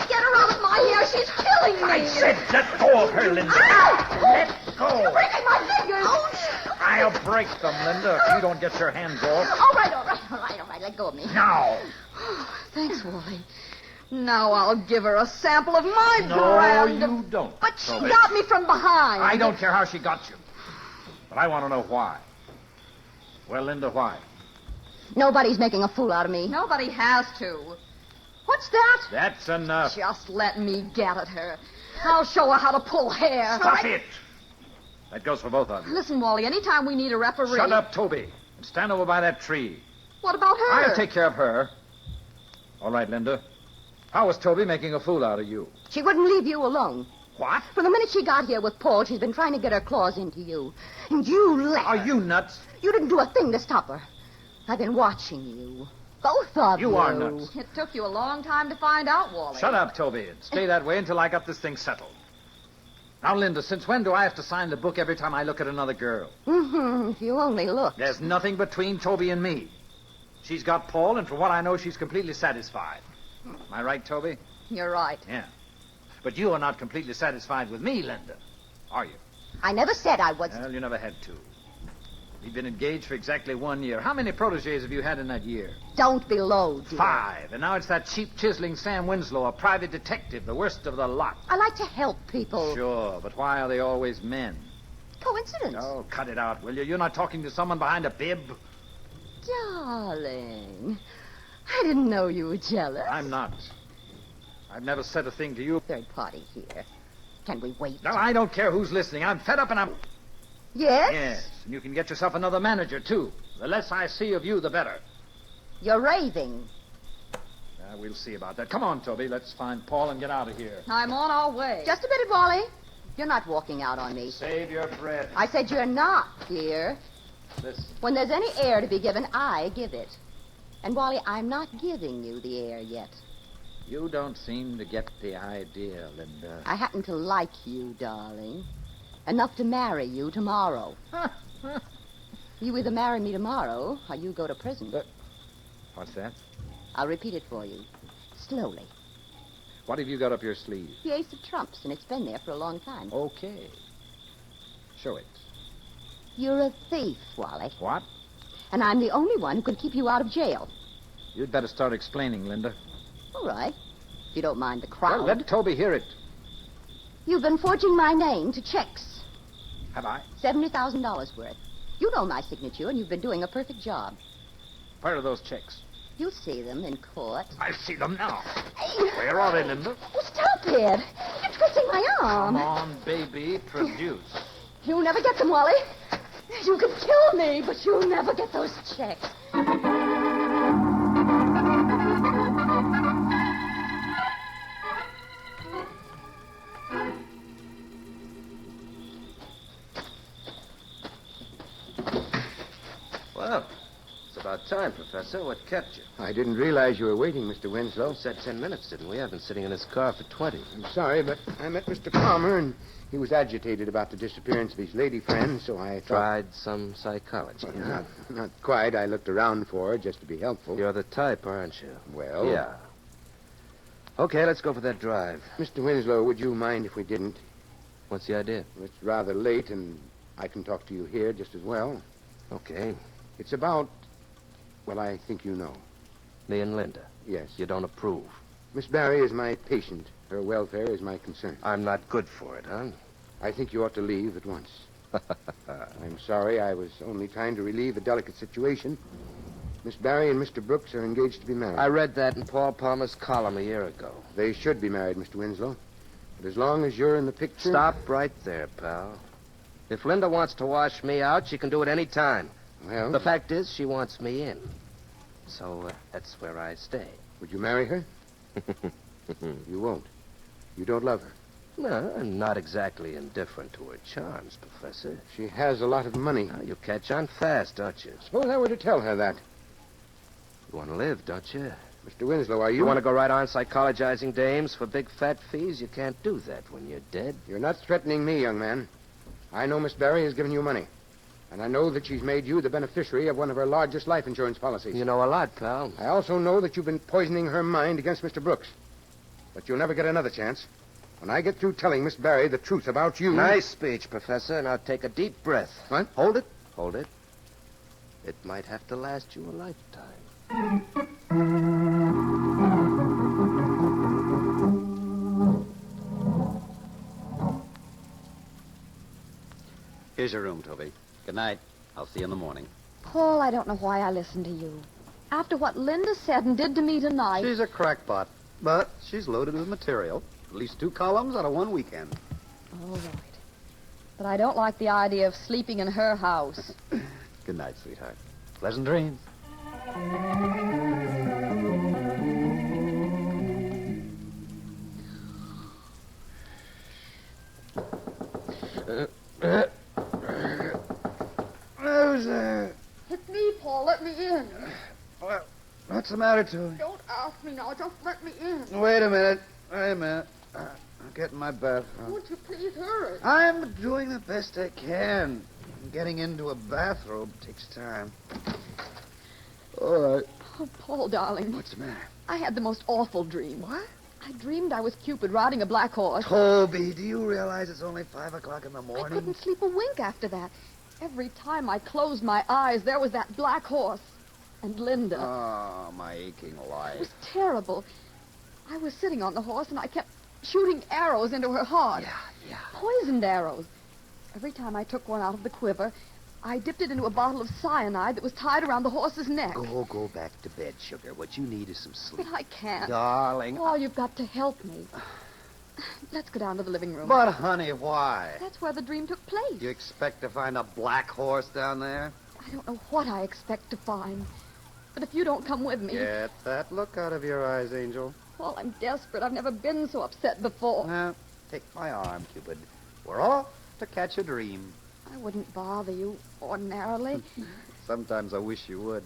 Speaker 7: Get her out of my hair. She's killing me.
Speaker 9: I said let go of her, Linda.
Speaker 4: Ow!
Speaker 9: Let go.
Speaker 4: You're breaking my fingers.
Speaker 9: I'll break them, Linda, if you don't get your hands off.
Speaker 4: All right. Let go of me.
Speaker 9: Now.
Speaker 7: Thanks, Wally. Now I'll give her a sample of my
Speaker 9: No,
Speaker 7: brand.
Speaker 9: you don't.
Speaker 7: But she
Speaker 9: Toby.
Speaker 7: got me from behind.
Speaker 9: I don't care how she got you. But I want to know why. Well, Linda, why?
Speaker 4: Nobody's making a fool out of me.
Speaker 7: Nobody has to. What's that?
Speaker 9: That's enough.
Speaker 7: Just let me get at her. I'll show her how to pull hair.
Speaker 9: Stop it. That goes for both of you.
Speaker 7: Listen, Wally, anytime we need a referee...
Speaker 9: Shut up, Toby, and stand over by that tree.
Speaker 7: What about her?
Speaker 9: I'll take care of her. All right, Linda. How was Toby making a fool out of you?
Speaker 4: She wouldn't leave you alone.
Speaker 9: What?
Speaker 4: From the minute she got here with Paul, she's been trying to get her claws into you. And you let her.
Speaker 9: Are you nuts?
Speaker 4: You didn't do a thing to stop her. I've been watching you. Both of you.
Speaker 9: You are nuts.
Speaker 7: It took you a long time to find out, Wally.
Speaker 9: Shut up, Toby, and stay that way until I got this thing settled. Now, Linda, since when do I have to sign the book every time I look at another girl?
Speaker 4: If you only look.
Speaker 9: There's nothing between Toby and me. She's got Paul, and from what I know, she's completely satisfied. Am I right, Toby?
Speaker 7: You're right.
Speaker 9: Yeah. But you are not completely satisfied with me, Linda, are you?
Speaker 4: I never said I was.
Speaker 9: Well, you never had to. We've been engaged for exactly 1 year. How many proteges have you had in that year?
Speaker 4: Don't be low, dear.
Speaker 9: 5. And now it's that cheap, chiseling Sam Winslow, a private detective, the worst of the lot.
Speaker 4: I like to help people.
Speaker 9: Sure, but why are they always men?
Speaker 4: Coincidence.
Speaker 9: Oh, cut it out, will you? You're not talking to someone behind a bib.
Speaker 4: Darling, I didn't know you were jealous.
Speaker 9: I'm not. I've never said a thing to you.
Speaker 4: Third party here. Can we wait?
Speaker 9: No, I don't care who's listening. I'm fed up and I'm...
Speaker 4: Yes?
Speaker 9: Yes, and you can get yourself another manager, too. The less I see of you, the better.
Speaker 4: You're raving.
Speaker 9: We'll see about that. Come on, Toby. Let's find Paul and get out of here.
Speaker 7: I'm on our way.
Speaker 4: Just a minute, Wally. You're not walking out on me.
Speaker 9: Save your breath.
Speaker 4: I said you're not, dear.
Speaker 9: Listen.
Speaker 4: When there's any air to be given, I give it. And, Wally, I'm not giving you the air yet.
Speaker 9: You don't seem to get the idea, Linda.
Speaker 4: I happen to like you, darling. Enough to marry you tomorrow. You either marry me tomorrow or you go to prison.
Speaker 9: What's that?
Speaker 4: I'll repeat it for you. Slowly.
Speaker 9: What have you got up your sleeve?
Speaker 4: The ace of trumps, and it's been there for a long time.
Speaker 9: Okay. Show it.
Speaker 4: You're a thief, Wally.
Speaker 9: What?
Speaker 4: And I'm the only one who can keep you out of jail.
Speaker 9: You'd better start explaining, Linda.
Speaker 4: All right. If you don't mind the crowd.
Speaker 9: Well, let Toby hear it.
Speaker 4: You've been forging my name to checks.
Speaker 9: Have I?
Speaker 4: $70,000 worth. You know my signature, and you've been doing a perfect job.
Speaker 9: Where are those checks?
Speaker 4: You'll see them in court.
Speaker 9: I see them now.
Speaker 4: Hey.
Speaker 9: Where are they, Linda?
Speaker 4: Oh, stop it. You're twisting my arm.
Speaker 9: Come on, baby. Produce.
Speaker 4: You'll never get them, Wally. You could kill me, but you'll never get those checks.
Speaker 10: Oh, it's about time, Professor. What kept you?
Speaker 26: I didn't realize you were waiting, Mr. Winslow.
Speaker 10: We said 10 minutes, didn't we? I've been sitting in his car for 20.
Speaker 26: I'm sorry, but I met Mr. Palmer, and he was agitated about the disappearance of his lady friend, so I thought...
Speaker 10: Tried some psychology, huh?
Speaker 26: Not quite. I looked around for her just to be helpful.
Speaker 10: You're the type, aren't you?
Speaker 26: Well...
Speaker 10: Yeah. Okay, let's go for that drive.
Speaker 26: Mr. Winslow, would you mind if we didn't?
Speaker 10: What's the idea?
Speaker 26: It's rather late, and I can talk to you here just as well.
Speaker 10: Okay.
Speaker 26: It's about... Well, I think you know.
Speaker 10: Me and Linda?
Speaker 26: Yes.
Speaker 10: You don't approve?
Speaker 26: Miss Barry is my patient. Her welfare is my concern.
Speaker 10: I'm not good for it, huh?
Speaker 26: I think you ought to leave at once. I'm sorry. I was only trying to relieve a delicate situation. Miss Barry and Mr. Brooks are engaged to be married.
Speaker 10: I read that in Paul Palmer's column a year ago.
Speaker 26: They should be married, Mr. Winslow. But as long as you're in the picture...
Speaker 10: Stop right there, pal. If Linda wants to wash me out, she can do it any time.
Speaker 26: Well...
Speaker 10: The fact is, she wants me in. So that's where I stay.
Speaker 26: Would you marry her? You won't. You don't love her.
Speaker 10: No, I'm not exactly indifferent to her charms, Professor.
Speaker 26: She has a lot of money.
Speaker 10: Now, you catch on fast, don't you?
Speaker 26: Suppose I were to tell her that.
Speaker 10: You want to live, don't you?
Speaker 26: Mr. Winslow, are you...
Speaker 10: You want to go right on psychologizing dames for big fat fees? You can't do that when you're dead.
Speaker 26: You're not threatening me, young man. I know Miss Barry has given you money. And I know that she's made you the beneficiary of one of her largest life insurance policies.
Speaker 10: You know a lot, pal.
Speaker 26: I also know that you've been poisoning her mind against Mr. Brooks. But you'll never get another chance. When I get through telling Miss Barry the truth about you...
Speaker 10: Nice speech, Professor. Now take a deep breath.
Speaker 26: What?
Speaker 10: Hold it. Hold it. It might have to last you a lifetime.
Speaker 11: Here's your room, Toby. Good night. I'll see you in the morning.
Speaker 7: Paul, I don't know why I listened to you. After what Linda said and did to me tonight...
Speaker 11: She's a crackpot, but she's loaded with material. At least 2 columns out of 1 weekend.
Speaker 7: All right. But I don't like the idea of sleeping in her house.
Speaker 11: Good night, sweetheart. Pleasant dreams.
Speaker 10: Who's there?
Speaker 7: It's me, Paul. Let me in.
Speaker 10: Well, what's the matter, Toby?
Speaker 7: Don't ask me now. Just let me in.
Speaker 10: Wait a minute. I'll get in my bathroom.
Speaker 7: Won't you please hurry?
Speaker 10: I'm doing the best I can. Getting into a bathrobe takes time. All right.
Speaker 7: Oh, Paul, darling.
Speaker 10: What's the matter?
Speaker 7: I had the most awful dream.
Speaker 10: What?
Speaker 7: I dreamed I was Cupid riding a black horse.
Speaker 10: Toby, do you realize it's only 5 o'clock in the
Speaker 7: I
Speaker 10: morning?
Speaker 7: couldn't sleep a wink after that. Every time I closed my eyes, there was that black horse. And Linda.
Speaker 11: Oh, my aching
Speaker 7: It
Speaker 11: life.
Speaker 7: was terrible. I was sitting on the horse, and I kept shooting arrows into her heart.
Speaker 10: Yeah.
Speaker 7: Poisoned arrows. Every time I took one out of the quiver, I dipped it into a bottle of cyanide that was tied around the horse's neck.
Speaker 11: Go back to bed, sugar. What you need is some sleep.
Speaker 7: But I can't.
Speaker 11: Darling.
Speaker 7: Paul, you've got to help me. Let's go down to the living room.
Speaker 11: But, honey, why?
Speaker 7: That's where the dream took place.
Speaker 11: You expect to find a black horse down there?
Speaker 7: I don't know what I expect to find. But if you don't come with me...
Speaker 11: Get that look out of your eyes, Angel.
Speaker 7: Paul, I'm desperate. I've never been so upset before.
Speaker 11: Now, take my arm, Cupid. We're off to catch a dream.
Speaker 7: I wouldn't bother you ordinarily.
Speaker 11: Sometimes I wish you would.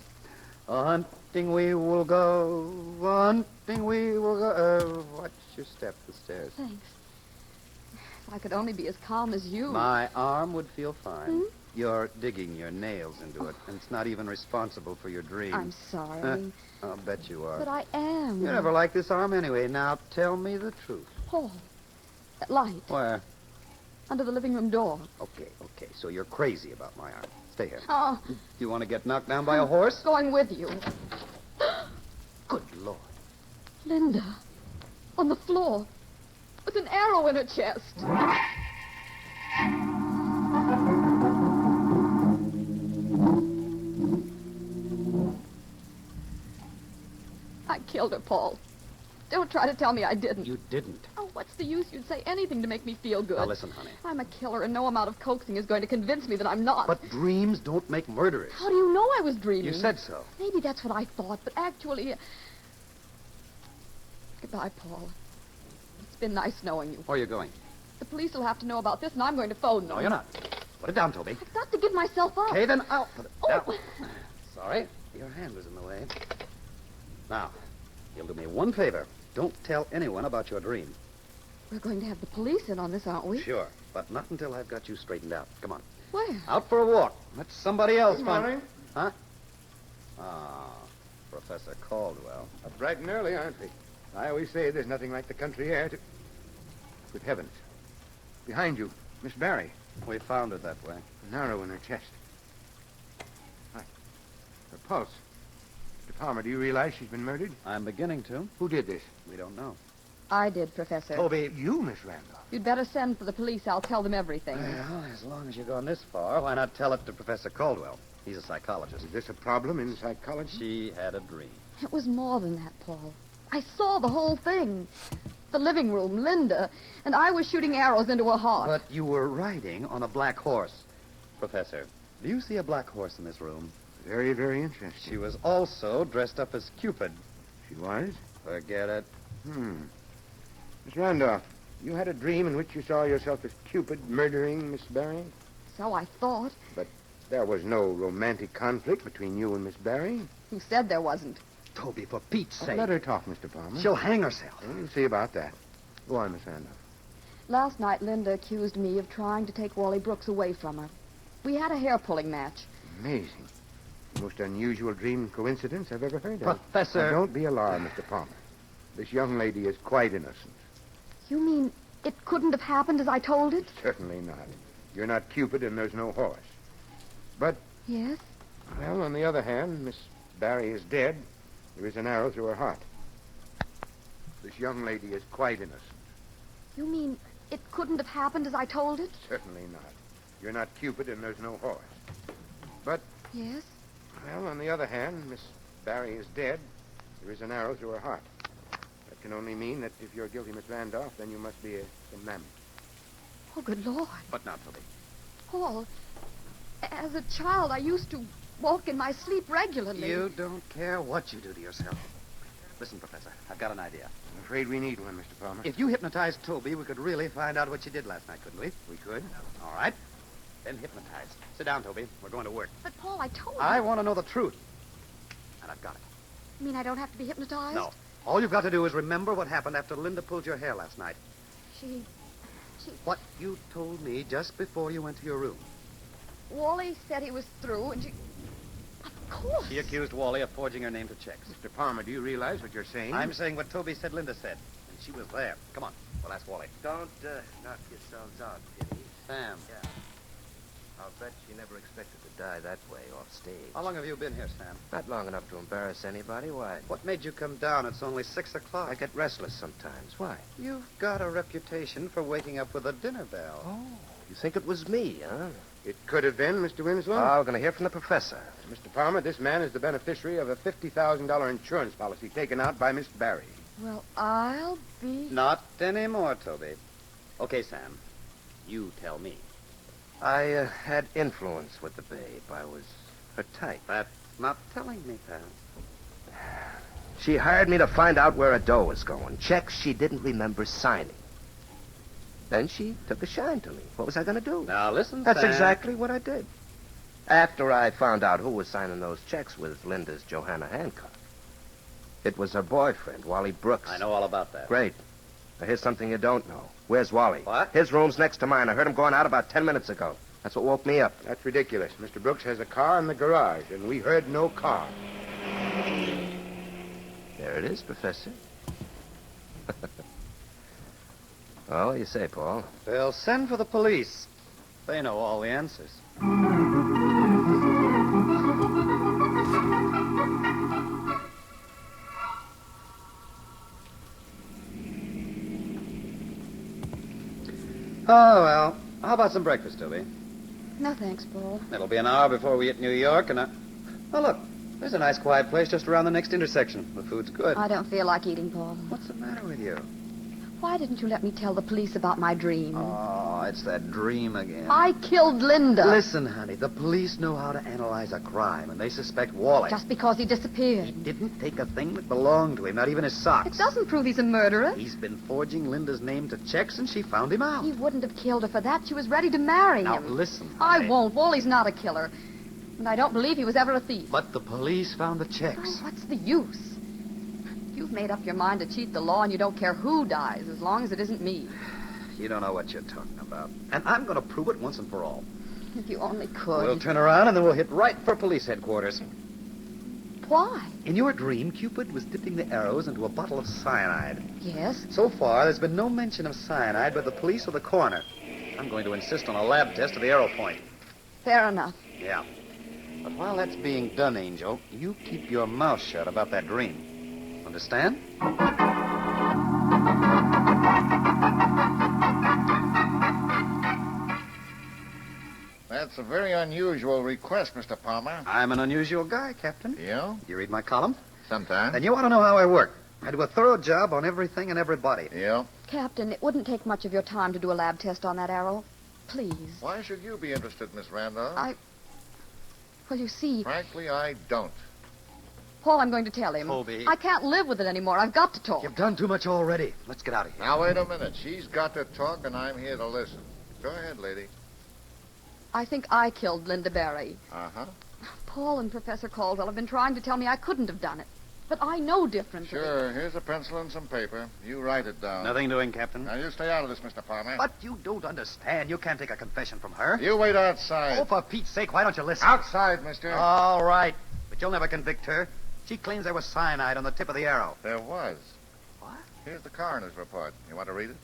Speaker 11: Hunting we will go. Hunting we will go. Watch your step, the stairs.
Speaker 7: Thanks. If I could only be as calm as you.
Speaker 11: My arm would feel fine. You're digging your nails into it, and it's not even responsible for your dream.
Speaker 7: I'm sorry.
Speaker 11: I'll bet you are.
Speaker 7: But I am.
Speaker 11: You never liked this arm anyway. Now tell me the truth.
Speaker 7: Paul, that light.
Speaker 11: Where?
Speaker 7: Under the living room door.
Speaker 11: Okay. So you're crazy about my arm. Stay here.
Speaker 7: Oh.
Speaker 11: Do you want to get knocked down by a horse?
Speaker 7: Going with you.
Speaker 11: Good Lord.
Speaker 7: Linda. On the floor. With an arrow in her chest. I killed her, Paul. Don't try to tell me I didn't.
Speaker 11: You didn't.
Speaker 7: Oh, what's the use? You'd say anything to make me feel good.
Speaker 11: Now listen, honey.
Speaker 7: I'm a killer, and no amount of coaxing is going to convince me that I'm not.
Speaker 11: But dreams don't make murderers.
Speaker 7: How do you know I was dreaming?
Speaker 11: You said so.
Speaker 7: Maybe that's what I thought, but actually... Goodbye, Paul. It's been nice knowing you.
Speaker 11: Where are you going?
Speaker 7: The police will have to know about this, and I'm going to phone them.
Speaker 11: No, you're not. Put it down, Toby.
Speaker 7: I've got to give myself up.
Speaker 11: Okay, then I'll put it down.
Speaker 27: Sorry, your hand was in the way. Now, you'll do me one favor. Don't tell anyone about your dream.
Speaker 7: We're going to have the police in on this, aren't we?
Speaker 27: Sure, but not until I've got you straightened out. Come on.
Speaker 7: Where?
Speaker 27: Out for a walk. Let somebody else Good find... morning. Huh? Ah, Professor Caldwell.
Speaker 26: Up bright and early, aren't we? I always say there's nothing like the country air to... Good heavens. Behind you, Miss Barry.
Speaker 27: We found her that way.
Speaker 26: An arrow in her chest. Hi. Her pulse. Mr. Palmer, do you realize she's been murdered?
Speaker 27: I'm beginning to.
Speaker 26: Who did this?
Speaker 27: We don't know.
Speaker 7: I did, Professor.
Speaker 26: Toby, you, Miss Randolph.
Speaker 7: You'd better send for the police. I'll tell them everything.
Speaker 27: Well, as long as you've gone this far, why not tell it to Professor Caldwell? He's a psychologist.
Speaker 26: Is this a problem in psychology?
Speaker 27: She had a dream.
Speaker 7: It was more than that, Paul. I saw the whole thing. The living room, Linda, and I was shooting arrows into her heart.
Speaker 27: But you were riding on a black horse. Professor, do you see a black horse in this room?
Speaker 26: Very, very interesting.
Speaker 27: She was also dressed up as Cupid.
Speaker 26: She was?
Speaker 27: Forget it.
Speaker 26: Miss Randolph, you had a dream in which you saw yourself as Cupid murdering Miss Barry?
Speaker 7: So I thought.
Speaker 26: But there was no romantic conflict between you and Miss Barry?
Speaker 7: Who said there wasn't?
Speaker 27: Toby, for Pete's sake.
Speaker 26: Let her talk, Mr. Palmer.
Speaker 27: She'll hang herself.
Speaker 26: We'll see about that. Go on, Miss Randolph.
Speaker 7: Last night, Linda accused me of trying to take Wally Brooks away from her. We had a hair-pulling match.
Speaker 26: Amazing. The most unusual dream coincidence I've ever heard of.
Speaker 27: Professor...
Speaker 26: Now, don't be alarmed, Mr. Palmer. This young lady is quite innocent.
Speaker 7: You mean it couldn't have happened as I told it?
Speaker 26: Certainly not. You're not Cupid and there's no horse. But,
Speaker 7: Yes?
Speaker 26: well, on the other hand, Miss Barry is dead. There is an arrow through her heart. This young lady is quite innocent.
Speaker 7: You mean it couldn't have happened as I told it?
Speaker 26: Certainly not. You're not Cupid and there's no horse. But,
Speaker 7: Yes?
Speaker 26: well, on the other hand, Miss Barry is dead. There is an arrow through her heart. That can only mean that if you're guilty, Miss Randolph, then you must be a man.
Speaker 7: Oh, good Lord.
Speaker 27: But not Toby.
Speaker 7: Paul, as a child, I used to walk in my sleep regularly.
Speaker 27: You don't care what you do to yourself. Listen, Professor, I've got an idea.
Speaker 26: I'm afraid we need one, Mr. Palmer.
Speaker 27: If you hypnotized Toby, we could really find out what you did last night, couldn't we?
Speaker 26: We could.
Speaker 27: All right. Then hypnotize. Sit down, Toby. We're going to work.
Speaker 7: But, Paul, I told you.
Speaker 27: I want to know the truth. And I've got it.
Speaker 7: You mean I don't have to be hypnotized?
Speaker 27: No. All you've got to do is remember what happened after Linda pulled your hair last night.
Speaker 7: She...
Speaker 27: What you told me just before you went to your room.
Speaker 7: Wally said he was through, and she... Of course.
Speaker 27: She accused Wally of forging her name to checks.
Speaker 26: Mr. Palmer, do you realize what you're saying?
Speaker 27: I'm saying what Toby said Linda said. And she was there. Come on. We'll ask Wally.
Speaker 13: Don't knock yourselves out, kiddies.
Speaker 27: Sam.
Speaker 13: Yeah. I'll bet she never expected to die that way off stage.
Speaker 27: How long have you been here, Sam?
Speaker 13: Not long enough to embarrass anybody. Why?
Speaker 27: What made you come down? It's only 6 o'clock.
Speaker 13: I get restless sometimes. Why?
Speaker 27: You've got a reputation for waking up with a dinner bell.
Speaker 13: Oh, you think it was me, huh?
Speaker 26: It could have been, Mr. Winslow.
Speaker 13: Oh, we're going to hear from the professor.
Speaker 26: Mr. Palmer, this man is the beneficiary of a $50,000 insurance policy taken out by Miss Barry.
Speaker 7: Well, I'll be...
Speaker 27: Not anymore, Toby. Okay, Sam. You tell me.
Speaker 13: I had influence with the babe. I was her type.
Speaker 27: That's not telling me, pal.
Speaker 13: She hired me to find out where her dough was going. Checks she didn't remember signing. Then she took a shine to me. What was I going to do?
Speaker 27: Now, listen,
Speaker 13: That's
Speaker 27: Sam.
Speaker 13: exactly what I did. After I found out who was signing those checks with Linda's Johanna Hancock. It was her boyfriend, Wally Brooks.
Speaker 27: I know all about that.
Speaker 13: Great. Now, here's something you don't know. Where's Wally?
Speaker 27: What?
Speaker 13: His room's next to mine. I heard him going out about 10 minutes ago. That's what woke me up.
Speaker 26: That's ridiculous. Mr. Brooks has a car in the garage, and we heard no car.
Speaker 13: There it is, Professor. Well, what do you say, Paul?
Speaker 27: They'll send for the police. They know all the answers. Oh, well. How about some breakfast, Toby?
Speaker 7: No, thanks, Paul.
Speaker 27: It'll be an hour before we hit New York, and Oh, look. There's a nice quiet place just around the next intersection. The food's good.
Speaker 7: I don't feel like eating, Paul.
Speaker 27: What's the matter with you?
Speaker 7: Why didn't you let me tell the police about my dream?
Speaker 27: Oh, it's that dream again.
Speaker 7: I killed Linda.
Speaker 27: Listen, honey, the police know how to analyze a crime, and they suspect Wally.
Speaker 7: Just because he disappeared.
Speaker 27: He didn't take a thing that belonged to him, not even his socks.
Speaker 7: It doesn't prove he's a murderer.
Speaker 27: He's been forging Linda's name to checks, and she found him out.
Speaker 7: He wouldn't have killed her for that. She was ready to marry
Speaker 27: Now,
Speaker 7: him.
Speaker 27: listen,
Speaker 7: I
Speaker 27: honey.
Speaker 7: won't. Wally's not a killer. And I don't believe he was ever a thief.
Speaker 27: But the police found the checks.
Speaker 7: Oh, what's the use? You've made up your mind to cheat the law, and you don't care who dies, as long as it isn't me.
Speaker 27: You don't know what you're talking about. And I'm going to prove it once and for all.
Speaker 7: If you only could.
Speaker 27: We'll turn around and then we'll hit right for police headquarters.
Speaker 7: Why?
Speaker 27: In your dream, Cupid was dipping the arrows into a bottle of cyanide.
Speaker 7: Yes?
Speaker 27: So far, there's been no mention of cyanide by the police or the coroner. I'm going to insist on a lab test of the arrow point.
Speaker 7: Fair enough.
Speaker 27: Yeah. But while that's being done, Angel, you keep your mouth shut about that dream. Understand?
Speaker 5: That's a very unusual request, Mr. Palmer.
Speaker 27: I'm an unusual guy, Captain.
Speaker 5: Yeah?
Speaker 27: You read my column?
Speaker 5: Sometimes.
Speaker 27: And you want to know how I work. I do a thorough job on everything and everybody.
Speaker 5: Yeah?
Speaker 7: Captain, it wouldn't take much of your time to do a lab test on that arrow. Please.
Speaker 5: Why should you be interested, Miss Randolph?
Speaker 7: Well, you see...
Speaker 5: Frankly, I don't.
Speaker 7: Paul, I'm going to tell him.
Speaker 27: Colby.
Speaker 7: I can't live with it anymore. I've got to talk.
Speaker 27: You've done too much already. Let's get out of here.
Speaker 5: Now, wait a minute. She's got to talk, and I'm here to listen. Go ahead, lady.
Speaker 7: I think I killed Linda Barry.
Speaker 5: Uh-huh.
Speaker 7: Paul and Professor Caldwell have been trying to tell me I couldn't have done it. But I know differently.
Speaker 5: Sure. Here's a pencil and some paper. You write it down.
Speaker 27: Nothing doing, Captain.
Speaker 5: Now, you stay out of this, Mr. Palmer.
Speaker 27: But you don't understand. You can't take a confession from her.
Speaker 5: You wait outside.
Speaker 27: Oh, for Pete's sake, why don't you listen?
Speaker 5: Outside, mister.
Speaker 27: All right. But you'll never convict her. She claims there was cyanide on the tip of the arrow.
Speaker 5: There was.
Speaker 27: What?
Speaker 5: Here's the coroner's report. You want to read it?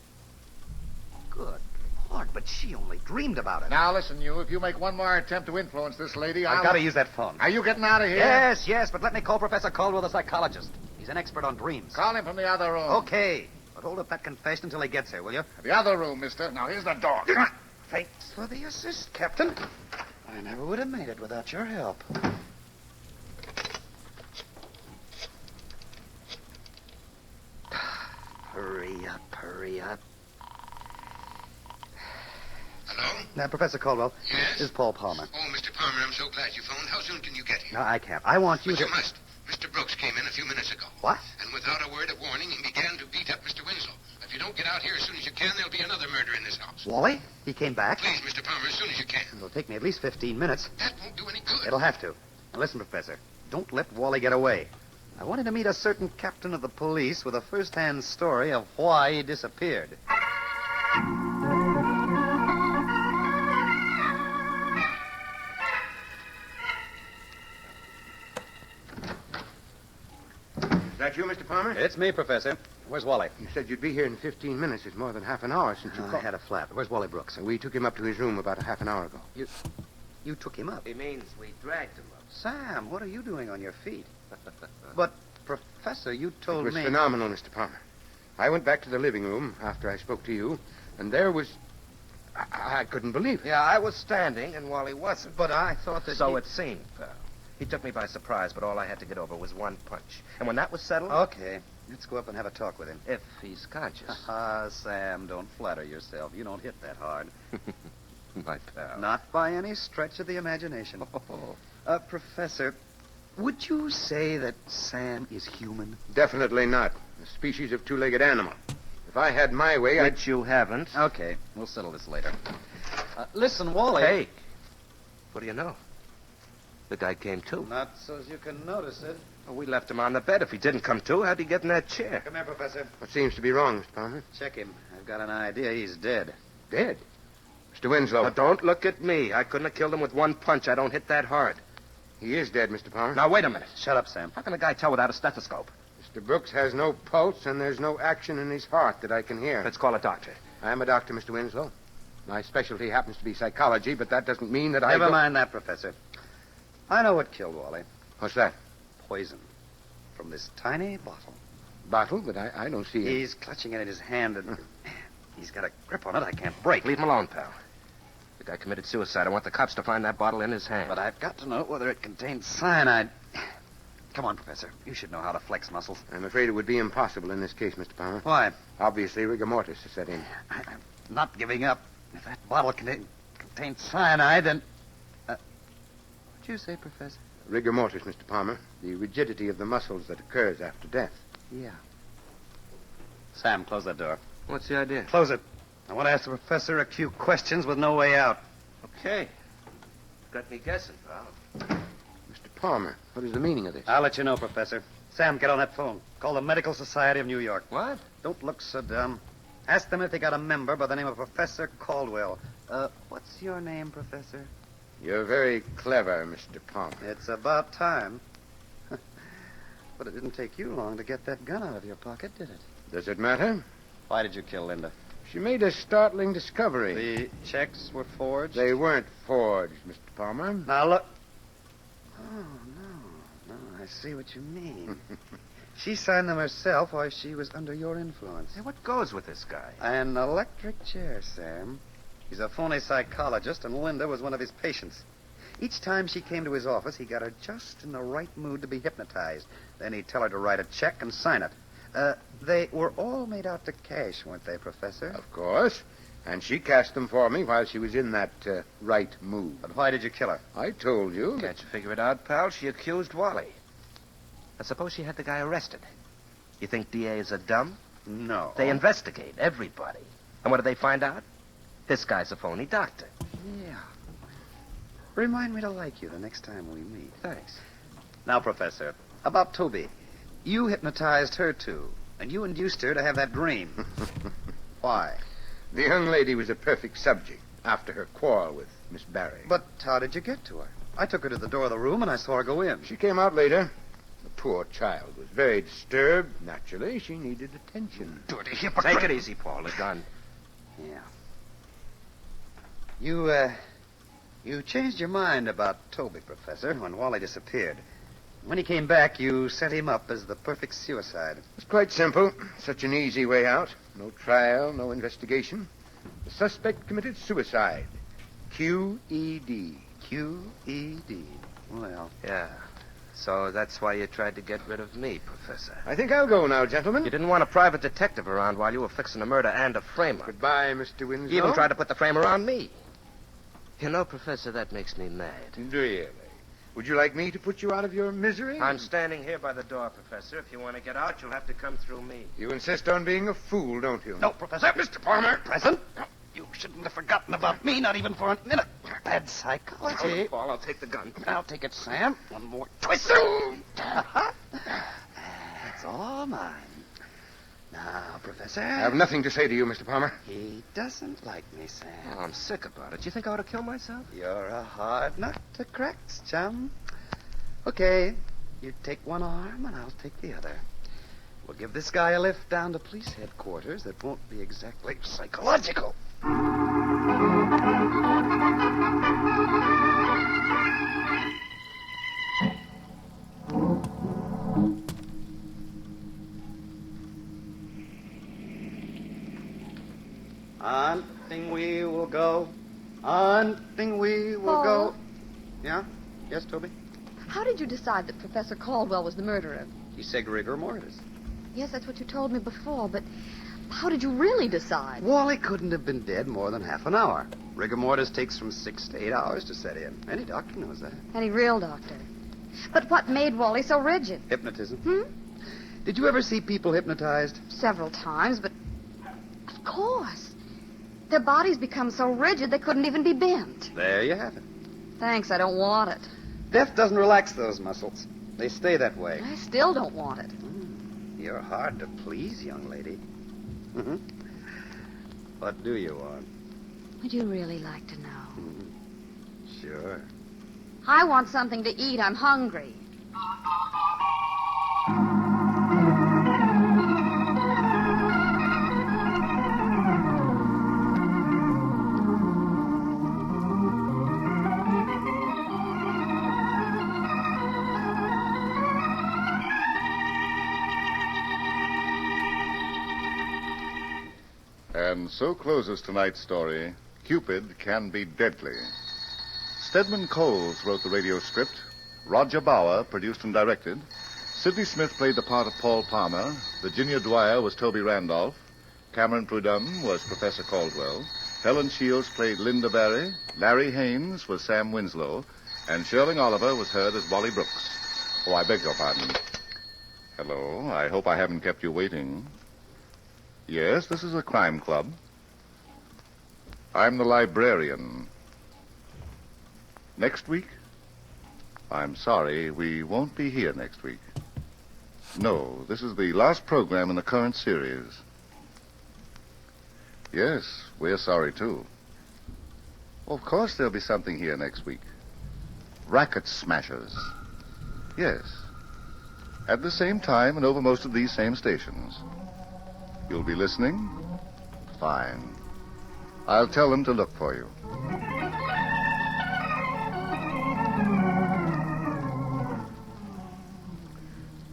Speaker 27: Good Lord, but she only dreamed about it.
Speaker 5: Now, listen, you. If you make one more attempt to influence this lady,
Speaker 27: I've got to use that phone.
Speaker 5: Are you getting out of here?
Speaker 27: Yes, but let me call Professor Caldwell, the psychologist. He's an expert on dreams.
Speaker 5: Call him from the other room.
Speaker 27: Okay. But hold up that confession until he gets here, will you?
Speaker 5: The other room, mister. Now, here's the door.
Speaker 27: Thanks for the assist, Captain. I never would have made it without your help. Hurry up, hurry up.
Speaker 12: Hello?
Speaker 27: Now, Professor Caldwell.
Speaker 12: Yes?
Speaker 27: This is Paul Palmer.
Speaker 12: Oh, Mr. Palmer, I'm so glad you phoned. How soon can you get here?
Speaker 27: No, I can't. I want you
Speaker 12: But
Speaker 27: to...
Speaker 12: you must. Mr. Brooks came in a few minutes ago.
Speaker 27: What?
Speaker 12: And without a word of warning, he began to beat up Mr. Winslow. If you don't get out here as soon as you can, there'll be another murder in this house.
Speaker 27: Wally? He came back?
Speaker 12: Please, Mr. Palmer, as soon as you can.
Speaker 27: It'll take me at least 15 minutes.
Speaker 12: That won't do any good.
Speaker 27: It'll have to. Now, listen, Professor. Don't let Wally get away. I wanted to meet a certain captain of the police with a first-hand story of why he disappeared.
Speaker 26: Is that you, Mr. Palmer?
Speaker 27: It's me, Professor. Where's Wally?
Speaker 26: You said you'd be here in 15 minutes. It's more than half an hour since you
Speaker 27: I
Speaker 26: called.
Speaker 27: had a flat. Where's Wally Brooks?
Speaker 26: We took him up to his room about a half an hour ago.
Speaker 27: You took him up?
Speaker 26: He means we dragged him up.
Speaker 27: Sam, what are you doing on your feet? But, Professor, you told
Speaker 26: It was
Speaker 27: me...
Speaker 26: phenomenal, Mr. Palmer. I went back to the living room after I spoke to you, and there was... I couldn't believe it.
Speaker 17: Yeah, I was standing, and Wally wasn't.
Speaker 27: But I thought that
Speaker 17: So it seemed, pal. He took me by surprise, but all I had to get over was one punch. And when that was settled...
Speaker 27: Okay. Let's go up and have a talk with him.
Speaker 17: If he's conscious.
Speaker 27: Ah, Sam, don't flatter yourself. You don't hit that hard.
Speaker 17: My pal.
Speaker 27: Not by any stretch of the imagination. Professor, would you say that Sam is human?
Speaker 26: Definitely not. A species of two-legged animal. If I had my way, I'd...
Speaker 17: Which you haven't.
Speaker 27: Okay, we'll settle this later. Listen, Wally.
Speaker 17: Hey, what do you know? The guy came to.
Speaker 27: Not so as you can notice it.
Speaker 17: Well, we left him on the bed. If he didn't come to, how'd he get in that chair?
Speaker 27: Come here, Professor.
Speaker 26: What seems to be wrong, Mr. Palmer?
Speaker 27: Check him. I've got an idea he's dead.
Speaker 26: Dead? Mr. Winslow.
Speaker 17: Now, don't look at me. I couldn't have killed him with one punch. I don't hit that hard.
Speaker 26: He is dead, Mr. Palmer.
Speaker 17: Now, wait a minute.
Speaker 27: Shut up, Sam.
Speaker 17: How can a guy tell without a stethoscope?
Speaker 26: Mr. Brooks has no pulse, and there's no action in his heart that I can hear.
Speaker 17: Let's call a doctor.
Speaker 26: I'm a doctor, Mr. Winslow. My specialty happens to be psychology, but that doesn't mean that
Speaker 27: Never mind that, Professor. I know what killed Wally.
Speaker 26: What's that?
Speaker 27: Poison. From this tiny bottle.
Speaker 26: Bottle? But I don't see it.
Speaker 27: He's clutching it in his hand, and he's got a grip on it I can't break.
Speaker 17: Leave him alone, pal. The guy committed suicide. I want the cops to find that bottle in his hand.
Speaker 27: But I've got to know whether it contains cyanide. Come on, Professor. You should know how to flex muscles.
Speaker 26: I'm afraid it would be impossible in this case, Mr. Palmer.
Speaker 27: Why?
Speaker 26: Obviously, rigor mortis has set in.
Speaker 27: I'm not giving up. If that bottle contains cyanide, then... what'd you say, Professor?
Speaker 26: Rigor mortis, Mr. Palmer. The rigidity of the muscles that occurs after death.
Speaker 27: Yeah. Sam, close that door.
Speaker 17: What's the idea?
Speaker 27: Close it. I want to ask the professor a few questions with no way out.
Speaker 17: Okay. Got me guessing, pal.
Speaker 26: Mr. Palmer, what is the meaning of this?
Speaker 27: I'll let you know, Professor. Sam, get on that phone. Call the Medical Society of New York.
Speaker 17: What?
Speaker 27: Don't look so dumb. Ask them if they got a member by the name of Professor Caldwell. What's your name, Professor?
Speaker 26: You're very clever, Mr. Palmer.
Speaker 27: It's about time. But it didn't take you long to get that gun out of your pocket, did it?
Speaker 26: Does it matter?
Speaker 27: Why did you kill Linda?
Speaker 26: She made a startling discovery.
Speaker 27: The checks were forged?
Speaker 26: They weren't forged, Mr. Palmer.
Speaker 27: Now, look. Oh, no. I see what you mean. She signed them herself while she was under your influence.
Speaker 17: Hey, what goes with this guy?
Speaker 27: An electric chair, Sam. He's a phony psychologist, and Linda was one of his patients. Each time she came to his office, he got her just in the right mood to be hypnotized. Then he'd tell her to write a check and sign it. They were all made out to cash, weren't they, Professor?
Speaker 26: Of course. And she cashed them for me while she was in that right mood.
Speaker 27: But why did you kill her?
Speaker 26: I told you.
Speaker 17: Can't you figure it out, pal? She accused Wally. I suppose she had the guy arrested. You think DAs are dumb?
Speaker 27: No.
Speaker 17: They investigate everybody. And what do they find out? This guy's a phony doctor.
Speaker 27: Yeah. Remind me to like you the next time we meet.
Speaker 17: Thanks.
Speaker 27: Now, Professor, about Toby. You hypnotized her, too. And you induced her to have that dream. Why?
Speaker 26: The young lady was a perfect subject after her quarrel with Miss Barry.
Speaker 27: But how did you get to her? I took her to the door of the room and I saw her go in.
Speaker 26: She came out later. The poor child was very disturbed. Naturally, she needed attention.
Speaker 27: Dirty hypocrite.
Speaker 17: Take it easy, Paul. A gun.
Speaker 27: Yeah. You changed your mind about Toby, Professor, when Wally disappeared. When he came back, you set him up as the perfect suicide.
Speaker 26: It's quite simple. Such an easy way out. No trial, no investigation. The suspect committed suicide. Q.E.D.
Speaker 27: Q.E.D. Well.
Speaker 17: Yeah. So that's why you tried to get rid of me, Professor.
Speaker 26: I think I'll go now, gentlemen.
Speaker 17: You didn't want a private detective around while you were fixing a murder and a framer.
Speaker 26: Goodbye, Mr. Winslow.
Speaker 17: You even tried to put the framer on me. You know, Professor, that makes me mad.
Speaker 26: Really? Would you like me to put you out of your misery?
Speaker 17: I'm standing here by the door, Professor. If you want to get out, you'll have to come through me.
Speaker 26: You insist on being a fool, don't you?
Speaker 27: No, Professor. Mr. Palmer. Present. You shouldn't have forgotten about me, not even for a minute. Bad psychology.
Speaker 17: Paul, I'll take the gun.
Speaker 27: I'll take it, Sam. One more twist. That's all mine. Now, Professor.
Speaker 26: I have nothing to say to you, Mr. Palmer.
Speaker 27: He doesn't like me, Sam.
Speaker 17: Oh, I'm sick about it. You think I ought to kill myself?
Speaker 27: You're a hard nut to crack, chum. Okay, you take one arm and I'll take the other. We'll give this guy a lift down to police headquarters that won't be exactly psychological. Hunting we will go. Hunting we will
Speaker 7: Paul?
Speaker 27: go. Yeah? Yes, Toby?
Speaker 7: How did you decide that Professor Caldwell was the murderer?
Speaker 27: He said rigor mortis.
Speaker 7: Yes, that's what you told me before, but how did you really decide?
Speaker 27: Wally couldn't have been dead more than half an hour. Rigor mortis takes from 6 to 8 hours to set in. Any doctor knows that.
Speaker 7: Any real doctor. But what made Wally so rigid?
Speaker 27: Hypnotism. Did you ever see people hypnotized?
Speaker 7: Several times, but of course. Their bodies become so rigid they couldn't even be bent.
Speaker 27: There you have it.
Speaker 7: Thanks, I don't want it.
Speaker 27: Death doesn't relax those muscles. They stay that way.
Speaker 7: I still don't want it.
Speaker 27: You're hard to please, young lady. What do you want?
Speaker 7: Would you really like to know?
Speaker 27: Sure.
Speaker 7: I want something to eat. I'm hungry.
Speaker 25: And so closes tonight's story, Cupid Can Be Deadly. Stedman Coles wrote the radio script. Roger Bauer produced and directed. Sidney Smith played the part of Paul Palmer. Virginia Dwyer was Toby Randolph. Cameron Prudhomme was Professor Caldwell. Helen Shields played Linda Barry. Larry Haynes was Sam Winslow. And Sherling Oliver was heard as Wally Brooks. Oh, I beg your pardon. Hello. I hope I haven't kept you waiting. Yes, this is a crime club. I'm the librarian. Next week? I'm sorry, we won't be here next week. No, this is the last program in the current series. Yes, we're sorry, too. Of course there'll be something here next week. Racket Smashers. Yes. At the same time and over most of these same stations. You'll be listening? Fine. I'll tell them to look for you.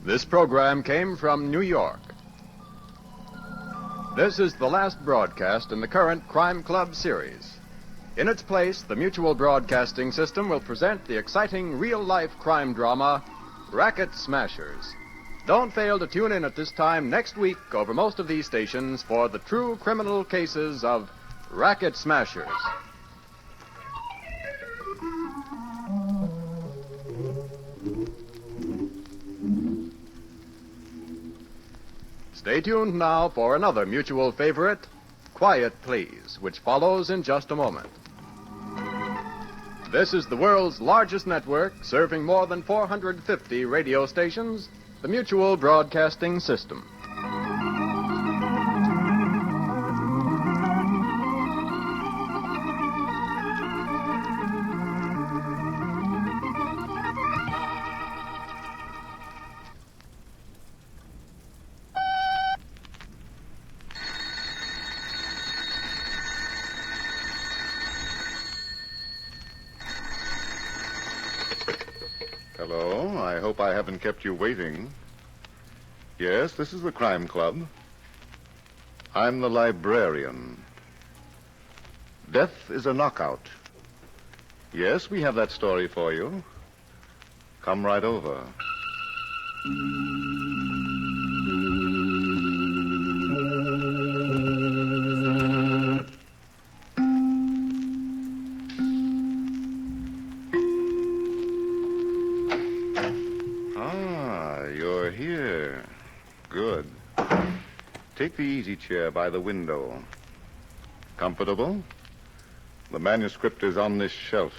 Speaker 23: This program came from New York. This is the last broadcast in the current Crime Club series. In its place, the Mutual Broadcasting System will present the exciting real-life crime drama, Racket Smashers. Don't fail to tune in at this time next week over most of these stations for the true criminal cases of Racket Smashers. Stay tuned now for another Mutual favorite, Quiet Please, which follows in just a moment. This is the world's largest network, serving more than 450 radio stations, the Mutual Broadcasting System.
Speaker 25: Hello, I hope I haven't kept you waiting. Yes, this is the Crime Club. I'm the librarian. Death is a knockout. Yes, we have that story for you. Come right over. You're here. Good. Take the easy chair by the window. Comfortable? The manuscript is on this shelf.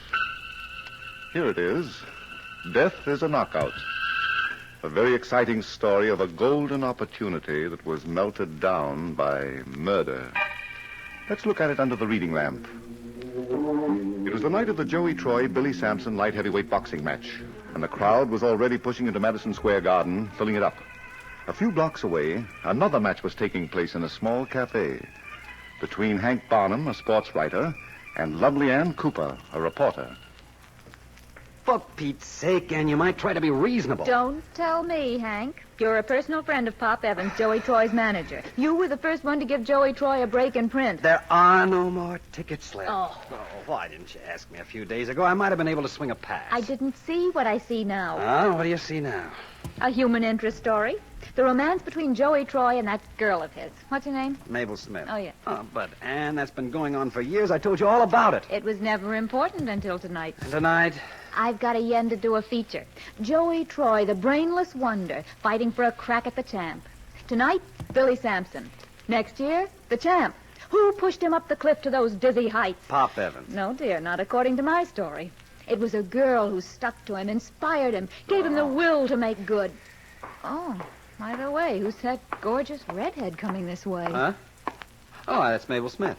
Speaker 25: Here it is. Death is a knockout. A very exciting story of a golden opportunity that was melted down by murder. Let's look at it under the reading lamp. It was the night of the Joey Troy-Billy Sampson light heavyweight boxing match, and the crowd was already pushing into Madison Square Garden, filling it up. A few blocks away, another match was taking place in a small cafe between Hank Barnum, a sports writer, and lovely Ann Cooper, a reporter.
Speaker 1: For Pete's sake, Ann, you might try to be reasonable.
Speaker 8: Don't tell me, Hank. You're a personal friend of Pop Evans, Joey Troy's manager. You were the first one to give Joey Troy a break in print.
Speaker 1: There are no more tickets left.
Speaker 8: Oh.
Speaker 1: Why didn't you ask me a few days ago? I might have been able to swing a pass.
Speaker 8: I didn't see what I see now.
Speaker 1: Oh, what do you see now?
Speaker 8: A human interest story. The romance between Joey Troy and that girl of his. What's her name?
Speaker 1: Mabel Smith.
Speaker 8: Oh, yeah.
Speaker 1: Oh, but, Ann, that's been going on for years. I told you all about it.
Speaker 8: It was never important until tonight.
Speaker 1: And tonight?
Speaker 8: I've got a yen to do a feature. Joey Troy, the brainless wonder, fighting for a crack at the champ. Tonight, Billy Sampson. Next year, the champ. Who pushed him up the cliff to those dizzy heights?
Speaker 1: Pop Evans.
Speaker 8: No, dear, not according to my story. It was a girl who stuck to him, inspired him, gave him the will to make good. Oh, by the way, who's that gorgeous redhead coming this way?
Speaker 1: Huh? Oh, that's Mabel Smith.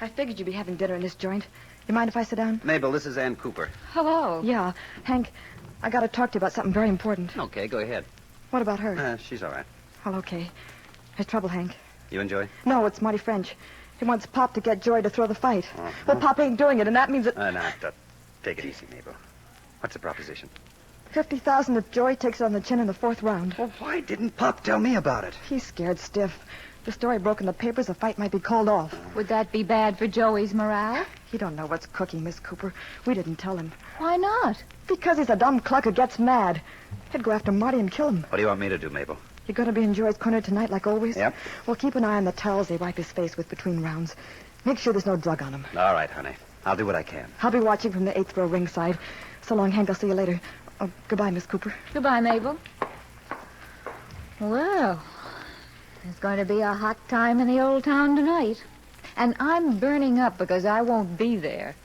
Speaker 7: I figured you'd be having dinner in this joint. You mind if I sit down?
Speaker 1: Mabel, this is Ann Cooper.
Speaker 7: Hello. Yeah, Hank, I got to talk to you about something very important.
Speaker 1: Okay, go ahead.
Speaker 7: What about her?
Speaker 1: She's all right.
Speaker 7: Well, okay. There's trouble, Hank.
Speaker 1: You enjoy?
Speaker 7: No, it's Marty French. He wants Pop to get Joy to throw the fight. Well, Pop ain't doing it, and that means that...
Speaker 1: Now, take it easy, Mabel. What's the proposition?
Speaker 7: $50,000 if Joy takes it on the chin in the fourth round.
Speaker 1: Well, why didn't Pop tell me about it?
Speaker 7: He's scared stiff. The story broke in the papers, the fight might be called off.
Speaker 8: Would that be bad for Joey's morale?
Speaker 7: You don't know what's cooking, Miss Cooper. We didn't tell him.
Speaker 8: Why not?
Speaker 7: Because he's a dumb cluck who gets mad. He'd go after Marty and kill him.
Speaker 1: What do you want me to do, Mabel?
Speaker 7: You're going to be in Joy's corner tonight, like always?
Speaker 1: Yep.
Speaker 7: Well, keep an eye on the towels they wipe his face with between rounds. Make sure there's no drug on him.
Speaker 1: All right, honey. I'll do what I can.
Speaker 7: I'll be watching from the 8th row ringside. So long, Hank. I'll see you later. Oh, goodbye, Miss Cooper.
Speaker 8: Goodbye, Mabel. Well, there's going to be a hot time in the old town tonight. And I'm burning up because I won't be there.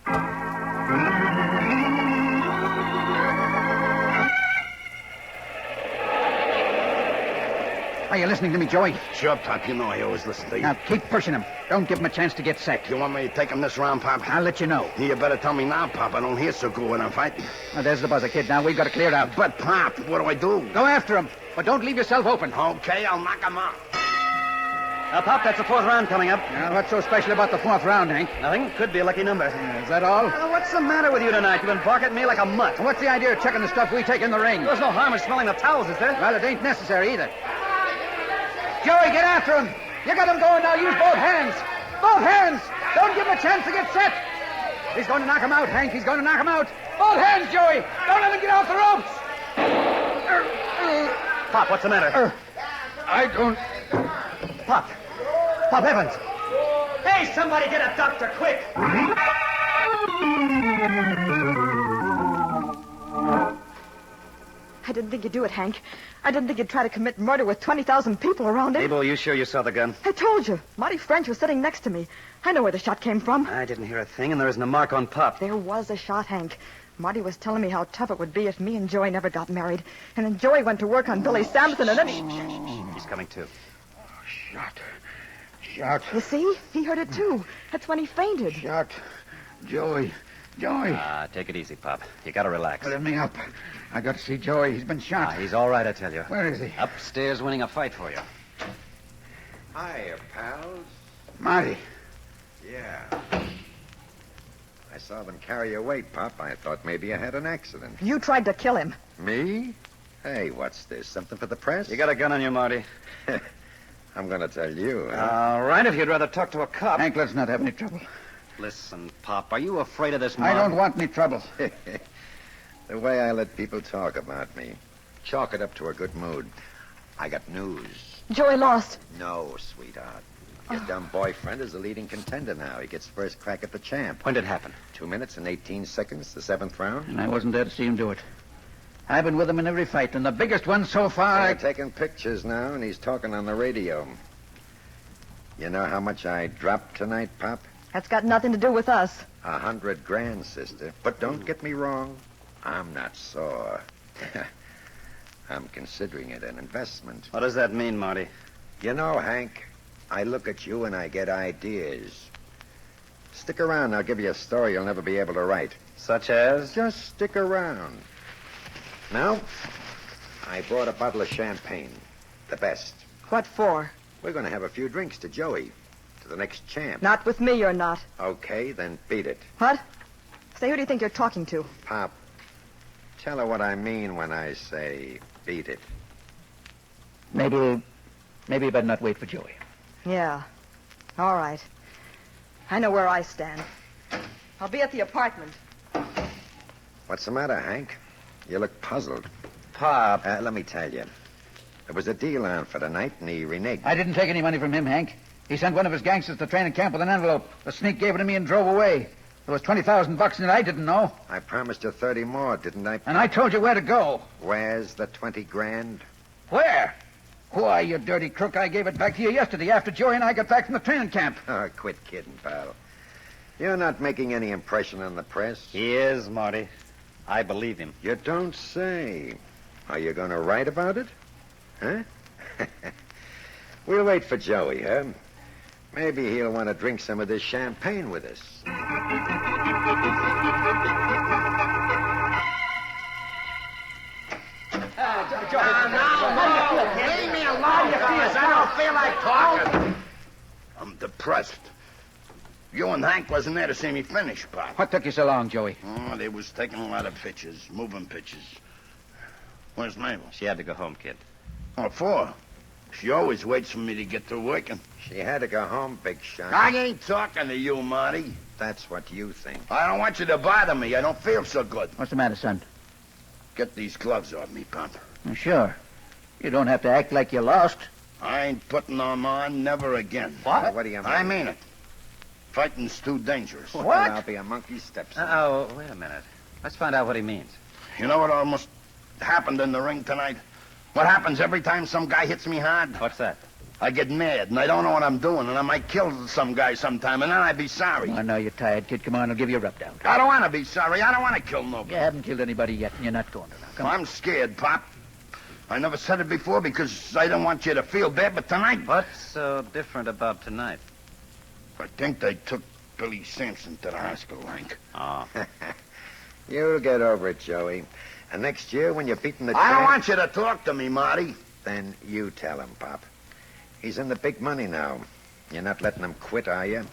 Speaker 10: Are you listening to me, Joey?
Speaker 3: Sure, Pop. You know I always listen to you.
Speaker 10: Now, keep pushing him. Don't give him a chance to get set.
Speaker 3: You want me to take him this round, Pop?
Speaker 10: I'll let you know.
Speaker 3: You better tell me now, Pop. I don't hear so good when I'm fighting.
Speaker 10: Now, there's the buzzer, kid. Now, we've got to clear it out.
Speaker 3: But, Pop, what do I do?
Speaker 10: Go after him, but don't leave yourself open.
Speaker 3: Okay, I'll knock him out.
Speaker 1: Now, Pop, that's the fourth round coming up.
Speaker 10: Now, what's so special about the fourth round, Hank?
Speaker 1: Nothing. Could be a lucky number.
Speaker 10: Is that all?
Speaker 1: What's the matter with you tonight? You've been barking at me like a mutt.
Speaker 10: What's the idea of checking the stuff we take in the ring?
Speaker 1: There's no harm in smelling the towels, is there?
Speaker 10: Well, it ain't necessary either. Joey, get after him. You got him going now. Use both hands. Both hands. Don't give him a chance to get set. He's going to knock him out, Hank. He's going to knock him out. Both hands, Joey. Don't let him get off the ropes.
Speaker 1: Pop, what's the matter?
Speaker 10: I don't...
Speaker 1: Pop. Pop Evans. Hey, somebody get a doctor, quick.
Speaker 7: I didn't think you'd do it, Hank. I didn't think you'd try to commit murder with 20,000 people around it.
Speaker 1: Mabel, you sure you saw the gun?
Speaker 7: I told you. Marty French was sitting next to me. I know where the shot came from.
Speaker 1: I didn't hear a thing, and there isn't a mark on Pop.
Speaker 7: There was a shot, Hank. Marty was telling me how tough it would be if me and Joey never got married. And then Joey went to work on Billy Sampson, and then
Speaker 1: He's coming, too.
Speaker 10: Shot.
Speaker 7: You see? He heard it, too. That's when he fainted.
Speaker 10: Shot. Joey.
Speaker 1: Take it easy, Pop. You gotta relax.
Speaker 10: Let me up. I got to see Joey. He's been shot.
Speaker 1: He's all right, I tell you.
Speaker 10: Where is he?
Speaker 1: Upstairs winning a fight for you.
Speaker 2: Hiya, pals.
Speaker 10: Marty.
Speaker 2: Yeah. I saw them carry you away, Pop. I thought maybe you had an accident.
Speaker 7: You tried to kill him.
Speaker 2: Me? Hey, what's this? Something for the press?
Speaker 1: You got a gun on you, Marty.
Speaker 2: I'm going to tell you.
Speaker 1: All right, if you'd rather talk to a cop.
Speaker 10: Hank, let's not have any trouble.
Speaker 1: Listen, Pop, are you afraid of this mob?
Speaker 10: I don't want any trouble.
Speaker 2: The way I let people talk about me. Chalk it up to a good mood. I got news.
Speaker 7: Joey lost.
Speaker 2: No, sweetheart. Your dumb boyfriend is the leading contender now. He gets first crack at the champ.
Speaker 1: When did it happen?
Speaker 2: 2 minutes and 18 seconds, the 7th round.
Speaker 10: And I wasn't there to see him do it. I've been with him in every fight, and the biggest one so far...
Speaker 2: They're taking pictures now, and he's talking on the radio. You know how much I dropped tonight, Pop?
Speaker 7: That's got nothing to do with us.
Speaker 2: 100 grand, sister. But don't get me wrong. I'm not sore. I'm considering it an investment.
Speaker 1: What does that mean, Marty?
Speaker 2: You know, Hank, I look at you and I get ideas. Stick around. I'll give you a story you'll never be able to write.
Speaker 1: Such as?
Speaker 2: Just stick around. Now, I brought a bottle of champagne. The best.
Speaker 7: What for?
Speaker 2: We're going to have a few drinks to Joey. To the next champ.
Speaker 7: Not with me, you're not.
Speaker 2: Okay, then beat it.
Speaker 7: What? Say, who do you think you're talking to?
Speaker 2: Pop, tell her what I mean when I say beat it.
Speaker 10: Maybe you better not wait for Joey.
Speaker 7: Yeah. All right. I know where I stand. I'll be at the apartment.
Speaker 2: What's the matter, Hank? You look puzzled.
Speaker 1: Pop.
Speaker 2: Let me tell you. There was a deal on for tonight, and he reneged.
Speaker 10: I didn't take any money from him, Hank. He sent one of his gangsters to training camp with an envelope. The sneak gave it to me and drove away. There was $20,000 in it I didn't know.
Speaker 2: I promised you 30 more, didn't I?
Speaker 10: And I told you where to go.
Speaker 2: Where's the 20 grand?
Speaker 10: Where? Why, you dirty crook, I gave it back to you yesterday after Joey and I got back from the training camp.
Speaker 2: Oh, quit kidding, pal. You're not making any impression on the press.
Speaker 1: He is, Marty. I believe him.
Speaker 2: You don't say. Are you going to write about it? Huh? We'll wait for Joey, huh? Maybe he'll want to drink some of this champagne with us.
Speaker 3: Leave me alone, guys. I don't feel like talking. I'm depressed. You and Hank wasn't there to see me finish, Pop.
Speaker 10: What took you so long, Joey?
Speaker 3: Oh, they was taking a lot of pictures, moving pictures. Where's Mabel?
Speaker 1: She had to go home, kid.
Speaker 3: What for? She always waits for me to get through working.
Speaker 2: She had to go home, big shot.
Speaker 3: I ain't talking to you, Marty.
Speaker 2: That's what you think.
Speaker 3: I don't want you to bother me. I don't feel so good.
Speaker 10: What's the matter, son?
Speaker 3: Get these gloves off me, Pop.
Speaker 10: Sure. You don't have to act like you lost.
Speaker 3: I ain't putting them on, never again.
Speaker 2: What? What do you mean?
Speaker 3: I mean it. Fighting's too dangerous.
Speaker 2: Well, I'll be a monkey steps.
Speaker 1: Oh, wait a minute. Let's find out what he means.
Speaker 3: You know what almost happened in the ring tonight? What happens every time some guy hits me hard?
Speaker 1: What's that?
Speaker 3: I get mad, and I don't know what I'm doing, and I might kill some guy sometime, and then I'd be sorry.
Speaker 10: I know you're tired, kid. Come on, I'll give you a rub down.
Speaker 3: I don't want to be sorry. I don't want to kill nobody.
Speaker 10: You haven't killed anybody yet, and you're not going to now. Come on.
Speaker 3: I'm scared, Pop. I never said it before because I don't want you to feel bad, but tonight...
Speaker 27: What's so different about tonight?
Speaker 3: I think they took Billy Sampson to the hospital, Hank.
Speaker 27: Oh.
Speaker 13: You'll get over it, Joey. And next year, when you're beating the
Speaker 3: I don't
Speaker 13: champ-
Speaker 3: want you to talk to me, Marty.
Speaker 13: Then you tell him, Pop. He's in the big money now. You're not letting him quit, are you?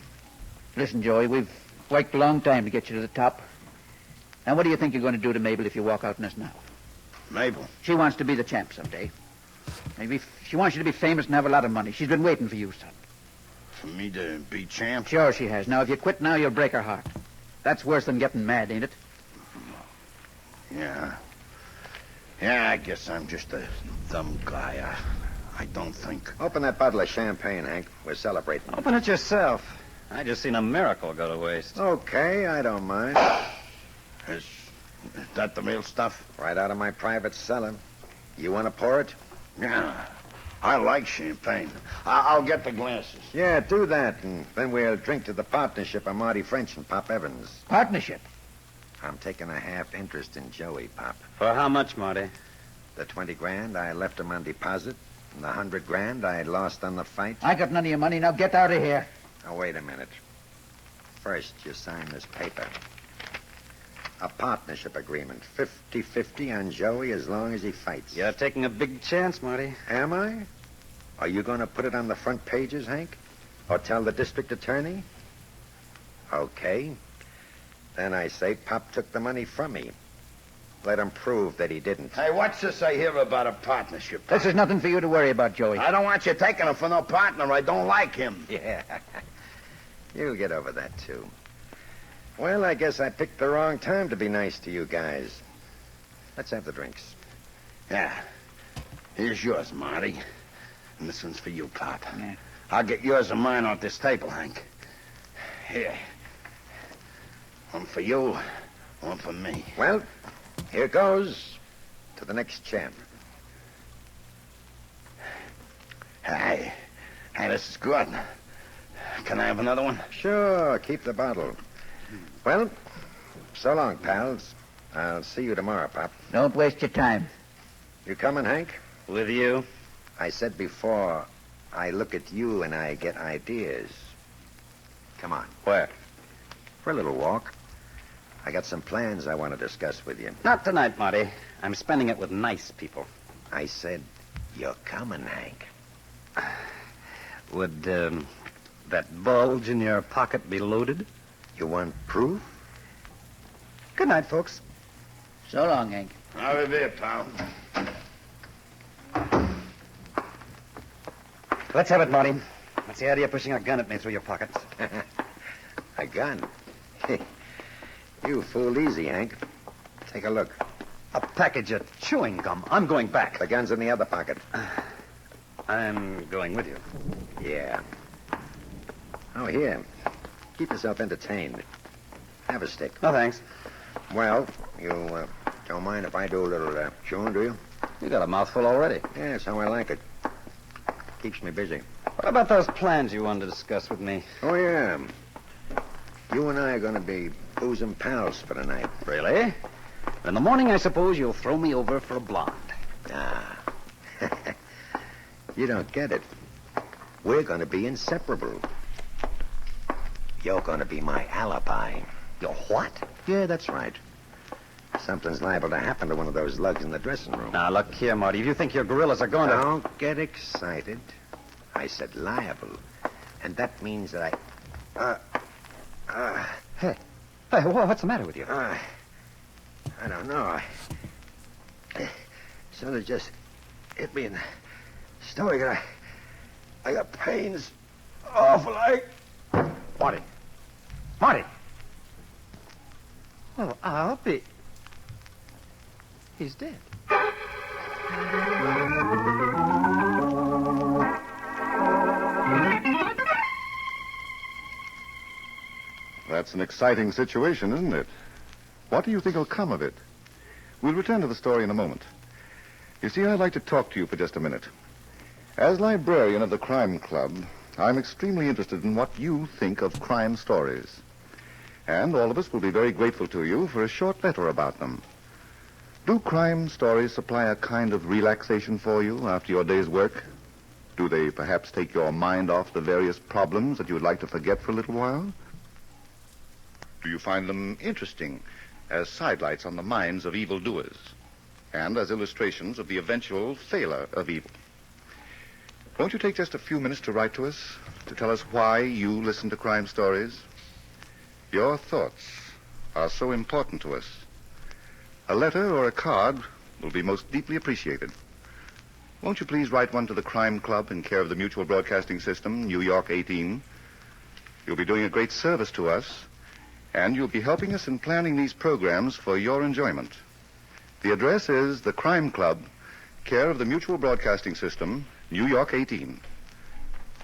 Speaker 10: Listen, Joey, we've worked a long time to get you to the top. And what do you think you're going to do to Mabel if you walk out on us now?
Speaker 3: Mabel?
Speaker 10: She wants to be the champ someday. Maybe she wants you to be famous and have a lot of money. She's been waiting for you, son.
Speaker 3: For me to be champ?
Speaker 10: Sure she has. Now, if you quit now, you'll break her heart. That's worse than getting mad, ain't it?
Speaker 3: Yeah. Yeah, I guess I'm just a dumb guy. I don't think.
Speaker 13: Open that bottle of champagne, Hank. We're celebrating.
Speaker 27: Open it yourself. I just seen a miracle go to waste.
Speaker 13: Okay, I don't mind.
Speaker 3: Is that the real stuff?
Speaker 13: Right out of my private cellar. You want to pour it?
Speaker 3: Yeah. I like champagne. I'll get the glasses.
Speaker 13: Yeah, do that, and then we'll drink to the partnership of Marty French and Pop Evans.
Speaker 10: Partnership?
Speaker 13: I'm taking a half interest in Joey, Pop.
Speaker 27: For how much, Marty?
Speaker 13: The 20 grand I left him on deposit, and the 100 grand I lost on the fight.
Speaker 10: I got none of your money. Now get out of here.
Speaker 13: Now, wait a minute. First, you sign this paper. A partnership agreement. 50-50 on Joey as long as he fights.
Speaker 27: You're taking a big chance, Marty.
Speaker 13: Am I? Are you going to put it on the front pages, Hank? Or tell the district attorney? Okay. Then I say Pop took the money from me. Let him prove that he didn't.
Speaker 3: Hey, what's this I hear about a partnership?
Speaker 10: This is nothing for you to worry about, Joey.
Speaker 3: I don't want you taking him for no partner. I don't like him.
Speaker 13: Yeah. You'll get over that, too. Well, I guess I picked the wrong time to be nice to you guys. Let's have the drinks.
Speaker 3: Yeah. Here's yours, Marty. And this one's for you, Pop.
Speaker 10: Yeah.
Speaker 3: I'll get yours and mine off this table, Hank. Here. One for you, one for me.
Speaker 13: Well, here goes to the next champ.
Speaker 3: Hey, this is good. Can I have another one?
Speaker 13: Sure, keep the bottle. Well, so long, pals. I'll see you tomorrow, Pop.
Speaker 10: Don't waste your time.
Speaker 13: You coming, Hank?
Speaker 27: With you?
Speaker 13: I said before, I look at you and I get ideas. Come on.
Speaker 27: Where?
Speaker 13: For a little walk. I got some plans I want to discuss with you.
Speaker 27: Not tonight, Marty. I'm spending it with nice people.
Speaker 13: I said, you're coming, Hank.
Speaker 27: Would, that bulge in your pocket be loaded?
Speaker 13: You want proof?
Speaker 27: Good night, folks.
Speaker 10: So long, Hank.
Speaker 3: Au revoir, pal.
Speaker 27: Let's have it, Marty. What's the idea of pushing a gun at me through your pockets?
Speaker 13: A gun? You fooled easy, Hank. Take a look.
Speaker 27: A package of chewing gum. I'm going back.
Speaker 13: The gun's in the other pocket.
Speaker 27: I'm going with you.
Speaker 13: Yeah. Oh, here. Keep yourself entertained. Have a stick.
Speaker 27: No, thanks.
Speaker 13: Well, you don't mind if I do a little chewing, do you?
Speaker 27: You got a mouthful already.
Speaker 13: Yeah, that's how I like it. Keeps me busy.
Speaker 27: What about those plans you wanted to discuss with me?
Speaker 13: Oh, yeah. You and I are going to be boozing pals for the night.
Speaker 27: Really? In the morning, I suppose you'll throw me over for a blonde.
Speaker 13: Ah. You don't get it. We're going to be inseparable. You're going to be my alibi.
Speaker 27: Your what?
Speaker 13: Yeah, that's right. Something's liable to happen to one of those lugs in the dressing room.
Speaker 27: Now, look here, Marty. If you think your gorillas are going to...
Speaker 13: Don't get excited. I said liable. And that means that
Speaker 27: Hey, what's the matter with you?
Speaker 13: I don't know. Something just hit me in the stomach. I got pains. Awful.
Speaker 27: Marty. Marty. Well, I'll be... He's dead.
Speaker 25: That's an exciting situation, isn't it? What do you think will come of it? We'll return to the story in a moment. You see, I'd like to talk to you for just a minute. As librarian of the Crime Club, I'm extremely interested in what you think of crime stories. And all of us will be very grateful to you for a short letter about them. Do crime stories supply a kind of relaxation for you after your day's work? Do they perhaps take your mind off the various problems that you would like to forget for a little while? Do you find them interesting as sidelights on the minds of evildoers and as illustrations of the eventual failure of evil? Won't you take just a few minutes to write to us, to tell us why you listen to crime stories? Your thoughts are so important to us. A letter or a card will be most deeply appreciated. Won't you please write one to the Crime Club in care of the Mutual Broadcasting System, New York 18? You'll be doing a great service to us, and you'll be helping us in planning these programs for your enjoyment. The address is the Crime Club, care of the Mutual Broadcasting System, New York 18.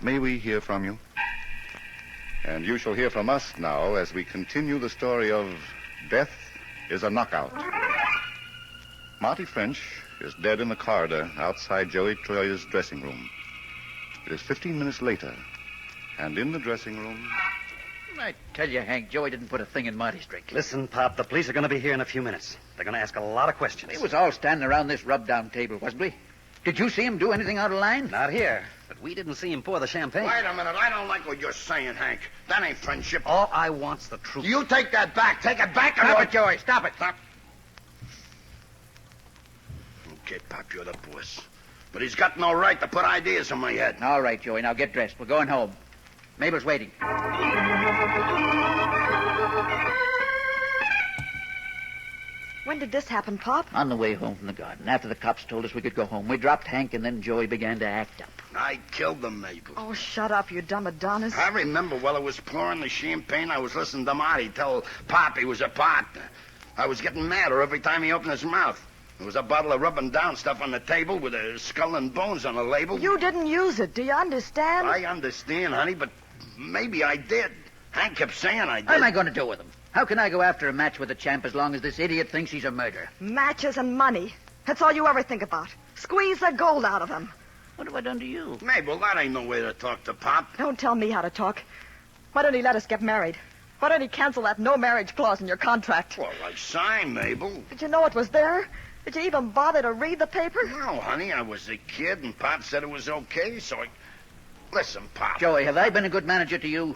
Speaker 25: May we hear from you? And you shall hear from us now as we continue the story of Death is a Knockout. Marty French is dead in the corridor outside Joey Troyer's dressing room. It is 15 minutes later, and in the dressing room...
Speaker 10: I tell you, Hank, Joey didn't put a thing in Marty's drink.
Speaker 1: Listen, Pop, the police are going to be here in a few minutes. They're going to ask a lot of questions.
Speaker 10: We was all standing around this rub-down table, wasn't we? Did you see him do anything out of line?
Speaker 1: Not here, but we didn't see him pour the champagne.
Speaker 3: Wait a minute. I don't like what you're saying, Hank. That ain't friendship.
Speaker 1: All I want's the truth.
Speaker 3: You take that back. Take it back.
Speaker 10: Stop it, Joey. Stop it.
Speaker 3: Stop. Okay, Pop, you're the boss. But he's got no right to put ideas in my head.
Speaker 10: All right, Joey. Now get dressed. We're going home. Mabel's waiting.
Speaker 7: When did this happen, Pop?
Speaker 10: On the way home from the garden. After the cops told us we could go home, we dropped Hank, and then Joey began to act up.
Speaker 3: I killed them, Mabel.
Speaker 7: Oh, shut up, you dumb Adonis.
Speaker 3: I remember while I was pouring the champagne, I was listening to Marty tell Pop he was a partner. I was getting madder every time he opened his mouth. There was a bottle of rubbing down stuff on the table with a skull and bones on the label.
Speaker 7: You didn't use it. Do you understand?
Speaker 3: I understand, honey, but maybe I did. Hank kept saying I did.
Speaker 10: What am I going to do with him? How can I go after a match with the champ as long as this idiot thinks he's a murderer?
Speaker 7: Matches and money. That's all you ever think about. Squeeze the gold out of him.
Speaker 10: What have I done to you?
Speaker 3: Mabel, that ain't no way to talk to Pop.
Speaker 7: Don't tell me how to talk. Why don't he let us get married? Why don't he cancel that no marriage clause in your contract?
Speaker 3: Well, I signed, Mabel.
Speaker 7: Did you know it was there? Did you even bother to read the paper?
Speaker 3: No, honey, I was a kid, and Pop said it was okay, so I... Listen, Pop.
Speaker 10: Joey, have I been a good manager to you?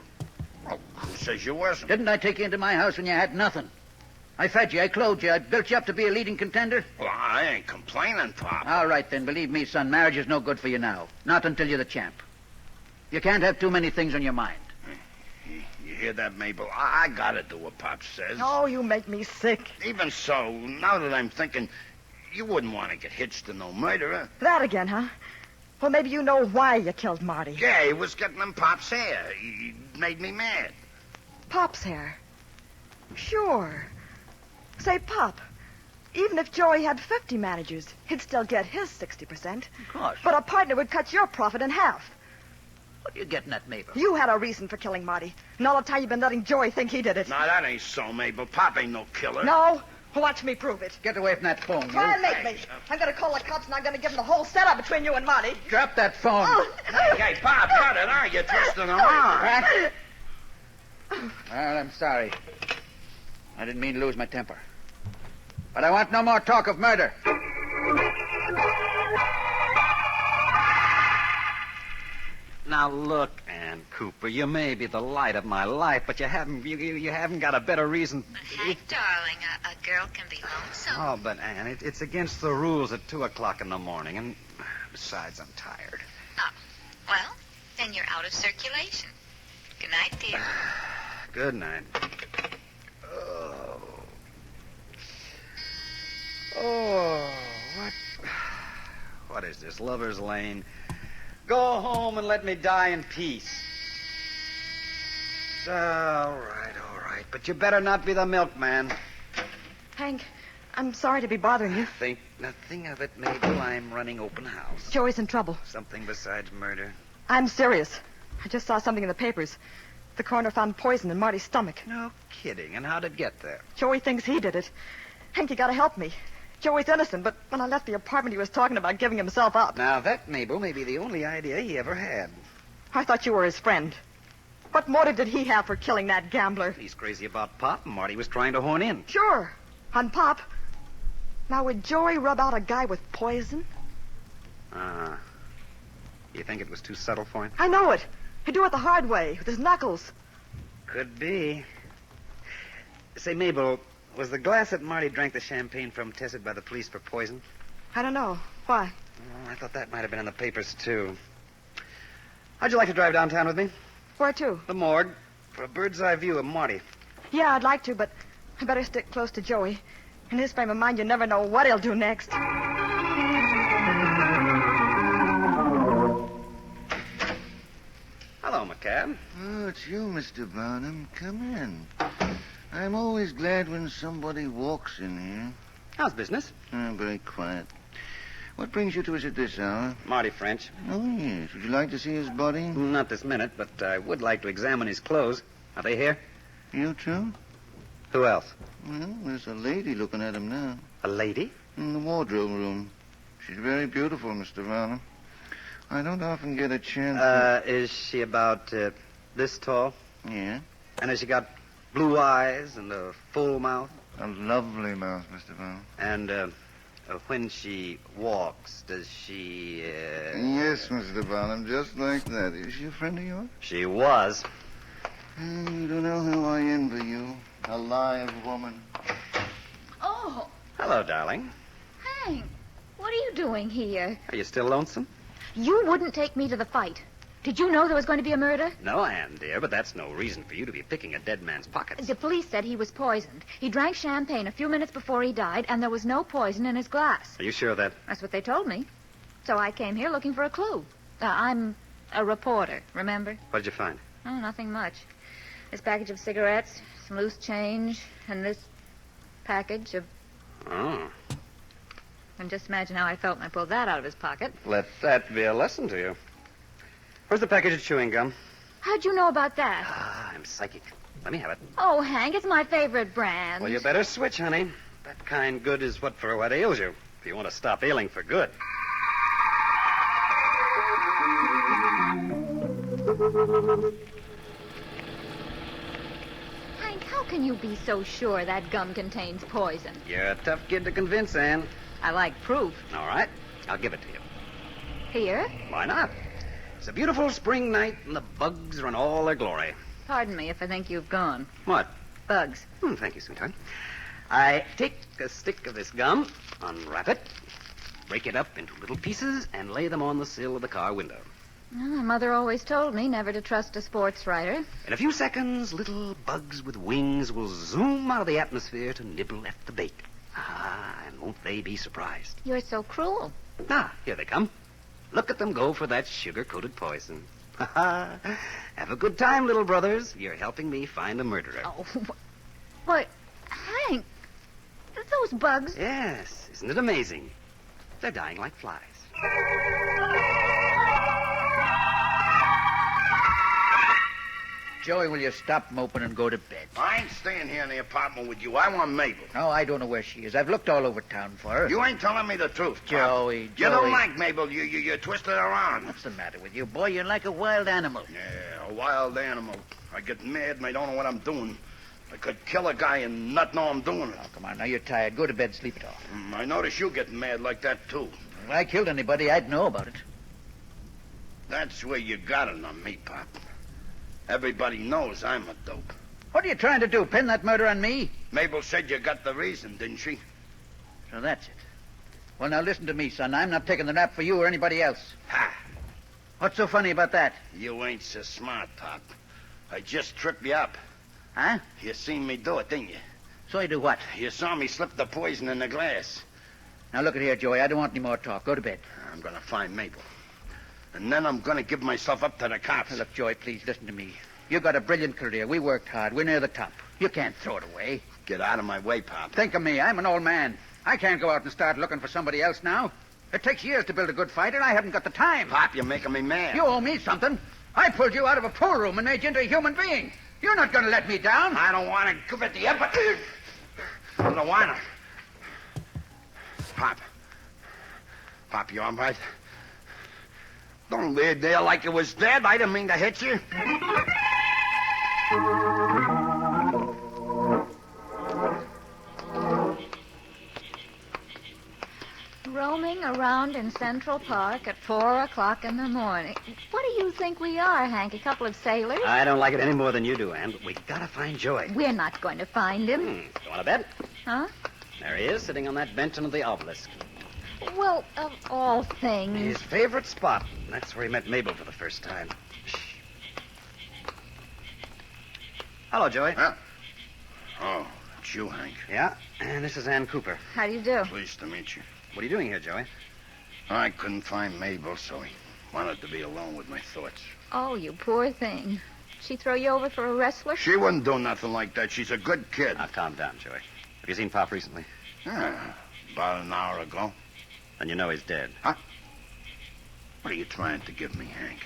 Speaker 3: Oh, who says you wasn't?
Speaker 10: Didn't I take you into my house when you had nothing? I fed you, I clothed you, I built you up to be a leading contender.
Speaker 3: Well, I ain't complaining, Pop.
Speaker 10: All right, then, believe me, son, marriage is no good for you now. Not until you're the champ. You can't have too many things on your mind.
Speaker 3: You hear that, Mabel? I gotta do what Pop says.
Speaker 7: Oh, you make me sick.
Speaker 3: Even so, now that I'm thinking, you wouldn't want to get hitched to no murderer.
Speaker 7: That again, huh? Well, maybe you know why you killed Marty.
Speaker 3: Yeah, he was getting in Pop's hair. He made me mad.
Speaker 7: Pop's hair? Sure. Say, Pop, even if Joey had 50 managers, he'd still get his 60%.
Speaker 10: Of course.
Speaker 7: But a partner would cut your profit in half.
Speaker 10: What are you getting at, Mabel?
Speaker 7: You had a reason for killing Marty. And all the time you've been letting Joey think he did it.
Speaker 3: No, that ain't so, Mabel. Pop ain't no killer.
Speaker 7: No? Watch me prove it.
Speaker 10: Get away from that phone, you.
Speaker 7: Try and make me. I'm going to call the cops, and I'm going to give them the whole setup between you and Marty.
Speaker 10: Drop that phone.
Speaker 7: Oh.
Speaker 3: Hey, Pop, cut it, huh? You're twisting them on.
Speaker 10: Well, I'm sorry. I didn't mean to lose my temper. But I want no more talk of murder.
Speaker 1: Now, look, Ann Cooper, you may be the light of my life, but you haven't got a better reason.
Speaker 6: Hank, darling, a girl can be lonesome.
Speaker 1: Oh, but, Ann, it's against the rules at 2 o'clock in the morning, and besides, I'm tired.
Speaker 6: Oh, well, then you're out of circulation. Good night, dear.
Speaker 1: Good night. Oh, what is this, Lover's Lane? Go home and let me die in peace. All right. But you better not be the milkman.
Speaker 7: Hank, I'm sorry to be bothering you.
Speaker 1: Think nothing of it, Mabel. I'm running open house.
Speaker 7: Joey's in trouble.
Speaker 1: Something besides murder?
Speaker 7: I'm serious. I just saw something in the papers. The coroner found poison in Marty's stomach.
Speaker 1: No kidding. And how'd it get there?
Speaker 7: Joey thinks he did it. Hank, you gotta help me. Joey's innocent, but when I left the apartment, he was talking about giving himself up.
Speaker 1: Now, that, Mabel, may be the only idea he ever had.
Speaker 7: I thought you were his friend. What motive did he have for killing that gambler?
Speaker 1: He's crazy about Pop, and Marty was trying to horn in.
Speaker 7: Sure. On Pop. Now, would Joey rub out a guy with poison?
Speaker 1: You think it was too subtle for him?
Speaker 7: I know it. He'd do it the hard way, with his knuckles.
Speaker 1: Could be. Say, Mabel, was the glass that Marty drank the champagne from tested by the police for poison?
Speaker 7: I don't know. Why?
Speaker 1: Oh, I thought that might have been in the papers, too. How'd you like to drive downtown with me?
Speaker 7: Where to?
Speaker 1: The morgue, for a bird's-eye view of Marty.
Speaker 7: Yeah, I'd like to, but I better stick close to Joey. In his frame of mind, you never know what he'll do next.
Speaker 1: Hello, McCab.
Speaker 15: Oh, it's you, Mr. Barnum. Come in. I'm always glad when somebody walks in here.
Speaker 1: How's business?
Speaker 15: Oh, very quiet. What brings you to us at this hour?
Speaker 1: Marty French.
Speaker 15: Oh, yes. Would you like to see his body?
Speaker 1: Not this minute, but I would like to examine his clothes. Are they here?
Speaker 15: You too?
Speaker 1: Who else?
Speaker 15: Well, there's a lady looking at him now.
Speaker 1: A lady?
Speaker 15: In the wardrobe room. She's very beautiful, Mr. Barnum. I don't often get a chance...
Speaker 1: Is she about this tall?
Speaker 15: Yeah.
Speaker 1: And has she got blue eyes and a full mouth?
Speaker 15: A lovely mouth, Mr. Barnum.
Speaker 1: And when she walks, does she...
Speaker 15: Yes, Mr. Barnum, just like that. Is she a friend of yours?
Speaker 1: She was.
Speaker 15: You don't know how I envy you. A live woman.
Speaker 8: Oh,
Speaker 1: Hello, darling.
Speaker 8: Hank, what are you doing here?
Speaker 1: Are you still lonesome?
Speaker 8: You wouldn't take me to the fight. Did you know there was going to be a murder?
Speaker 1: No, Ann, dear, but that's no reason for you to be picking a dead man's pockets.
Speaker 8: The police said he was poisoned. He drank champagne a few minutes before he died, and there was no poison in his glass.
Speaker 1: Are you sure of that?
Speaker 8: That's what they told me. So I came here looking for a clue. I'm a reporter, remember?
Speaker 1: What did you find?
Speaker 8: Oh, nothing much. This package of cigarettes, some loose change, and this package of...
Speaker 1: Oh.
Speaker 8: And just imagine how I felt when I pulled that out of his pocket.
Speaker 1: Let that be a lesson to you. Where's the package of chewing gum?
Speaker 8: How'd you know about that?
Speaker 1: I'm psychic. Let me have it.
Speaker 8: Oh, Hank, it's my favorite brand.
Speaker 1: Well, you better switch, honey. That kind good is what for what ails you. If you want to stop ailing for good.
Speaker 8: Hank, how can you be so sure that gum contains poison?
Speaker 1: You're a tough kid to convince, Ann.
Speaker 8: I like proof.
Speaker 1: All right. I'll give it to you.
Speaker 8: Here?
Speaker 1: Why not? It's a beautiful spring night, and the bugs are in all their glory.
Speaker 8: Pardon me if I think you've gone.
Speaker 1: What?
Speaker 8: Bugs.
Speaker 1: Thank you, sweetheart. I take a stick of this gum, unwrap it, break it up into little pieces, and lay them on the sill of the car window.
Speaker 8: Well, my mother always told me never to trust a sports writer.
Speaker 1: In a few seconds, little bugs with wings will zoom out of the atmosphere to nibble at the bait. And won't they be surprised?
Speaker 8: You're so cruel.
Speaker 1: Here they come. Look at them go for that sugar-coated poison. Have a good time, little brothers. You're helping me find a murderer.
Speaker 8: Oh, what? Hank, those bugs...
Speaker 1: Yes, isn't it amazing? They're dying like flies.
Speaker 10: Joey, will you stop moping and go to bed?
Speaker 3: I ain't staying here in the apartment with you. I want Mabel.
Speaker 10: No, I don't know where she is. I've looked all over town for her.
Speaker 3: You ain't telling me the truth, Pop.
Speaker 10: Joey.
Speaker 3: You don't like Mabel. You twist it around.
Speaker 10: What's the matter with you, boy? You're like a wild animal.
Speaker 3: Yeah, a wild animal. I get mad and I don't know what I'm doing. I could kill a guy and not know I'm doing it.
Speaker 10: Oh, come on. Now you're tired. Go to bed. Sleep it off.
Speaker 3: I notice you getting mad like that, too.
Speaker 10: If I killed anybody, I'd know about it.
Speaker 3: That's where you got it on me, Pop. Everybody knows I'm a dope.
Speaker 10: What are you trying to do? Pin that murder on me?
Speaker 3: Mabel said you got the reason, didn't she?
Speaker 10: So that's it. Well, now listen to me, son. I'm not taking the rap for you or anybody else.
Speaker 3: Ha!
Speaker 10: What's so funny about that?
Speaker 3: You ain't so smart, Pop. I just tripped you up.
Speaker 10: Huh?
Speaker 3: You seen me do it, didn't you?
Speaker 10: So you do what?
Speaker 3: You saw me slip the poison in the glass.
Speaker 10: Now look at here, Joey. I don't want any more talk. Go to bed.
Speaker 3: I'm going to find Mabel. And then I'm going to give myself up to the cops.
Speaker 10: Look, Joey, please listen to me. You got a brilliant career. We worked hard. We're near the top. You can't throw it away.
Speaker 3: Get out of my way, Pop.
Speaker 10: Think of me. I'm an old man. I can't go out and start looking for somebody else now. It takes years to build a good fight, and I haven't got the time.
Speaker 3: Pop, you're making me mad.
Speaker 10: You owe me something. I pulled you out of a pool room and made you into a human being. You're not going to let me down.
Speaker 3: I don't want to give it to you, but... I don't want to. Pop. Pop, you all right? Don't lay there like you was dead. I didn't mean to hit you.
Speaker 8: running around in Central Park at 4 o'clock in the morning. What do you think we are, Hank? A couple of sailors?
Speaker 1: I don't like it any more than you do, Ann, but we gotta find Joey.
Speaker 8: We're not going to find him.
Speaker 1: You want to bet?
Speaker 8: Huh?
Speaker 1: There he is, sitting on that bench under the obelisk.
Speaker 8: Well, of all things.
Speaker 1: His favorite spot. That's where he met Mabel for the first time. Shh. Hello, Joey.
Speaker 3: Huh? Oh, it's you, Hank.
Speaker 1: Yeah, and this is Ann Cooper.
Speaker 8: How do you do?
Speaker 3: Pleased to meet you.
Speaker 1: What are you doing here, Joey?
Speaker 3: I couldn't find Mabel, so I wanted to be alone with my thoughts.
Speaker 8: Oh, you poor thing. She throw you over for a wrestler?
Speaker 3: She wouldn't do nothing like that. She's a good kid.
Speaker 1: Now, calm down, Joey. Have you seen Pop recently?
Speaker 3: Yeah, about an hour ago.
Speaker 1: Then you know he's dead.
Speaker 3: Huh? What are you trying to give me, Hank?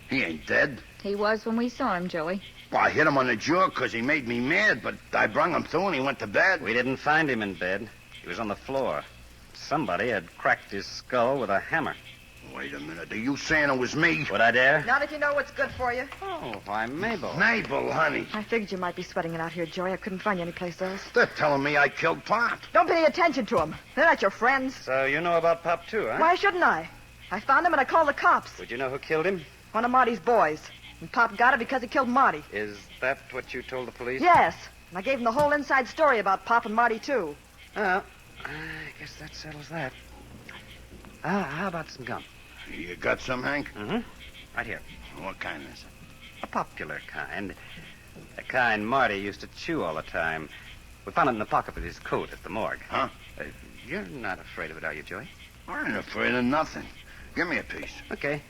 Speaker 3: He ain't dead.
Speaker 8: He was when we saw him, Joey.
Speaker 3: Well, I hit him on the jaw because he made me mad, but I brung him through and he went to bed.
Speaker 1: We didn't find him in bed. He was on the floor. Somebody had cracked his skull with a hammer.
Speaker 3: Wait a minute. Are you saying it was me?
Speaker 1: Would I dare?
Speaker 7: Not if you know what's good for you.
Speaker 1: Oh, why, Mabel.
Speaker 3: Mabel, honey.
Speaker 7: I figured you might be sweating it out here, Joey. I couldn't find you anyplace else.
Speaker 3: They're telling me I killed Pop.
Speaker 7: Don't pay any attention to them. They're not your friends.
Speaker 1: So you know about Pop, too, huh?
Speaker 7: Why shouldn't I? I found him and I called the cops.
Speaker 1: Would you know who killed him?
Speaker 7: One of Marty's boys. And Pop got it because he killed Marty.
Speaker 1: Is that what you told the police?
Speaker 7: Yes. And I gave him the whole inside story about Pop and Marty, too.
Speaker 1: Well, I guess that settles that. How about some gum?
Speaker 3: You got some, Hank?
Speaker 1: Mm-hmm. Right here.
Speaker 3: What kind is it?
Speaker 1: A popular kind. The kind Marty used to chew all the time. We found it in the pocket of his coat at the morgue.
Speaker 3: Huh?
Speaker 1: You're not afraid of it, are you, Joey?
Speaker 3: I ain't afraid of nothing. Give me a piece.
Speaker 1: Okay.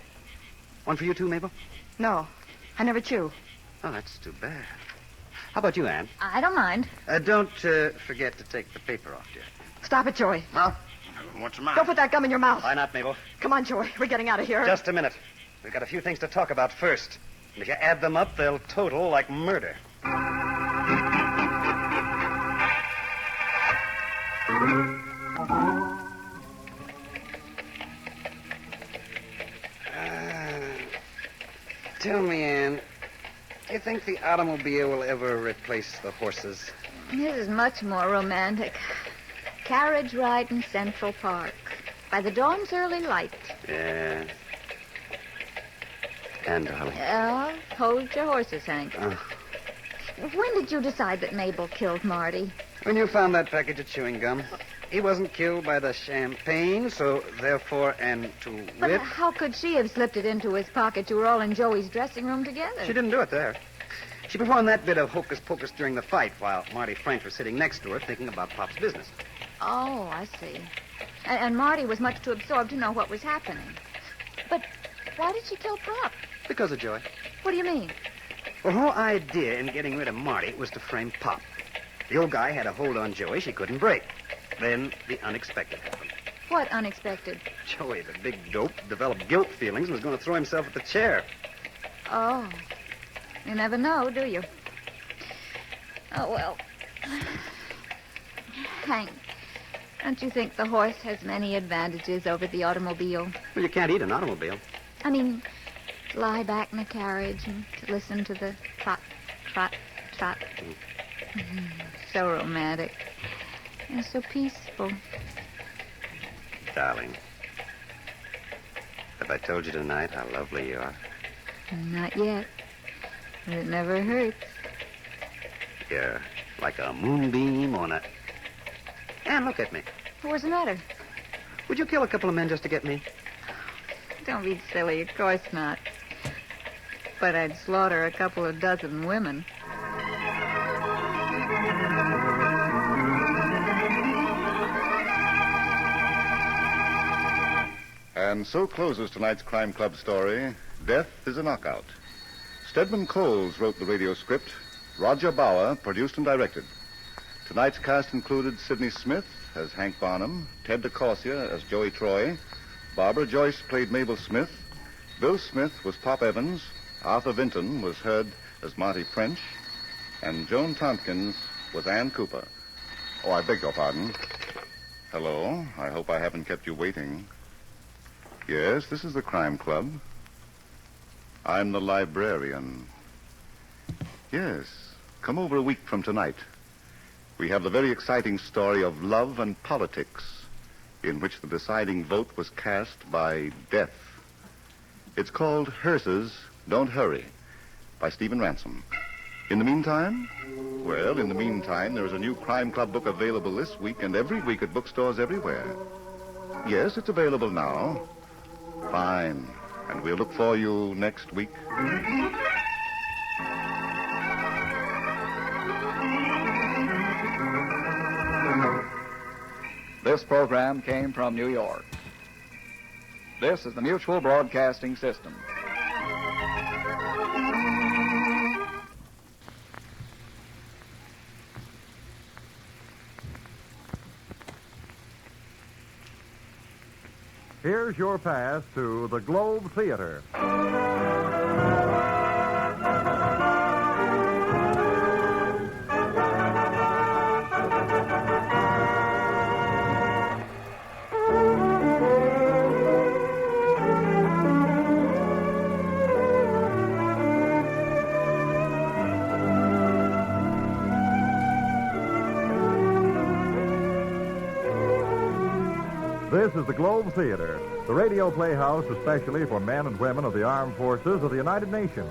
Speaker 1: One for you, too, Mabel?
Speaker 7: No. I never chew.
Speaker 1: Oh, that's too bad. How about you, Ann?
Speaker 8: I don't mind.
Speaker 1: Don't forget to take the paper off, dear.
Speaker 7: Stop it, Joey.
Speaker 3: Huh? What's the matter?
Speaker 7: Don't put that gum in your mouth.
Speaker 1: Why not, Mabel?
Speaker 7: Come on, Joey. We're getting out of here.
Speaker 1: Just a minute. We've got a few things to talk about first. And if you add them up, they'll total like murder. Tell me, Ann, do you think the automobile will ever replace the horses?
Speaker 8: This is much more romantic. Carriage ride in Central Park. By the dawn's early light.
Speaker 1: Yeah. And, darling.
Speaker 8: Hold your horses, Hank. When did you decide that Mabel killed Marty?
Speaker 1: When you found that package of chewing gum. He wasn't killed by the champagne, so therefore, and to
Speaker 8: But
Speaker 1: wit...
Speaker 8: how could she have slipped it into his pocket? You were all in Joey's dressing room together.
Speaker 1: She didn't do it there. She performed that bit of hocus-pocus during the fight while Marty French was sitting next to her thinking about Pop's business.
Speaker 8: Oh, I see. And Marty was much too absorbed to know what was happening. But why did she kill Pop?
Speaker 1: Because of Joey.
Speaker 8: What do you mean?
Speaker 1: Well, her idea in getting rid of Marty was to frame Pop. The old guy had a hold on Joey she couldn't break. Then the unexpected happened.
Speaker 8: What unexpected?
Speaker 1: Joey, the big dope, developed guilt feelings and was going to throw himself at the chair.
Speaker 8: Oh. You never know, do you? Oh, well. Hank, don't you think the horse has many advantages over the automobile?
Speaker 1: Well, you can't eat an automobile.
Speaker 8: I mean, lie back in a carriage and to listen to the trot, trot, trot. So romantic. And so peaceful.
Speaker 1: Darling, have I told you tonight how lovely you are?
Speaker 8: Not yet. But it never hurts.
Speaker 1: You're like a moonbeam on a... Ann, look at me.
Speaker 8: What's the matter?
Speaker 1: Would you kill a couple of men just to get me?
Speaker 8: Don't be silly. Of course not. But I'd slaughter a couple of dozen women.
Speaker 25: And so closes tonight's Crime Club story, Death is a Knockout. Stedman Coles wrote the radio script. Roger Bauer produced and directed. Tonight's cast included Sidney Smith as Hank Barnum, Ted DeCorsia as Joey Troy, Barbara Joyce played Mabel Smith, Bill Smith was Pop Evans, Arthur Vinton was heard as Marty French, and Joan Tompkins was Ann Cooper. Oh, I beg your pardon. Hello, I hope I haven't kept you waiting. Yes, this is the Crime Club. I'm the librarian. Yes, come over a week from tonight. We have the very exciting story of love and politics in which the deciding vote was cast by death. It's called Hearse's Don't Hurry by Stephen Ransom. In the meantime? Well, in the meantime, there is a new Crime Club book available this week and every week at bookstores everywhere. Yes, it's available now. Fine. And we'll look for you next week.
Speaker 16: This program came from New York. This is the Mutual Broadcasting System.
Speaker 23: Here's your pass to the Globe Theater. This is the Globe Theater, the radio playhouse especially for men and women of the armed forces of the United Nations.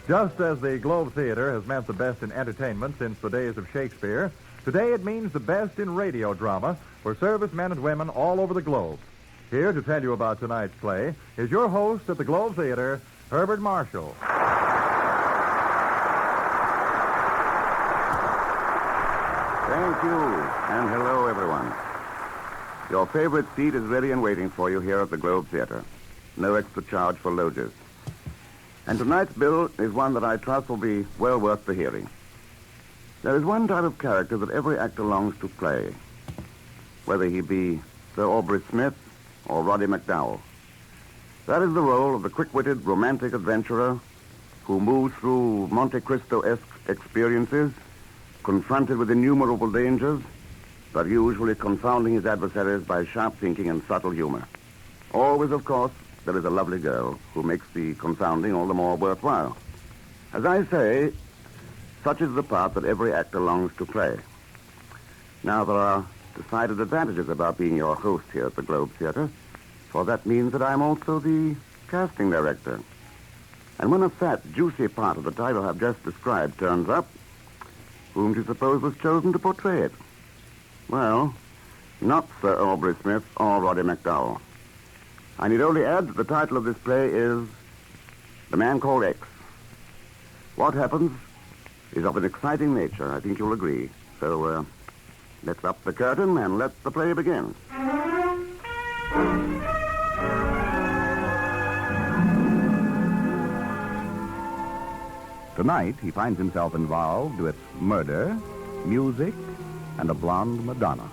Speaker 23: Just as the Globe Theater has meant the best in entertainment since the days of Shakespeare, today it means the best in radio drama for servicemen and women all over the globe. Here to tell you about tonight's play is your host at the Globe Theater, Herbert Marshall.
Speaker 13: Thank you, and hello, everyone. Your favorite seat is ready and waiting for you here at the Globe Theater. No extra charge for loges. And tonight's bill is one that I trust will be well worth the hearing. There is one type of character that every actor longs to play, whether he be Sir Aubrey Smith or Roddy McDowell. That is the role of the quick-witted, romantic adventurer who moves through Monte Cristo-esque experiences, confronted with innumerable dangers, but usually confounding his adversaries by sharp thinking and subtle humor. Always, of course, there is a lovely girl who makes the confounding all the more worthwhile. As I say, such is the part that every actor longs to play. Now, there are decided advantages about being your host here at the Globe Theater, for that means that I'm also the casting director. And when a fat, juicy part of the title I've just described turns up, whom do you suppose was chosen to portray it? Well, not Sir Aubrey Smith or Roddy McDowell. I need only add that the title of this play is The Man Called X. What happens is of an exciting nature, I think you'll agree. So, let's up the curtain and let the play begin. Tonight, he finds himself involved with murder, music, and a blonde Madonna.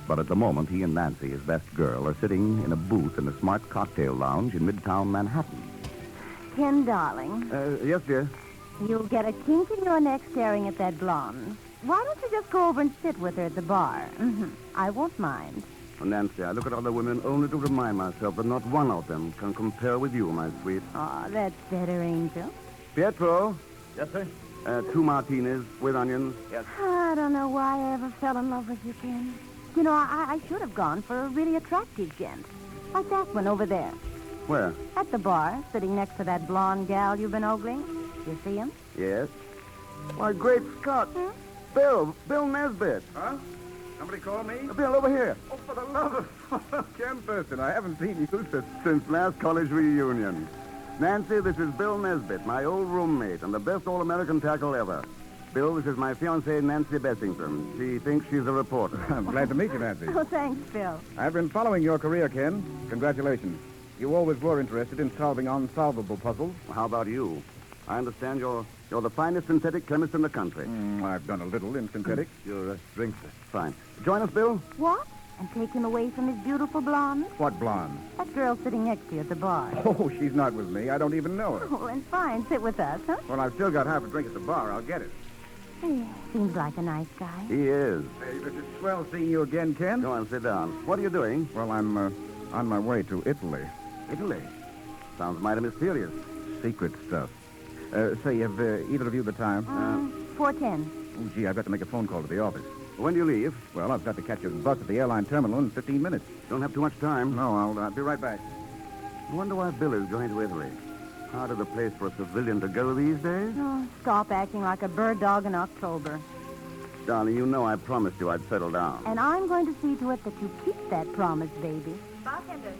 Speaker 13: But at the moment, he and Nancy, his best girl, are sitting in a booth in a smart cocktail lounge in Midtown Manhattan.
Speaker 14: Ken, darling,
Speaker 13: Yes, dear?
Speaker 14: you'll get a kink in your neck staring at that blonde. Why don't you just go over and sit with her at the bar? I won't mind.
Speaker 13: Oh, Nancy, I look at other women only to remind myself that not one of them can compare with you, my sweet.
Speaker 14: Oh, that's better, Angel.
Speaker 13: Pietro?
Speaker 23: Yes, sir?
Speaker 13: 2 martinis with onions.
Speaker 23: Yes.
Speaker 14: I don't know why I ever fell in love with you, Ken. You know, I should have gone for a really attractive gent. Like that one over there.
Speaker 13: Where?
Speaker 14: At the bar, sitting next to that blonde gal you've been ogling. You see him?
Speaker 13: Yes. Why, great Scott. Bill Nesbitt.
Speaker 23: Huh? Somebody call me?
Speaker 13: Bill, over here.
Speaker 23: Oh, for the love of Ken Thurston, I haven't seen you
Speaker 13: Since last college reunion. Nancy, this is Bill Nesbitt, my old roommate, and the best all-American tackle ever. Bill, this is my fiancée, Nancy Bessington. She thinks she's a reporter.
Speaker 23: I'm glad to meet you, Nancy.
Speaker 14: Oh, thanks, Bill.
Speaker 23: I've been following your career, Ken. Congratulations. You always were interested in solving unsolvable puzzles.
Speaker 13: How about you? I understand you're the finest synthetic chemist in the country.
Speaker 23: I've done a little in synthetic.
Speaker 13: Your drinks. Fine. Join us, Bill.
Speaker 14: What? And take him away from his beautiful blonde?
Speaker 23: What blonde?
Speaker 14: That girl sitting next to you at the bar.
Speaker 23: Oh, she's not with me. I don't even know her.
Speaker 14: Oh, and fine. Sit with us, huh?
Speaker 23: Well, I've still got half a drink at the bar. I'll get it.
Speaker 14: Hey, seems like a nice guy.
Speaker 13: He is.
Speaker 23: Hey, it's swell seeing you again, Ken.
Speaker 13: Go on, sit down. What are you doing?
Speaker 23: Well, I'm on my way to Italy.
Speaker 13: Italy? Sounds mighty mysterious.
Speaker 23: Secret stuff. Say, have either of you the time?
Speaker 14: 4:10.
Speaker 23: Oh, gee, I've got to make a phone call to the office.
Speaker 9: When do you leave?
Speaker 18: Well, I've got to catch a bus at the airline terminal in 15 minutes.
Speaker 9: Don't have too much time.
Speaker 18: No, I'll be right back.
Speaker 9: I wonder why Bill is going to Italy. Harder the place for a civilian to go these days.
Speaker 14: Oh, stop acting like a bird dog in October.
Speaker 9: Darling, you know I promised you I'd settle down.
Speaker 14: And I'm going to see to it that you keep that promise, baby.
Speaker 8: Bartender.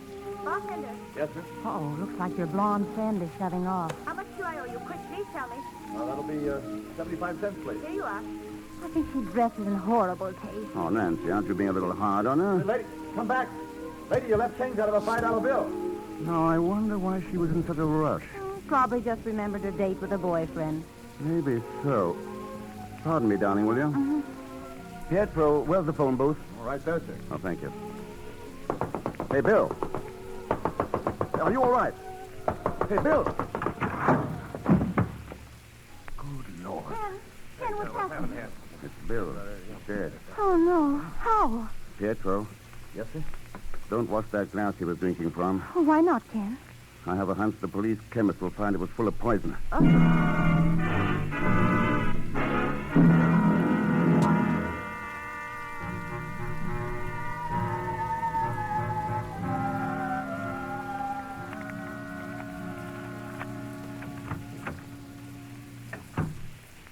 Speaker 8: Bartender.
Speaker 9: Yes, sir?
Speaker 14: Oh, looks like your blonde friend is shutting off.
Speaker 8: How much do I owe you? Quick, please tell me.
Speaker 9: That'll be 75 cents, please.
Speaker 8: Here you are.
Speaker 14: I think she dresses in horrible taste.
Speaker 9: Oh, Nancy, aren't you being a little hard on her?
Speaker 10: Lady, come back. Lady, you left change out of a $5 bill.
Speaker 9: No, I wonder why she was in such a rush.
Speaker 14: Probably just remembered her date with a boyfriend.
Speaker 9: Maybe so. Pardon me, darling, will you? Pietro, where's the phone booth?
Speaker 10: All right there, sir.
Speaker 9: Oh, thank you. Hey, Bill. Are you all right? Hey, Bill. Good Lord.
Speaker 14: Ken, what's happened?
Speaker 9: It's Bill. He's dead.
Speaker 14: Oh, no. How?
Speaker 9: Pietro,
Speaker 10: Yes, sir?
Speaker 9: don't wash that glass he was drinking from.
Speaker 14: Oh, why not, Ken?
Speaker 9: I have a hunch the police chemist will find it was full of poison.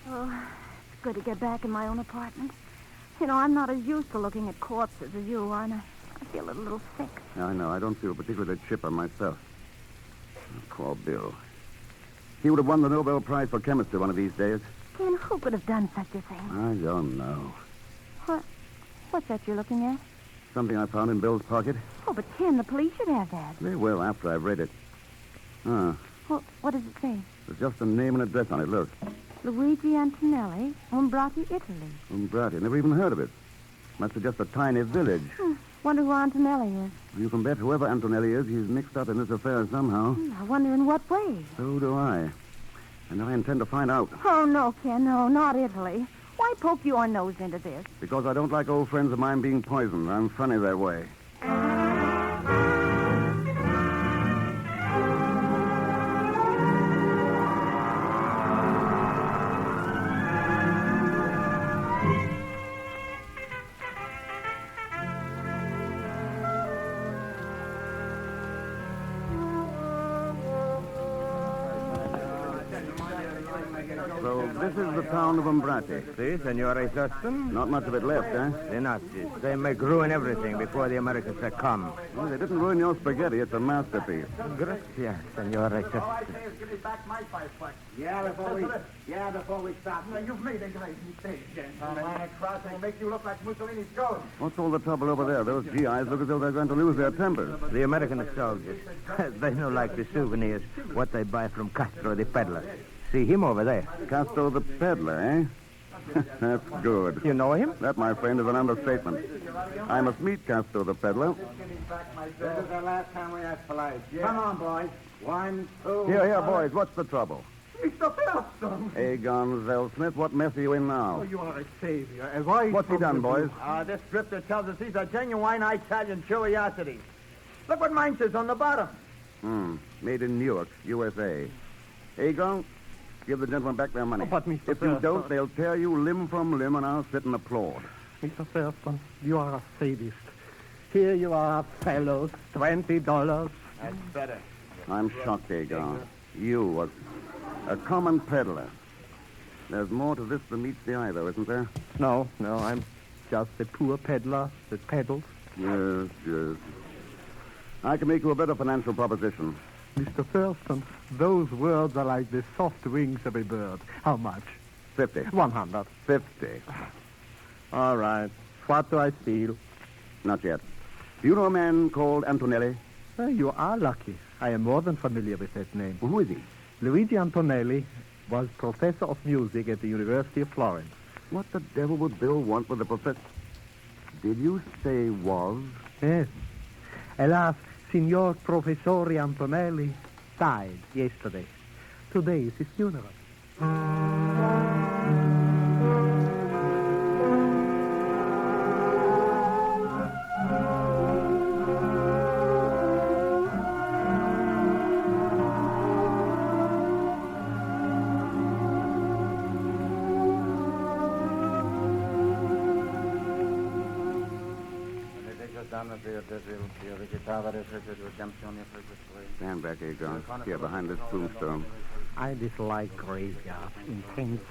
Speaker 14: Oh, it's good to get back in my own apartment. You know, I'm not as used to looking at corpses as you are, and I feel a little sick.
Speaker 9: Yeah, I know. I don't feel particularly chipper myself. Poor Bill. He would have won the Nobel Prize for chemistry one of these days.
Speaker 14: Ken, who could have done such a thing?
Speaker 9: I don't know.
Speaker 14: What's that you're looking at?
Speaker 9: Something I found in Bill's pocket.
Speaker 14: Oh, but Ken, the police should have that.
Speaker 9: They will after I've read it.
Speaker 14: Well, what does it say?
Speaker 9: There's just a name and address on it. Look.
Speaker 14: Luigi Antonelli, Umbrati, Italy.
Speaker 9: Umbrati. Never even heard of it. Must be just a tiny village.
Speaker 14: Wonder who Antonelli is.
Speaker 9: You can bet whoever Antonelli is, he's mixed up in this affair somehow.
Speaker 14: I wonder in what way.
Speaker 9: So do I. And I intend to find out.
Speaker 14: Oh, no, Ken, no, not Italy. Why poke your nose into this?
Speaker 9: Because I don't like old friends of mine being poisoned. I'm funny that way. So this is the town of Umbrati.
Speaker 19: Si, Senore Thurston.
Speaker 9: Not much of it left, eh?
Speaker 19: The Nazis. They make ruin everything before the Americans succumb.
Speaker 9: Well, they didn't ruin your spaghetti. It's a masterpiece.
Speaker 19: Gracias, Senore Thurston.
Speaker 10: Give me back my $5. Yeah, before we stop. You've made a great mistake, gentlemen. That crossing will make you look like Mussolini's ghost.
Speaker 9: What's all the trouble over there? Those GIs look as though they're going to lose their tempers.
Speaker 19: The American soldiers. They know like the souvenirs, what they buy from Castro the peddler. See him over there.
Speaker 9: Castro the peddler, eh? That's good.
Speaker 19: You know him?
Speaker 9: That, my friend, is an understatement. I must meet Castro the peddler.
Speaker 10: This is the last time we ask for life. Come on, boys. 1, 2...
Speaker 9: Here, boys. What's the trouble?
Speaker 10: Mr. Philipson.
Speaker 9: Egon Zellsmith, what mess are you in now?
Speaker 10: Oh, you are a savior. A voice.
Speaker 9: What's he done, boys?
Speaker 10: This drifter tells us he's a genuine Italian curiosity. Look what mine says on the bottom.
Speaker 9: Made in Newark, USA. Egon, give the gentlemen back their money.
Speaker 10: But, Mr.
Speaker 9: If you don't, they'll tear you limb from limb, and I'll sit and applaud.
Speaker 10: Mr. Philipson, you are a sadist. Here you are, fellows, $20. That's better.
Speaker 9: I'm shocked, Egon. You, a common peddler. There's more to this than meets the eye, though, isn't there?
Speaker 10: No, I'm just a poor peddler that peddles.
Speaker 9: Yes. I can make you a better financial proposition.
Speaker 10: Mr. Thurston, those words are like the soft wings of a bird. How much?
Speaker 9: 50.
Speaker 10: 100.
Speaker 9: 50.
Speaker 10: All right. What do I steal?
Speaker 9: Not yet. Do you know a man called Antonelli?
Speaker 10: You are lucky. I am more than familiar with that name.
Speaker 9: Well, who is he?
Speaker 10: Luigi Antonelli was professor of music at the University of Florence.
Speaker 9: What the devil would Bill want with a professor? Did you say was?
Speaker 10: Yes. Alas, Signor Professore Antonelli died yesterday. Today is his funeral.
Speaker 9: Stand back, Aegon. Here, behind this tombstone.
Speaker 19: I dislike graveyards. Intense.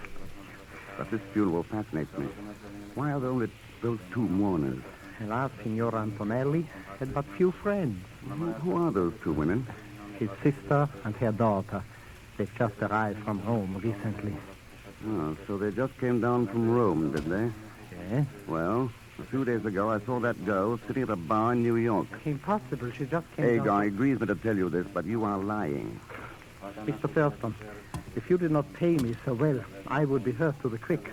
Speaker 9: But this funeral fascinates me. Why are there only those two mourners?
Speaker 19: Alas, Signor Antonelli had but few friends.
Speaker 9: Who are those two women?
Speaker 19: His sister and her daughter. They've just arrived from Rome recently.
Speaker 9: Oh, so they just came down from Rome, did they?
Speaker 19: Yes.
Speaker 9: Well, a few days ago, I saw that girl sitting at a bar in New York.
Speaker 19: Impossible. She just came
Speaker 9: Aegon,
Speaker 19: down...
Speaker 9: it grieves me to tell you this, but you are lying.
Speaker 19: Mr. Thurston, if you did not pay me so well, I would be hurt to the quick.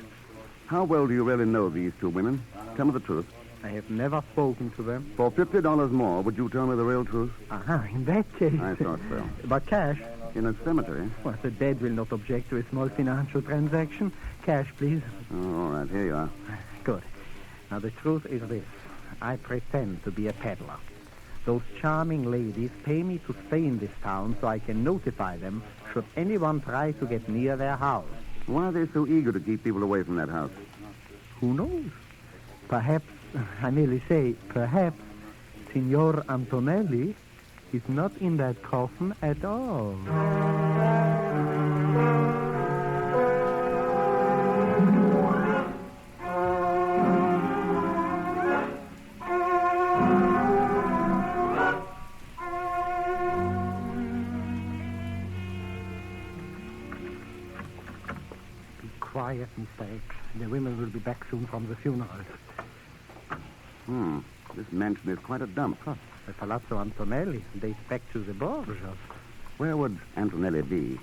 Speaker 9: How well do you really know these two women? Tell me the truth.
Speaker 19: I have never spoken to them.
Speaker 9: For $50 more, would you tell me the real truth?
Speaker 19: In that case...
Speaker 9: I thought so.
Speaker 19: But cash?
Speaker 9: In a cemetery?
Speaker 19: Well, the dead will not object to a small financial transaction. Cash, please.
Speaker 9: Oh, all right, here you are.
Speaker 19: Good. Now, the truth is this. I pretend to be a peddler. Those charming ladies pay me to stay in this town so I can notify them should anyone try to get near their house.
Speaker 9: Why are they so eager to keep people away from that house?
Speaker 19: Who knows? Perhaps, I merely say, perhaps, Signor Antonelli is not in that coffin at all. Be quiet, Mr. X. The women will be back soon from the funeral.
Speaker 9: This mansion is quite a dump.
Speaker 19: Oh, the Palazzo Antonelli dates back to the Borgias.
Speaker 9: Where would Antonelli be?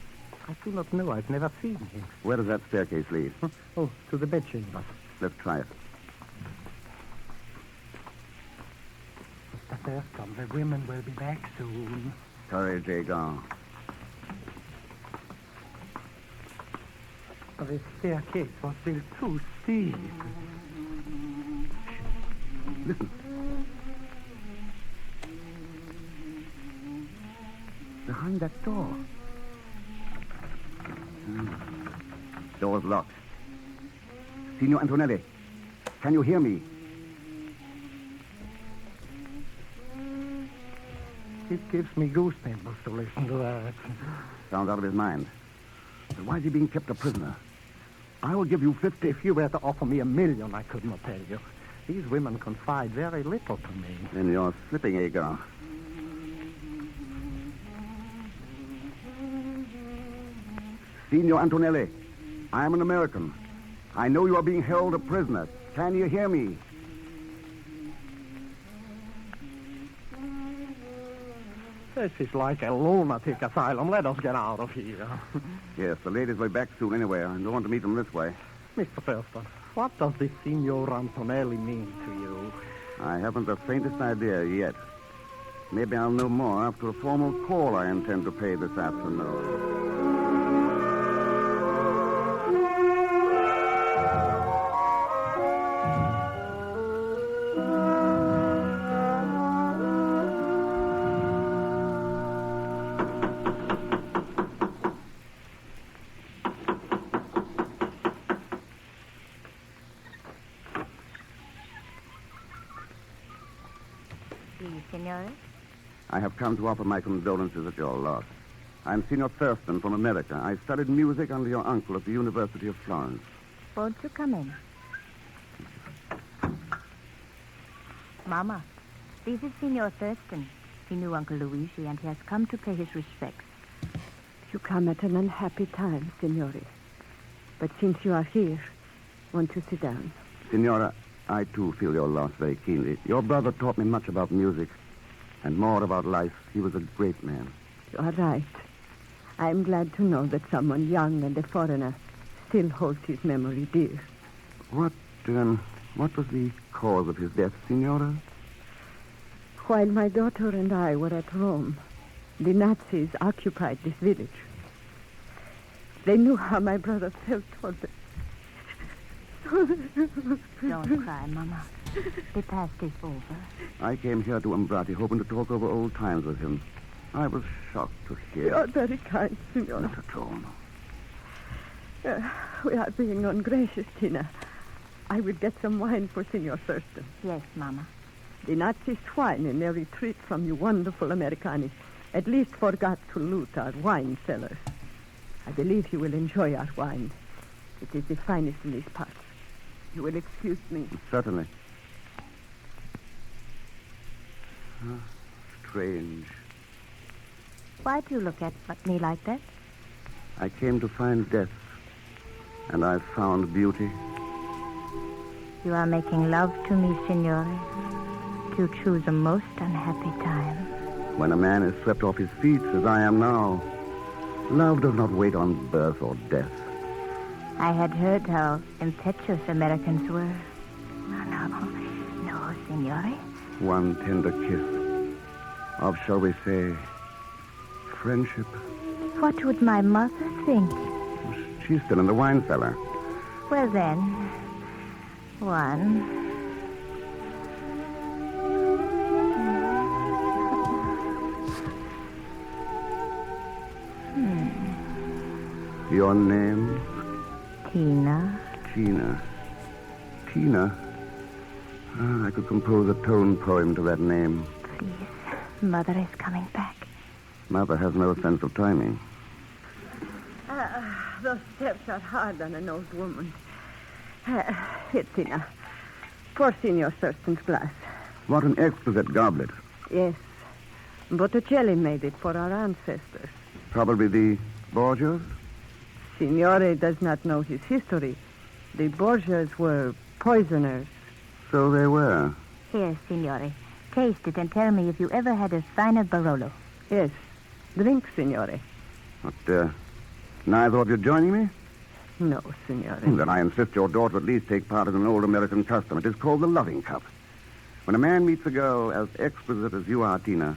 Speaker 19: I do not know. I've never seen him.
Speaker 9: Where does that staircase lead?
Speaker 19: Oh, to the bedchambers.
Speaker 9: Let's try it.
Speaker 19: Mr. Thurston, the women will be back soon.
Speaker 9: Courage, Aegon.
Speaker 19: The staircase was built too steep.
Speaker 9: Listen. Behind that door. Door's locked. Signor Antonelli, can you hear me?
Speaker 19: It gives me goosebumps to listen to that.
Speaker 9: Sounds out of his mind. But why is he being kept a prisoner? I will give you 50.
Speaker 19: If you were to offer me $1 million, I could not tell you. These women confide very little to me.
Speaker 9: Then you're slipping, Aegon. Signor Antonelli, I am an American. I know you are being held a prisoner. Can you hear me?
Speaker 19: This is like a lunatic asylum. Let us get out of here.
Speaker 9: Yes, the ladies will be back soon anyway. I don't want to meet them this way.
Speaker 19: Mr. Thurston, what does this Signor Antonelli mean to you?
Speaker 9: I haven't the faintest idea yet. Maybe I'll know more after a formal call I intend to pay this afternoon.
Speaker 14: Signore?
Speaker 9: I have come to offer my condolences at your loss. I'm Signor Thurston from America. I studied music under your uncle at the University of Florence.
Speaker 14: Won't you come in? Mama, this is Signor Thurston. He knew Uncle Luigi, and he has come to pay his respects.
Speaker 4: You come at an unhappy time, Signore. But since you are here, won't you sit down?
Speaker 9: Signora, I too feel your loss very keenly. Your brother taught me much about music and more about life. He was a great man.
Speaker 4: You are right. I'm glad to know that someone young and a foreigner still holds his memory dear.
Speaker 9: What was the cause of his death, Signora?
Speaker 4: While my daughter and I were at Rome, the Nazis occupied this village. They knew how my brother felt toward them.
Speaker 14: Don't cry, Mama. The past is over.
Speaker 9: I came here to Umbrati hoping to talk over old times with him. I was shocked to hear.
Speaker 4: You are very kind, Signor.
Speaker 9: Not at all.
Speaker 4: We are being ungracious, Tina. I will get some wine for Signor Thurston.
Speaker 14: Yes, Mama.
Speaker 4: The Nazi swine in their retreat from you wonderful Americani at least forgot to loot our wine cellars. I believe you will enjoy our wine. It is the finest in these parts. You will excuse me.
Speaker 9: Certainly. Strange.
Speaker 14: Why do you look at me like that?
Speaker 9: I came to find death, and I found beauty.
Speaker 14: You are making love to me, Signore. You choose a most unhappy time.
Speaker 9: When a man is swept off his feet, as I am now, love does not wait on birth or death.
Speaker 14: I had heard how impetuous Americans were. No, Signore.
Speaker 9: One tender kiss of, shall we say, friendship.
Speaker 14: What would my mother think?
Speaker 9: She's still in the wine cellar.
Speaker 14: Well, then, one.
Speaker 9: Your name?
Speaker 14: Tina.
Speaker 9: Tina? I could compose a tone poem to that name.
Speaker 14: Please, Mother is coming back.
Speaker 9: Mother has no sense of timing.
Speaker 4: Those steps are hard on an old woman. Here, Tina. Pour Signor Thurston's glass.
Speaker 9: What an exquisite goblet.
Speaker 4: Yes. Botticelli made it for our ancestors.
Speaker 9: Probably the Borgias?
Speaker 4: Signore does not know his history. The Borgias were poisoners.
Speaker 9: So they were.
Speaker 14: Here, Signore. Taste it and tell me if you ever had a finer Barolo.
Speaker 4: Yes. Drink, Signore.
Speaker 9: But, neither of you joining me?
Speaker 4: No, Signore.
Speaker 9: Then I insist your daughter at least take part in an old American custom. It is called the loving cup. When a man meets a girl as exquisite as you are, Tina,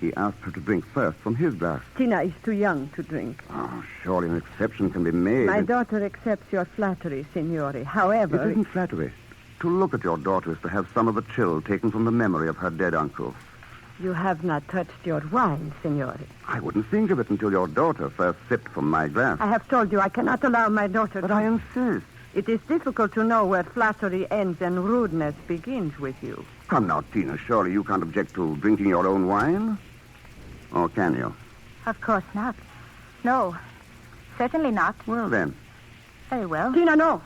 Speaker 9: he asks her to drink first from his glass.
Speaker 4: Tina is too young to drink.
Speaker 9: Oh, surely an exception can be made.
Speaker 4: My daughter accepts your flattery, Signore. However...
Speaker 9: It isn't flattery. To look at your daughter is to have some of the chill taken from the memory of her dead uncle.
Speaker 4: You have not touched your wine, Signore.
Speaker 9: I wouldn't think of it until your daughter first sipped from my glass.
Speaker 4: I have told you I cannot allow my daughter
Speaker 9: But I insist.
Speaker 4: It is difficult to know where flattery ends and rudeness begins with you.
Speaker 9: Come now, Tina. Surely you can't object to drinking your own wine? Or can you?
Speaker 14: Of course not. No, certainly not.
Speaker 9: Well, then.
Speaker 14: Very well.
Speaker 4: Tina, no.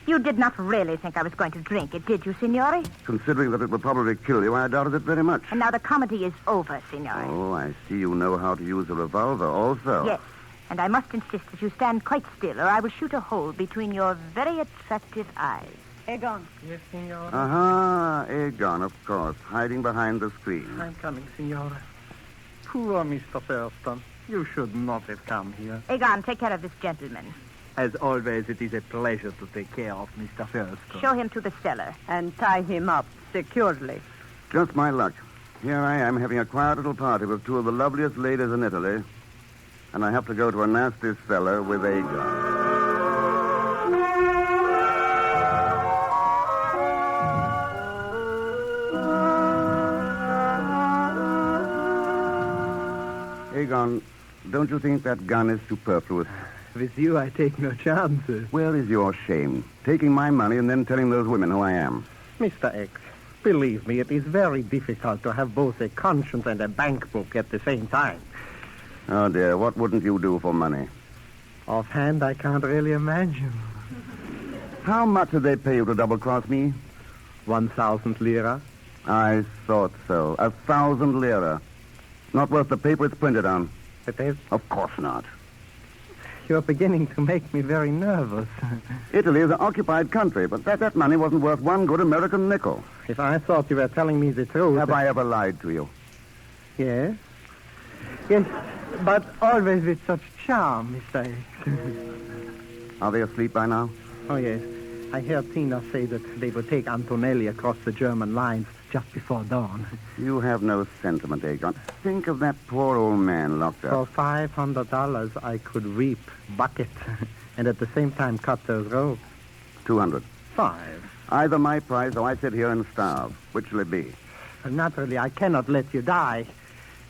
Speaker 14: You did not really think I was going to drink it, did you, Signore?
Speaker 9: Considering that it would probably kill you, I doubted it very much.
Speaker 14: And now the comedy is over, Signore.
Speaker 9: Oh, I see you know how to use a revolver also.
Speaker 14: Yes, and I must insist that you stand quite still, or I will shoot a hole between your very attractive eyes.
Speaker 4: Egon.
Speaker 19: Yes, Signora.
Speaker 9: Aha, Egon, of course, hiding behind the screen.
Speaker 19: I'm coming, Signora. Poor Mr. Thurston. You should not have come here.
Speaker 14: Egon, take care of this gentleman.
Speaker 19: As always, it is a pleasure to take care of Mr. Thurston.
Speaker 14: Show him to the cellar.
Speaker 4: And tie him up securely.
Speaker 9: Just my luck. Here I am having a quiet little party with two of the loveliest ladies in Italy. And I have to go to a nasty cellar with Egon. Egon, don't you think that gun is superfluous?
Speaker 19: With you, I take no chances.
Speaker 9: Where is your shame? Taking my money and then telling those women who I am.
Speaker 19: Mr. X, believe me, it is very difficult to have both a conscience and a bank book at the same time.
Speaker 9: Oh, dear, what wouldn't you do for money?
Speaker 19: Offhand, I can't really imagine.
Speaker 9: How much did they pay you to double-cross me?
Speaker 19: 1,000 lira.
Speaker 9: I thought so. 1,000 lira. Not worth the paper it's printed on.
Speaker 19: It is?
Speaker 9: Of course not.
Speaker 19: You're beginning to make me very nervous.
Speaker 9: Italy is an occupied country, but that money wasn't worth one good American nickel.
Speaker 19: If I thought you were telling me the truth...
Speaker 9: Have I ever lied to you?
Speaker 19: Yes. Yes, but always with such charm, Mr. X.
Speaker 9: Are they asleep by now?
Speaker 19: Oh, yes. I heard Tina say that they would take Antonelli across the German lines just before dawn.
Speaker 9: You have no sentiment, Egon. Think of that poor old man locked up.
Speaker 19: For $500, I could reap, bucket, and at the same time cut those ropes.
Speaker 9: 200.
Speaker 19: 5.
Speaker 9: Either my price or I sit here and starve. Which will it be?
Speaker 19: Naturally, I cannot let you die.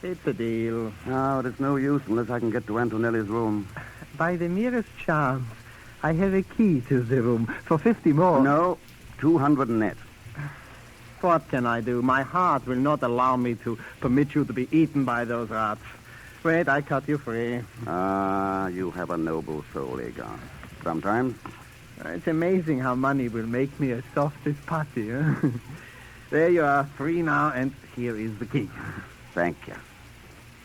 Speaker 19: It's a deal.
Speaker 9: No, it is no use unless I can get to Antonelli's room.
Speaker 19: By the merest chance, I have a key to the room for 50 more.
Speaker 9: No, 200 net.
Speaker 19: What can I do? My heart will not allow me to permit you to be eaten by those rats. Wait, I cut you free.
Speaker 9: Ah, you have a noble soul, Egon. Sometimes.
Speaker 19: It's amazing how money will make me as soft as putty, huh? There you are, free now, and here is the key.
Speaker 9: Thank you.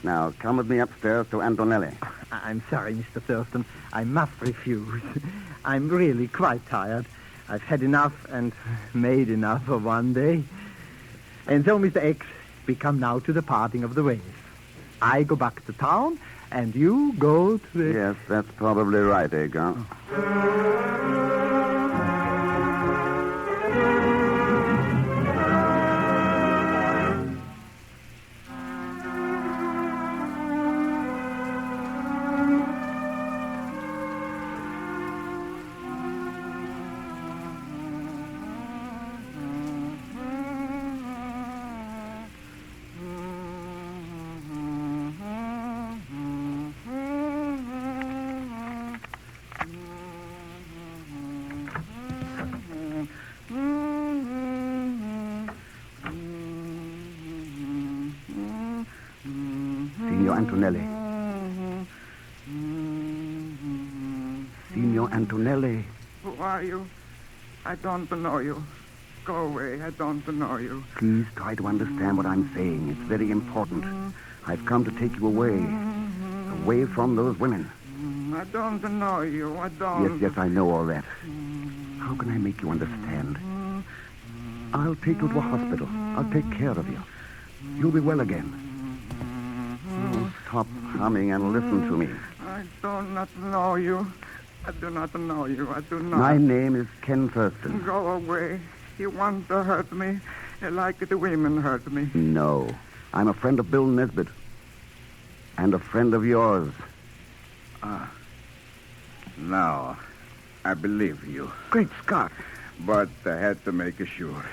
Speaker 9: Now, come with me upstairs to Antonelli.
Speaker 19: I'm sorry, Mr. Thurston. I must refuse. I'm really quite tired. I've had enough and made enough for one day. And so, Mr. X, we come now to the parting of the ways. I go back to town, and you go to the...
Speaker 9: Yes, that's probably right, Egon. Signor Antonelli. Signor Antonelli.
Speaker 5: Who are you? I don't know you. Go away. I don't know you.
Speaker 9: Please try to understand what I'm saying. It's very important. I've come to take you away. Away from those women.
Speaker 5: I don't know you. I don't.
Speaker 9: Yes, I know all that. How can I make you understand? I'll take you to a hospital. I'll take care of you. You'll be well again. Oh, stop humming and listen to me.
Speaker 5: I do not know you. I do not know you. I do not.
Speaker 9: My name is Ken Thurston.
Speaker 5: Go away. You want to hurt me like the women hurt me.
Speaker 9: No. I'm a friend of Bill Nesbitt. And a friend of yours.
Speaker 5: Now, I believe you.
Speaker 9: Great Scott.
Speaker 5: But I had to make sure.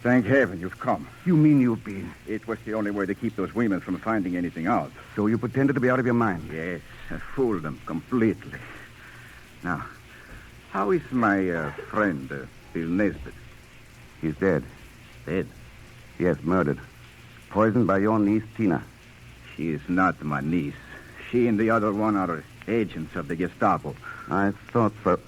Speaker 5: Thank heaven you've come.
Speaker 9: You mean you've been?
Speaker 5: It was the only way to keep those women from finding anything out.
Speaker 9: So you pretended to be out of your mind?
Speaker 5: Yes, I fooled them completely. Now, how is my friend, Bill Nesbitt?
Speaker 9: He's dead.
Speaker 5: Dead?
Speaker 9: Yes, murdered. Poisoned by your niece, Tina.
Speaker 5: She is not my niece. She and the other one are agents of the Gestapo.
Speaker 9: I thought so.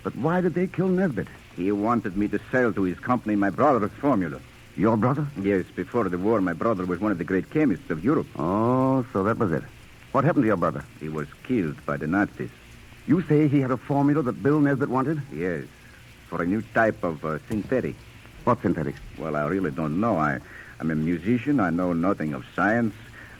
Speaker 9: But why did they kill Nesbitt?
Speaker 5: He wanted me to sell to his company my brother's formula.
Speaker 9: Your brother?
Speaker 5: Yes, before the war, my brother was one of the great chemists of Europe.
Speaker 9: Oh, so that was it. What happened to your brother?
Speaker 5: He was killed by the Nazis.
Speaker 9: You say he had a formula that Bill Nesbitt wanted?
Speaker 5: Yes, for a new type of synthetic.
Speaker 9: What synthetic?
Speaker 5: Well, I really don't know. I'm a musician. I know nothing of science.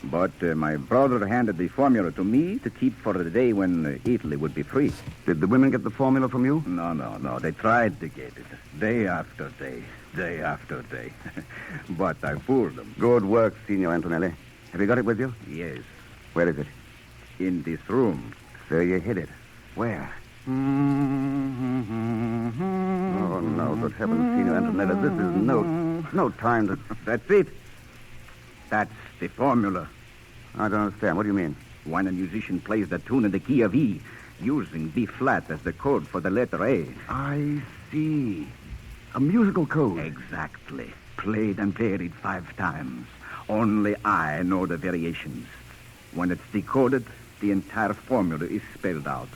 Speaker 5: But my brother handed the formula to me to keep for the day when Italy would be free.
Speaker 9: Did the women get the formula from you?
Speaker 5: No. They tried to get it. Day after day. Day after day. But I fooled them.
Speaker 9: Good work, Signor Antonelli. Have you got it with you?
Speaker 5: Yes.
Speaker 9: Where is it?
Speaker 5: In this room.
Speaker 9: So you hid it. Where? Oh, no, good heavens, Signor Antonelli. This is no time to...
Speaker 5: That's it. That's the formula.
Speaker 9: I don't understand. What do you mean?
Speaker 5: When a musician plays the tune in the key of E, using B flat as the code for the letter A.
Speaker 9: I see. A musical code.
Speaker 5: Exactly. Played and varied 5 times. Only I know the variations. When it's decoded, the entire formula is spelled out.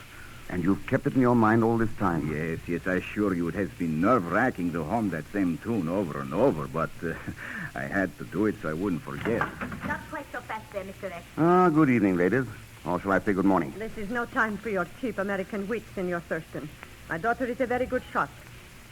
Speaker 9: And you've kept it in your mind all this time?
Speaker 5: Yes, I assure you it has been nerve-wracking to hum that same tune over and over, but I had to do it so I wouldn't forget.
Speaker 14: Not quite so fast there, Mr. X.
Speaker 9: Good evening, ladies. Or shall I say good morning?
Speaker 4: This is no time for your cheap American wit, Senor Thurston. My daughter is a very good shot.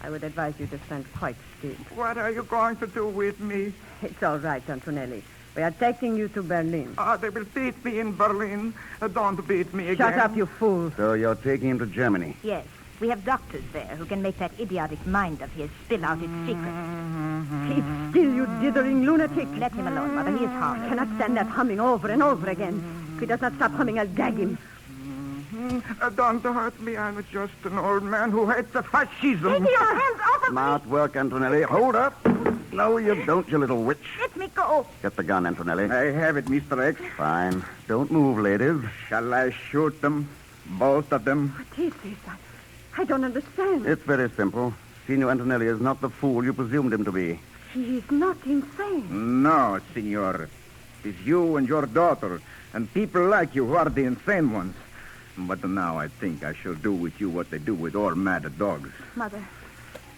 Speaker 4: I would advise you to stand quite still.
Speaker 5: What are you going to do with me?
Speaker 4: It's all right, Antonelli. We are taking you to Berlin.
Speaker 5: They will beat me in Berlin. Don't beat me again.
Speaker 4: Shut up, you fool.
Speaker 9: So you're taking him to Germany?
Speaker 14: Yes. We have doctors there who can make that idiotic mind of his spill out its secrets.
Speaker 4: Keep still, you dithering lunatic.
Speaker 14: Let him alone, Mother. He is
Speaker 4: I
Speaker 14: harmless.
Speaker 4: cannot stand that humming over and over again. If he does not stop humming, I'll gag him.
Speaker 5: Don't hurt me. I'm just an old man who hates the fascism.
Speaker 14: Take your hands off of me.
Speaker 9: Smart work, Antonelli. Hold up. No, you don't, you little witch.
Speaker 14: Let me go.
Speaker 9: Get the gun, Antonelli.
Speaker 5: I have it, Mr. X.
Speaker 9: Fine. Don't move, ladies.
Speaker 5: Shall I shoot them? Both of them?
Speaker 4: What is this? I don't understand.
Speaker 9: It's very simple.
Speaker 5: Signor Antonelli is not the fool you presumed him to be.
Speaker 14: He is not insane.
Speaker 5: No, Signor. It is you and your daughter and people like you who are the insane ones. But now I think I shall do with you what they do with all mad dogs.
Speaker 14: Mother,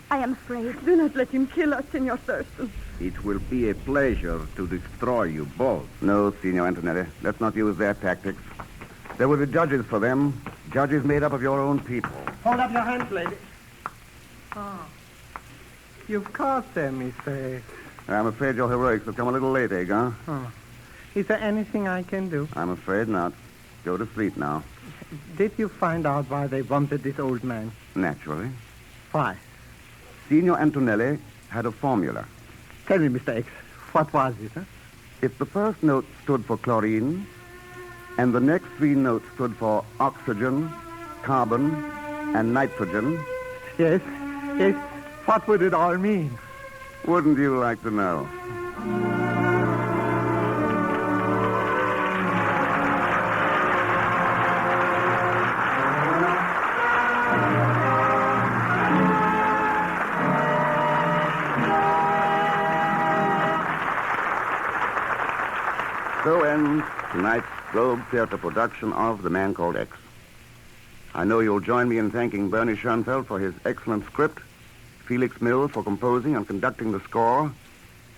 Speaker 14: I am afraid.
Speaker 4: Do not let him kill us, Senor Thurston.
Speaker 5: It will be a pleasure to destroy you both. No, Signor Antonelli. Let's not use their tactics. There will be judges for them. Judges made up of your own people.
Speaker 19: Hold up your hands, lady. Oh. You've caught them, Mr.
Speaker 5: I'm afraid your heroics have come a little late, Agar.
Speaker 19: Oh. Is there anything I can do?
Speaker 5: I'm afraid not. Go to sleep now.
Speaker 19: Did you find out why they wanted this old man?
Speaker 5: Naturally.
Speaker 19: Why?
Speaker 5: Signor Antonelli had a formula.
Speaker 19: Tell me, Mr. X, what was it, huh?
Speaker 5: If the first note stood for chlorine, and the next three notes stood for oxygen, carbon, and nitrogen...
Speaker 19: Yes, yes. What would it all mean?
Speaker 5: Wouldn't you like to know? So ends tonight's Globe Theater production of The Man Called X. I know you'll join me in thanking Bernie Schoenfeld for his excellent script, Felix Mills for composing and conducting the score,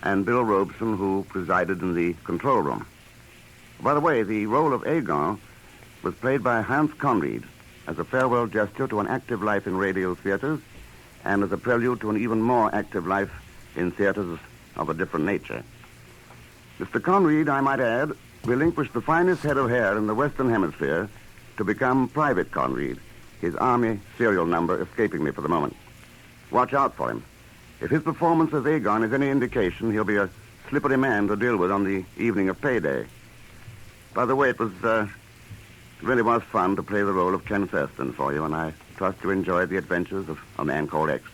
Speaker 5: and Bill Robeson, who presided in the control room. By the way, the role of Agar was played by Hans Conried as a farewell gesture to an active life in radio theaters and as a prelude to an even more active life in theaters of a different nature. Mr. Conried, I might add, relinquished the finest head of hair in the Western Hemisphere to become Private Conried, his Army serial number escaping me for the moment. Watch out for him. If his performance as Agon is any indication, he'll be a slippery man to deal with on the evening of payday. By the way, it really was fun to play the role of Ken Thurston for you, and I trust you enjoyed the adventures of A Man Called X.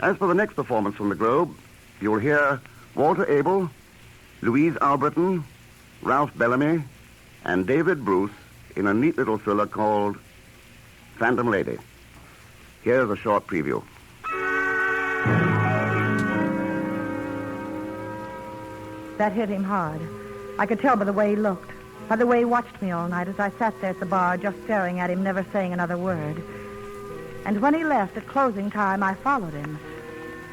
Speaker 5: As for the next performance from the Globe, you'll hear Walter Abel, Louise Alberton, Ralph Bellamy, and David Bruce in a neat little thriller called Phantom Lady. Here's a short preview.
Speaker 11: That hit him hard. I could tell by the way he looked, by the way he watched me all night as I sat there at the bar just staring at him, never saying another word. And when he left at closing time, I followed him.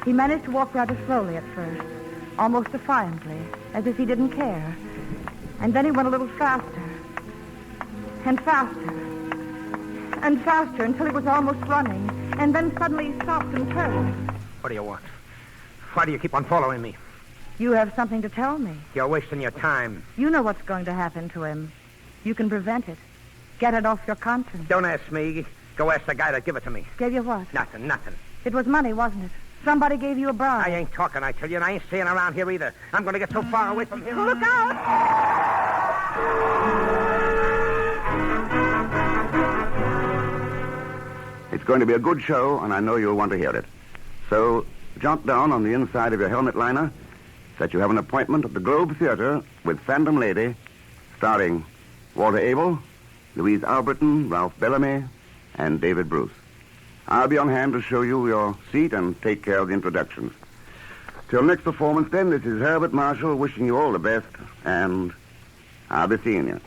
Speaker 11: He managed to walk rather slowly at first, almost defiantly, as if he didn't care. And then he went a little faster, and faster, and faster until he was almost running. And then suddenly he stopped and turned.
Speaker 10: What do you want? Why do you keep on following me?
Speaker 11: You have something to tell me.
Speaker 10: You're wasting your time.
Speaker 11: You know what's going to happen to him. You can prevent it. Get it off your conscience.
Speaker 10: Don't ask me. Go ask the guy that give it to me.
Speaker 11: Gave you what?
Speaker 10: Nothing.
Speaker 11: It was money, wasn't it? Somebody gave you a bribe.
Speaker 10: I ain't talking, I tell you, and I ain't staying around here either. I'm going to get so far away from here.
Speaker 11: Look out!
Speaker 5: It's going to be a good show, and I know you'll want to hear it. So, jot down on the inside of your helmet liner that you have an appointment at the Globe Theater with Phantom Lady, starring Walter Abel, Louise Alberton, Ralph Bellamy, and David Bruce. I'll be on hand to show you your seat and take care of the introductions. Till next performance, then, this is Herbert Marshall wishing you all the best, and I'll be seeing you.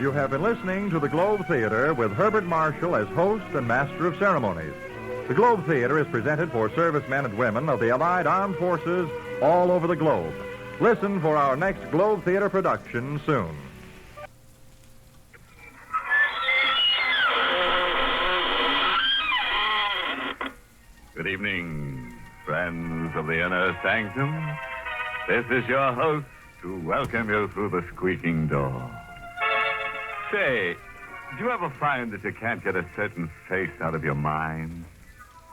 Speaker 12: You have been listening to the Globe Theater with Herbert Marshall as host and master of ceremonies. The Globe Theater is presented for servicemen and women of the Allied Armed Forces all over the globe. Listen for our next Globe Theater production soon.
Speaker 2: Good evening, friends of the inner sanctum. This is your host to welcome you through the squeaking door. Say, do you ever find that you can't get a certain face out of your mind?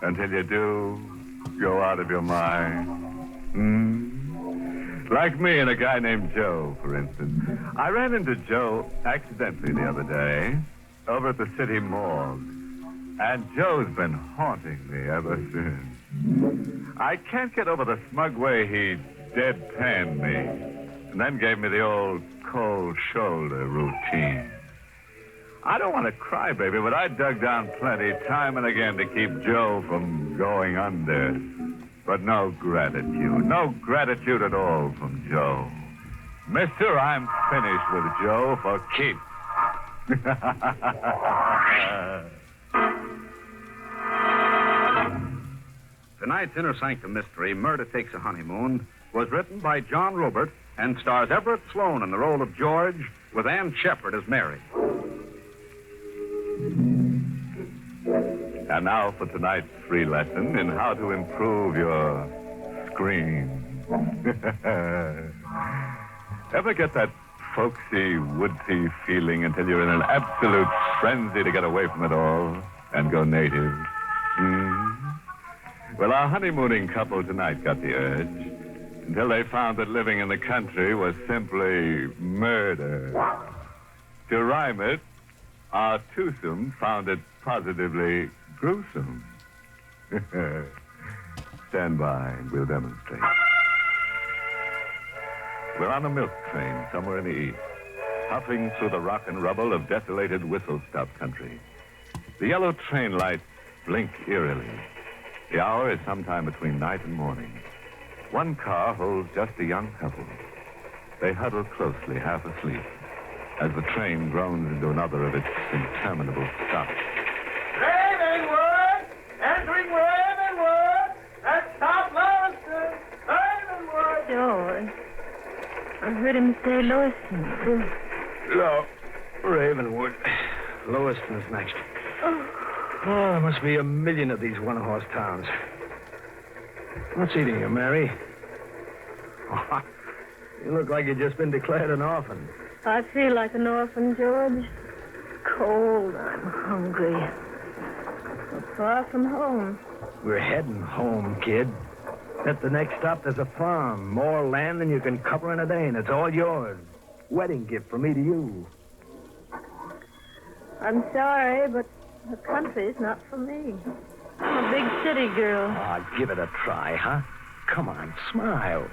Speaker 2: Until you do, go out of your mind? Like me and a guy named Joe, for instance. I ran into Joe accidentally the other day over at the city morgue. And Joe's been haunting me ever since. I can't get over the smug way he deadpanned me and then gave me the old cold shoulder routine. I don't want to cry, baby, but I dug down plenty time and again to keep Joe from going under. But no gratitude at all from Joe. Mister, I'm finished with Joe for keeps.
Speaker 18: Tonight's Inner Sanctum Mystery, Murder Takes a Honeymoon, was written by John Robert and stars Everett Sloane in the role of George, with Ann Shepard as Mary.
Speaker 2: And now for tonight's free lesson in how to improve your screen. Ever get that folksy, woodsy feeling until you're in an absolute frenzy to get away from it all and go native? Well, our honeymooning couple tonight got the urge until they found that living in the country was simply murder. To rhyme it, our twosome found it positively gruesome. Stand by and we'll demonstrate. We're on a milk train somewhere in the east, puffing through the rock and rubble of desolated whistle-stop country. The yellow train lights blink eerily. The hour is sometime between night and morning. One car holds just a young couple. They huddle closely, half asleep, as the train groans into another of its interminable stops.
Speaker 17: Ravenwood! Entering Ravenwood! At South Lewiston! Ravenwood!
Speaker 11: George, I heard him say Lewiston.
Speaker 10: No, Ravenwood. Lewiston's next. Oh, there must be a million of these one-horse towns. What's eating you, Mary? Oh, you look like you've just been declared an orphan.
Speaker 11: I feel like an orphan, George. Cold, I'm hungry. But far from home.
Speaker 10: We're heading home, kid. At the next stop, there's a farm. More land than you can cover in a day, and it's all yours. Wedding gift from me to you.
Speaker 11: I'm sorry, but the country's not for me. I'm a big city girl.
Speaker 10: Ah, give it a try, huh? Come on, smile.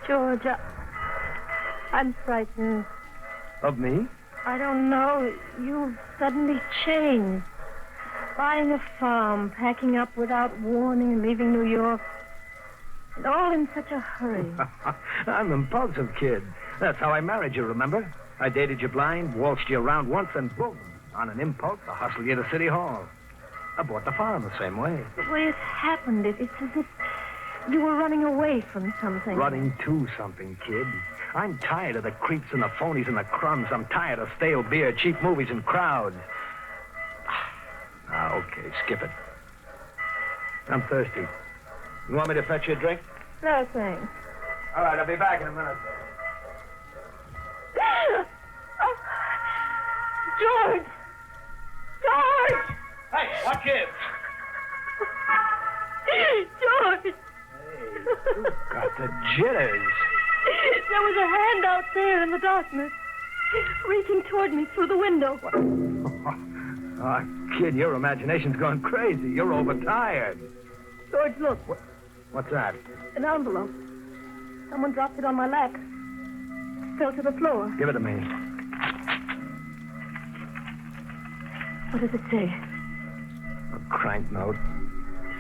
Speaker 11: George, I'm frightened.
Speaker 10: Of me?
Speaker 11: I don't know. You've suddenly changed. Buying a farm, packing up without warning, and leaving New York. And all in such a hurry.
Speaker 10: I'm an impulsive kid. That's how I married you, remember? I dated you blind, waltzed you around once, and boom, on an impulse, I hustled you to City Hall. I bought the farm the same way.
Speaker 11: The way it's happened, it's as if you were running away from something.
Speaker 10: Running to something, kid. I'm tired of the creeps and the phonies and the crumbs. I'm tired of stale beer, cheap movies, and crowds. Ah, okay, skip it. I'm thirsty. You want me to fetch you a drink?
Speaker 11: No, thanks.
Speaker 10: All right, I'll be back in a minute.
Speaker 11: George! George!
Speaker 10: Hey, watch it!
Speaker 11: George!
Speaker 10: Hey, you got the jitters.
Speaker 11: There was a hand out there in the darkness, reaching toward me through the window.
Speaker 10: Oh, kid, your imagination's gone crazy. You're overtired.
Speaker 11: George, look.
Speaker 10: What's that?
Speaker 11: An envelope. Someone dropped it on my lap. Fell to the floor.
Speaker 10: Give it to me.
Speaker 11: What does it say?
Speaker 10: A crank note.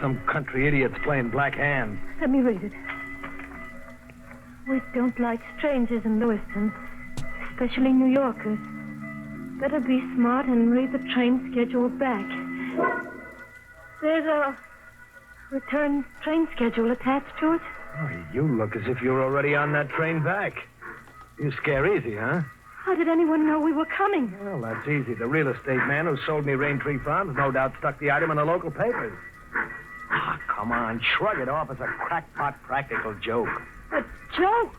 Speaker 10: Some country idiot's playing black hand.
Speaker 11: Let me read it. We don't like strangers in Lewiston, especially New Yorkers. Better be smart and read the train schedule back. There's a return train schedule attached to it.
Speaker 10: Oh, you look as if you were already on that train back. You scare easy, huh?
Speaker 11: How did anyone know we were coming?
Speaker 10: Well, that's easy. The real estate man who sold me Raintree Farms no doubt stuck the item in the local papers.
Speaker 6: come on. Shrug it off as a crackpot practical joke.
Speaker 14: But, Joe,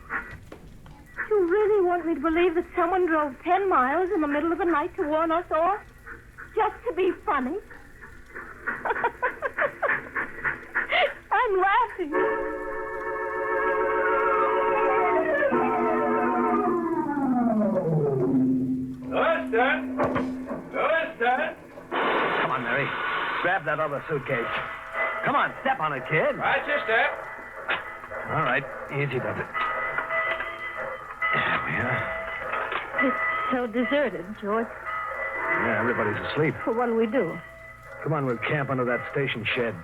Speaker 14: you really want me to believe that someone drove 10 miles in the middle of the night to warn us off? Just to be funny? I'm laughing.
Speaker 17: Lewiston!
Speaker 6: Come on, Mary. Grab that other suitcase. Come on, step on it, kid.
Speaker 17: Right, your step.
Speaker 6: All right, easy does it. There we are.
Speaker 14: It's so deserted, George.
Speaker 6: Yeah, everybody's asleep.
Speaker 14: Well, what'll we do?
Speaker 6: Come on, we'll camp under that station shed.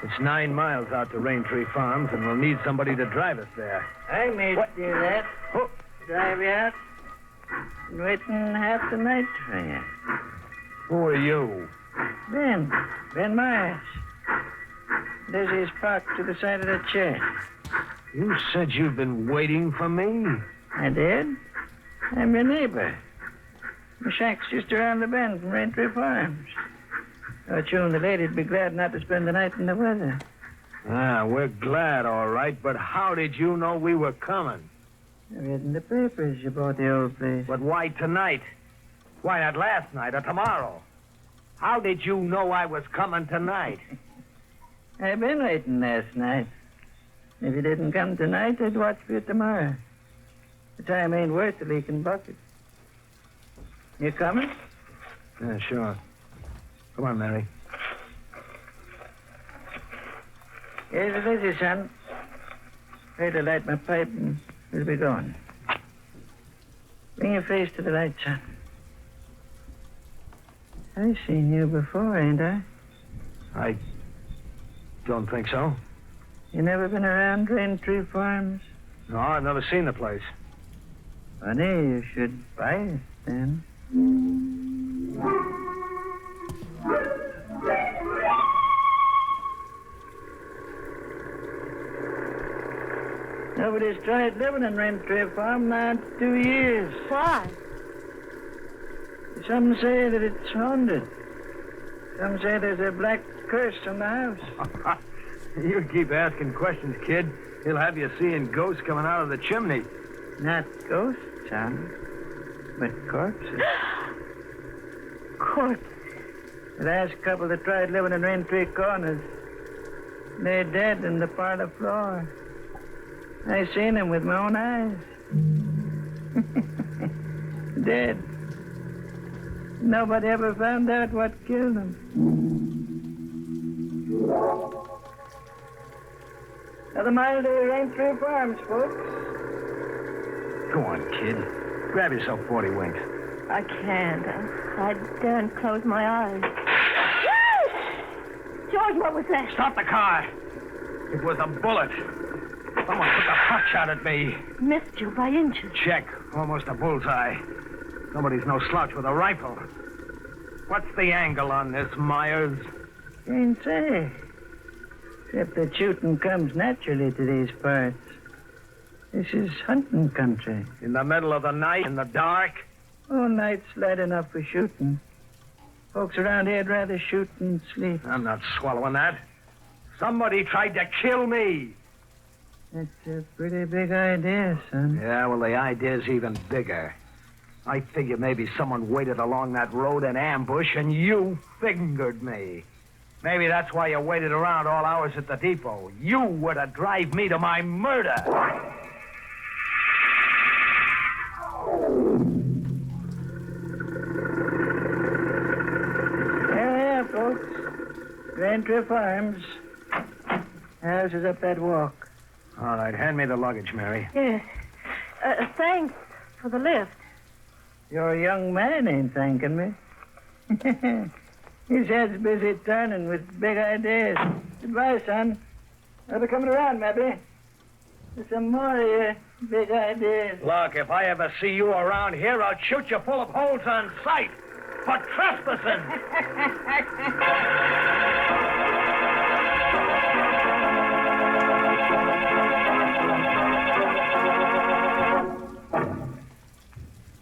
Speaker 6: It's 9 miles out to Raintree Farms, and we'll need somebody to drive us there.
Speaker 20: I may do that.
Speaker 6: Oh.
Speaker 20: Drive you out. Been waiting half the night for you.
Speaker 6: Who are you?
Speaker 20: Ben Myers. Lizzie's parked to the side of the chair.
Speaker 6: You said you'd been waiting for me?
Speaker 20: I did. I'm your neighbor. The shack's just around the bend from Raintree Farms. Thought you and the lady'd be glad not to spend the night in the weather.
Speaker 6: Ah, we're glad, all right, but how did you know we were coming?
Speaker 20: I read in the papers you bought the old place.
Speaker 6: But why tonight? Why not last night or tomorrow? How did you know I was coming tonight?
Speaker 20: I've been waiting last night. If you didn't come tonight, I'd watch for you tomorrow. The time ain't worth a leaking bucket. You coming?
Speaker 6: Yeah, sure. Come on, Mary.
Speaker 20: Here's the Lizzie, son. Ready to light my pipe and we'll be going. Bring your face to the light, son. I've seen you before, ain't I?
Speaker 6: I don't think so.
Speaker 20: You never been around Raintree Farms?
Speaker 6: No, I've never seen the place.
Speaker 20: Funny, you should buy it, then. Nobody's tried living in Raintree Farm now in 2 years.
Speaker 14: Why?
Speaker 20: Some say that it's haunted. Some say there's a black curse on the house.
Speaker 6: You keep asking questions, kid. He'll have you seeing ghosts coming out of the chimney.
Speaker 20: Not ghosts, son, but corpses.
Speaker 14: Corpses?
Speaker 20: The last couple that tried living in Raintree Corners lay dead in the parlor floor. I seen them with my own eyes. Dead. Nobody ever found out what killed them. Another mile to Raintree Farms, folks.
Speaker 6: Go on, kid. Grab yourself 40 winks.
Speaker 14: I can't. I daren't close my eyes. George, what was that?
Speaker 6: Stop the car. It was a bullet. Someone took a pot shot at me.
Speaker 14: Missed you by inches.
Speaker 6: Check. Almost a bullseye. Nobody's no slouch with a rifle. What's the angle on this, Myers?
Speaker 20: Can't say. Except that shooting comes naturally to these parts. This is hunting country.
Speaker 6: In the middle of the night, in the dark?
Speaker 20: Oh, night's light enough for shooting. Folks around here'd rather shoot than sleep.
Speaker 6: I'm not swallowing that. Somebody tried to kill me.
Speaker 20: That's a pretty big idea, son.
Speaker 6: Yeah, well, the idea's even bigger. I figured maybe someone waited along that road in ambush and you fingered me. Maybe that's why you waited around all hours at the depot. You were to drive me to my murder.
Speaker 20: Yeah, folks. Raintree Farms. House is up that walk.
Speaker 6: All right, hand me the luggage, Mary.
Speaker 14: Yes. Thanks for the lift.
Speaker 20: Your young man ain't thanking me. His head's busy turning with big ideas. Goodbye, son. I'll be coming around, maybe. With some more of your big ideas.
Speaker 6: Look, if I ever see you around here, I'll shoot you full of holes on sight for trespassing.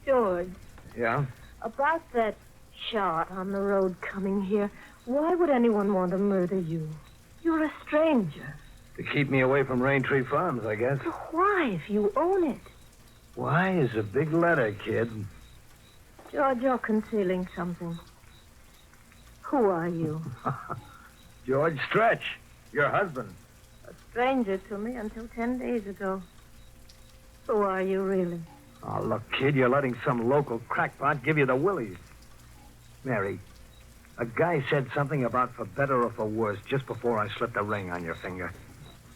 Speaker 14: George.
Speaker 6: Yeah?
Speaker 14: About that shot on the road coming here, why would anyone want to murder you? You're a stranger.
Speaker 6: To keep me away from Raintree Farms, I guess.
Speaker 14: Why, if you own it?
Speaker 6: Why is a big letter, kid?
Speaker 14: George, you're concealing something. Who are you?
Speaker 6: George Stretch, your husband.
Speaker 14: A stranger to me until 10 days ago. Who are you, really?
Speaker 6: Oh, look, kid, you're letting some local crackpot give you the willies. Mary, a guy said something about for better or for worse just before I slipped a ring on your finger.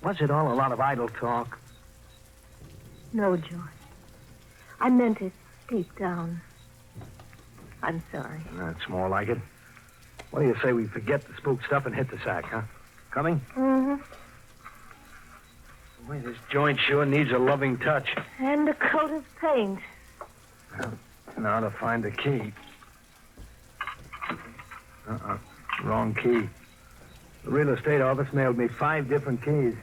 Speaker 6: Was it all a lot of idle talk?
Speaker 14: No, George. I meant it deep down. I'm sorry.
Speaker 6: That's more like it. What do you say we forget the spook stuff and hit the sack, huh? Coming?
Speaker 14: Mm-hmm.
Speaker 6: Boy, this joint sure needs a loving touch.
Speaker 14: And a coat of paint.
Speaker 6: Now to find the key. Wrong key. The real estate office mailed me 5 different keys.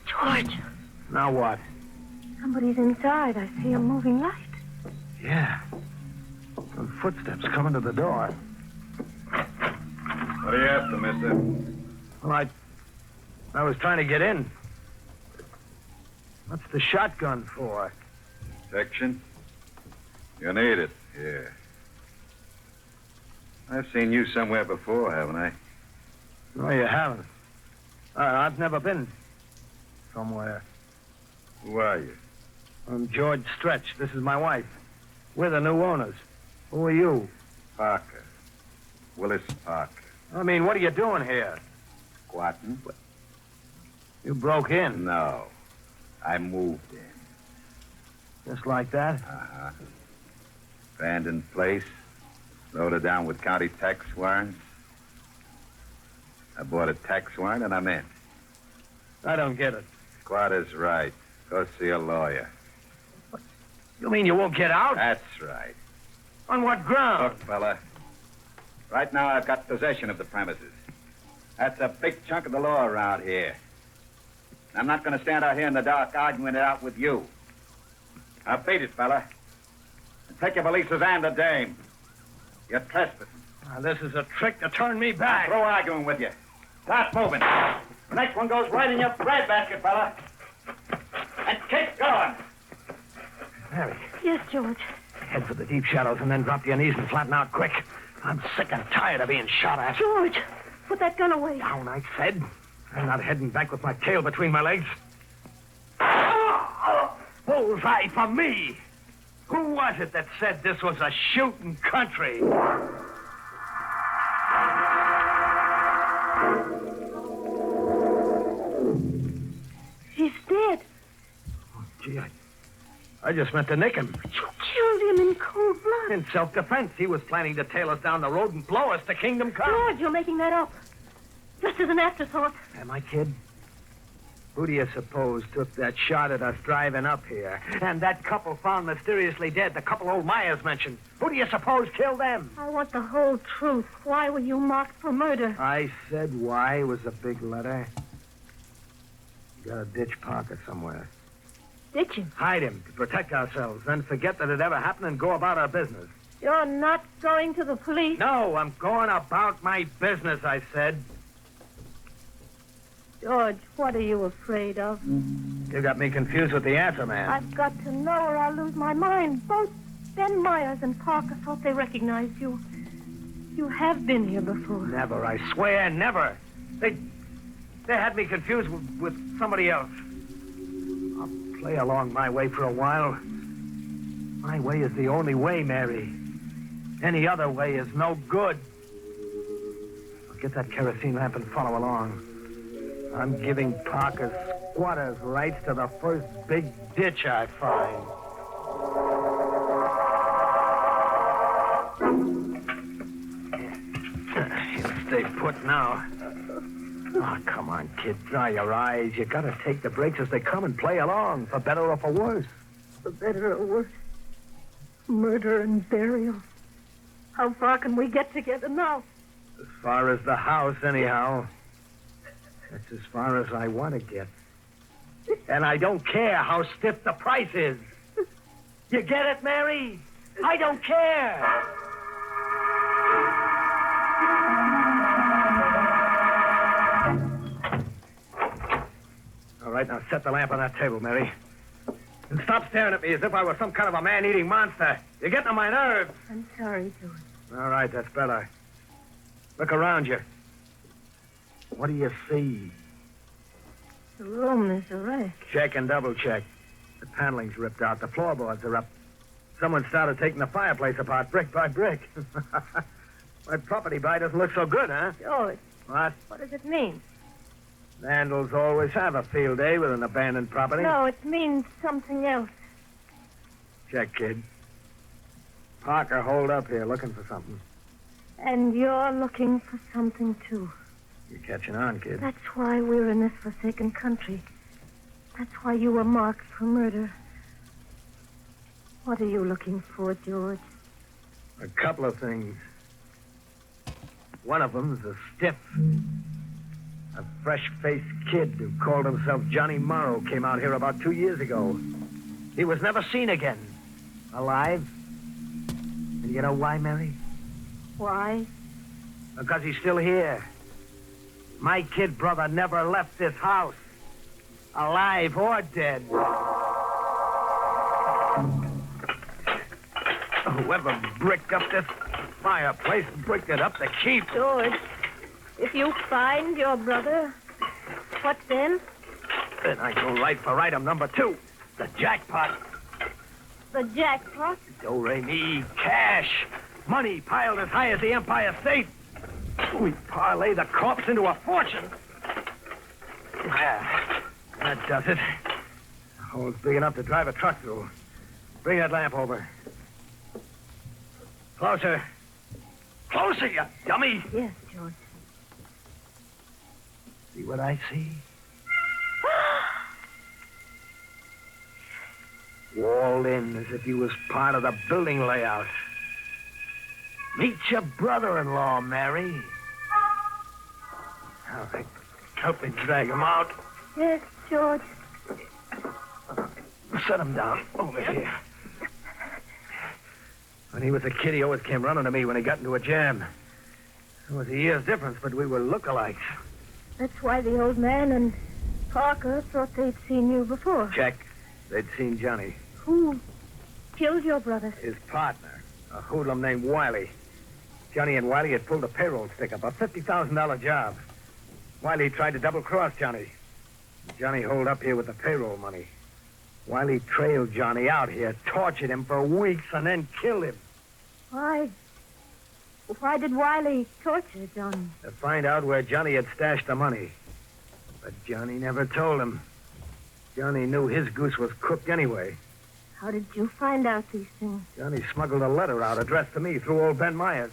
Speaker 14: George.
Speaker 6: Now what?
Speaker 14: Somebody's inside. I see a moving light.
Speaker 6: Yeah. Some footsteps coming to the door.
Speaker 18: What are you after, mister?
Speaker 6: Well, I was trying to get in. What's the shotgun for?
Speaker 18: Protection? You need it, yeah. I've seen you somewhere before, haven't I?
Speaker 6: No, you haven't. I've never been somewhere.
Speaker 18: Who are you?
Speaker 6: I'm George Stretch. This is my wife. We're the new owners. Who are you?
Speaker 18: Parker. Willis Parker.
Speaker 6: I mean, what are you doing here?
Speaker 18: Squatting?
Speaker 6: You broke in?
Speaker 18: No. I moved in.
Speaker 6: Just like that?
Speaker 18: Uh-huh. Abandoned place. Loaded down with county tax warrants. I bought a tax warrant and I'm in.
Speaker 6: I don't get it.
Speaker 18: Squatter's right. Go see a lawyer.
Speaker 6: You mean you won't get out?
Speaker 18: That's right.
Speaker 6: On what ground?
Speaker 18: Look, fella. Right now I've got possession of the premises. That's a big chunk of the law around here. I'm not going to stand out here in the dark arguing it out with you. Now beat it, fella. And take your valises and the dame. You're trespassing.
Speaker 6: Now, this is a trick to turn me back.
Speaker 18: Through arguing with you. Start moving. The next one goes right in your breadbasket, fella. And keep going.
Speaker 6: Mary.
Speaker 14: Yes, George.
Speaker 6: Head for the deep shadows and then drop to your knees and flatten out quick. I'm sick and tired of being shot at.
Speaker 14: George, put that gun away.
Speaker 6: Down, I said. I'm not heading back with my tail between my legs. Bullseye for me. Who was it that said this was a shooting country?
Speaker 14: He's dead.
Speaker 6: Oh, gee, I just meant to nick him.
Speaker 14: You killed him in cold blood.
Speaker 6: In self-defense, he was planning to tail us down the road and blow us to kingdom come.
Speaker 14: George, you're making that up. Just as an afterthought.
Speaker 6: Am I, kid? Who do you suppose took that shot at us driving up here? And that couple found mysteriously dead, the couple old Myers mentioned. Who do you suppose killed them?
Speaker 14: I want the whole truth. Why were you marked for murder?
Speaker 6: I said why was a big letter. You gotta ditch Parker somewhere.
Speaker 14: Ditch him?
Speaker 6: Hide him to protect ourselves, then forget that it ever happened and go about our business.
Speaker 14: You're not going to the police?
Speaker 6: No, I'm going about my business, I said.
Speaker 14: George, what are you afraid of?
Speaker 6: You got me confused with the answer, man.
Speaker 14: I've got to know or I'll lose my mind. Both Ben Myers and Parker thought they recognized you. You have been here before.
Speaker 6: Never, I swear, never. They had me confused with somebody else. I'll play along my way for a while. My way is the only way, Mary. Any other way is no good. I'll get that kerosene lamp and follow along. I'm giving Parker's squatters rights to the first big ditch I find. He'll stay put now. Oh, come on, kid. Dry your eyes. You gotta take the breaks as they come and play along, for better or for worse.
Speaker 14: For better or worse. Murder and burial. How far can we get together now?
Speaker 6: As far as the house, anyhow. That's as far as I want to get. And I don't care how stiff the price is. You get it, Mary? I don't care. All right, now set the lamp on that table, Mary. And stop staring at me as if I were some kind of a man-eating monster. You're getting on my nerves.
Speaker 11: I'm sorry, George.
Speaker 6: All right, that's better. Look around you. What do you see?
Speaker 11: The room is a wreck.
Speaker 6: Check and double check. The paneling's ripped out. The floorboards are up. Someone started taking the fireplace apart brick by brick. My property buy doesn't look so good, huh?
Speaker 11: George.
Speaker 6: What?
Speaker 11: What does it mean?
Speaker 6: Vandals always have a field day with an abandoned property.
Speaker 11: No, it means something else.
Speaker 6: Check, kid. Parker holed up here looking for something.
Speaker 11: And you're looking for something, too.
Speaker 6: You're catching on, kid.
Speaker 11: That's why we're in this forsaken country. That's why you were marked for murder. What are you looking for, George?
Speaker 6: A couple of things. One of them's a stiff. A fresh-faced kid who called himself Johnny Morrow came out here about 2 years ago. He was never seen again. Alive. And you know why, Mary?
Speaker 11: Why?
Speaker 6: Because he's still here. My kid brother never left this house. Alive or dead. Whoever bricked up this fireplace bricked it up to keep.
Speaker 11: George, if you find your brother, what then?
Speaker 6: Then I go right for item number 2, the jackpot.
Speaker 11: The jackpot?
Speaker 6: Do-re-mi, cash. Money piled as high as the Empire State. We parlay the corpse into a fortune. Yeah, that does it. The hole's big enough to drive a truck through. Bring that lamp over. Closer. Closer, you dummy.
Speaker 11: Yes, George.
Speaker 6: See what I see? Walled in as if he was part of the building layout. Meet your brother-in-law, Mary. All right. Help me drag him out.
Speaker 11: Yes, George.
Speaker 6: Set him down over here. When he was a kid, he always came running to me when he got into a jam. There was a year's difference, but we were lookalikes.
Speaker 11: That's why the old man and Parker thought they'd seen you before.
Speaker 6: Check. They'd seen Johnny.
Speaker 11: Who killed your brother?
Speaker 6: His partner, a hoodlum named Wiley. Johnny and Wiley had pulled a payroll stick-up, a $50,000 job. Wiley tried to double-cross Johnny. Johnny holed up here with the payroll money. Wiley trailed Johnny out here, tortured him for weeks, and then killed him.
Speaker 11: Why? Why did Wiley torture Johnny?
Speaker 6: To find out where Johnny had stashed the money. But Johnny never told him. Johnny knew his goose was cooked anyway.
Speaker 11: How did you find out these things?
Speaker 6: Johnny smuggled a letter out addressed to me through old Ben Myers.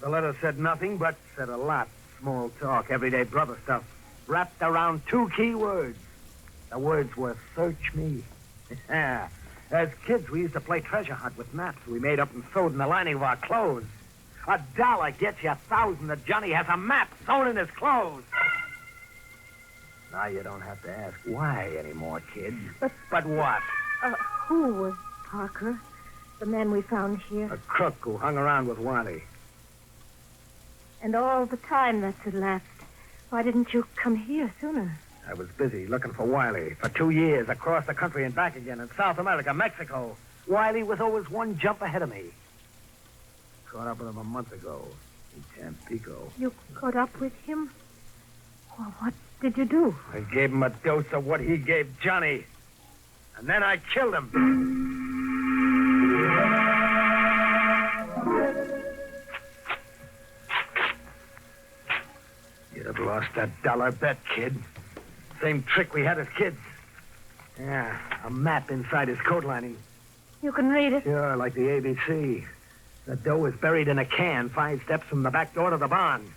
Speaker 6: The letter said nothing, but said a lot. Small talk, everyday brother stuff. Wrapped around 2 key words. The words were search me. As kids, we used to play treasure hunt with maps we made up and sewed in the lining of our clothes. $1 gets you 1,000 that Johnny has a map sewn in his clothes. Now you don't have to ask why anymore, kid. But what?
Speaker 11: Who was Parker, the man we found here?
Speaker 6: A crook who hung around with Wiley.
Speaker 11: And all the time that's elapsed, why didn't you come here sooner?
Speaker 6: I was busy looking for Wiley for 2 years, across the country and back again, in South America, Mexico. Wiley was always one jump ahead of me. Caught up with him a month ago in Tampico.
Speaker 11: You caught up with him? Well, what did you do?
Speaker 6: I gave him a dose of what he gave Johnny. And then I killed him. You'd have lost that dollar bet, kid. Same trick we had as kids. Yeah, a map inside his coat lining.
Speaker 11: You can read it?
Speaker 6: Sure, like the ABC. The dough is buried in a can 5 steps from the back door to the barn.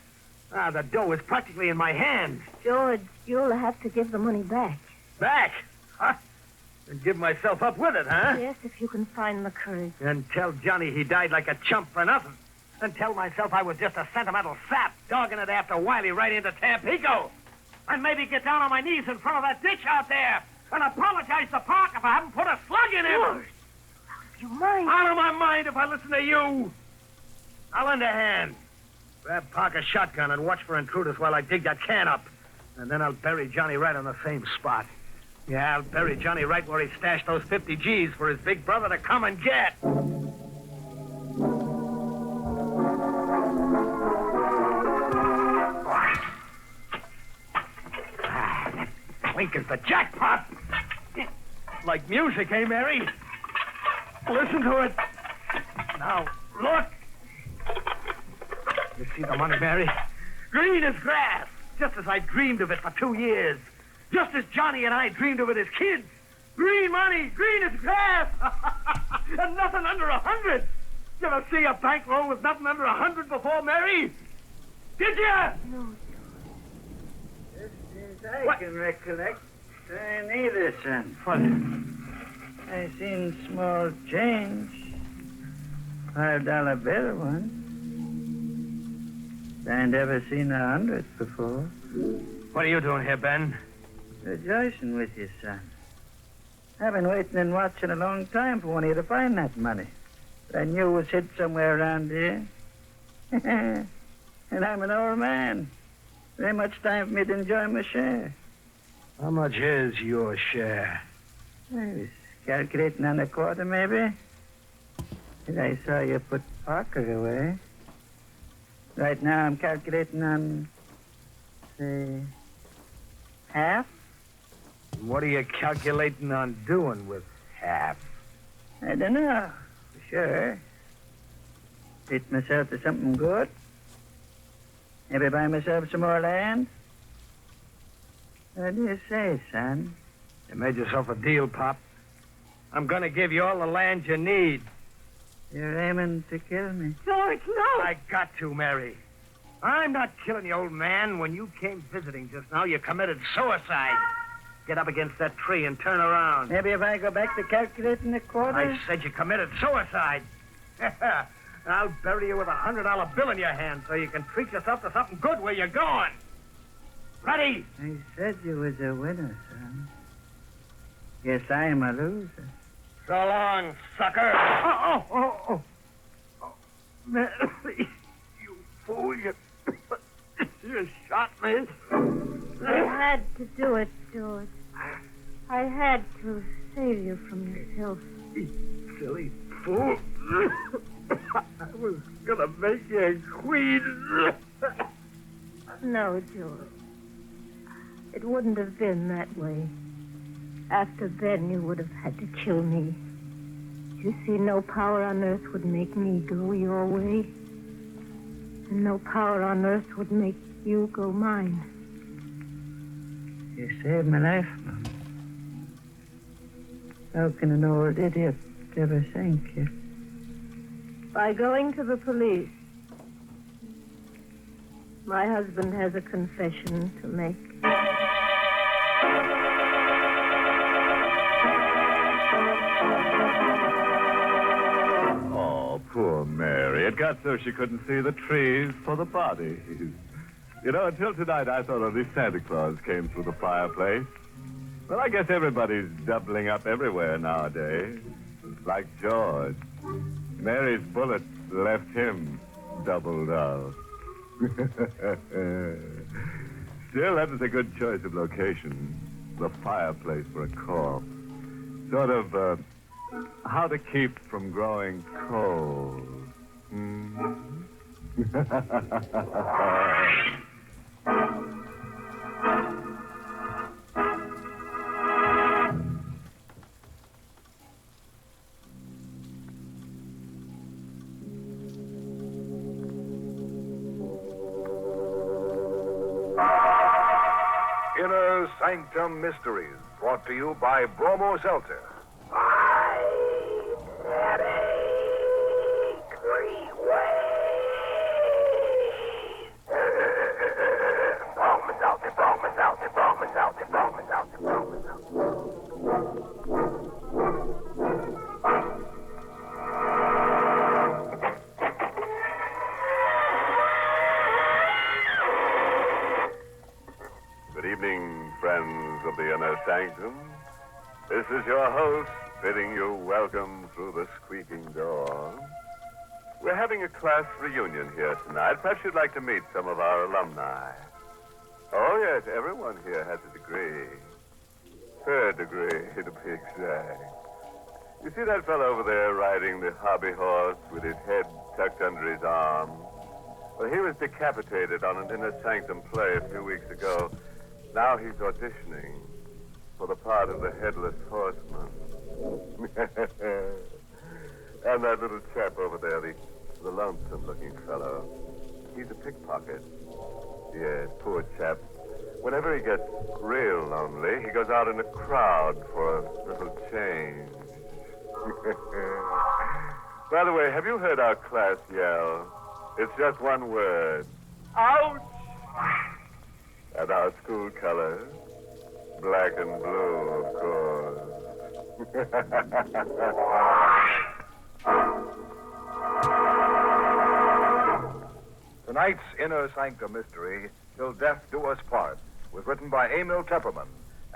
Speaker 6: The dough is practically in my hands.
Speaker 11: George, you'll have to give the money back.
Speaker 6: Back? Huh? And give myself up with it, huh?
Speaker 11: Yes, if you can find the courage.
Speaker 6: And tell Johnny he died like a chump for nothing. And tell myself I was just a sentimental sap, dogging it after Wiley right into Tampico. And maybe get down on my knees in front of that ditch out there and apologize to Parker if I haven't put a slug in him.
Speaker 11: George, out of your mind.
Speaker 6: Out of my mind if I listen to you. I'll lend a hand. Grab Parker's shotgun and watch for intruders while I dig that can up. And then I'll bury Johnny right on the same spot. Yeah, I'll bury Johnny right where he stashed those 50 G's for his big brother to come and get. That clink is the jackpot. Like music, eh, Mary? Listen to it. Now, look. You see the money, Mary? Green as grass, just as I dreamed of it for 2 years. Just as Johnny and I dreamed of it as kids. Green money, green as grass. And nothing under 100. You ever see a bankroll with nothing under 100 before, Mary? Did you?
Speaker 20: No. Just as I can recollect, I neither, son.
Speaker 6: What?
Speaker 20: I seen small change. $5 bill once. I never seen 100 before.
Speaker 6: What are you doing here, Ben?
Speaker 20: Rejoicing with you, son. I've been waiting and watching a long time for one of you to find that money. But I knew it was hid somewhere around here. And I'm an old man. Very much time for me to enjoy my share.
Speaker 6: How much is your share?
Speaker 20: I was calculating on a quarter, maybe. And I saw you put Parker away. Right now I'm calculating on, say, half.
Speaker 6: What are you calculating on doing with half?
Speaker 20: I don't know, for sure. Treat myself to something good. Maybe buy myself some more land. What do you say, son?
Speaker 6: You made yourself a deal, Pop. I'm going to give you all the land you need.
Speaker 20: You're aiming to kill me.
Speaker 6: George, no! I got to, Mary. I'm not killing you, old man. When you came visiting just now, you committed suicide. Get up against that tree and turn around.
Speaker 20: Maybe if I go back to calculating the quarter?
Speaker 6: I said you committed suicide. I'll bury you with a $100 bill in your hand so you can treat yourself to something good where you're going. Ready?
Speaker 20: I said you was a winner, son. Guess I'm a loser.
Speaker 6: So long, sucker. Oh. Mary, you fool. You shot me.
Speaker 11: I had to do it, George. I had to save you from yourself.
Speaker 6: Silly fool. I was gonna make you a queen.
Speaker 11: No, George. It wouldn't have been that way. After then, you would have had to kill me. You see, no power on earth would make me go your way. And no power on earth would make you go mine.
Speaker 20: You saved my life, Mom. How can an old idiot ever thank you?
Speaker 11: By going to the police. My husband has a confession to make.
Speaker 2: Oh, poor Mary. It got so she couldn't see the trees for the bodies. You know, until tonight, I thought only Santa Claus came through the fireplace. Well, I guess everybody's doubling up everywhere nowadays. Like George. Mary's bullets left him doubled up. Still, that was a good choice of location. The fireplace for a corpse. Sort of, how to keep from growing cold.
Speaker 3: Inner Sanctum Mysteries, brought to you by Bromo Seltzer.
Speaker 2: Good evening, friends of the Inner Sanctum. This is your host bidding you welcome through the squeaking door. We're having a class reunion here tonight. Perhaps you'd like to meet some of our alumni. Oh, yes, everyone here has a degree. First, third degree, to be exact. You see that fellow over there riding the hobby horse with his head tucked under his arm? Well, he was decapitated on an inner sanctum play a few weeks ago. Now he's auditioning for the part of the headless horseman. And that little chap over there, the lonesome-looking fellow, he's a pickpocket. Yes, poor chap. Whenever he gets real lonely, he goes out in a crowd for a little change. By the way, have you heard our class yell? It's just one word. Ouch! And our school colors, black and blue, of course.
Speaker 3: Tonight's Inner Sanctum Mystery, Till Death Do Us Part, was written by Emil Tepperman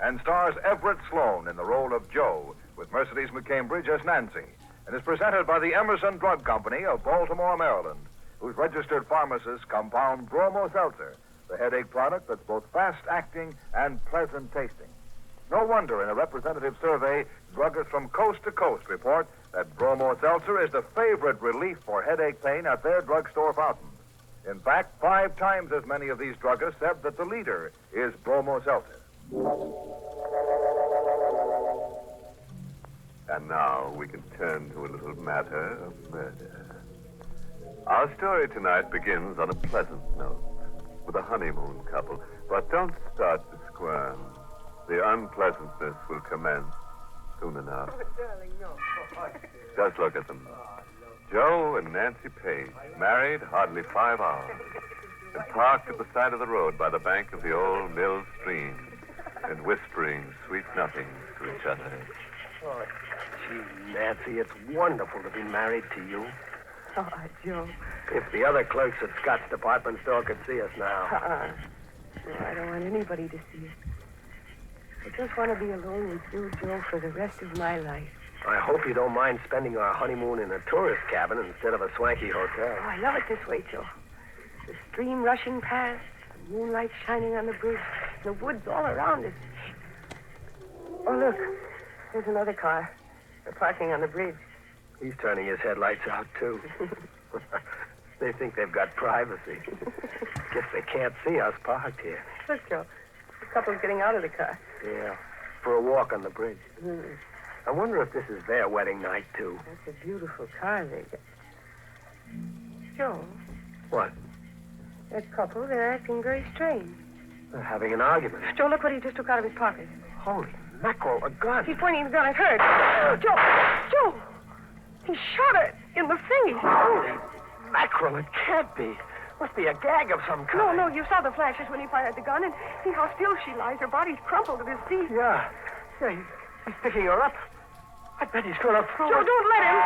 Speaker 3: and stars Everett Sloan in the role of Joe, with Mercedes McCambridge as Nancy, and is presented by the Emerson Drug Company of Baltimore, Maryland, whose registered pharmacists compound Bromo Seltzer, the headache product that's both fast-acting and pleasant tasting. No wonder in a representative survey, druggists from coast to coast report that Bromo Seltzer is the favorite relief for headache pain at their drugstore fountains. In fact, 5 times as many of these druggists said that the leader is Bromo Seltzer.
Speaker 2: And now we can turn to a little matter of murder. Our story tonight begins on a pleasant note with a honeymoon couple. But don't start to squirm. The unpleasantness will commence soon enough.
Speaker 7: Oh, darling, no.
Speaker 2: Just look at them. Joe and Nancy Page, married hardly 5 hours, and parked at the side of the road by the bank of the old mill stream, and whispering sweet nothings to each other.
Speaker 7: Oh, gee, Nancy, it's wonderful to be married to you.
Speaker 4: Oh, Joe.
Speaker 7: If the other clerks at Scott's department store could see us now.
Speaker 4: Well, I don't want anybody to see it. I just want to be alone with you, Joe, for the rest of my life.
Speaker 7: I hope you don't mind spending our honeymoon in a tourist cabin instead of a swanky hotel.
Speaker 4: Oh, I love it this way, Joe. The stream rushing past, the moonlight shining on the bridge, the woods all around us. Oh, look. There's another car. They're parking on the bridge.
Speaker 7: He's turning his headlights out, too. They think they've got privacy. Guess they can't see us parked here.
Speaker 4: Look, Joe. The couple's getting out of the car.
Speaker 7: Yeah, for a walk on the bridge. I wonder if this is their wedding night, too.
Speaker 4: That's a beautiful car they got. Joe,
Speaker 7: What?
Speaker 4: that couple, they're acting very strange.
Speaker 7: They're having an argument.
Speaker 4: Joe, look what he just took out of his pocket.
Speaker 7: Holy mackerel, a gun.
Speaker 4: He's pointing the gun at her. Joe! He shot her in the face.
Speaker 7: Holy mackerel, it can't be. Must be a gag of some kind.
Speaker 4: No, you saw the flashes when he fired the gun, and see how still she lies. Her body's crumpled at his feet.
Speaker 7: Yeah, he's picking her up. I bet he's going to throw
Speaker 4: Joe,
Speaker 7: her.
Speaker 4: don't let him.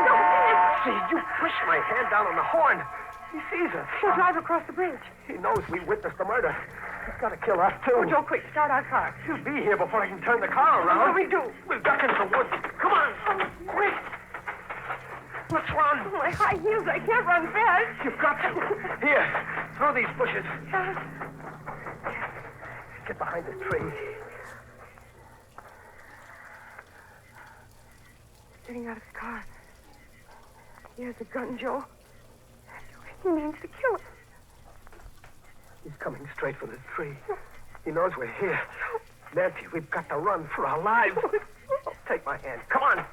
Speaker 4: No.
Speaker 7: See, you push my hand down on the horn. He sees us.
Speaker 4: She'll drive across the bridge.
Speaker 7: He knows we witnessed the murder. He's got to kill us, too.
Speaker 4: Oh, Joe, quick, start our car.
Speaker 7: He'll be here before I can turn the car around.
Speaker 4: What do we do?
Speaker 7: We'll duck into the woods. Come on. Quick. Let's run.
Speaker 4: Oh, my high heels, I can't run fast.
Speaker 7: You've got to. Here, through these bushes. Get behind this tree.
Speaker 4: Getting out of the car. He has a gun, Joe. He means to kill us.
Speaker 7: He's coming straight for this tree. He knows we're here. Nancy, we've got to run for our lives. Take my hand. Come on.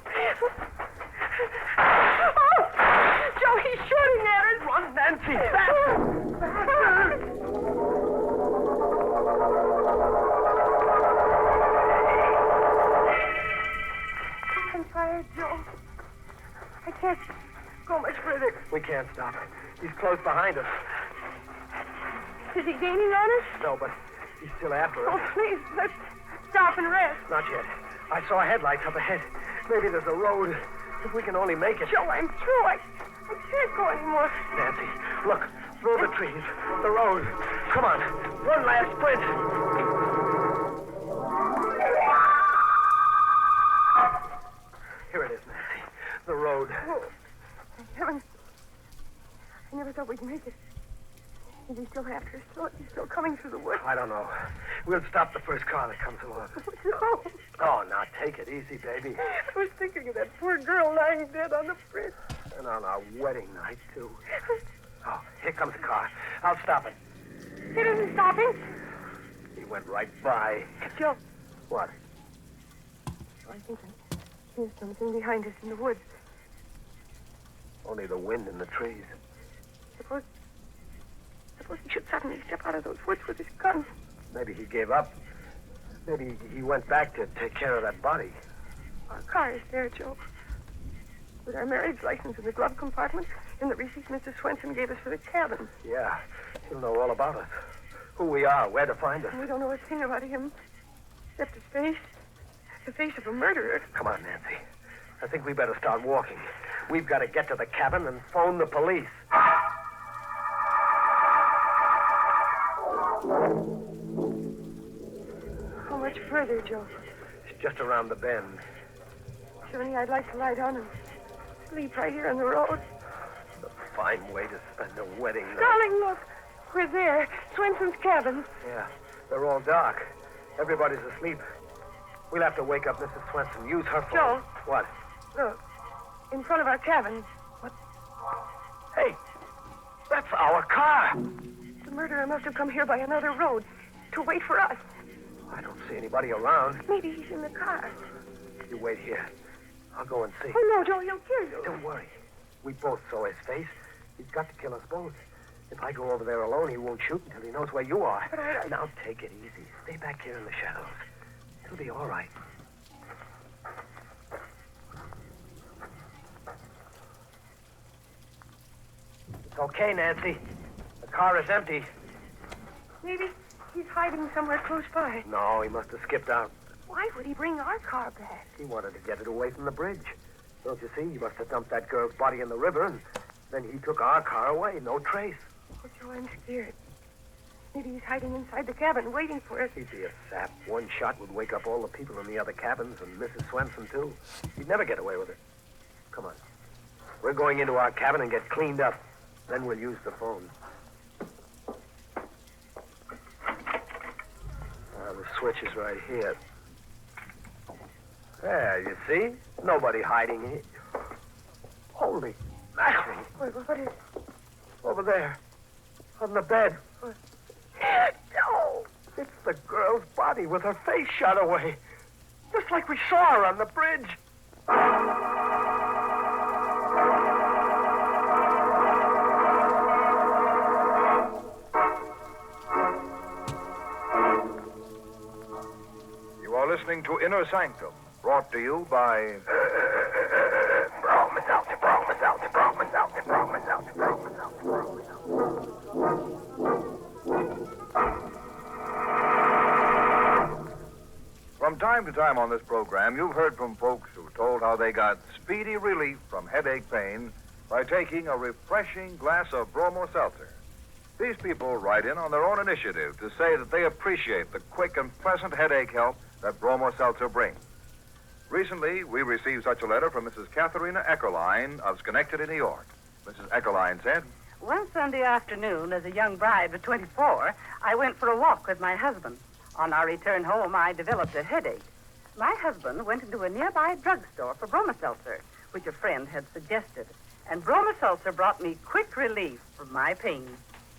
Speaker 4: Oh! Joe, he's shooting at us.
Speaker 7: Run, Nancy. Faster.
Speaker 4: I'm tired, Joe. I can't go much further.
Speaker 7: We can't stop. He's close behind us.
Speaker 4: Is he gaining on us?
Speaker 7: No, but he's still after us.
Speaker 4: Oh, please, let's stop and rest.
Speaker 7: Not yet. I saw headlights up ahead. Maybe there's a road. If we can only make it.
Speaker 4: Joe, I'm through. I can't go anymore.
Speaker 7: Nancy, look. Through the trees. The road. Come on. One last sprint. Here it is, Nancy. The road.
Speaker 4: Oh, thank heaven. I never thought we'd make it.
Speaker 7: Is he still after us? He's still coming through the woods?
Speaker 6: I don't know. We'll stop the first car that comes along.
Speaker 7: No.
Speaker 6: Oh, now take it easy, baby.
Speaker 7: I was thinking of that poor girl lying dead on the bridge.
Speaker 6: And on our wedding night, too. Oh, here comes the car. I'll stop it.
Speaker 7: It isn't stopping.
Speaker 6: He went right by.
Speaker 7: Joe.
Speaker 6: What?
Speaker 7: I think I hear something behind us in the woods.
Speaker 6: Only the wind in the trees.
Speaker 7: Suppose he should suddenly step out of those woods with his gun.
Speaker 6: Maybe he gave up. Maybe he went back to take care of that body.
Speaker 7: Our car is there, Joe. With our marriage license in the glove compartment and the receipt Mrs. Swenson gave us for the cabin.
Speaker 6: Yeah, he'll know all about us. Who we are, where to find us.
Speaker 7: We don't know a thing about him, except his face. The face of a murderer.
Speaker 6: Come on, Nancy. I think we better start walking. We've got to get to the cabin and phone the police.
Speaker 7: How much further, Joe?
Speaker 6: It's just around the bend.
Speaker 7: Johnny, I'd like to lie down and sleep right here on the road.
Speaker 6: It's a fine way to spend a wedding night.
Speaker 7: Darling, look. We're there. Swenson's cabin.
Speaker 6: Yeah, they're all dark. Everybody's asleep. We'll have to wake up Mrs. Swenson. Use her phone.
Speaker 7: Joe.
Speaker 6: What?
Speaker 7: Look. In front of our cabin.
Speaker 6: What? Hey, that's our car.
Speaker 7: The murderer must have come here by another road to wait for us.
Speaker 6: I don't see anybody around.
Speaker 7: Maybe he's in the car.
Speaker 6: You wait here. I'll go and see.
Speaker 7: Oh, no, Joe, he'll kill you.
Speaker 6: Don't worry. We both saw his face. He's got to kill us both. If I go over there alone, he won't shoot until he knows where you are.
Speaker 7: But I...
Speaker 6: Now, take it easy. Stay back here in the shadows. It'll be all right. It's okay, Nancy. The car is empty.
Speaker 7: Maybe he's hiding somewhere close by.
Speaker 6: No, he must have skipped out.
Speaker 7: Why would he bring our car back?
Speaker 6: He wanted to get it away from the bridge. Don't you see? He must have dumped that girl's body in the river, and then he took our car away. No trace.
Speaker 7: Oh, Joe, I'm scared. Maybe he's hiding inside the cabin, waiting for us.
Speaker 6: He'd be a sap. One shot would wake up all the people in the other cabins, and Mrs. Swenson, too. He'd never get away with it. Come on. We're going into our cabin and get cleaned up. Then we'll use the phone. The switch is right here. There, you see? Nobody hiding here. Holy mackerel.
Speaker 7: Wait, what is it?
Speaker 6: Over there. On the bed.
Speaker 7: What?
Speaker 6: No! It's the girl's body with her face shot away. Just like we saw her on the bridge.
Speaker 3: You are listening to Inner Sanctum, brought to you by... From time to time on this program, you've heard from folks who told how they got speedy relief from headache pain by taking a refreshing glass of bromo seltzer. These people write in on their own initiative to say that they appreciate the quick and pleasant headache help that bromo seltzer brings. Recently, we received such a letter from Mrs. Katharina Eckerline of Schenectady, New York. Mrs. Eckerline said,
Speaker 1: One Sunday afternoon, as a young bride of 24, I went for a walk with my husband. On our return home, I developed a headache. My husband went into a nearby drugstore for bromo-seltzer, which a friend had suggested. And bromo-seltzer brought me quick relief from my pain.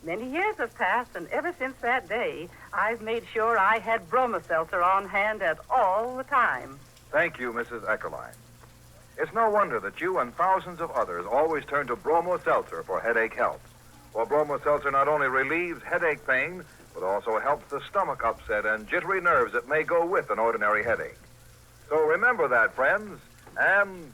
Speaker 1: Many years have passed, and ever since that day, I've made sure I had bromo-seltzer on hand at all the time.
Speaker 3: Thank you, Mrs. Eckerline. It's no wonder that you and thousands of others always turn to bromo seltzer for headache help. For bromo seltzer not only relieves headache pain, but also helps the stomach upset and jittery nerves that may go with an ordinary headache. So remember that, friends, and...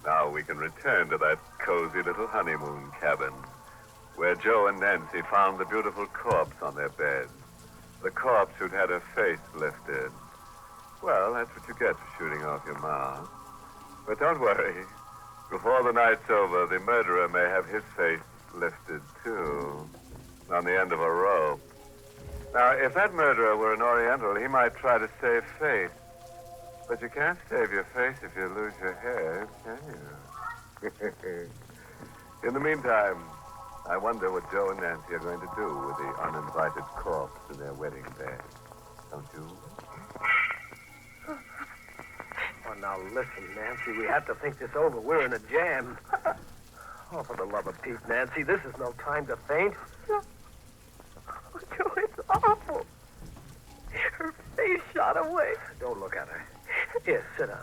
Speaker 2: Now we can return to that cozy little honeymoon cabin where Joe and Nancy found the beautiful corpse on their bed. The corpse who'd had her face lifted. Well, that's what you get for shooting off your mouth. But don't worry. Before the night's over, the murderer may have his face lifted, too, on the end of a rope. Now, if that murderer were an Oriental, he might try to save face. But you can't save your face if you lose your hair, can you? In the meantime, I wonder what Joe and Nancy are going to do with the uninvited corpse in their wedding bed. Don't you?
Speaker 7: Oh, now listen, Nancy. We have to think this over. We're in a jam. Oh, for the love of Pete, Nancy, this is no time to faint.
Speaker 1: Oh, Joe, it's awful. Her face shot away.
Speaker 7: Don't look at her. Here, sit down.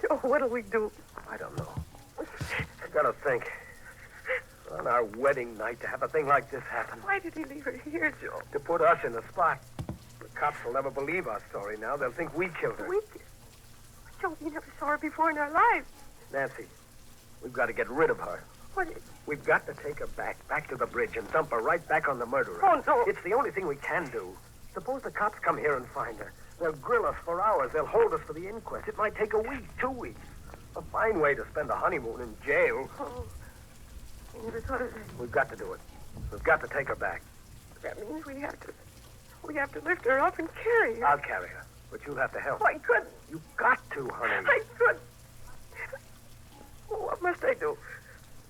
Speaker 1: Joe, what'll we do?
Speaker 7: I don't know. I gotta think. On our wedding night, to have a thing like this happen.
Speaker 1: Why did he leave her here, Joe?
Speaker 7: To put us in the spot. The cops will never believe our story now. They'll think we killed her.
Speaker 1: Joe, we never saw her before in our lives.
Speaker 7: Nancy, we've got to get rid of her.
Speaker 1: What?
Speaker 7: We've got to take her back to the bridge and dump her right back on the murderer.
Speaker 1: Oh, no.
Speaker 7: It's the only thing we can do. Suppose the cops come here and find her. They'll grill us for hours. They'll hold us for the inquest. It might take a week, 2 weeks. A fine way to spend a honeymoon in jail.
Speaker 1: Oh, I never thought of that.
Speaker 7: We've got to do it. We've got to take her back.
Speaker 1: That means we have to lift her up and carry her.
Speaker 7: I'll carry her, but you'll have to help.
Speaker 1: Oh, I couldn't.
Speaker 7: You've got to, honey.
Speaker 1: I couldn't. What must I do?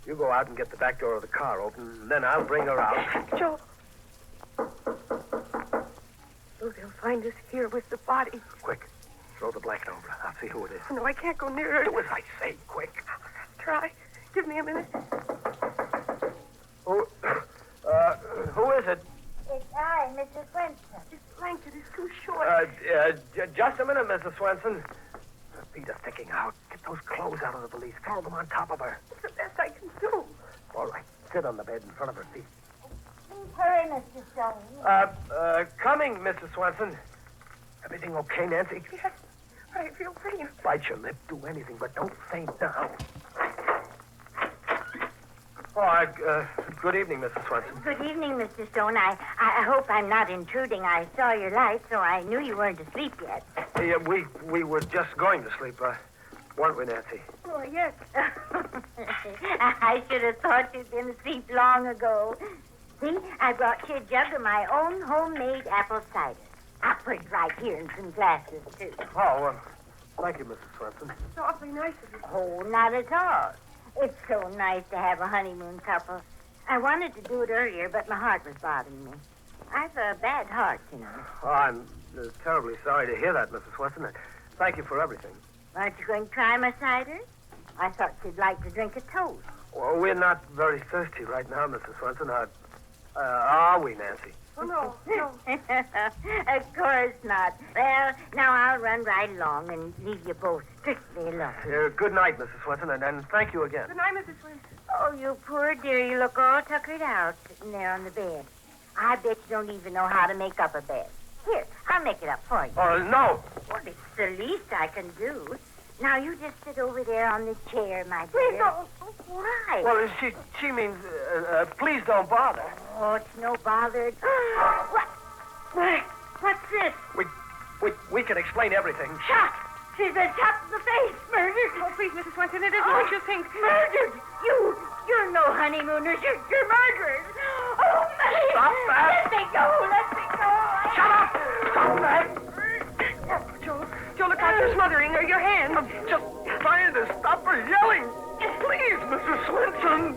Speaker 7: You go out and get the back door of the car open, and then I'll bring her out.
Speaker 1: Joe. Oh, they'll find us here with the body.
Speaker 7: Quick. Throw the blanket over. I'll see who it is.
Speaker 1: Oh, no, I can't go near her.
Speaker 7: Do as I say, quick.
Speaker 1: Try. Give me a minute.
Speaker 7: Who is it?
Speaker 15: It's I, Mrs. Swenson.
Speaker 1: This blanket is too short.
Speaker 7: Just a minute, Mrs. Swenson. Her feet are sticking out. Get those clothes out of the valise. Throw them on top of her.
Speaker 1: It's the best I can do.
Speaker 7: All right. Sit on the bed in front of her feet.
Speaker 15: Please hurry, Mr. Stone.
Speaker 7: Coming, Mrs. Swenson. Everything okay, Nancy?
Speaker 1: Yes. I feel pretty.
Speaker 7: Bite your lip. Do anything, but don't faint now. Good evening, Mrs. Swenson.
Speaker 15: Good evening, Mr. Stone. I hope I'm not intruding. I saw your light, so I knew you weren't asleep yet.
Speaker 7: Yeah, we were just going to sleep, weren't we, Nancy?
Speaker 1: Oh, yes.
Speaker 15: I should have thought you'd been asleep long ago. See, I brought you a jug of my own homemade apple cider. I'll put it right here in some glasses, too.
Speaker 7: Oh, thank you, Mrs. Swenson.
Speaker 1: It's awfully nice of you.
Speaker 15: Oh, not at all. It's so nice to have a honeymoon couple. I wanted to do it earlier, but my heart was bothering me. I've a bad heart, you know.
Speaker 7: Oh, I'm terribly sorry to hear that, Mrs. Swenson. Thank you for everything.
Speaker 15: Aren't you going to try my cider? I thought you'd like to drink a toast.
Speaker 7: Well, we're not very thirsty right now, Mrs. Swenson. Are we, Nancy?
Speaker 1: Oh, no, no.
Speaker 15: Of course not. Well, now I'll run right along and leave you both strictly alone.
Speaker 7: Good night, Mrs. Swenson, and thank you again.
Speaker 1: Good night, Mrs. Swenson.
Speaker 15: Oh, you poor dear. You look all tuckered out sitting there on the bed. I bet you don't even know how to make up a bed. Here, I'll make it up for you.
Speaker 7: Oh, no.
Speaker 15: Well, it's the least I can do. Now, you just sit over there on the chair, my dear.
Speaker 1: Please don't.
Speaker 15: Why?
Speaker 7: Well, she means, please don't bother.
Speaker 15: Oh, it's no bother. What's this?
Speaker 7: We can explain everything.
Speaker 15: Shot! She's been shot in the face. Murdered.
Speaker 1: Oh, please, Mrs. Swenson, it isn't what you think.
Speaker 15: Murdered! You're no honeymooners. You're murderers. Oh, man!
Speaker 7: Stop that!
Speaker 15: Let me go! Let me go!
Speaker 7: Shut up! Stop that!
Speaker 1: Joe, look out, you're smothering her. Your hand.
Speaker 7: I'm just trying to stop her yelling. Please, Mrs. Swenson.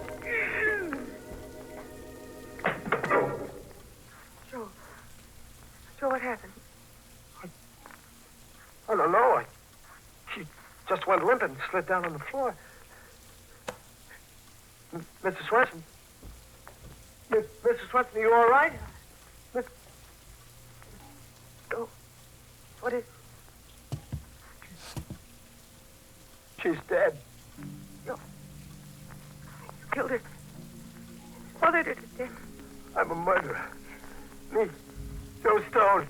Speaker 1: Joe, what happened?
Speaker 7: I don't know. She just went limp and slid down on the floor. Mrs. Swenson? Mrs. Swenson, are you all right?
Speaker 1: Joe, what is...
Speaker 7: She's dead.
Speaker 1: No. You killed her. Smothered her to death.
Speaker 7: I'm a murderer. Me, Joe Stone.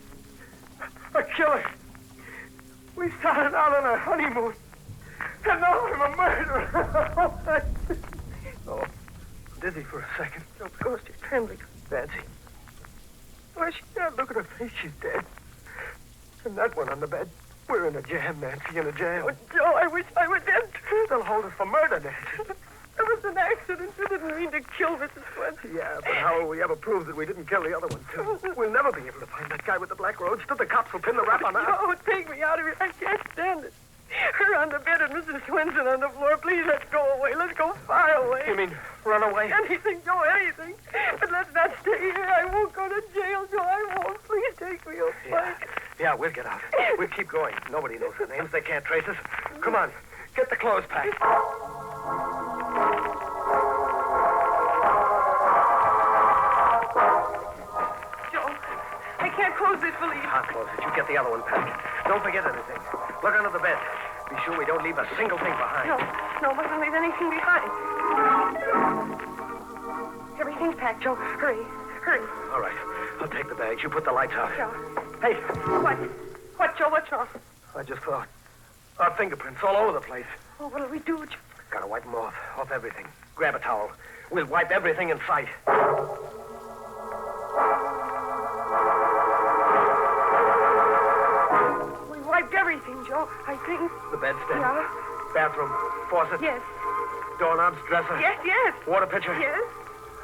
Speaker 7: A killer. We started out on our honeymoon. And now I'm a murderer. Oh, I'm dizzy for a second.
Speaker 1: Of course, you're trembling.
Speaker 7: Nancy. Why, she's dead. Look at her face. She's dead. And that one on the bed. We're in a jam, Nancy, in a jam.
Speaker 1: Oh, Joe, I wish I were dead.
Speaker 7: They'll hold us for murder, Nancy.
Speaker 1: It was an accident. You didn't mean to kill Mrs. Swenson.
Speaker 7: Yeah, but how will we ever prove that we didn't kill the other one, too? We'll never be able to find that guy with the black roadster. The cops will pin the rap on us.
Speaker 1: Oh, take me out of here. I can't stand it. Her on the bed and Mrs. Swenson on the floor. Please, let's go away. Let's go far away.
Speaker 7: You mean run away?
Speaker 1: Anything, Joe, anything. But let's not stay here. I won't go to jail, Joe. I won't. Please take me away.
Speaker 7: Yeah, we'll get out. We'll keep going. Nobody knows our names. They can't trace us. Come on. Get the clothes packed.
Speaker 1: Close this valise.
Speaker 7: I'll close it. You get the other one packed. Don't forget anything. Look under the bed. Be sure we don't leave a single thing behind.
Speaker 1: No, mustn't leave anything behind. Everything's packed, Joe. Hurry.
Speaker 7: All right. I'll take the bags. You put the lights out.
Speaker 1: Joe.
Speaker 7: Hey.
Speaker 1: What, Joe? What's wrong?
Speaker 7: I just thought. Our fingerprints all over the place.
Speaker 1: Oh, what'll we do, Joe?
Speaker 7: Gotta wipe them off everything. Grab a towel. We'll wipe everything in sight.
Speaker 1: Everything, Joe. I think.
Speaker 7: The bedstead.
Speaker 1: Yeah.
Speaker 7: Bathroom. Faucet.
Speaker 1: Yes.
Speaker 7: Doorknobs. Dresser.
Speaker 1: Yes.
Speaker 7: Water pitcher.
Speaker 1: Yes.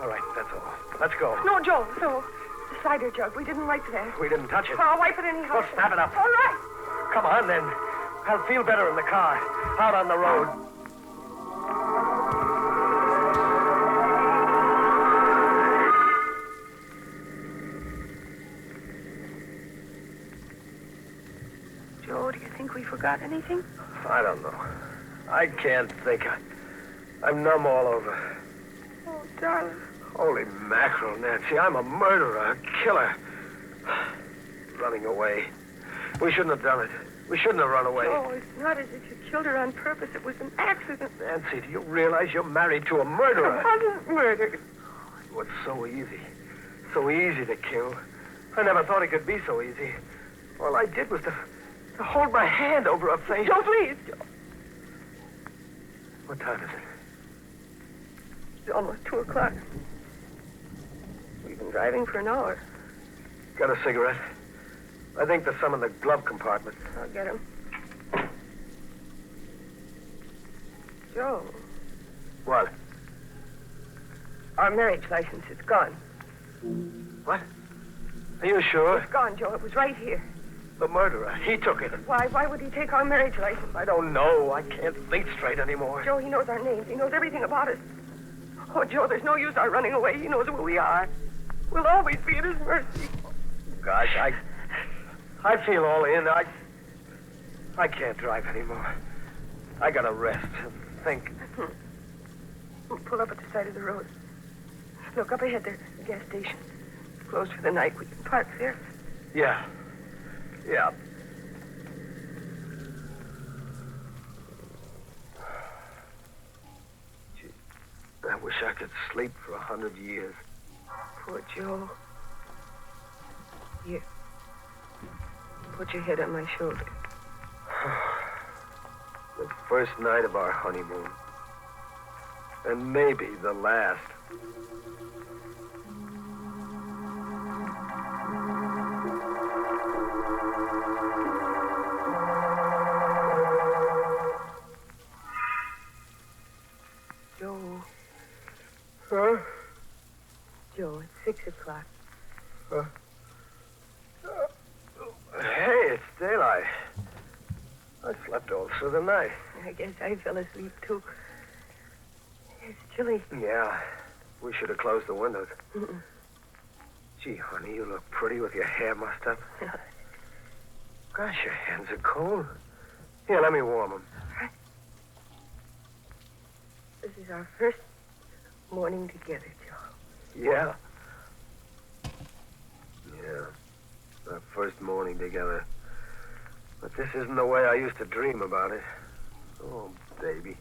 Speaker 7: All right, that's all. Let's go.
Speaker 1: No, Joe. No. The cider jug. We didn't like that.
Speaker 7: We didn't touch it.
Speaker 1: I'll wipe it anyhow.
Speaker 7: Well, snap it up.
Speaker 1: All right.
Speaker 7: Come on, then. I'll feel better in the car. Out on the road.
Speaker 1: Joe, do you think we forgot anything?
Speaker 7: I don't know. I can't think. I'm numb all over.
Speaker 1: Oh, darling.
Speaker 7: Holy mackerel, Nancy. I'm a murderer, a killer. Running away. We shouldn't have done it. We shouldn't have run away.
Speaker 1: Oh, it's not as if you killed her on purpose. It was an accident.
Speaker 7: Nancy, do you realize you're married to a murderer?
Speaker 1: I wasn't murdered.
Speaker 7: It was so easy. So easy to kill. I never thought it could be so easy. All I did was to hold my hand over her face.
Speaker 1: Joe, please. Joe.
Speaker 7: What time is it?
Speaker 1: It's almost 2 o'clock. We've been driving for an hour.
Speaker 7: Got a cigarette? I think there's some in the glove compartment.
Speaker 1: I'll get him. Joe.
Speaker 7: What?
Speaker 1: Our marriage license is gone.
Speaker 7: What? Are you sure?
Speaker 1: It's gone, Joe. It was right here.
Speaker 7: The murderer. He took it.
Speaker 1: Why would he take our marriage license?
Speaker 7: I don't know. I can't think straight anymore.
Speaker 1: Joe, he knows our names. He knows everything about us. Oh, Joe, there's no use our running away. He knows who we are. We'll always be at his mercy.
Speaker 7: Gosh, I feel all in. I can't drive anymore. I gotta rest and think.
Speaker 1: We'll pull up at the side of the road. Look, up ahead there's a gas station. It's closed for the night. We can park there.
Speaker 7: Yeah. Gee, I wish I could sleep for 100 years.
Speaker 1: Poor Joe. Here. Put your head on my shoulder.
Speaker 7: The first night of our honeymoon. And maybe the last.
Speaker 1: Joe.
Speaker 7: Huh?
Speaker 1: Joe, it's 6 o'clock.
Speaker 7: Hey, it's daylight. I slept all through the night.
Speaker 1: I guess I fell asleep, too. It's chilly.
Speaker 7: Yeah, we should have closed the windows.
Speaker 1: Mm-mm.
Speaker 7: Gee, honey, you look pretty with your hair mussed up. Gosh, your hands are cold. Here, let me warm them.
Speaker 1: This is our first morning together, Joe.
Speaker 7: Yeah. Yeah. Our first morning together. But this isn't the way I used to dream about it. Oh, baby.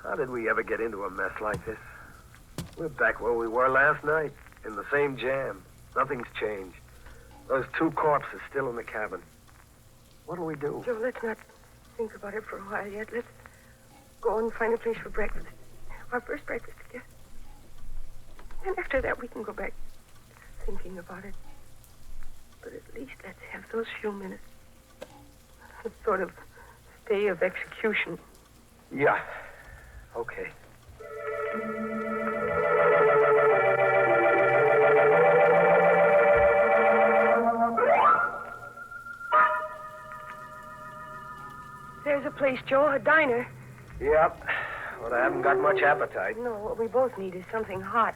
Speaker 7: How did we ever get into a mess like this? We're back where we were last night, in the same jam. Nothing's changed. Those 2 corpses still in the cabin. What'll we do?
Speaker 1: Joe, let's not think about it for a while yet. Let's go and find a place for breakfast. Our first breakfast together. And after that, we can go back thinking about it. But at least let's have those few minutes.
Speaker 7: A sort of stay of execution.
Speaker 16: Yeah. Okay.
Speaker 7: There's a place, Joe, a diner.
Speaker 16: Yep. But I haven't got much appetite.
Speaker 7: No, what we both need is something hot.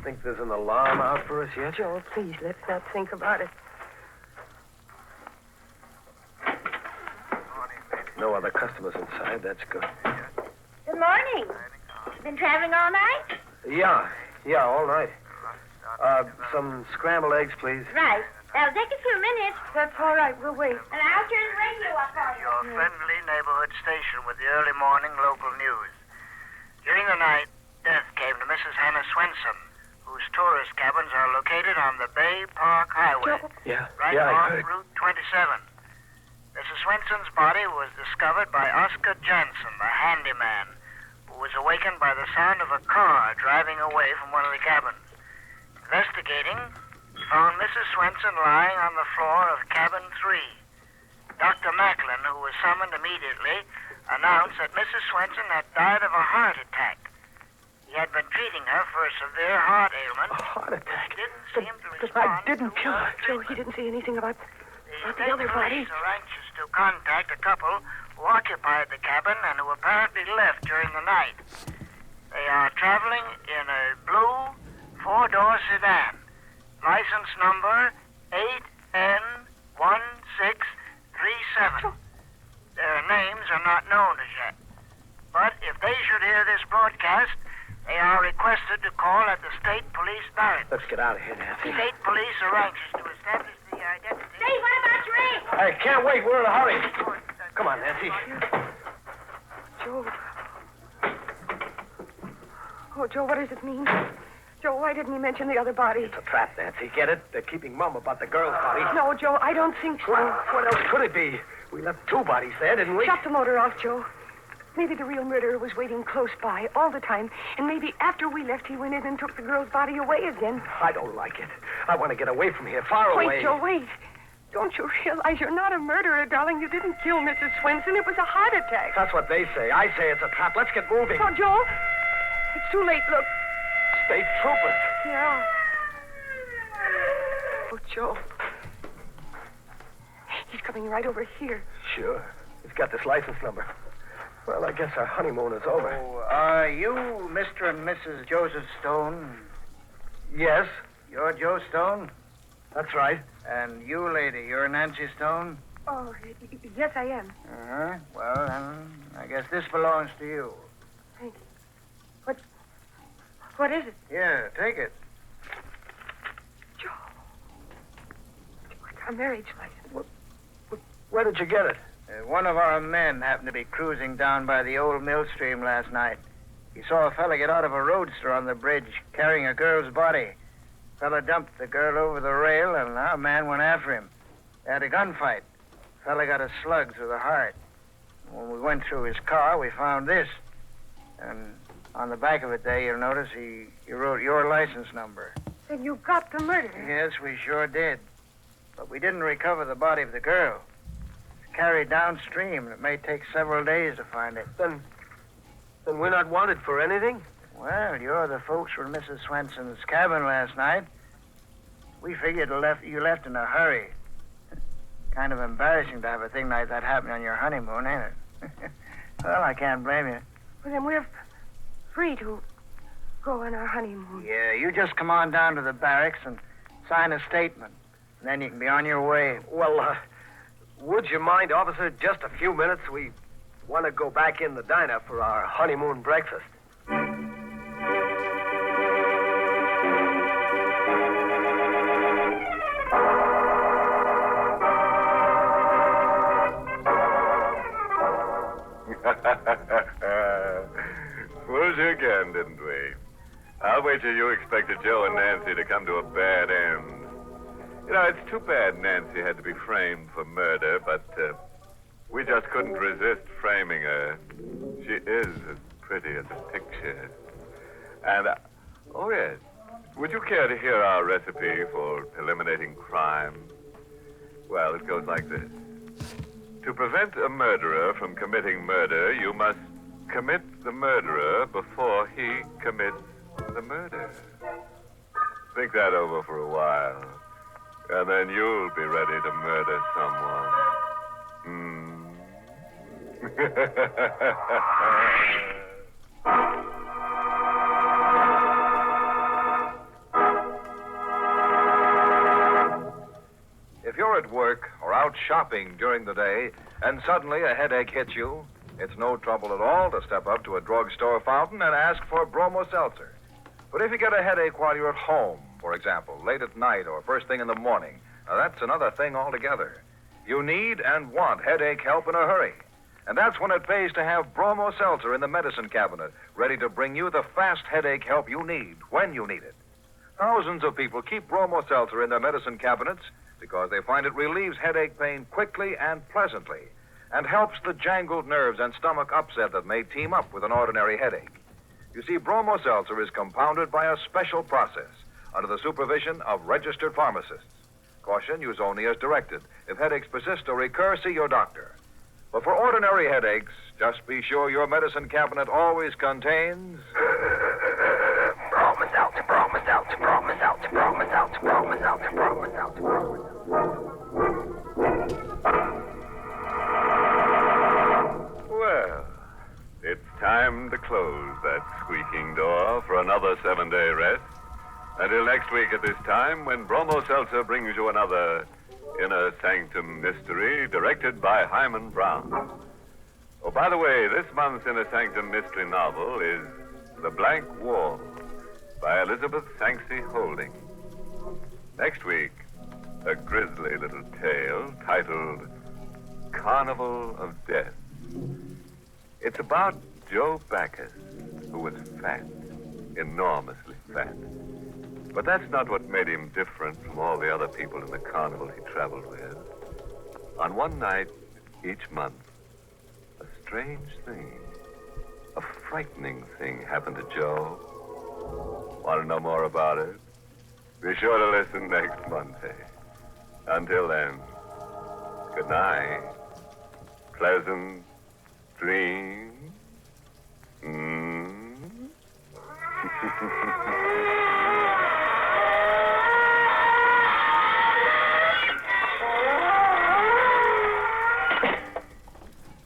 Speaker 16: Think there's an alarm out for us yet?
Speaker 7: Joe, please, let's not think about it.
Speaker 16: No other customers inside. That's good.
Speaker 15: Good morning. Been traveling all night?
Speaker 16: Yeah, all night. Some scrambled eggs, please.
Speaker 15: Right. That'll take a few minutes.
Speaker 7: That's all right. We'll wait.
Speaker 15: And I'll turn the radio up on you.
Speaker 21: Your friendly neighborhood station with the early morning local news. During the night, death came to Mrs. Hannah Swenson, whose tourist cabins are located on the Bay Park Highway.
Speaker 16: Yeah.
Speaker 21: Right off Route 27. Mrs. Swenson's body was discovered by Oscar Jansen, the handyman, who was awakened by the sound of a car driving away from one of the cabins. Investigating, he found Mrs. Swenson lying on the floor of cabin 3. Dr. Macklin, who was summoned immediately, announced that Mrs. Swenson had died of a heart attack. He had been treating her for a severe heart ailment.
Speaker 16: A heart attack?
Speaker 21: Didn't seem to
Speaker 7: I
Speaker 21: respond.
Speaker 7: didn't kill her. Joe, he didn't say anything about the other body.
Speaker 21: Police are anxious to contact a couple who occupied the cabin and who apparently left during the night. They are traveling in a blue 4-door sedan. License number 8N1637. Their names are not known as yet. But if they should hear this broadcast, they are requested to call at the state police barracks.
Speaker 16: Let's get out of here, Nancy.
Speaker 21: State police are anxious to establish the identity.
Speaker 15: Say, what about your egg?
Speaker 16: I can't wait. We're in a hurry. Come on, Nancy.
Speaker 7: Joe. Oh, Joe, what does it mean? Joe, why didn't he mention the other body?
Speaker 16: It's a trap, Nancy. Get it? They're keeping mum about the girl's body.
Speaker 7: No, Joe, I don't think so.
Speaker 16: Well, what else could it be? We left 2 bodies there, didn't we?
Speaker 7: Shut the motor off, Joe. Maybe the real murderer was waiting close by all the time, and maybe after we left, he went in and took the girl's body away again.
Speaker 16: I don't like it. I want to get away from here, far away.
Speaker 7: Wait, Joe, wait. Don't you realize you're not a murderer, darling? You didn't kill Mrs. Swenson. It was a heart attack.
Speaker 16: That's what they say. I say it's a trap. Let's get moving.
Speaker 7: Oh, Joe, it's too late. Look.
Speaker 16: State troopers.
Speaker 7: Yeah. Oh, Joe. He's coming right over here.
Speaker 16: Sure. He's got this license number. Well, I guess our honeymoon is over.
Speaker 21: Oh, are you Mr. and Mrs. Joseph Stone?
Speaker 16: Yes.
Speaker 21: You're Joe Stone?
Speaker 16: That's right.
Speaker 21: And you, lady, you're Nancy Stone?
Speaker 7: Oh, yes, I am.
Speaker 21: Uh-huh. Well, then, I guess this belongs to you.
Speaker 7: Thank you. What is it?
Speaker 21: Here, take it.
Speaker 7: Joe, it's our marriage license.
Speaker 16: Where did you get it?
Speaker 21: One of our men happened to be cruising down by the old mill stream last night. He saw a fella get out of a roadster on the bridge carrying a girl's body. Fella dumped the girl over the rail, and our man went after him. They had a gunfight. Fella got a slug through the heart. When we went through his car, we found this. And on the back of it there, you'll notice he wrote your license number.
Speaker 7: Then you got the murderer.
Speaker 21: Yes, we sure did. But we didn't recover the body of the girl. It's carried downstream, and it may take several days to find it.
Speaker 16: Then we're not wanted for anything?
Speaker 21: Well, you're the folks from Mrs. Swenson's cabin last night. We figured you left in a hurry. Kind of embarrassing to have a thing like that happen on your honeymoon, ain't it? Well, I can't blame you.
Speaker 7: Well, then we're free to go on our honeymoon.
Speaker 21: Yeah, you just come on down to the barracks and sign a statement. And then you can be on your way.
Speaker 16: Well, would you mind, officer, just a few minutes? We want to go back in the diner for our honeymoon breakfast.
Speaker 2: Fooled you again, didn't we? I'll wager you expected Joe and Nancy to come to a bad end. You know, it's too bad Nancy had to be framed for murder, but we just couldn't resist framing her. She is as pretty as a picture. And, oh yes, would you care to hear our recipe for eliminating crime? Well, it goes like this. To prevent a murderer from committing murder, you must commit the murderer before he commits the murder. Think that over for a while, and then you'll be ready to murder someone.
Speaker 3: If you're at work or out shopping during the day and suddenly a headache hits you, it's no trouble at all to step up to a drugstore fountain and ask for bromo seltzer. But if you get a headache while you're at home, for example, late at night or first thing in the morning, now that's another thing altogether. You need and want headache help in a hurry. And that's when it pays to have bromo seltzer in the medicine cabinet, ready to bring you the fast headache help you need when you need it. Thousands of people keep bromo seltzer in their medicine cabinets because they find it relieves headache pain quickly and pleasantly and helps the jangled nerves and stomach upset that may team up with an ordinary headache. You see, bromo seltzer is compounded by a special process under the supervision of registered pharmacists. Caution, use only as directed. If headaches persist or recur, see your doctor. But for ordinary headaches, just be sure your medicine cabinet always contains... bromo seltzer, bromo seltzer, bromo seltzer, bromo seltzer, bromo seltzer, bromo seltzer, bromo seltzer.
Speaker 2: Well, it's time to close that squeaking door for another 7-day rest. Until next week at this time, when Bromo Seltzer brings you another Inner Sanctum Mystery, directed by Hyman Brown. Oh, by the way, this month's Inner Sanctum Mystery novel is The Blank Wall by Elizabeth Sanksy Holding. Next week, a grisly little tale titled Carnival of Death. It's about Joe Backus, who was fat, enormously fat. But that's not what made him different from all the other people in the carnival he traveled with. On one night each month, a strange thing, a frightening thing happened to Joe. Want to know more about it? Be sure to listen next Monday. Until then, good night. Pleasant dreams.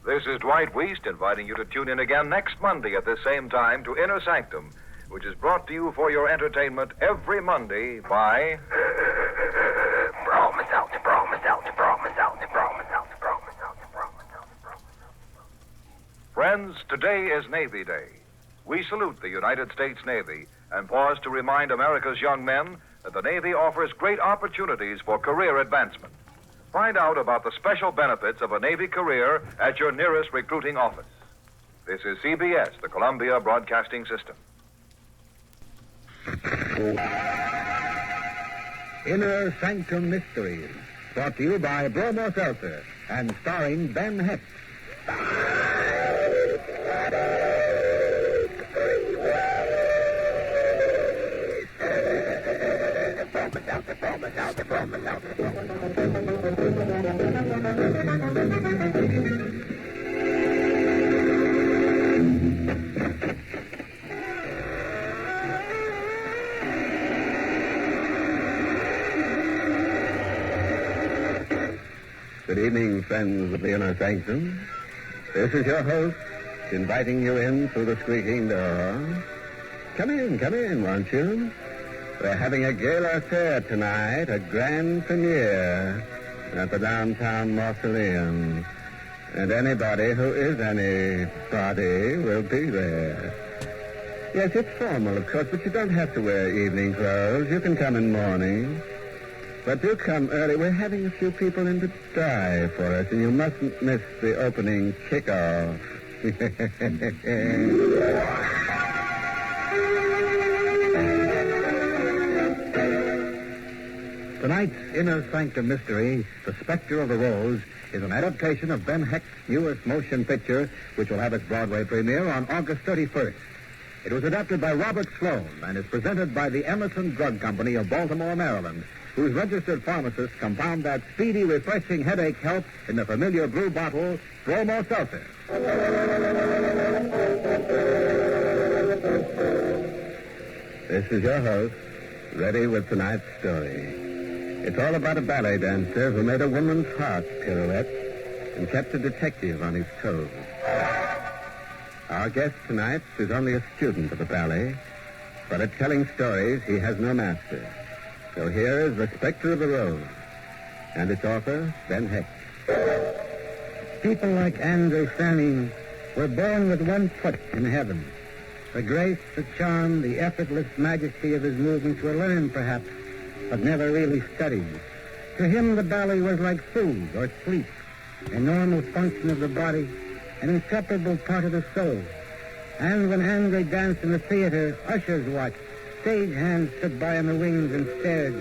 Speaker 3: This is Dwight Weist inviting you to tune in again next Monday at this same time to Inner Sanctum, which is brought to you for your entertainment every Monday by... Bromo Seltzer, Bromo Seltzer, Bromo Seltzer, Bromo Seltzer, Bromo Seltzer, Bromo Seltzer, Bromo Seltzer. Friends, today is Navy Day. We salute the United States Navy and pause to remind America's young men that the Navy offers great opportunities for career advancement. Find out about the special benefits of a Navy career at your nearest recruiting office. This is CBS, the Columbia Broadcasting System.
Speaker 13: Inner Sanctum Mysteries, brought to you by Bromo Seltzer and starring Ben Hecht. Good evening, friends of the Inner Sanctum. This is your host, inviting you in through the squeaking door. Come in, won't you? We're having a gala affair tonight, a grand premiere at the downtown mausoleum. And anybody who is anybody will be there. Yes, it's formal, of course, but you don't have to wear evening clothes. You can come in morning. But do come early. We're having a few people in to die for us, and you mustn't miss the opening kickoff. Tonight's Inner Sanctum Mystery, The Spectre of the Rose, is an adaptation of Ben Hecht's newest motion picture, which will have its Broadway premiere on August 31st. It was adapted by Robert Sloan and is presented by the Emerson Drug Company of Baltimore, Maryland, whose registered pharmacists compound that speedy, refreshing headache help in the familiar blue bottle, Bromo Seltzer. This is your host, ready with tonight's story. It's all about a ballet dancer who made a woman's heart pirouette and kept a detective on his toes. Our guest tonight is only a student of the ballet, but at telling stories, he has no master. So here is The Spectre of the Rose, and its author, Ben Hecht.
Speaker 10: People like André Sanin were born with one foot in heaven. The grace, the charm, the effortless majesty of his movements were learned, perhaps, but never really studied. To him, the ballet was like food or sleep, a normal function of the body, an inseparable part of the soul. And when André danced in the theater, ushers watched. Stage hands stood by in the wings and stared.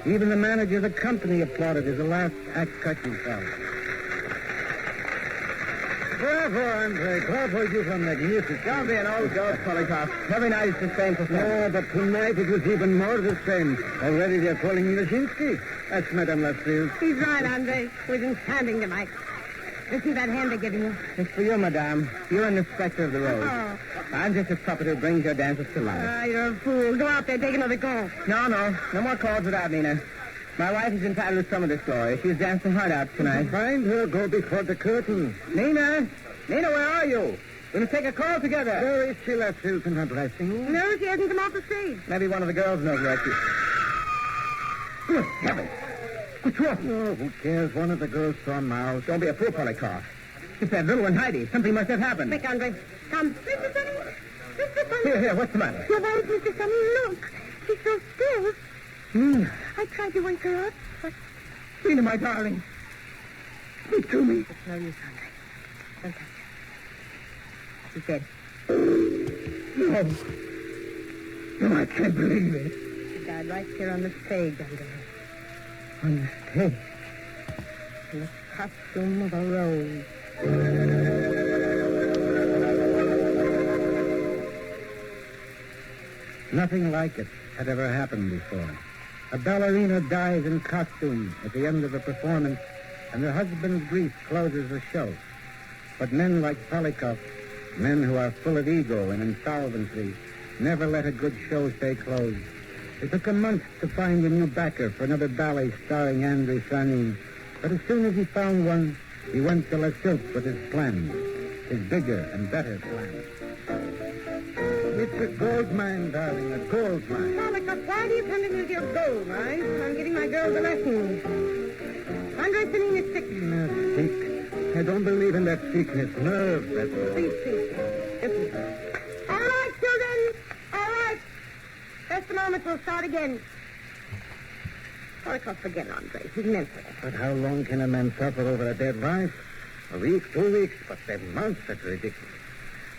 Speaker 10: Even the manager of the company applauded as the last act curtain fell. Bravo, André. Bravo, you were magnificent. Don't be an old ghost, Polikoff. Every night it's the same for No, but tonight it was even more the same. Already they're calling me Lechinsky. That's Madame Lafield.
Speaker 11: He's right, André. We've been standing tonight. Listen to that hand they're giving you.
Speaker 10: It's for you, Madame. You're in the Spectre of the Rose.
Speaker 11: Oh.
Speaker 10: I'm just a puppet who brings your dancers to life.
Speaker 11: Ah, you're a fool. Go out there, take another call.
Speaker 10: No. No more calls without Nina. My wife is entitled to some of this glory. She's dancing hard out tonight. Find her. Go before the curtain. Nina, where are you? We're going to take a call together. Where is she, Lafield, in her dressing room?
Speaker 11: No, she hasn't come off the stage.
Speaker 10: Maybe one of the girls knows where she is. Good heavens. What's wrong? Oh, who cares? One of the girls saw Mouse. Don't be a fool, Polikoff. It's that little one, Heidi. Something must have happened.
Speaker 11: Quick, André. Come. Mr. Sonny. Mr. Sonny.
Speaker 10: Here, what's the matter?
Speaker 11: Your wife, Mr. Sonny, look. She's so still. I tried to wake her up, but...
Speaker 10: Nina, my darling. Speak to me.
Speaker 11: It's no use, André. Don't touch her. She's dead.
Speaker 10: No, I can't believe it.
Speaker 11: She died right here on the stage, André.
Speaker 10: On the stage?
Speaker 11: In the costume of a rose.
Speaker 10: Nothing like it had ever happened before. A ballerina dies in costume at the end of a performance, and her husband's grief closes the show. But men like Polikoff, men who are full of ego and insolvency, never let a good show stay closed. It took a month to find a new backer for another ballet starring André Sanin. But as soon as he found one, he went to La Silk with his plans, his bigger and better plans. It's a gold mine, darling, a gold mine.
Speaker 11: Polikoff, why do you come to me with your gold mine? I'm getting my girls a lesson. André Sanin is sick.
Speaker 10: No, sick. I don't believe in that sickness. Nerve, that's all.
Speaker 11: Please. Listen. All right, children. All right. Just a moment, we'll start again. Polikoff, forget André. He's mental.
Speaker 10: But how long can a man suffer over a dead wife? A week, 2 weeks, but 7 months? That's ridiculous.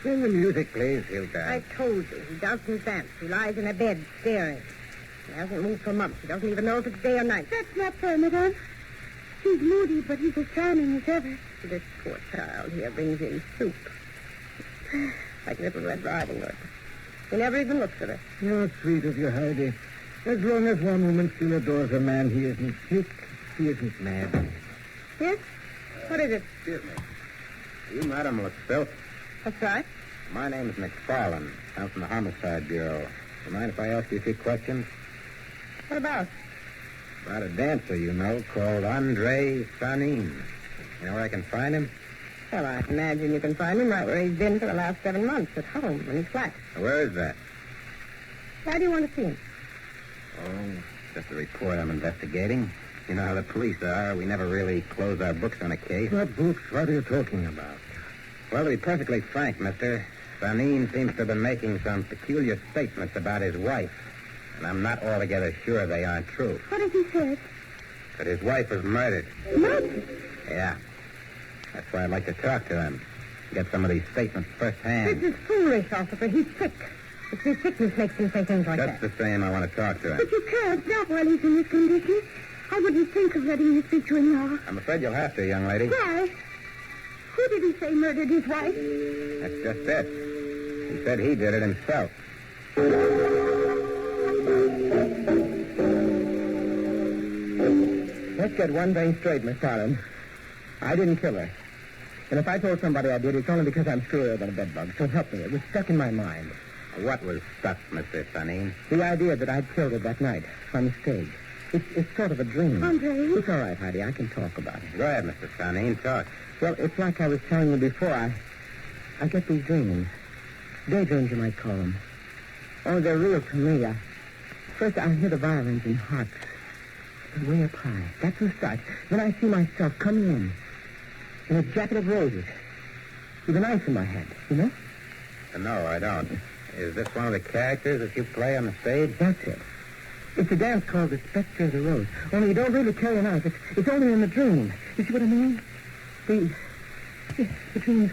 Speaker 10: When the music plays, he'll die.
Speaker 11: I told you, he doesn't dance. He lies in a bed, staring. He hasn't moved for months. He doesn't even know if it's day or night.
Speaker 8: That's not fair, Madame. He's moody, but he's as charming as ever.
Speaker 11: This poor child here brings in soup. Like Little Red Riding Hood. He never even looks at her.
Speaker 10: You're sweet of you, Heidi. As long as one woman still adores a man, he isn't sick, he isn't mad.
Speaker 11: Yes? What is it?
Speaker 10: Excuse me. You, madam, look filthy.
Speaker 11: That's right.
Speaker 10: My name's McFarlane. I'm from the Homicide Bureau. Do you mind if I ask you a few questions?
Speaker 11: What about?
Speaker 10: About a dancer you know called André Sanin. You know where I can find him?
Speaker 11: Well, I imagine you can find him right where he's been for the last 7 months, at home, in his flat.
Speaker 10: Where is that?
Speaker 11: Why do you want to see him?
Speaker 10: Oh, just a report I'm investigating. You know how the police are. We never really close our books on a case. What books? What are you talking about? Well, to be perfectly frank, mister, Sanin seems to have been making some peculiar statements about his wife. And I'm not altogether sure they aren't true.
Speaker 8: What has he said?
Speaker 10: That his wife was murdered.
Speaker 8: Murdered?
Speaker 10: Yeah. That's why I'd like to talk to him. Get some of these statements firsthand.
Speaker 11: This is foolish, officer. He's sick. It's his sickness makes him say things like
Speaker 10: Just
Speaker 11: that.
Speaker 10: the same, I want to talk to him.
Speaker 8: But you can't, not while he's in this condition. I wouldn't think of letting you speak to him now.
Speaker 10: I'm afraid you'll have to, young lady.
Speaker 8: Why? Who did he say murdered his wife?
Speaker 10: That's just it. He said he did it himself. Let's get one thing straight, Miss Allen. I didn't kill her. And if I told somebody I did, it's only because I'm screwier than a bedbug. So help me. It was stuck in my mind.
Speaker 13: What was stuck, Mr. Sunny?
Speaker 10: The idea that I'd killed her that night on the stage. It's sort of a dream.
Speaker 8: Andre?
Speaker 10: It's all right, Heidi. I can talk about it.
Speaker 13: Go ahead, Mr. Sunny, talk.
Speaker 10: Well, it's like I was telling you before. I get these dreams. Daydreams, you might call them. Oh, they're real to me. First, I hear the violins and harps. They're way up high. That's the start. Then I see myself coming in a jacket of roses with a knife in my hand, you know?
Speaker 13: No, I don't. Is this one of the characters that you play on the stage?
Speaker 10: That's it. It's a dance called the Spectre of the Rose. Only you don't really carry a knife. It's only in the dream. You see what I mean? The dream's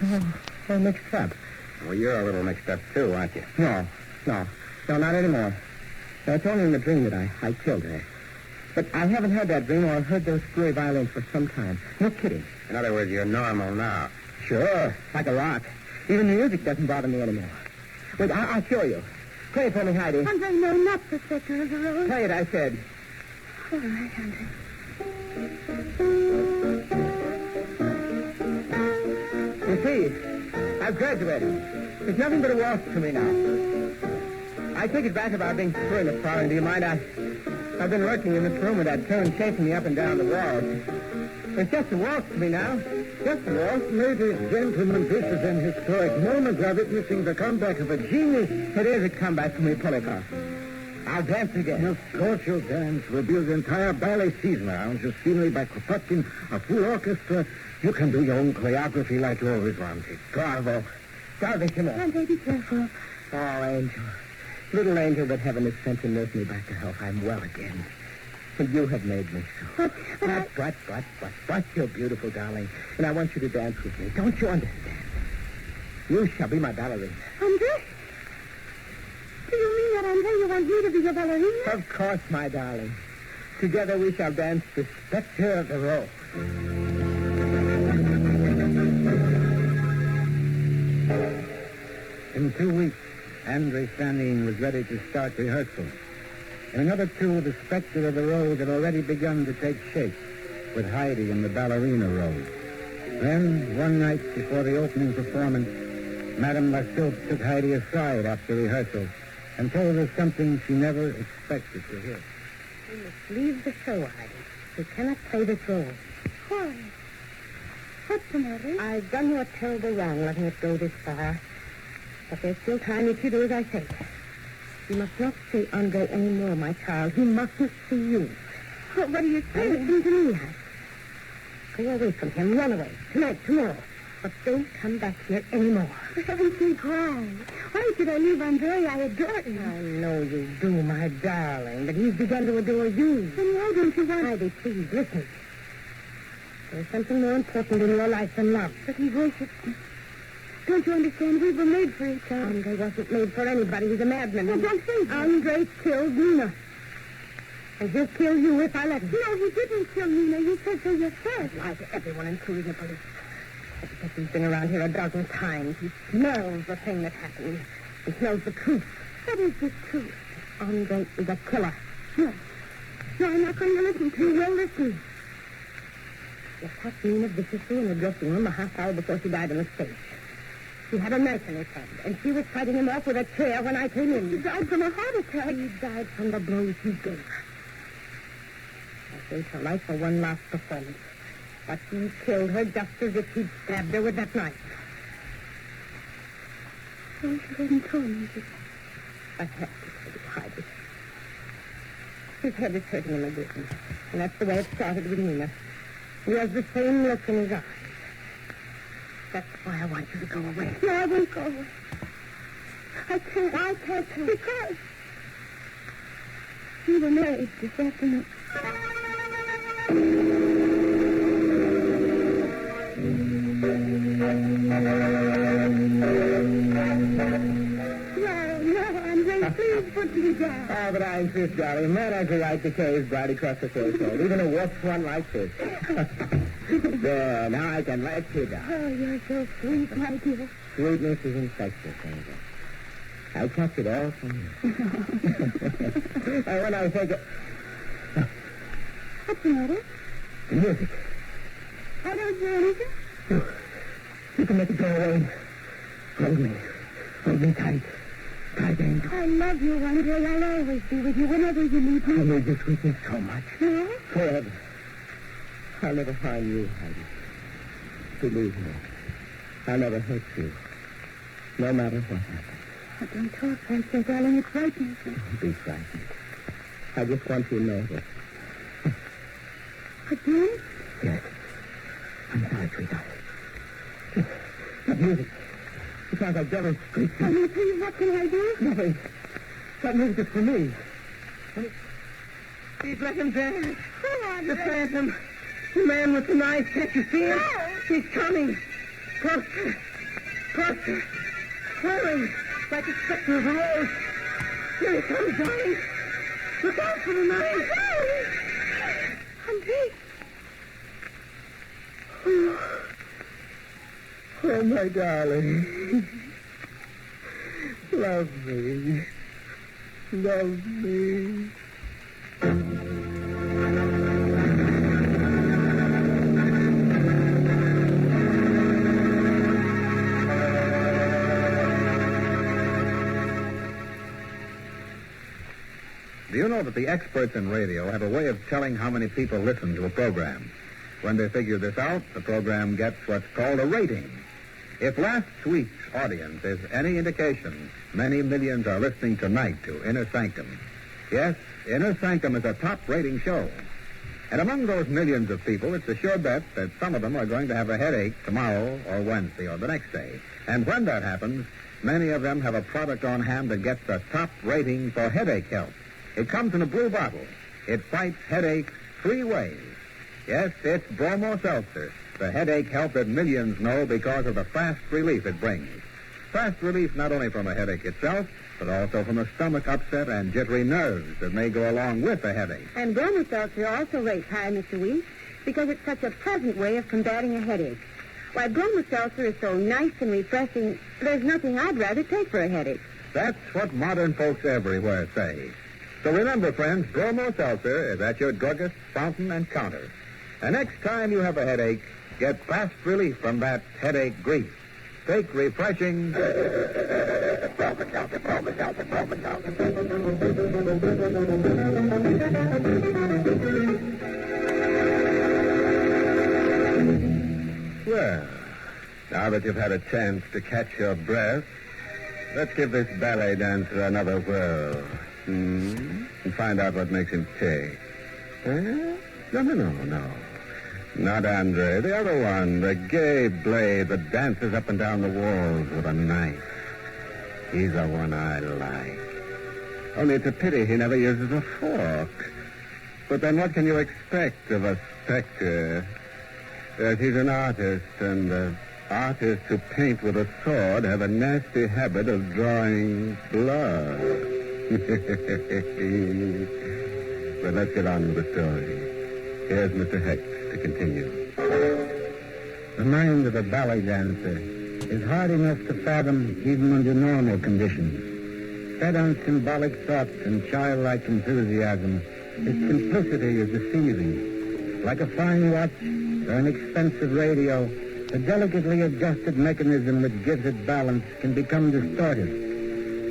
Speaker 10: all mixed up.
Speaker 13: Well, you're a little mixed up, too, aren't you?
Speaker 10: No, not anymore. No, it's only in the dream that I killed her. But I haven't had that dream or heard those screwy violins for some time. No kidding.
Speaker 13: In other words, you're normal now.
Speaker 10: Sure, like a rock. Even the music doesn't bother me anymore. Wait, I'll show you. Play it for me, Heidi.
Speaker 8: Andre, no, not the Spectre of the Rose.
Speaker 10: Play it, I said.
Speaker 8: All right, Andre.
Speaker 10: You see, I've graduated. There's nothing but a waltz to me now. I take it back about being screwed, Miss Farland. Do you mind? I've been working in this room with that tune chasing me up and down the walls. It's just a waltz to me now. Just a waltz.
Speaker 9: Ladies, gentlemen, this is an historic moment. We are witnessing the comeback of a genius.
Speaker 10: It is a comeback for me, Polikoff. I'll dance again.
Speaker 9: Of course you'll dance. We'll build the entire ballet season around your scenery by Kropotkin, a full orchestra. You can do your own choreography like you always wanted.
Speaker 10: Bravo. Salvation.
Speaker 8: Andre, be careful.
Speaker 10: Oh, Angel. Little angel that heaven has sent to nurse me back to health. I'm well again. And you have made me so. But you're beautiful, darling. And I want you to dance with me. Don't you understand? You shall be my ballerina.
Speaker 8: Andre? Do you mean that, Andre? You want me to be your ballerina?
Speaker 10: Of course, my darling. Together we shall dance the Spectre of the Rose.
Speaker 9: In 2 weeks, Andre Sanin was ready to start rehearsal. In another 2, the Spectre of the Rose had already begun to take shape, with Heidi in the ballerina role. Then, one night before the opening performance, Madame Lassilk took Heidi aside after rehearsal and told her something she never expected to hear.
Speaker 8: You must leave the show, Heidi. You cannot play this role. Why? What's the matter?
Speaker 4: I've done you a terrible wrong letting it go this far. But there's still time if you do as I say. You must not see Andre anymore, my child. He mustn't see you.
Speaker 8: What are you saying?
Speaker 4: Listen to me, Heidi. Go away from him. Run away. Tonight, tomorrow. But don't come back here anymore.
Speaker 8: For heaven's sake, why? Why should I leave Andre? I adore him.
Speaker 4: I know you do, my darling, but he's begun to adore you.
Speaker 8: Then why don't you want...
Speaker 4: Heidi, please, listen. There's something more important in your life than love.
Speaker 8: But he worships me. Don't you understand? We were made for each other.
Speaker 4: Andre wasn't made for anybody. He's a madman.
Speaker 8: Oh, don't say that.
Speaker 4: Andre killed Nina. And he'll kill you if I let him.
Speaker 8: No, he didn't kill Nina. You said so yourself.
Speaker 4: Lie to everyone, including the police. I guess he's been around here a dozen times. He smells the thing that happened. He smells the truth.
Speaker 8: What is the truth?
Speaker 4: Andre is a killer.
Speaker 8: No. No, I'm not going to listen to you. Well, listen.
Speaker 4: You caught Nina viciously in the dressing room a half hour before she died on the stage. He had a knife in his hand, and she was fighting him off with a chair when I came in.
Speaker 8: She died from a heart attack.
Speaker 4: She died from the blows he gave her. I saved her life for one last performance. But he killed her just as if he'd stabbed her with that knife.
Speaker 8: Oh, you hadn't told me this.
Speaker 4: I have to tell you, Heidi. His head is hurting him again. And that's the way it started with Nina. He has the same look in his eyes. That's why I want you to go away.
Speaker 8: No, I won't go away. I can't.
Speaker 4: Why can't you?
Speaker 8: Because we were married this afternoon. No, Andre, please put me down.
Speaker 10: Oh, but I insist, darling. A man has a right to carry his bride across the threshold, even a warped one like this. There, now I can let you down.
Speaker 8: Oh, you're so sweet, my dear.
Speaker 10: Sweetness is infectious, Angel. I catch it all from you. And when I think of...
Speaker 8: What's the matter?
Speaker 9: The music.
Speaker 8: I don't hear anything.
Speaker 9: You can make it go away. Hold me. Hold me tight. Tight, Angel.
Speaker 8: I love you, Andre. I'll always be with you whenever you need me.
Speaker 9: I need this weakness so much.
Speaker 8: Huh?
Speaker 9: Forever. I'll never harm you, Heidi. Believe me. I'll never hurt you. No matter what happens.
Speaker 8: Oh, don't talk, Francois, darling. It frightens me.
Speaker 9: Don't be frightened. I just want you to know that.
Speaker 8: Again?
Speaker 9: Yes. I'm sorry, sweetheart. That music. It sounds like devil's screeching.
Speaker 8: Oh, please, what can I do?
Speaker 9: Nothing. That music's for me. Please let him dance.
Speaker 8: Who are
Speaker 9: The
Speaker 8: they?
Speaker 9: phantom. The man with the knife. Can't you see him?
Speaker 8: No.
Speaker 9: He's coming. Closer. Closer. Swirling like a spectre of a rose. Here he comes, darling. Look out for the knife.
Speaker 8: Andre.
Speaker 9: Oh, my darling. Love me. Love me.
Speaker 13: Do you know that the experts in radio have a way of telling how many people listen to a program? When they figure this out, the program gets what's called a rating. If last week's audience is any indication, many millions are listening tonight to Inner Sanctum. Yes, Inner Sanctum is a top-rating show. And among those millions of people, it's a sure bet that some of them are going to have a headache tomorrow or Wednesday or the next day. And when that happens, many of them have a product on hand that gets the top rating for headache help. It comes in a blue bottle. It fights headaches 3 ways. Yes, it's Bromo Seltzer, the headache help that millions know because of the fast relief it brings. Fast relief not only from a headache itself, but also from a stomach upset and jittery nerves that may go along with a headache.
Speaker 8: And Bromo Seltzer also rates high, Mr. Wee, because it's such a pleasant way of combating a headache. Why, Bromo Seltzer is so nice and refreshing, there's nothing I'd rather take for a headache.
Speaker 13: That's what modern folks everywhere say. So remember, friends, Bromo Seltzer is at your druggist, fountain, and counter. And next time you have a headache, get fast relief from that headache grief. Take refreshing... Bromo Seltzer, Bromo Seltzer, Bromo Seltzer. Well, now that you've had a chance to catch your breath, let's give this ballet dancer another whirl. And find out what makes him tick. No. Not Andre. The other one, the gay blade that dances up and down the walls with a knife. He's the one I like. Only it's a pity he never uses a fork. But then what can you expect of a Spectre? Yes, he's an artist, and artists who paint with a sword have a nasty habit of drawing blood. But let's get on with the story. Here's Mr. Hex to continue.
Speaker 9: The mind of a ballet dancer is hard enough to fathom even under normal conditions. Fed on symbolic thoughts and childlike enthusiasm, its simplicity is deceiving. Like a fine watch or an expensive radio, the delicately adjusted mechanism which gives it balance can become distorted.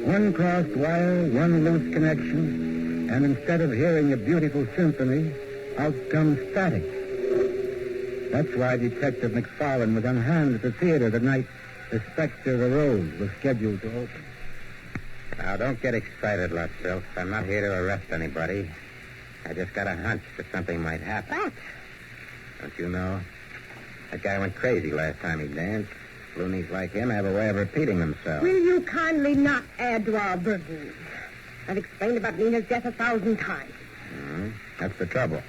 Speaker 9: One crossed wire, one loose connection, and instead of hearing a beautiful symphony, out comes static. That's why Detective McFarlane was on hand at the theater the night the Spectre of the Rose was scheduled to open.
Speaker 19: Now, don't get excited, Lutzelf. I'm not here to arrest anybody. I just got a hunch that something might happen.
Speaker 8: What?
Speaker 19: Don't you know? That guy went crazy last time he danced. Loonies like him have a way of repeating themselves.
Speaker 8: Will you kindly not add to our burden? I've explained about Nina's death 1,000 times.
Speaker 19: That's the trouble.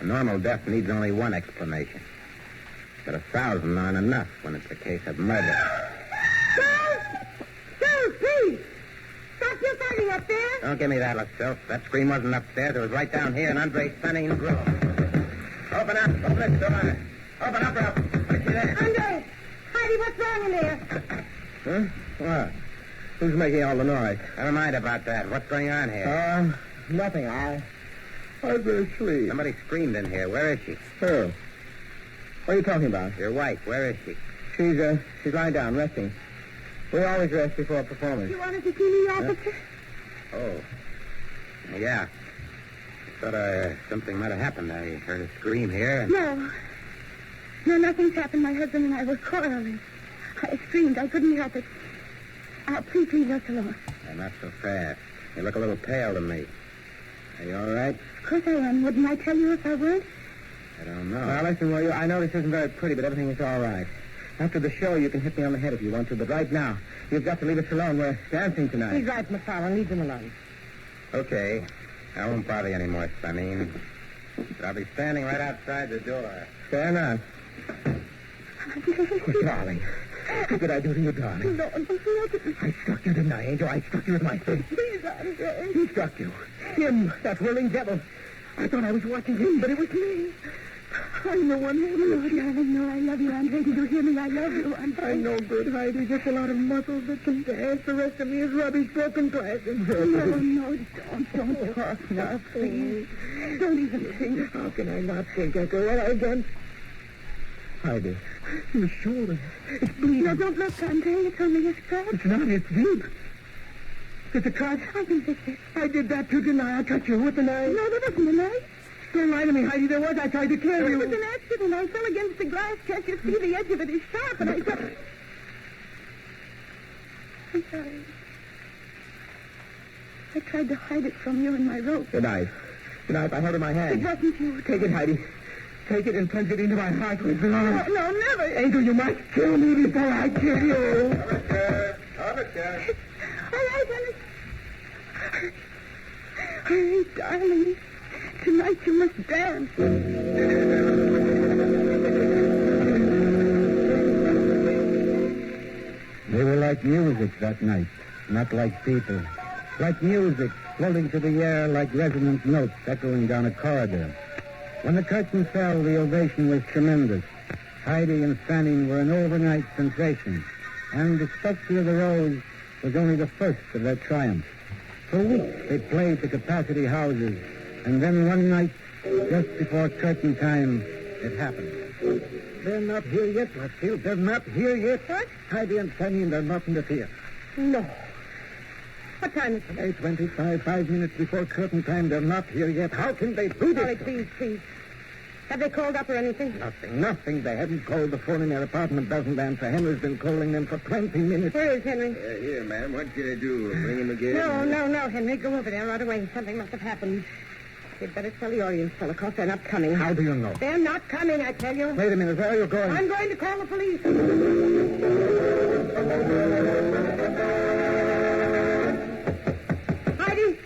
Speaker 19: A normal death needs only one explanation. But 1,000 aren't enough when it's a case of murder.
Speaker 8: Charles, please! Stop your fighting up there!
Speaker 19: Don't give me that, Lutzelf. That scream wasn't upstairs. It was right down here in Andre's stunning grill. Open up. Open this door. Open up, Ralph. What is there?
Speaker 8: Andre! Heidi, what's wrong in there?
Speaker 19: Huh? What? Who's making all the noise? Never mind about that. What's going on here?
Speaker 9: Nothing. I've been asleep.
Speaker 19: Somebody screamed in here. Where is she?
Speaker 9: Pearl. What are you talking about?
Speaker 19: Your wife. Where is she?
Speaker 9: She's lying down, resting. We always rest before a performance.
Speaker 8: You wanted to see me, officer?
Speaker 19: Oh. Yeah. Thought something might have happened. I heard a scream here. And...
Speaker 8: No. No, nothing's happened. My husband and I were quarreling. I screamed. I couldn't help it. Please leave us alone.
Speaker 19: Not so fast. You look a little pale to me. Are you all right?
Speaker 8: Of course I am. Wouldn't I tell you if I weren't?
Speaker 19: I don't know.
Speaker 9: Now, listen, will you? I know this isn't very pretty, but everything is all right. After the show, you can hit me on the head if you want to, but right now, you've got to leave us alone. We're dancing tonight.
Speaker 8: He's right, McFarland. Leave them alone.
Speaker 19: Okay. I won't bother you anymore, Sonny. But I'll be standing right outside the door.
Speaker 9: Fair enough. Oh, darling. What did I do to you, darling?
Speaker 8: No.
Speaker 9: I struck you, didn't I, Angel? I struck you with my fist.
Speaker 8: Please, Andre.
Speaker 9: Who struck you? Him, that whirling devil. I thought I was watching him, but it was me. I'm the one who...
Speaker 8: No, darling, no, I love you, Andre. Did you hear me? I love you, Andre.
Speaker 9: I'm no good, Heidi. Just a lot of muscles that can dance. The rest of me is rubbish, broken glasses.
Speaker 8: No, don't talk now, please. Don't even think.
Speaker 9: How can I not think after what I've done? Heidi, your shoulder. It's bleeding.
Speaker 8: No, don't look, Andre. It's only a scratch.
Speaker 9: It's not. It's deep. It's a cut.
Speaker 8: I can fix it.
Speaker 9: I did that too, didn't I? I cut you with the knife.
Speaker 8: No, there wasn't a knife.
Speaker 9: Don't lie to me, Heidi. There was. I tried to kill you.
Speaker 8: It was an accident. I fell against the glass. Can't you see the edge of it is sharp? And I thought... I'm sorry. I tried to hide it from you in my rope.
Speaker 9: The knife. The knife I held in my hand.
Speaker 8: It wasn't you.
Speaker 9: Take it, Heidi. Take it and plunge it into my heart where it belongs.
Speaker 8: No, never.
Speaker 9: Angel, you must kill me before I kill you.
Speaker 19: Officer.
Speaker 8: All right, Dennis. Hurry, darling. Tonight you must dance.
Speaker 9: They were like music that night, not like people. Like music, floating through the air like resonant notes echoing down a corridor. When the curtain fell, the ovation was tremendous. Heidi and Fanning were an overnight sensation, and the Spectre of the Rose was only the first of their triumphs. For weeks they played the capacity houses, and then one night, just before curtain time, it happened. They're not here yet, Westfield. They're not here yet.
Speaker 8: What?
Speaker 9: Heidi and Fanny, they're not in the theater.
Speaker 8: No. What time is it?
Speaker 9: 8:25, 5 minutes before curtain time. They're not here yet. How can they do this?
Speaker 8: Molly, please. Have they called up or anything?
Speaker 9: Nothing. They haven't called. The phone in their apartment doesn't answer. Henry's been calling them for 20 minutes.
Speaker 8: Where is Henry?
Speaker 19: Here, ma'am. What can I do? Bring him again?
Speaker 8: No, Henry. Go over there right away. Something must have happened. You'd better tell the audience, fella, because they're not coming.
Speaker 9: How do you know?
Speaker 8: They're not coming, I tell you.
Speaker 9: Wait a minute. Where are you going?
Speaker 8: I'm going to call the police. Heidi!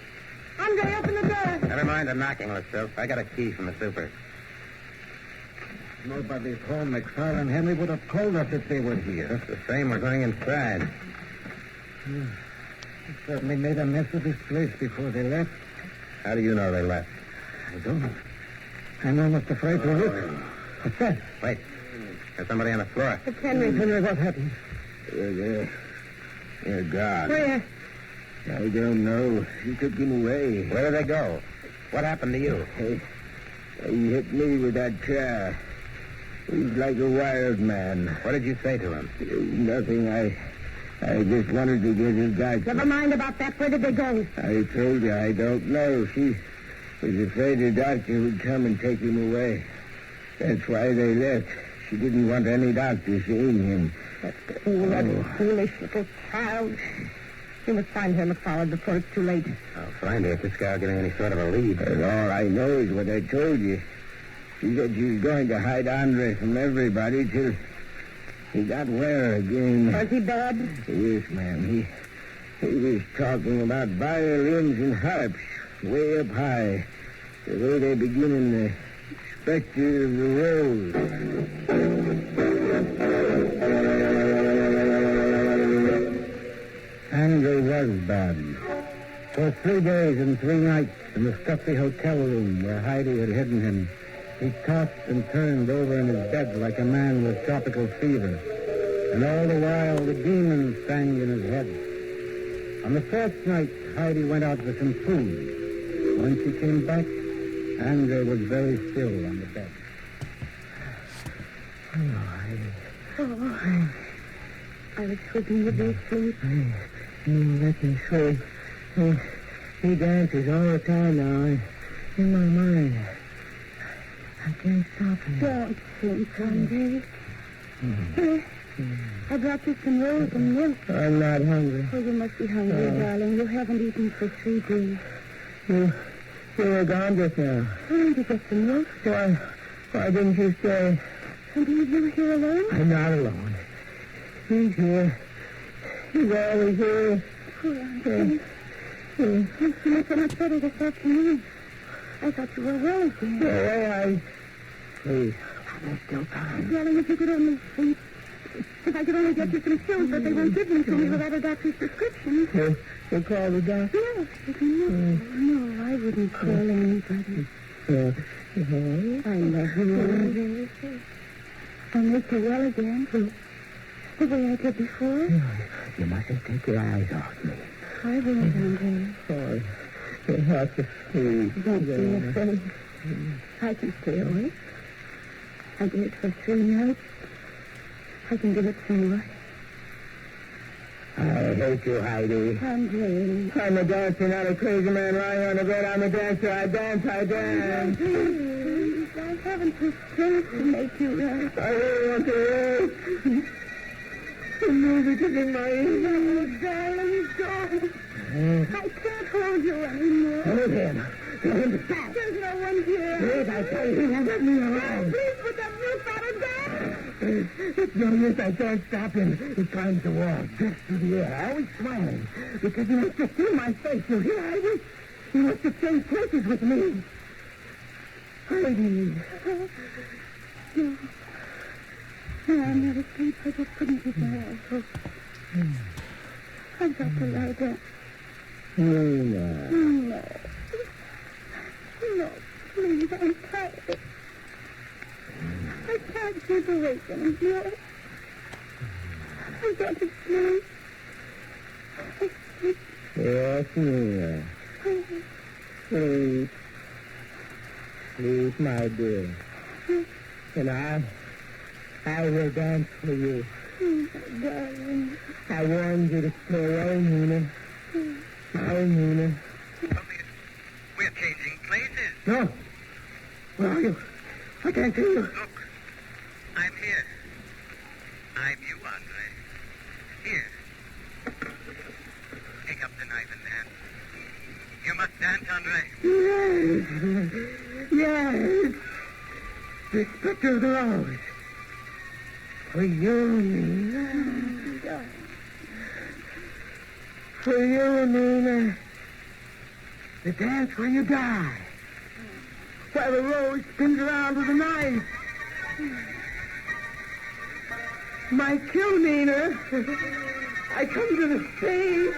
Speaker 8: Andre, open the door.
Speaker 19: Never mind the knocking, Leslie. I got a key from the super.
Speaker 9: Nobody's home, McFarland. Henry would have called us if they were here.
Speaker 19: Just the same, we're going inside.
Speaker 9: They certainly made a mess of this place before they left.
Speaker 19: How do you know they left?
Speaker 9: I don't. I'm almost afraid to look. What's that?
Speaker 19: Wait. There's somebody on the floor.
Speaker 8: It's Henry.
Speaker 9: Henry, what happened?
Speaker 19: They're gone.
Speaker 8: Where?
Speaker 19: I don't know. He took him away. Where did they go? What happened to you?
Speaker 9: He hit me with that car. He's like a wild man.
Speaker 19: What did you say to him?
Speaker 9: Nothing. I just wanted to get his doctor.
Speaker 8: Never mind about that. Where did they go?
Speaker 9: I told you I don't know. She was afraid the doctor would come and take him away. That's why they left. She didn't want any doctor seeing him.
Speaker 8: That foolish little child. You must find her, McFarland, before it's too late.
Speaker 19: I'll find her if this guy will give me any sort of a lead.
Speaker 9: And all I know is what I told you. She said she was going to hide Andre from everybody till he got well again.
Speaker 8: Was he bad?
Speaker 9: Yes, ma'am. He was talking about violins and harps way up high. The way they begin in the Spectre of the Rose. Andre was bad. For 3 days and 3 nights in the stuffy hotel room where Heidi had hidden him, he tossed and turned over in his bed like a man with tropical fever. And all the while, the demons sang in his head. On the 4th night, Heidi went out for some food. When she came back, Andre was very still on the bed.
Speaker 8: Oh, I was hoping you'd be asleep.
Speaker 7: Let me sleep. He dances all the time now in my mind. I can't stop him.
Speaker 8: Don't sleep, Andre. Here, I brought you some rolls and milk.
Speaker 7: I'm not hungry.
Speaker 8: Oh, you must be hungry, darling. You haven't eaten for 3 days.
Speaker 7: You were gone just now.
Speaker 8: Why did you get some milk?
Speaker 7: Why didn't you stay?
Speaker 8: And leave you here alone?
Speaker 7: I'm not alone. He's here. He's always here.
Speaker 8: Poor Andre. I'm feeling so much better this afternoon. I thought you were well again.
Speaker 7: Please, there's still time.
Speaker 8: Darling, if you could only sleep. If I could only get you some pills, but they won't give them to me without a doctor's prescription.
Speaker 7: You'll call the doctor?
Speaker 8: No, I wouldn't call anybody. I love you. I'll make you well again. The way I did before.
Speaker 7: You mustn't take your eyes off me.
Speaker 8: I won't, Andre.
Speaker 7: Oh, you have to sleep.
Speaker 8: Don't be afraid. I can stay awake. I did it for 3 nights. I can do it some more.
Speaker 7: I hate you, Heidi.
Speaker 8: Andre.
Speaker 7: I'm a dancer, not a crazy man lying on the bed. I'm a dancer. I dance.
Speaker 8: Please, I haven't the strength to make you rest.
Speaker 7: I really want to rest. The music is in my ears.
Speaker 8: Oh, darling, don't. I can't hold you anymore.
Speaker 7: Hold him. Tell him to stop.
Speaker 8: There's no one here.
Speaker 7: Please, I tell you, he won't let me alone.
Speaker 8: Please put that roof out of there.
Speaker 7: It's no use. I can't stop him. He climbs the wall, drifts through the air, always smiling. Because he wants to see my face. You hear, Heidi? He wants to change places with me. Heidi.
Speaker 8: No. No, I'm not asleep. I just couldn't keep my eyes open. I've got to lie down.
Speaker 7: No.
Speaker 8: No, please, I'm tired. I can't keep awake anymore. I've got to sleep.
Speaker 7: Yes, Nina. Sleep. Sleep, my dear. And I will dance for you.
Speaker 8: Darling.
Speaker 7: I warned you to stay away, Nina. Oh, Nina.
Speaker 19: We're changing places.
Speaker 7: No. Where are you? I can't see you.
Speaker 19: Look, I'm here. I'm you, Andre. Here. Take up the knife and dance. You must dance, Andre.
Speaker 7: Yes. The Spectre of the Rose. For you, Nina. For you, Nina. The dance where you die. While the rose spins around with a knife. My kill, Nina. I come to the stage.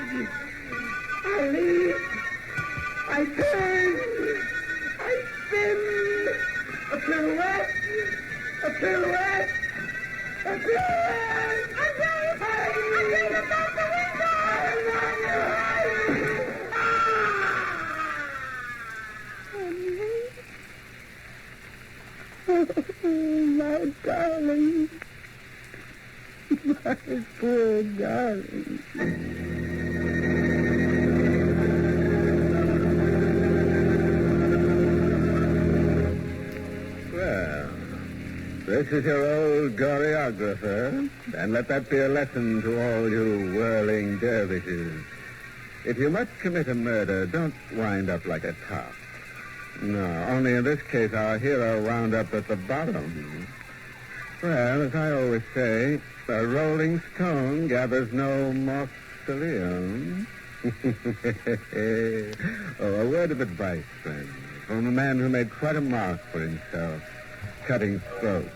Speaker 7: I leap. I turn. I spin. A pirouette. A pirouette. A pirouette. I'm going out the window. Oh, my darling. My poor darling.
Speaker 13: Well, this is your old choreographer, and let that be a lesson to all you whirling dervishes. If you must commit a murder, don't wind up like a top. No, only in this case our hero wound up at the bottom. Well, as I always say, a rolling stone gathers no mausoleum. Oh, a word of advice, friends, from a man who made quite a mark for himself, cutting throats.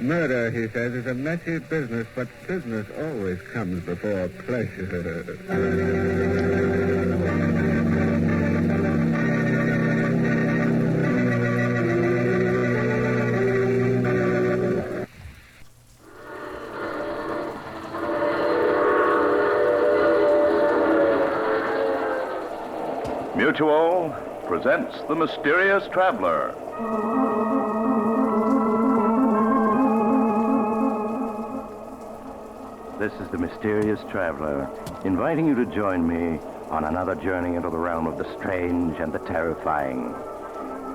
Speaker 13: Murder, he says, is a messy business, but business always comes before pleasure.
Speaker 3: Mutual,
Speaker 5: presents The Mysterious Traveler.
Speaker 22: This is The Mysterious Traveler, inviting you to join me on another journey into the realm of the strange and the terrifying.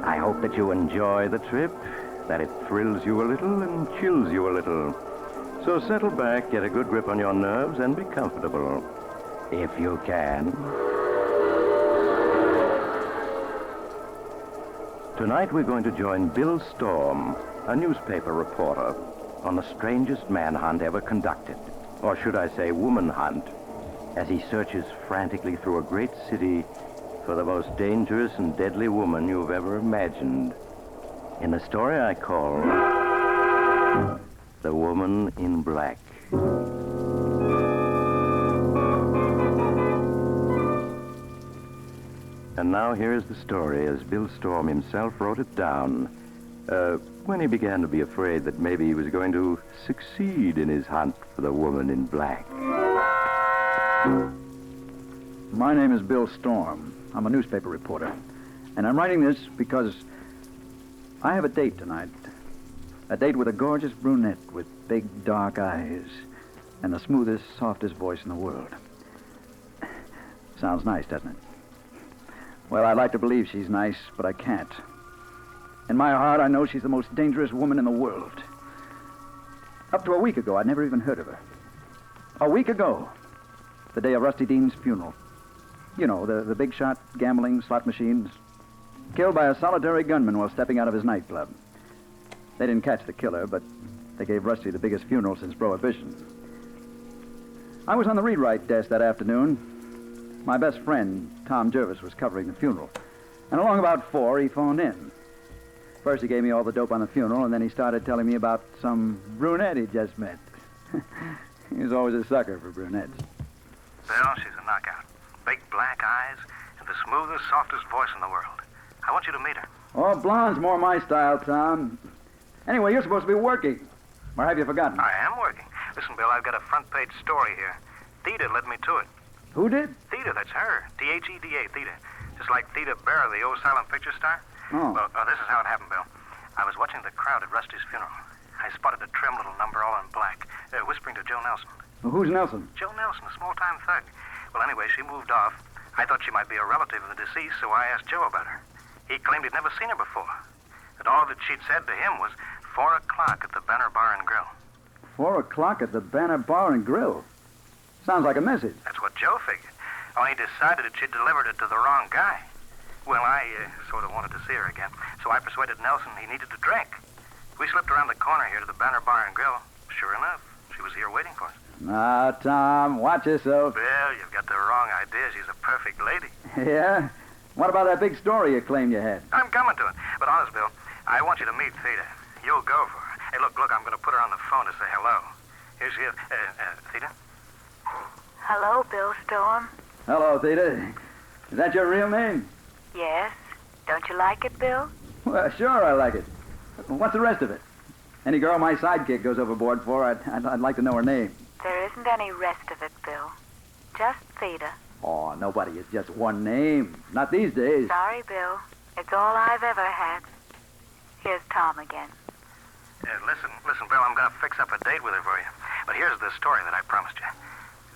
Speaker 22: I hope that you enjoy the trip, that it thrills you a little and chills you a little. So settle back, get a good grip on your nerves, and be comfortable, if you can. Tonight we're going to join Bill Storm, a newspaper reporter, on the strangest manhunt ever conducted. Or should I say woman hunt, as he searches frantically through a great city for the most dangerous and deadly woman you've ever imagined. In the story I call The Woman in Black. And now here's the story as Bill Storm himself wrote it down when he began to be afraid that maybe he was going to succeed in his hunt for the woman in black.
Speaker 23: My name is Bill Storm. I'm a newspaper reporter. And I'm writing this because I have a date tonight. A date with a gorgeous brunette with big dark eyes and the smoothest, softest voice in the world. Sounds nice, doesn't it? Well, I'd like to believe she's nice, but I can't. In my heart, I know she's the most dangerous woman in the world. Up to a week ago, I'd never even heard of her. A week ago, the day of Rusty Dean's funeral. You know, the big shot gambling slot machines. Killed by a solitary gunman while stepping out of his nightclub. They didn't catch the killer, but they gave Rusty the biggest funeral since Prohibition. I was on the rewrite desk that afternoon. My best friend, Tom Jervis, was covering the funeral. And along about 4, he phoned in. First, he gave me all the dope on the funeral, and then he started telling me about some brunette he just met. He was always a sucker for brunettes.
Speaker 22: Bill, she's a knockout. Big black eyes and the smoothest, softest voice in the world. I want you to meet her.
Speaker 23: Oh, blonde's more my style, Tom. Anyway, you're supposed to be working. Or have you forgotten?
Speaker 22: I am working. Listen, Bill, I've got a front-page story here. Theda led me to it.
Speaker 23: Who did?
Speaker 22: Theda, that's her. Theda, Theda. Just like Theda Barra, the old silent picture star.
Speaker 23: Oh.
Speaker 22: Well, this is how it happened, Bill. I was watching the crowd at Rusty's funeral. I spotted a trim little number all in black, whispering to Joe Nelson.
Speaker 23: Well, who's Nelson?
Speaker 22: Joe Nelson, a small-time thug. Well, anyway, she moved off. I thought she might be a relative of the deceased, so I asked Joe about her. He claimed he'd never seen her before. That all that she'd said to him was 4 o'clock at the Banner Bar and Grill.
Speaker 23: 4 o'clock at the Banner Bar and Grill? Sounds like a message.
Speaker 22: That's what Joe figured. Only he decided that she'd delivered it to the wrong guy. Well, I sort of wanted to see her again, so I persuaded Nelson he needed a drink. We slipped around the corner here to the Banner Bar and Grill. Sure enough, she was here waiting for us.
Speaker 23: Now, Tom, watch yourself.
Speaker 22: Bill, you've got the wrong idea. She's a perfect lady.
Speaker 23: Yeah? What about that big story you claimed you had?
Speaker 22: I'm coming to it. But honest, Bill, I want you to meet Theda. You'll go for her. Hey, look, I'm going to put her on the phone to say hello. Here she is. Theda?
Speaker 14: Hello, Bill Storm.
Speaker 23: Hello, Theda. Is that your real name?
Speaker 14: Yes. Don't you like it, Bill?
Speaker 23: Well, sure I like it. What's the rest of it? Any girl my sidekick goes overboard for, I'd like to know her name.
Speaker 14: There isn't any rest of it, Bill. Just Theda.
Speaker 23: Oh, nobody is just one name. Not these days.
Speaker 14: Sorry, Bill. It's all I've ever had. Here's Tom again.
Speaker 22: Listen, Bill, I'm going to fix up a date with her for you. But here's the story that I promised you.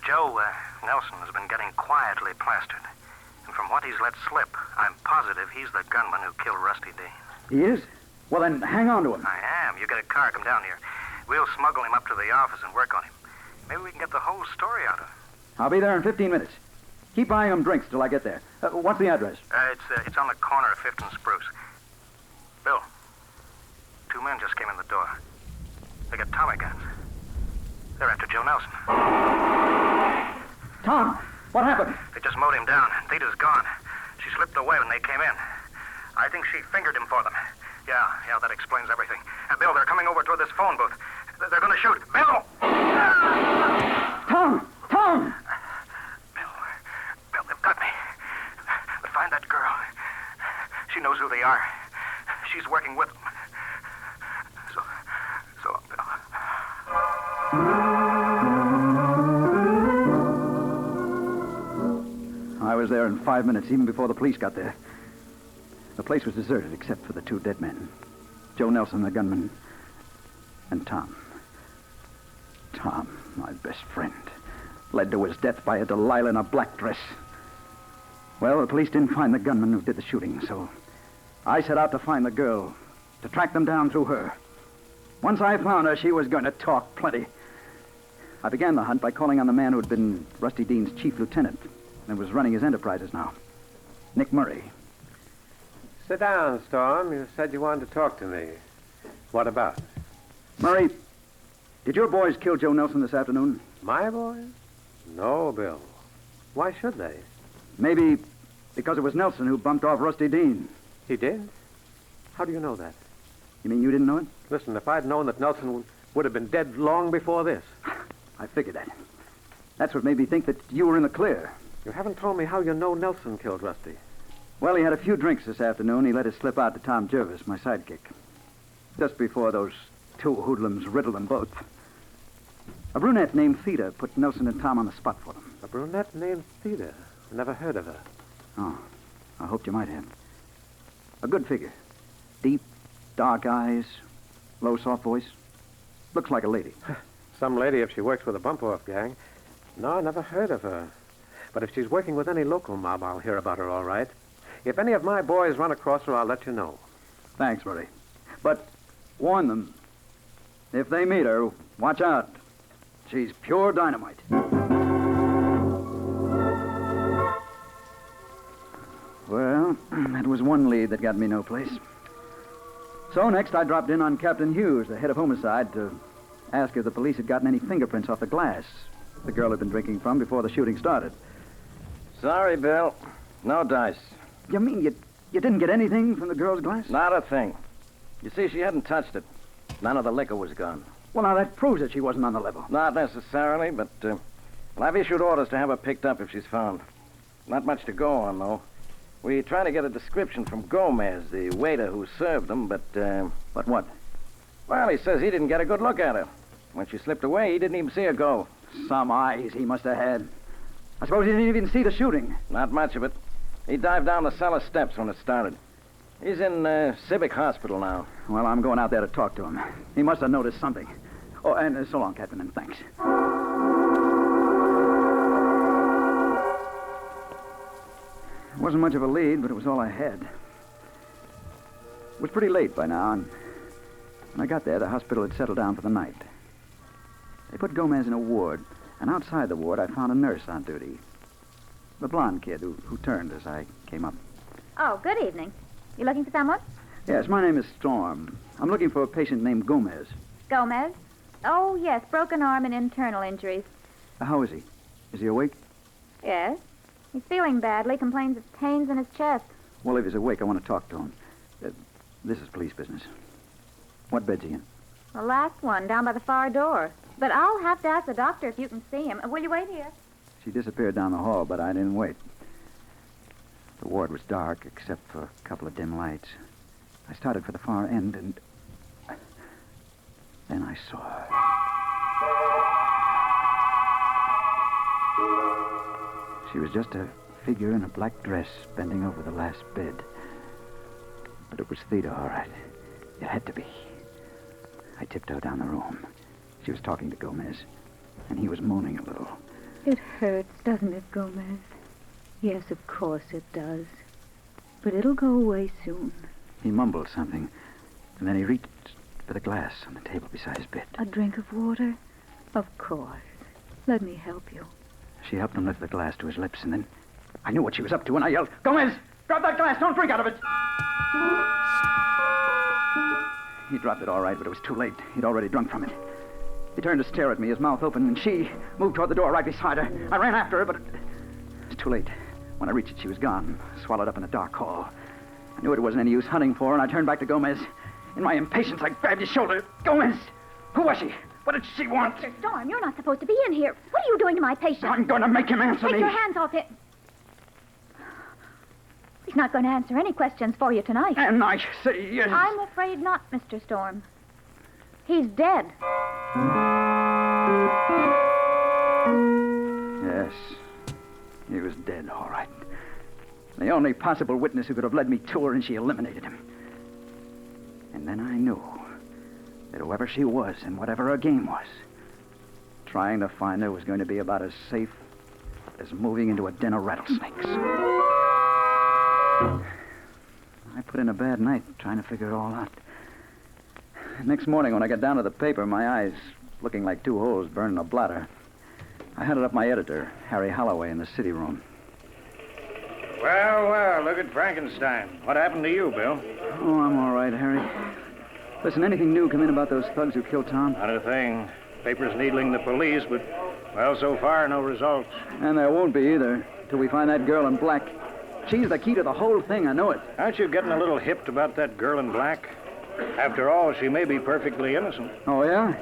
Speaker 22: Joe Nelson has been getting quietly plastered. And from what he's let slip, I'm positive he's the gunman who killed Rusty Dean.
Speaker 23: He is? Well, then hang on to him.
Speaker 22: I am. You get a car, come down here. We'll smuggle him up to the office and work on him. Maybe we can get the whole story out of him.
Speaker 23: I'll be there in 15 minutes. Keep buying him drinks till I get there. What's the address?
Speaker 22: It's on the corner of 5th and Spruce. Bill, 2 men just came in the door. They got Tommy guns. They're after Joe Nelson.
Speaker 23: Tom, what happened?
Speaker 22: They just mowed him down. Theda's gone. She slipped away when they came in. I think she fingered him for them. Yeah, that explains everything. Bill, they're coming over toward this phone booth. They're going to shoot. Bill!
Speaker 23: Tom!
Speaker 22: Bill, they've got me. But find that girl. She knows who they are. She's working with them. So long, Bill.
Speaker 23: I was there in 5 minutes, even before the police got there. The place was deserted except for the two dead men. Joe Nelson, the gunman, and Tom. Tom, my best friend, led to his death by a Delilah in a black dress. Well, the police didn't find the gunman who did the shooting, so I set out to find the girl, to track them down through her. Once I found her, she was going to talk plenty. I began the hunt by calling on the man who had been Rusty Dean's chief lieutenant and was running his enterprises now, Nick Murray.
Speaker 12: Sit down, Storm. You said you wanted to talk to me. What about?
Speaker 23: Murray, did your boys kill Joe Nelson this afternoon?
Speaker 12: My boys? No, Bill. Why should they?
Speaker 23: Maybe because it was Nelson who bumped off Rusty Dean.
Speaker 12: He did? How do you know that?
Speaker 23: You mean you didn't know it?
Speaker 12: Listen, if I'd known that Nelson would have been dead long before this.
Speaker 23: I figured that. That's what made me think that you were in the clear.
Speaker 12: You haven't told me how you know Nelson killed Rusty.
Speaker 23: Well, he had a few drinks this afternoon. He let it slip out to Tom Jervis, my sidekick. Just before those two hoodlums riddled them both. A brunette named Theda put Nelson and Tom on the spot for them.
Speaker 12: A brunette named Theda? I never heard of her.
Speaker 23: Oh, I hoped you might have. A good figure. Deep, dark eyes, low, soft voice. Looks like a lady.
Speaker 12: Some lady if she works with a bump-off gang. No, I never heard of her. But if she's working with any local mob, I'll hear about her all right. If any of my boys run across her, I'll let you know.
Speaker 23: Thanks, Murray. But warn them. If they meet her, watch out. She's pure dynamite. Well, that was one lead that got me no place. So next I dropped in on Captain Hughes, the head of homicide, to ask if the police had gotten any fingerprints off the glass the girl had been drinking from before the shooting started.
Speaker 22: Sorry, Bill. No dice.
Speaker 23: You mean you didn't get anything from the girl's glass?
Speaker 22: Not a thing. You see, she hadn't touched it. None of the liquor was gone.
Speaker 23: Well, now that proves that she wasn't on the level.
Speaker 22: Not necessarily, but well, I've issued orders to have her picked up if she's found. Not much to go on, though. We tried to get a description from Gomez, the waiter who served them, but...
Speaker 23: But what?
Speaker 22: Well, he says he didn't get a good look at her. When she slipped away, he didn't even see her go.
Speaker 23: Some eyes he must have had. I suppose he didn't even see the shooting.
Speaker 22: Not much of it. He dived down the cellar steps when it started. He's in Civic Hospital now.
Speaker 23: Well, I'm going out there to talk to him. He must have noticed something. Oh, and so long, Captain, and thanks. It wasn't much of a lead, but it was all I had. It was pretty late by now, and when I got there, the hospital had settled down for the night. They put Gomez in a ward, and outside the ward, I found a nurse on duty. The blonde kid who turned as I came up.
Speaker 17: Oh, good evening. You looking for someone?
Speaker 23: Yes, my name is Storm. I'm looking for a patient named Gomez.
Speaker 17: Gomez? Oh, yes, broken arm and internal injuries.
Speaker 23: How is he? Is he awake?
Speaker 17: Yes. He's feeling badly, complains of pains in his chest.
Speaker 23: Well, if he's awake, I want to talk to him. This is police business. What bed's he in?
Speaker 17: The last one, down by the far door. But I'll have to ask the doctor if you can see him. Will you wait here?
Speaker 23: She disappeared down the hall, but I didn't wait. The ward was dark, except for a couple of dim lights. I started for the far end, and then I saw her. She was just a figure in a black dress bending over the last bed. But it was Theda, all right. It had to be. I tiptoed down the room. She was talking to Gomez, and he was moaning a little.
Speaker 8: It hurts, doesn't it, Gomez? Yes, of course it does. But it'll go away soon.
Speaker 23: He mumbled something, and then he reached for the glass on the table beside his bed.
Speaker 8: A drink of water? Of course. Let me help you.
Speaker 23: She helped him lift the glass to his lips, and then I knew what she was up to, and I yelled, "Gomez, grab that glass! Don't drink out of it!" He dropped it all right, but it was too late. He'd already drunk from it. He turned to stare at me, his mouth open, and she moved toward the door right beside her. I ran after her, but it was too late. When I reached it, she was gone, swallowed up in a dark hall. I knew it wasn't any use hunting for her, and I turned back to Gomez. In my impatience, I grabbed his shoulder. "Gomez! Who was she? What did she want?"
Speaker 17: Mr. Storm, you're not supposed to be in here. What are you doing to my patient?
Speaker 23: I'm going to make him answer me.
Speaker 17: Take your hands off him. He's not going to answer any questions for you tonight.
Speaker 23: And I say yes.
Speaker 17: I'm afraid not, Mr. Storm. He's dead.
Speaker 23: Yes. He was dead, all right. The only possible witness who could have led me to her, and she eliminated him. And then I knew that whoever she was and whatever her game was, trying to find her was going to be about as safe as moving into a den of rattlesnakes. I put in a bad night trying to figure it all out. Next morning, when I got down to the paper, my eyes looking like two holes burning a blotter, I hunted up my editor, Harry Holloway, in the city room.
Speaker 6: Well, look at Frankenstein. What happened to you, Bill?
Speaker 23: Oh, I'm all right, Harry. Listen, anything new come in about those thugs who killed Tom?
Speaker 6: Not a thing. Paper's needling the police, but, well, so far, no results.
Speaker 23: And there won't be either, till we find that girl in black. She's the key to the whole thing, I know it.
Speaker 6: Aren't you getting a little hipped about that girl in black? After all, she may be perfectly innocent.
Speaker 23: Oh, yeah?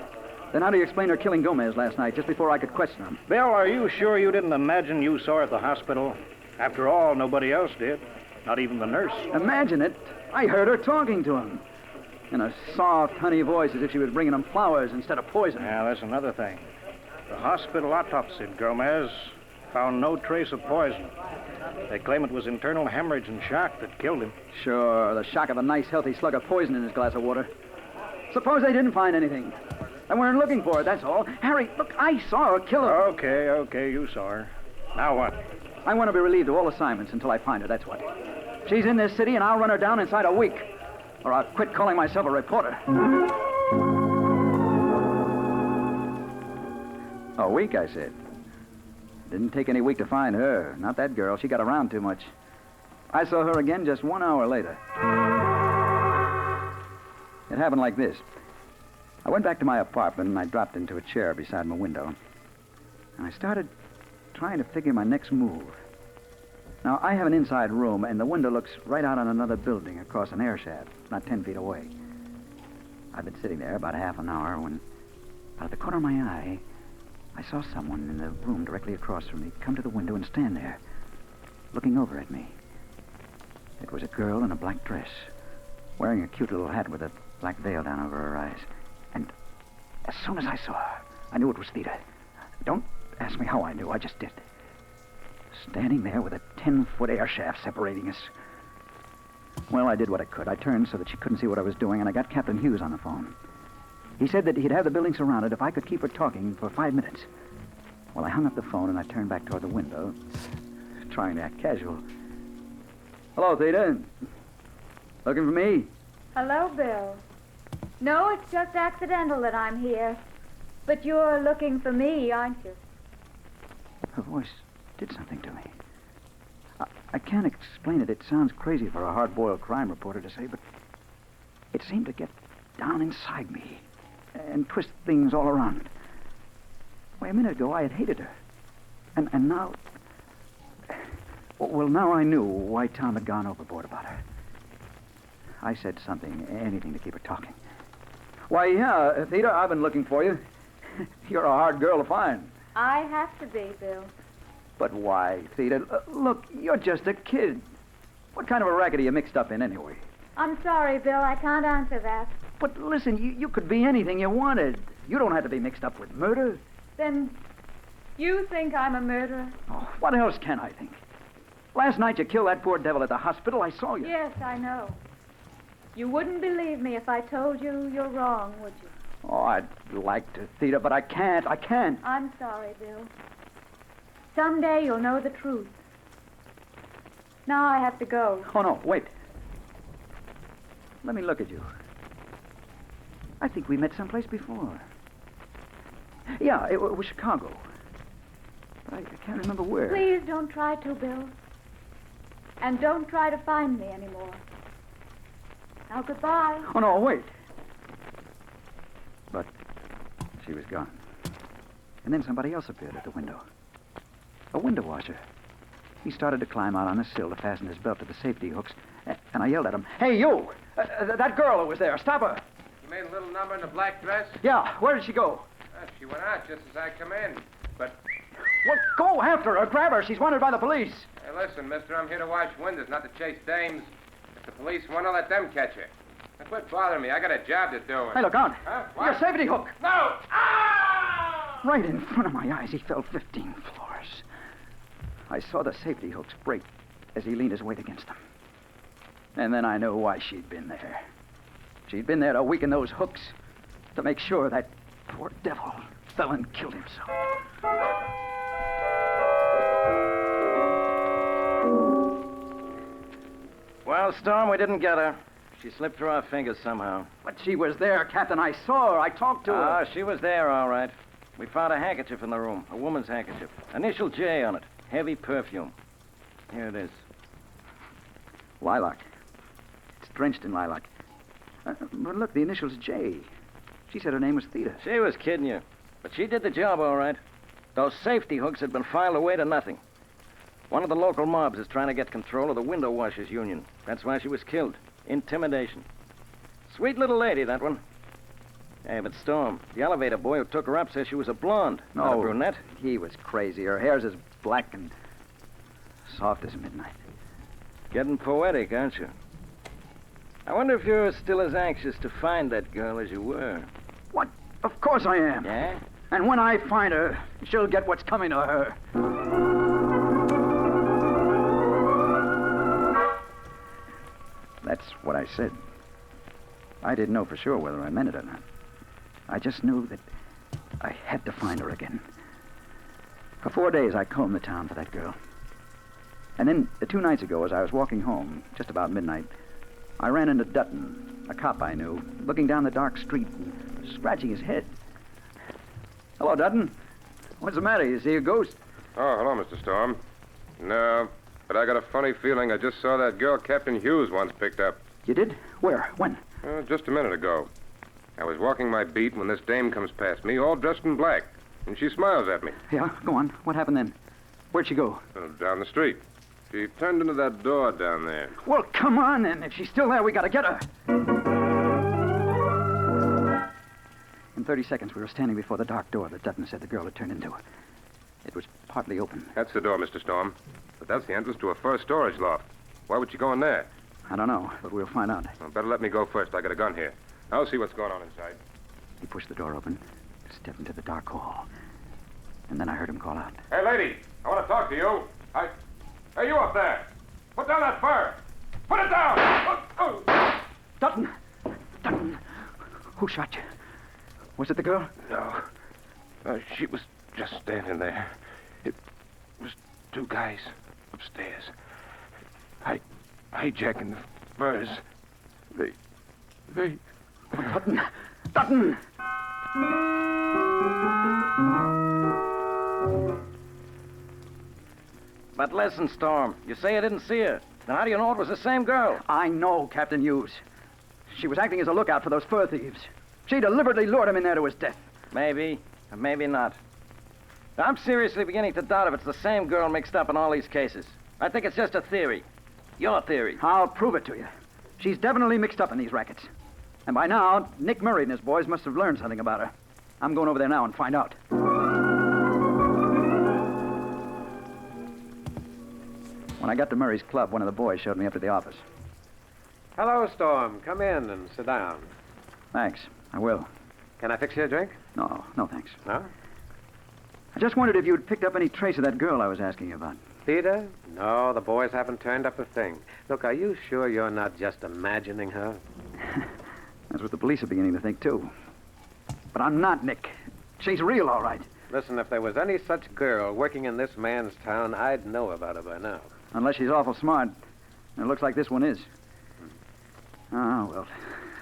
Speaker 23: Then how do you explain her killing Gomez last night, just before I could question him?
Speaker 6: Bill, are you sure you didn't imagine you saw her at the hospital? After all, nobody else did. Not even the nurse.
Speaker 23: Imagine it. I heard her talking to him. In a soft, honey voice, as if she was bringing him flowers instead of poison.
Speaker 6: Yeah, that's another thing. The hospital autopsied Gomez. Found no trace of poison. They claim it was internal hemorrhage and shock that killed him.
Speaker 23: Sure, the shock of a nice, healthy slug of poison in his glass of water. Suppose they didn't find anything. They weren't looking for it, that's all. Harry, look, I saw her kill her.
Speaker 6: Okay, you saw her. Now what?
Speaker 23: I want to be relieved of all assignments until I find her, that's what. She's in this city, and I'll run her down inside a week. Or I'll quit calling myself a reporter. A week, I said. Didn't take any week to find her. Not that girl. She got around too much. I saw her again just 1 hour later. It happened like this. I went back to my apartment, and I dropped into a chair beside my window. And I started trying to figure my next move. Now, I have an inside room, and the window looks right out on another building across an air shaft, not 10 feet away. I've been sitting there about half an hour when, out of the corner of my eye, I saw someone in the room directly across from me come to the window and stand there, looking over at me. It was a girl in a black dress, wearing a cute little hat with a black veil down over her eyes. And as soon as I saw her, I knew it was Theda. Don't ask me how I knew, I just did. Standing there with a 10-foot air shaft separating us. Well, I did what I could. I turned so that she couldn't see what I was doing, and I got Captain Hughes on the phone. He said that he'd have the building surrounded if I could keep her talking for 5 minutes. Well, I hung up the phone, and I turned back toward the window, trying to act casual. Hello, Theda. Looking for me?
Speaker 17: Hello, Bill. No, it's just accidental that I'm here. But you're looking for me, aren't you?
Speaker 23: Her voice did something to me. I can't explain it. It sounds crazy for a hard-boiled crime reporter to say, but it seemed to get down inside me and twist things all around. Why, a minute ago, I had hated her. And now... Well, now I knew why Tom had gone overboard about her. I said something, anything to keep her talking. Why, yeah, Theda, I've been looking for you. You're a hard girl to find.
Speaker 17: I have to be, Bill.
Speaker 23: But why, Theda? Look, you're just a kid. What kind of a racket are you mixed up in, anyway?
Speaker 17: I'm sorry, Bill. I can't answer that.
Speaker 23: But listen, you could be anything you wanted. You don't have to be mixed up with murder.
Speaker 17: Then you think I'm a murderer?
Speaker 23: Oh, what else can I think? Last night you killed that poor devil at the hospital. I saw you.
Speaker 17: Yes, I know. You wouldn't believe me if I told you you're wrong, would you?
Speaker 23: Oh, I'd like to, Theda, but I can't. I can't.
Speaker 17: I'm sorry, Bill. Someday you'll know the truth. Now I have to go.
Speaker 23: Oh, no, wait. Let me look at you. I think we met someplace before. Yeah, it was Chicago. But I can't remember where.
Speaker 17: Please don't try to, Bill. And don't try to find me anymore. Now, goodbye.
Speaker 23: Oh, no, wait. But she was gone. And then somebody else appeared at the window. A window washer. He started to climb out on the sill to fasten his belt to the safety hooks, and I yelled at him, "Hey, you! That girl who was there, stop her!"
Speaker 18: You made a little number in the black dress?
Speaker 23: Yeah, where did she go?
Speaker 18: She went out just as I come in, but...
Speaker 23: Well, go after her, grab her. She's wanted by the police.
Speaker 18: Hey, listen, mister, I'm here to wash windows, not to chase dames. If the police want to, let them catch her. Now, quit bothering me. I got a job to do.
Speaker 23: Hey, look out.
Speaker 18: Huh?
Speaker 23: Your safety hook.
Speaker 18: No! Ah!
Speaker 23: Right in front of my eyes, he fell 15 floors. I saw the safety hooks break, as he leaned his weight against them. And then I knew why she'd been there. She'd been there to weaken those hooks, to make sure that poor devil fell and killed himself.
Speaker 12: Well, Storm, we didn't get her. She slipped through our fingers somehow.
Speaker 23: But she was there, Captain. I saw her. I talked to her.
Speaker 12: Ah, she was there, all right. We found a handkerchief in the room, a woman's handkerchief. Initial J on it. Heavy perfume. Here it is.
Speaker 23: Lilac. It's drenched in lilac. But look, the initials J. She said her name was Theta.
Speaker 12: She was kidding you. But she did the job, all right. Those safety hooks had been filed away to nothing. One of the local mobs is trying to get control of the window washers union. That's why she was killed. Intimidation. Sweet little lady, that one. Hey, but Storm, the elevator boy who took her up says she was a blonde, not a brunette.
Speaker 23: He was crazy. Her hair's as black and soft as midnight.
Speaker 12: Getting poetic, aren't you? I wonder if you're still as anxious to find that girl as you were.
Speaker 23: What? Of course I am.
Speaker 12: Yeah?
Speaker 23: And when I find her, she'll get what's coming to her. That's what I said. I didn't know for sure whether I meant it or not. I just knew that I had to find her again. For 4 days, I combed the town for that girl. And then, 2 nights ago, as I was walking home, just about midnight, I ran into Dutton, a cop I knew, looking down the dark street and scratching his head. Hello, Dutton. What's the matter? You see a ghost?
Speaker 18: Oh, hello, Mr. Storm. No, but I got a funny feeling I just saw that girl Captain Hughes once picked up.
Speaker 23: You did? Where? When?
Speaker 18: Just a minute ago. I was walking my beat when this dame comes past me, all dressed in black, and she smiles at me.
Speaker 23: Yeah, go on. What happened then? Where'd she go?
Speaker 18: Down the street. She turned into that door down there.
Speaker 23: Well, come on, then. If she's still there, we gotta get her. In 30 seconds, we were standing before the dark door that Dutton said the girl had turned into. It was partly open.
Speaker 18: That's the door, Mr. Storm. But that's the entrance to a first storage loft. Why would you go in there?
Speaker 23: I don't know, but we'll find out.
Speaker 18: Well, better let me go first. I got a gun here. I'll see what's going on inside.
Speaker 23: He pushed the door open, stepped into the dark hall. And then I heard him call out.
Speaker 18: Hey, lady, I want to talk to you. Hey, you up there. Put down that fur. Put it down.
Speaker 23: Dutton! Dutton! Who shot you? Was it the girl?
Speaker 18: No. She was just standing there. It was 2 guys upstairs. Hijacking the furs. They...
Speaker 23: Dutton! Dutton!
Speaker 12: But listen, Storm. You say you didn't see her. Then how do you know it was the same girl?
Speaker 23: I know, Captain Hughes. She was acting as a lookout for those fur thieves. She deliberately lured him in there to his death.
Speaker 12: Maybe, or maybe not. I'm seriously beginning to doubt if it's the same girl mixed up in all these cases. I think it's just a theory. Your theory.
Speaker 23: I'll prove it to you. She's definitely mixed up in these rackets. And by now, Nick Murray and his boys must have learned something about her. I'm going over there now and find out. When I got to Murray's club, one of the boys showed me up to the office.
Speaker 12: Hello, Storm. Come in and sit down.
Speaker 23: Thanks. I will.
Speaker 12: Can I fix you a drink?
Speaker 23: No, thanks.
Speaker 12: No?
Speaker 23: I just wondered if you'd picked up any trace of that girl I was asking you about.
Speaker 12: Peter? No, the boys haven't turned up a thing. Look, are you sure you're not just imagining her?
Speaker 23: That's what the police are beginning to think, too. But I'm not, Nick. She's real, all right.
Speaker 12: Listen, if there was any such girl working in this man's town, I'd know about her by now.
Speaker 23: Unless she's awful smart. And it looks like this one is. Oh, well,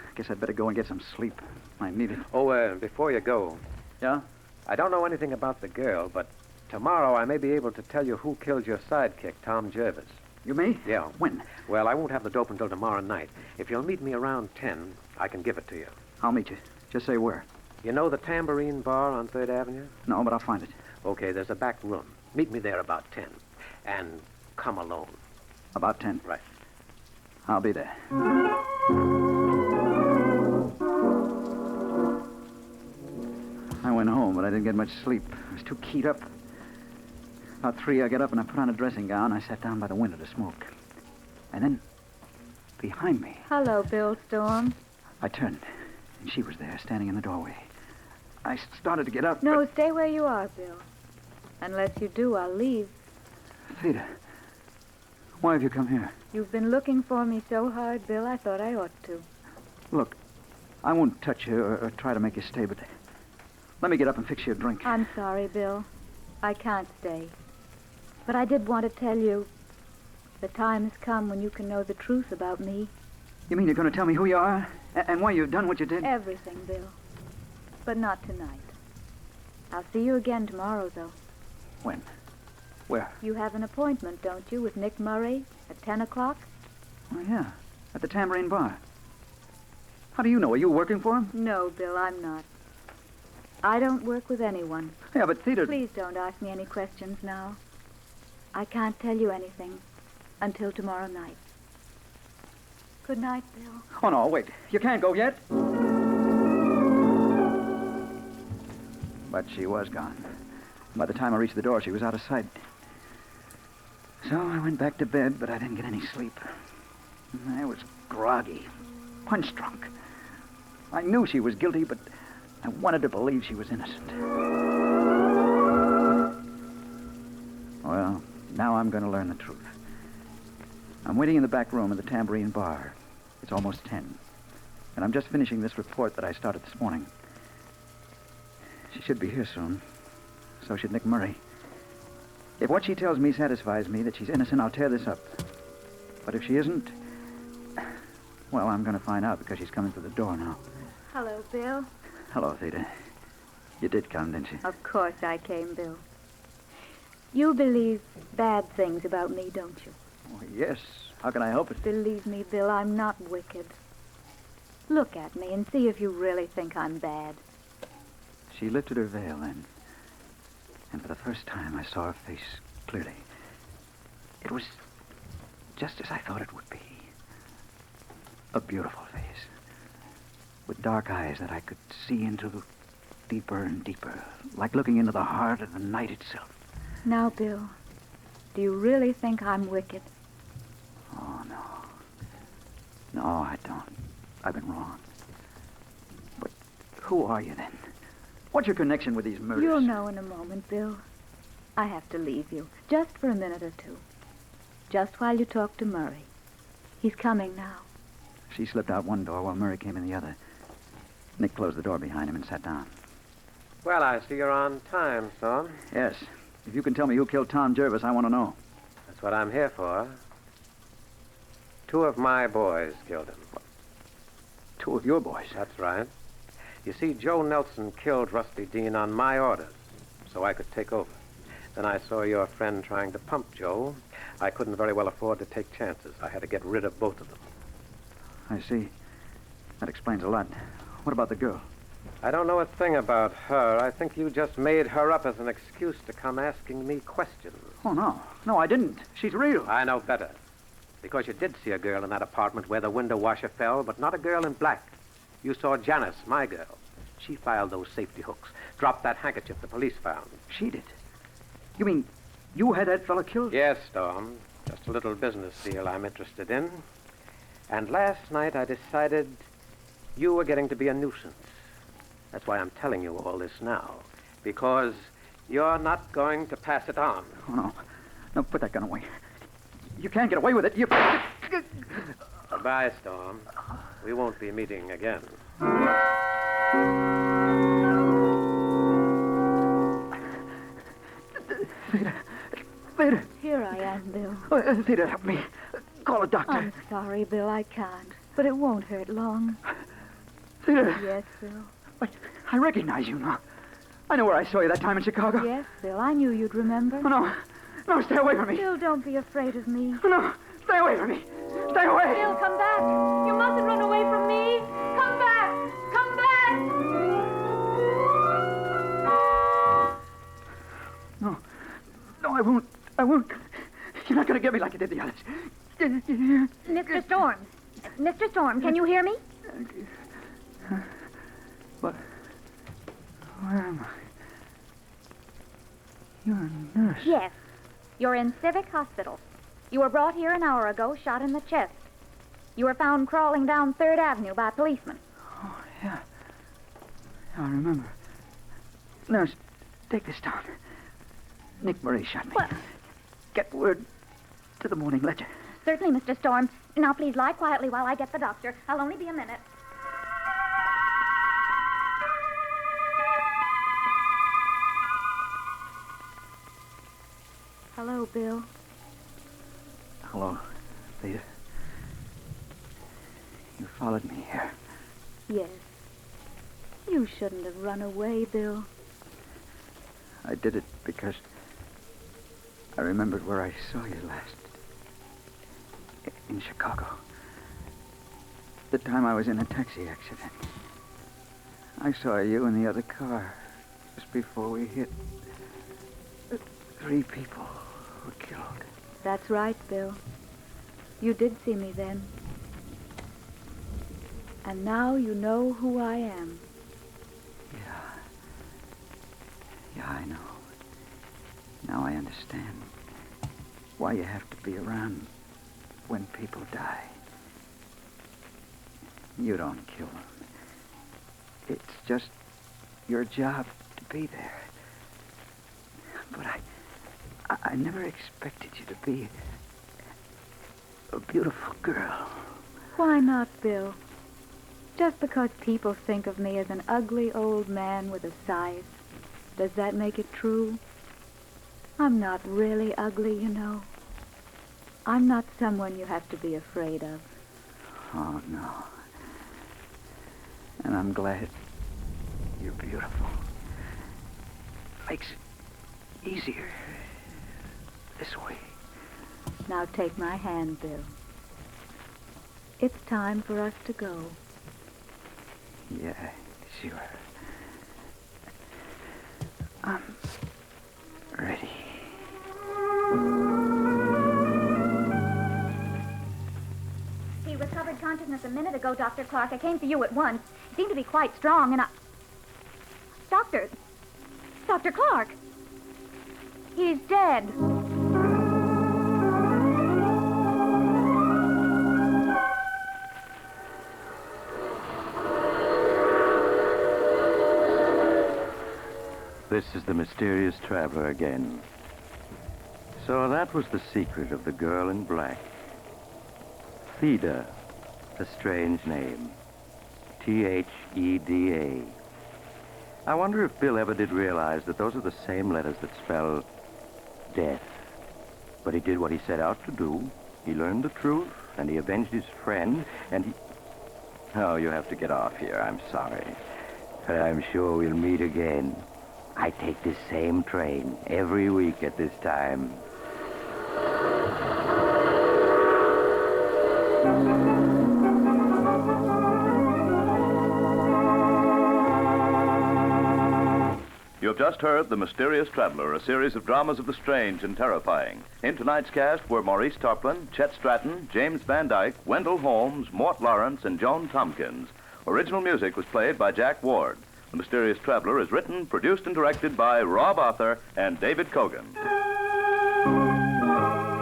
Speaker 23: I guess I'd better go and get some sleep. I need it.
Speaker 12: Oh, before you go.
Speaker 23: Yeah?
Speaker 12: I don't know anything about the girl, but tomorrow I may be able to tell you who killed your sidekick, Tom Jervis.
Speaker 23: You may?
Speaker 12: Yeah.
Speaker 23: When?
Speaker 12: Well, I won't have the dope until tomorrow night. If you'll meet me around 10, I can give it to you.
Speaker 23: I'll meet you. Just say where.
Speaker 12: You know the Tambourine Bar on 3rd Avenue?
Speaker 23: No, but I'll find it.
Speaker 12: Okay, there's a back room. Meet me there about 10. And come alone.
Speaker 23: About 10?
Speaker 12: Right.
Speaker 23: I'll be there. I went home, but I didn't get much sleep. I was too keyed up. About 3, I got up and I put on a dressing gown. I sat down by the window to smoke. And then, behind me...
Speaker 17: Hello, Bill Storm.
Speaker 23: I turned, and she was there, standing in the doorway. I started to get up.
Speaker 17: No, stay where you are, Bill. Unless you do, I'll leave.
Speaker 23: Theta, Why have you come here?
Speaker 17: You've been looking for me so hard, Bill, I thought I ought to.
Speaker 23: Look, I won't touch you or try to make you stay, but let me get up and fix you a drink.
Speaker 17: I'm sorry, Bill. I can't stay. But I did want to tell you the time has come when you can know the truth about me.
Speaker 23: You mean you're going to tell me who you are and why you've done what you did?
Speaker 17: Everything, Bill. But not tonight. I'll see you again tomorrow, though.
Speaker 23: When? Where?
Speaker 17: You have an appointment, don't you, with Nick Murray at 10 o'clock?
Speaker 23: Oh, yeah. At the Tambourine Bar. How do you know? Are you working for him?
Speaker 17: No, Bill, I'm not. I don't work with anyone.
Speaker 23: Yeah, but Theda...
Speaker 17: Please don't ask me any questions now. I can't tell you anything until tomorrow night. Good night, Bill.
Speaker 23: Oh, no, wait. You can't go yet. But she was gone. By the time I reached the door, she was out of sight. So I went back to bed, but I didn't get any sleep. I was groggy, punch-drunk. I knew she was guilty, but I wanted to believe she was innocent. Well, now I'm going to learn the truth. I'm waiting in the back room of the Tambourine Bar. It's almost 10. And I'm just finishing this report that I started this morning. She should be here soon. So should Nick Murray. If what she tells me satisfies me that she's innocent, I'll tear this up. But if she isn't, well, I'm going to find out because she's coming through the door now.
Speaker 17: Hello, Bill.
Speaker 23: Hello, Theda. You did come, didn't you?
Speaker 17: Of course I came, Bill. You believe bad things about me, don't you?
Speaker 23: Oh, yes. How can I help it?
Speaker 17: Believe me, Bill, I'm not wicked. Look at me and see if you really think I'm bad.
Speaker 23: She lifted her veil then. And for the first time, I saw her face clearly. It was just as I thought it would be. A beautiful face. With dark eyes that I could see into deeper and deeper, like looking into the heart of the night itself.
Speaker 17: Now, Bill, do you really think I'm wicked?
Speaker 23: Oh, no. No, I don't. I've been wrong. But who are you then? What's your connection with these murders?
Speaker 17: You'll know in a moment, Bill. I have to leave you, just for a minute or two. Just while you talk to Murray. He's coming now.
Speaker 23: She slipped out one door while Murray came in the other. Nick closed the door behind him and sat down.
Speaker 18: Well, I see you're on time, son.
Speaker 23: Yes. If you can tell me who killed Tom Jervis, I want to know.
Speaker 18: That's what I'm here for. 2 of my boys killed him.
Speaker 23: 2 of your boys?
Speaker 18: That's right. You see, Joe Nelson killed Rusty Dean on my orders, so I could take over. Then I saw your friend trying to pump Joe. I couldn't very well afford to take chances. I had to get rid of both of them.
Speaker 23: I see. That explains a lot. What about the girl?
Speaker 18: I don't know a thing about her. I think you just made her up as an excuse to come asking me questions.
Speaker 23: Oh, no. No, I didn't. She's real.
Speaker 18: I know better. Because you did see a girl in that apartment where the window washer fell, but not a girl in black. You saw Janice, my girl. She filed those safety hooks, dropped that handkerchief the police found.
Speaker 23: She did? You mean you had that fella killed?
Speaker 18: Yes, Storm. Just a little business deal I'm interested in. And last night I decided you were getting to be a nuisance. That's why I'm telling you all this now. Because you're not going to pass it on.
Speaker 23: Oh, no. No, put that gun away. You can't get away with it. You...
Speaker 18: Goodbye, Storm. We won't be meeting again.
Speaker 23: Theda.
Speaker 17: Here I am, Bill.
Speaker 23: Theda, help me. Call a doctor.
Speaker 17: I'm sorry, Bill, I can't. But it won't hurt long.
Speaker 23: Theda.
Speaker 17: Yes, Bill.
Speaker 23: But I recognize you now. I know where I saw you that time in Chicago.
Speaker 17: Yes, Bill, I knew you'd remember.
Speaker 23: Oh, no. No, stay away from me.
Speaker 17: Bill, don't be afraid of me.
Speaker 23: Oh, no, stay away from me. Stay away.
Speaker 17: Bill, come back. You mustn't run away from me. Come back. Come back.
Speaker 23: No. No, I won't. I won't. You're not going to get me like you did the others.
Speaker 17: Mr. Storm. Mr. Storm, can you hear me?
Speaker 23: But where am I? You're a nurse.
Speaker 17: Yes. You're in Civic Hospital. You were brought here an hour ago, shot in the chest. You were found crawling down 3rd Avenue by policemen.
Speaker 23: Oh, yeah. I remember. Nurse, take this down. Nick Murray shot me.
Speaker 17: What?
Speaker 23: Get word to the morning ledger.
Speaker 14: Certainly, Mr. Storm. Now, please lie quietly while I get the doctor. I'll only be a minute. Hello, Bill.
Speaker 23: Hello, Thea. You followed me here.
Speaker 17: Yes. You shouldn't have run away, Bill.
Speaker 23: I did it because I remembered where I saw you last. In Chicago. The time I was in a taxi accident. I saw you in the other car just before we hit. 3 people were killed.
Speaker 17: That's right, Bill. You did see me then. And now you know who I am.
Speaker 23: Yeah, I know. Now I understand why you have to be around when people die. You don't kill them. It's just your job to be there. But I never expected you to be a beautiful girl.
Speaker 17: Why not, Bill? Just because people think of me as an ugly old man with a scythe, does that make it true? I'm not really ugly, you know. I'm not someone you have to be afraid of.
Speaker 23: Oh, no. And I'm glad you're beautiful. Makes it easier this way.
Speaker 17: Now take my hand, Bill. It's time for us to go.
Speaker 23: Yeah, sure. I'm ready.
Speaker 14: He recovered consciousness a minute ago, Dr. Clark. I came for you at once. He seemed to be quite strong, and I... Dr. Clark! He's dead.
Speaker 22: This is the mysterious traveler again. So that was the secret of the girl in black. Theda, a strange name. Theda. I wonder if Bill ever did realize that those are the same letters that spell death. But he did what he set out to do. He learned the truth, and he avenged his friend, and he... Oh, you have to get off here. I'm sorry. But I'm sure we'll meet again. I take this same train every week at this time.
Speaker 5: You have just heard The Mysterious Traveler, a series of dramas of the strange and terrifying. In tonight's cast were Maurice Tarplin, Chet Stratton, James Van Dyke, Wendell Holmes, Mort Lawrence, and Joan Tompkins. Original music was played by Jack Ward. The Mysterious Traveler is written, produced, and directed by Rob Arthur and David Cogan.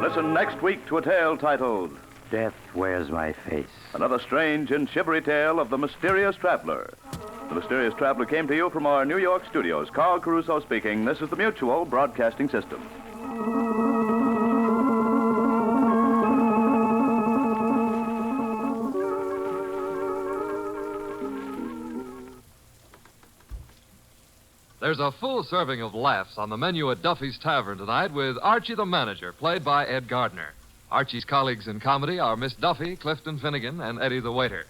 Speaker 5: Listen next week to a tale titled
Speaker 22: Death Wears My Face.
Speaker 5: Another strange and shivery tale of the Mysterious Traveler. The Mysterious Traveler came to you from our New York studios. Carl Caruso speaking. This is the Mutual Broadcasting System.
Speaker 1: There's a full serving of laughs on the menu at Duffy's Tavern tonight with Archie the Manager, played by Ed Gardner. Archie's colleagues in comedy are Miss Duffy, Clifton Finnegan, and Eddie the Waiter.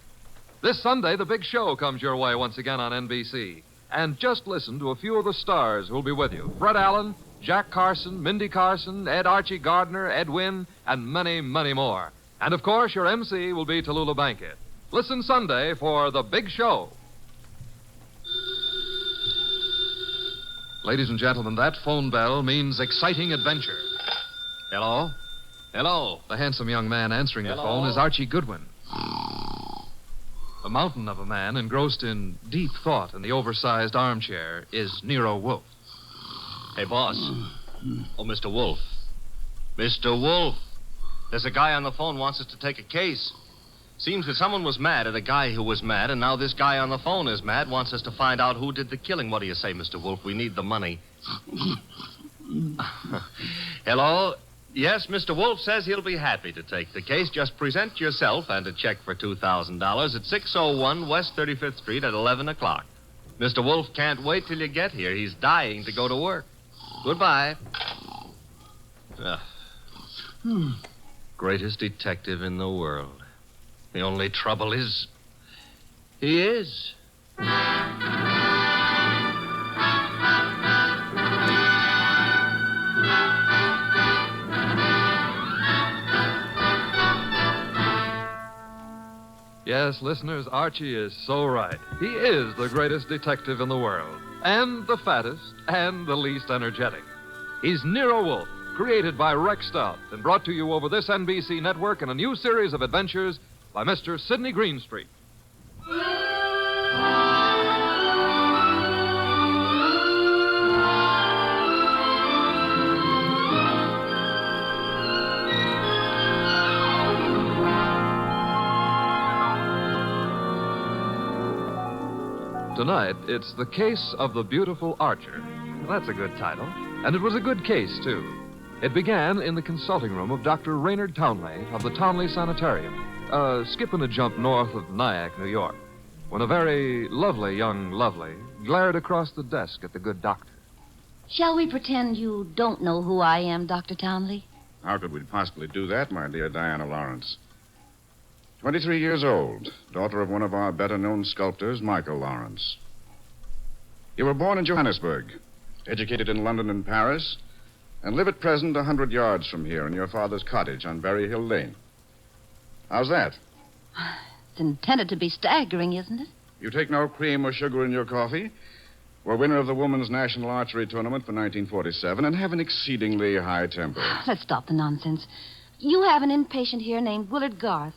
Speaker 1: This Sunday, The Big Show comes your way once again on NBC. And just listen to a few of the stars who'll be with you. Fred Allen, Jack Carson, Mindy Carson, Ed Archie Gardner, Ed Wynn, and many, many more. And, of course, your MC will be Tallulah Bankhead. Listen Sunday for The Big Show. Ladies and gentlemen, that phone bell means exciting adventure. Hello? Hello. The handsome young man answering the phone is Archie Goodwin. A mountain of a man engrossed in deep thought in the oversized armchair is Nero Wolfe.
Speaker 15: Hey, boss. Oh, Mr. Wolfe. Mr. Wolfe. There's a guy on the phone wants us to take a case. Seems that someone was mad at a guy who was mad, and now this guy on the phone is mad, wants us to find out who did the killing. What do you say, Mr. Wolfe? We need the money. Hello? Yes, Mr. Wolfe says he'll be happy to take the case. Just present yourself and a check for $2,000 at 601 West 35th Street at 11 o'clock. Mr. Wolfe can't wait till you get here. He's dying to go to work. Goodbye. Greatest detective in the world. The only trouble is, he is.
Speaker 1: Yes, listeners, Archie is so right. He is the greatest detective in the world, and the fattest, and the least energetic. He's Nero Wolfe, created by Rex Stout and brought to you over this NBC network in a new series of adventures by Mr. Sidney Greenstreet. Tonight, it's The Case of the Beautiful Archer. That's a good title. And it was a good case, too. It began in the consulting room of Dr. Raynard Townley of the Townley Sanitarium, skipping a jump north of Nyack, New York, when a very lovely young lovely glared across the desk at the good doctor.
Speaker 16: Shall we pretend you don't know who I am, Dr. Townley?
Speaker 20: How could we possibly do that, my dear Diana Lawrence? 23 years old, daughter of one of our better-known sculptors, Michael Lawrence. You were born in Johannesburg, educated in London and Paris, and live at present 100 yards from here in your father's cottage on Berry Hill Lane. How's that?
Speaker 16: It's intended to be staggering, isn't it?
Speaker 20: You take no cream or sugar in your coffee, were winner of the Women's National Archery Tournament for 1947, and have an exceedingly high temper.
Speaker 16: Let's stop the nonsense. You have an inpatient here named Willard Garth.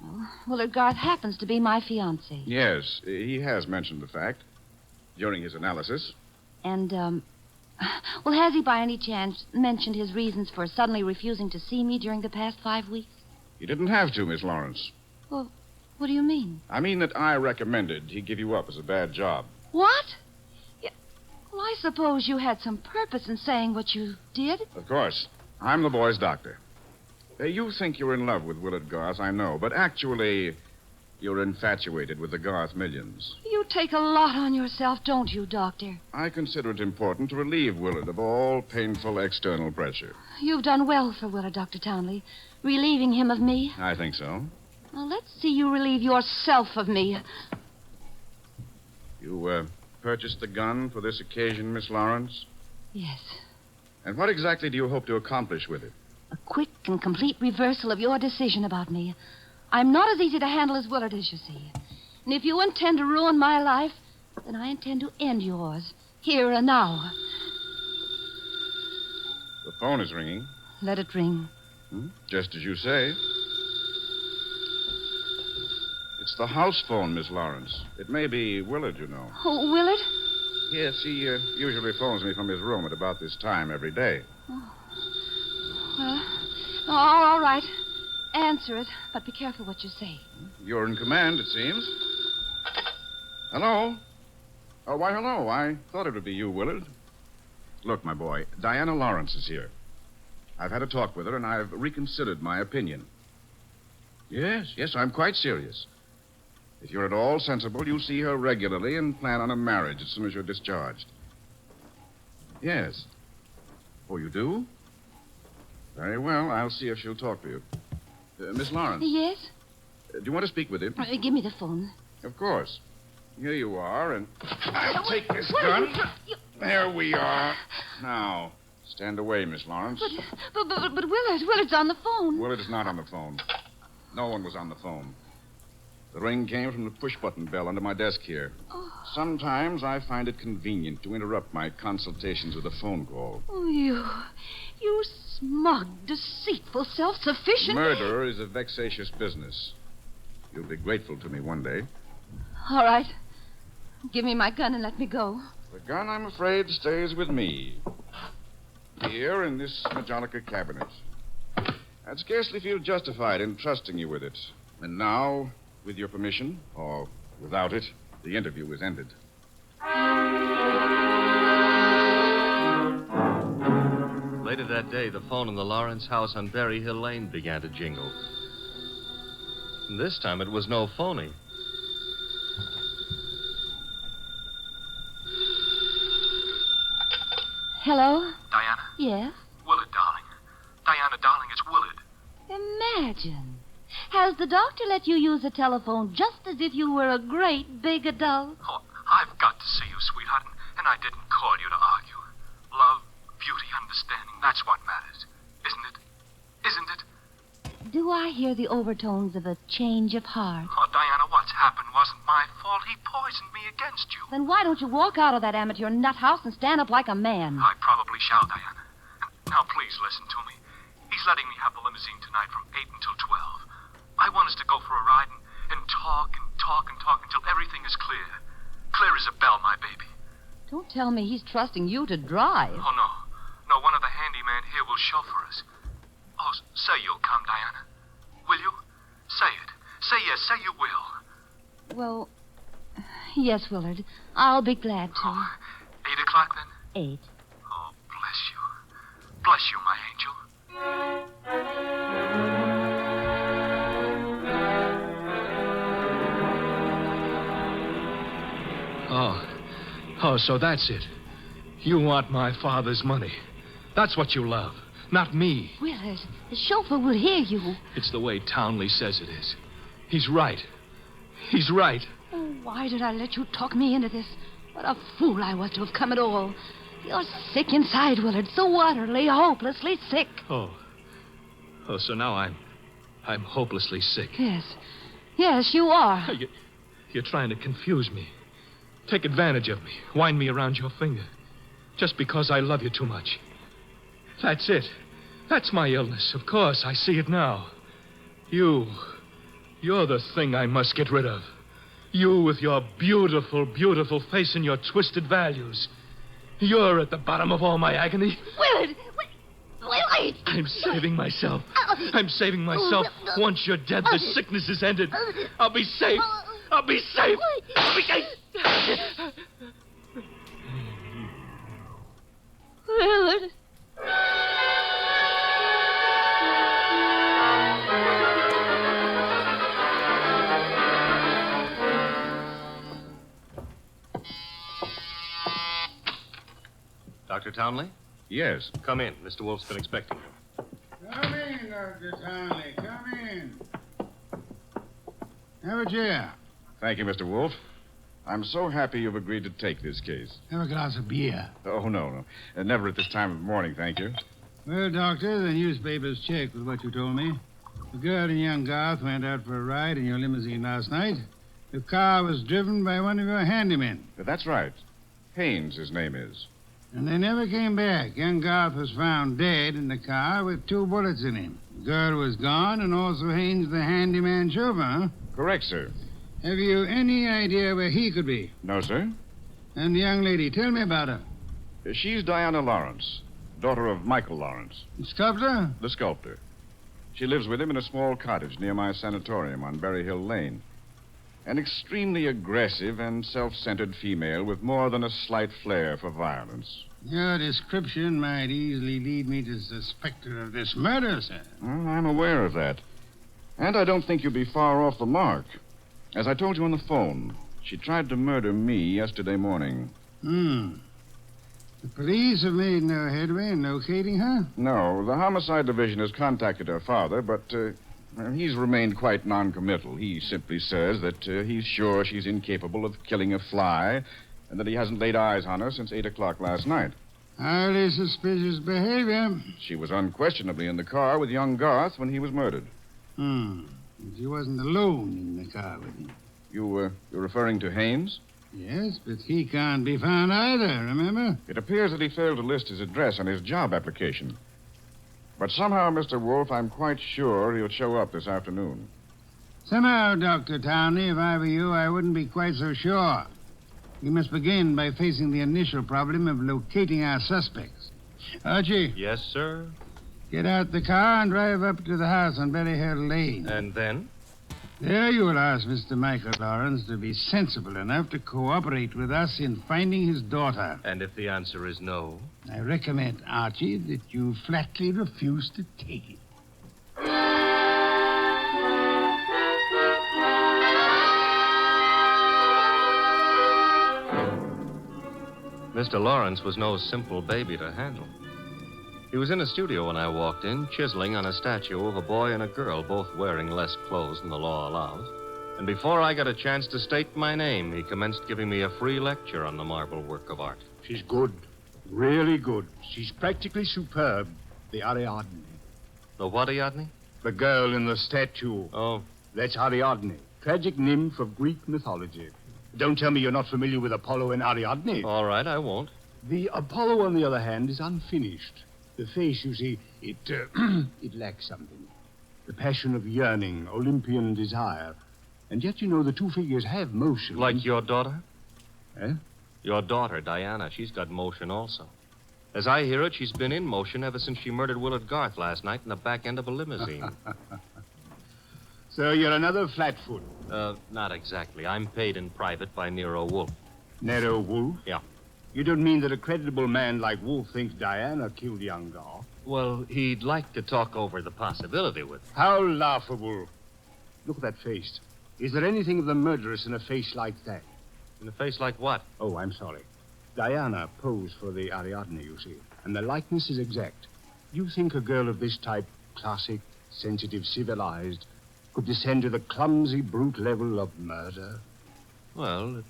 Speaker 16: Well, Willard Garth happens to be my fiancé.
Speaker 20: Yes, he has mentioned the fact during his analysis.
Speaker 16: And, well, has he by any chance mentioned his reasons for suddenly refusing to see me during the past 5 weeks?
Speaker 20: He didn't have to, Miss Lawrence.
Speaker 16: Well, what do you mean?
Speaker 20: I mean that I recommended he give you up as a bad job.
Speaker 16: What? Well, I suppose you had some purpose in saying what you did.
Speaker 20: Of course. I'm the boy's doctor. You think you're in love with Willard Garth, I know, but actually, you're infatuated with the Garth millions.
Speaker 16: You take a lot on yourself, don't you, Doctor?
Speaker 20: I consider it important to relieve Willard of all painful external pressure.
Speaker 16: You've done well for Willard, Dr. Townley, relieving him of me.
Speaker 20: I think so.
Speaker 16: Well, let's see you relieve yourself of me.
Speaker 20: You, purchased the gun for this occasion, Miss Lawrence?
Speaker 16: Yes.
Speaker 20: And what exactly do you hope to accomplish with it?
Speaker 16: A quick and complete reversal of your decision about me. I'm not as easy to handle as Willard is, you see. And if you intend to ruin my life, then I intend to end yours, here and now.
Speaker 20: The phone is ringing.
Speaker 16: Let it ring.
Speaker 20: Just as you say. It's the house phone, Miss Lawrence. It may be Willard, you know.
Speaker 16: Oh, Willard?
Speaker 20: Yes, he usually phones me from his room at about this time every day.
Speaker 16: Well, all right. Answer it, but be careful what you say.
Speaker 20: You're in command, it seems. Hello? Oh, why, hello. I thought it would be you, Willard. Look, my boy, Diana Lawrence is here. I've had a talk with her, and I've reconsidered my opinion. Yes, I'm quite serious. If you're at all sensible, you'll see her regularly and plan on a marriage as soon as you're discharged. Yes. Oh, you do? Very well. I'll see if she'll talk to you. Miss Lawrence.
Speaker 16: Yes?
Speaker 20: Do you want to speak with him?
Speaker 16: Give me the phone.
Speaker 20: Of course. Here you are, and I'll take this gun. There we are. Now, stand away, Miss Lawrence.
Speaker 16: But Willard's on the phone.
Speaker 20: Willard is not on the phone. No one was on the phone. The ring came from the push-button bell under my desk here.
Speaker 16: Oh.
Speaker 20: Sometimes I find it convenient to interrupt my consultations with a phone call.
Speaker 16: Oh, you smug, deceitful, self-sufficient...
Speaker 20: Murder is a vexatious business. You'll be grateful to me one day.
Speaker 16: All right. Give me my gun and let me go.
Speaker 20: The gun, I'm afraid, stays with me. Here in this Majolica cabinet. I'd scarcely feel justified in trusting you with it. And now, with your permission, or without it, the interview is ended.
Speaker 15: Later that day, the phone in the Lawrence house on Berry Hill Lane began to jingle. And this time it was no phony.
Speaker 16: Hello?
Speaker 2: Diana?
Speaker 16: Yes?
Speaker 2: Willard, darling. Diana, darling, it's Willard.
Speaker 16: Imagine. Has the doctor let you use the telephone just as if you were a great big adult?
Speaker 2: Oh, I've got to see you, sweetheart, and I didn't call you to argue. Love, beauty, understanding, that's what matters. Isn't it? Isn't it?
Speaker 16: Do I hear the overtones of a change of heart?
Speaker 2: Oh, Diana, what's happened wasn't my fault. He poisoned me against you.
Speaker 16: Then why don't you walk out of that amateur nut house and stand up like a man?
Speaker 2: I probably shall, Diana. And now, please listen to me. He's letting me have the limousine tonight from 8 until 12. I want us to go for a ride and talk and talk and talk until everything is clear. Clear as a bell, my baby.
Speaker 16: Don't tell me he's trusting you to drive.
Speaker 2: Oh, no. No, one of the handymen here will chauffeur us. Oh, say you'll come, Diana. Will you? Say it. Say yes. Say you will.
Speaker 16: Well, yes, Willard. I'll be glad to.
Speaker 2: 8 o'clock, then?
Speaker 16: 8.
Speaker 2: Oh, bless you. Bless you, my angel.
Speaker 11: Oh, so that's it. You want my father's money. That's what you love, not me.
Speaker 16: Willard, the chauffeur will hear you.
Speaker 11: It's the way Townley says it is. He's right. He's right.
Speaker 16: Oh, why did I let you talk me into this? What a fool I was to have come at all. You're sick inside, Willard, so utterly, hopelessly sick.
Speaker 11: Oh, so now I'm hopelessly sick.
Speaker 16: Yes, you are.
Speaker 11: You're trying to confuse me. Take advantage of me. Wind me around your finger. Just because I love you too much. That's it. That's my illness. Of course, I see it now. You're the thing I must get rid of. You with your beautiful, beautiful face and your twisted values. You're at the bottom of all my agony.
Speaker 16: Willard! Willard!
Speaker 11: I'm saving myself. I'm saving myself. Once you're dead, the sickness is ended. I'll be safe. I'll be safe. I'll be safe.
Speaker 16: Willard.
Speaker 15: Dr. Townley?
Speaker 20: Yes.
Speaker 15: Come in. Mr. Wolfe's been expecting you.
Speaker 9: Come in, Dr. Townley. Come in. Have a chair.
Speaker 20: Thank you, Mr. Wolfe. I'm so happy you've agreed to take this case.
Speaker 9: Have a glass of beer.
Speaker 20: Oh, no. Never at this time of morning, thank you.
Speaker 9: Well, Doctor, the newspapers checked with what you told me. The girl and young Garth went out for a ride in your limousine last night. The car was driven by one of your handymen.
Speaker 20: That's right. Haynes, his name is.
Speaker 9: And they never came back. Young Garth was found dead in the car with 2 bullets in him. The girl was gone, and also Haynes, the handyman chauffeur, huh?
Speaker 20: Correct, sir.
Speaker 9: Have you any idea where he could be?
Speaker 20: No, sir.
Speaker 9: And the young lady, tell me about her.
Speaker 20: She's Diana Lawrence, daughter of Michael Lawrence.
Speaker 9: The sculptor?
Speaker 20: The sculptor. She lives with him in a small cottage near my sanatorium on Berry Hill Lane. An extremely aggressive and self-centered female with more than a slight flair for violence.
Speaker 9: Your description might easily lead me to suspect her of this murder, sir.
Speaker 20: Well, I'm aware of that. And I don't think you'll be far off the mark. As I told you on the phone, she tried to murder me yesterday morning.
Speaker 9: The police have made no headway in locating her?
Speaker 20: No, the homicide division has contacted her father, but he's remained quite noncommittal. He simply says that he's sure she's incapable of killing a fly and that he hasn't laid eyes on her since 8 o'clock last night.
Speaker 9: Highly suspicious behavior.
Speaker 20: She was unquestionably in the car with young Garth when he was murdered.
Speaker 9: She wasn't alone in the car with him.
Speaker 20: You're referring to Haynes?
Speaker 9: Yes, but he can't be found either, remember?
Speaker 20: It appears that he failed to list his address on his job application. But somehow, Mr. Wolfe, I'm quite sure he'll show up this afternoon.
Speaker 9: Somehow, Dr. Townley, if I were you, I wouldn't be quite so sure. We must begin by facing the initial problem of locating our suspects. Archie.
Speaker 15: Yes, sir?
Speaker 9: Get out the car and drive up to the house on Berry Hill Lane.
Speaker 15: And then?
Speaker 4: There you will ask Mr. Michael Lawrence to be sensible enough to cooperate with us in finding his daughter.
Speaker 15: And if the answer is no?
Speaker 4: I recommend, Archie, that you flatly refuse to take it.
Speaker 15: Mr. Lawrence was no simple baby to handle. He was in a studio when I walked in, chiseling on a statue of a boy and a girl, both wearing less clothes than the law allows. And before I got a chance to state my name, he commenced giving me a free lecture on the marble work of art.
Speaker 4: She's good. Really good. She's practically superb. The Ariadne.
Speaker 15: The what, Ariadne?
Speaker 4: The girl in the statue.
Speaker 15: Oh.
Speaker 4: That's Ariadne, tragic nymph of Greek mythology. Don't tell me you're not familiar with Apollo and Ariadne.
Speaker 15: All right, I won't.
Speaker 4: The Apollo, on the other hand, is unfinished. The face, you see, it lacks something. The passion of yearning, Olympian desire. And yet, you know, the two figures have motion.
Speaker 15: Like your daughter?
Speaker 4: Eh?
Speaker 15: Your daughter, Diana, she's got motion also. As I hear it, she's been in motion ever since she murdered Willard Garth last night in the back end of a limousine.
Speaker 4: So you're another flatfoot?
Speaker 15: Not exactly. I'm paid in private by Nero Wolfe.
Speaker 4: Nero Wolfe?
Speaker 15: Yeah.
Speaker 4: You don't mean that a creditable man like Wolfe thinks Diana killed young Garth?
Speaker 15: Well, he'd like to talk over the possibility with her.
Speaker 4: How laughable. Look at that face. Is there anything of the murderous in a face like that?
Speaker 15: In a face like what?
Speaker 4: Oh, I'm sorry. Diana posed for the Ariadne, you see, and the likeness is exact. You think a girl of this type, classic, sensitive, civilized, could descend to the clumsy, brute level of murder?
Speaker 15: Well,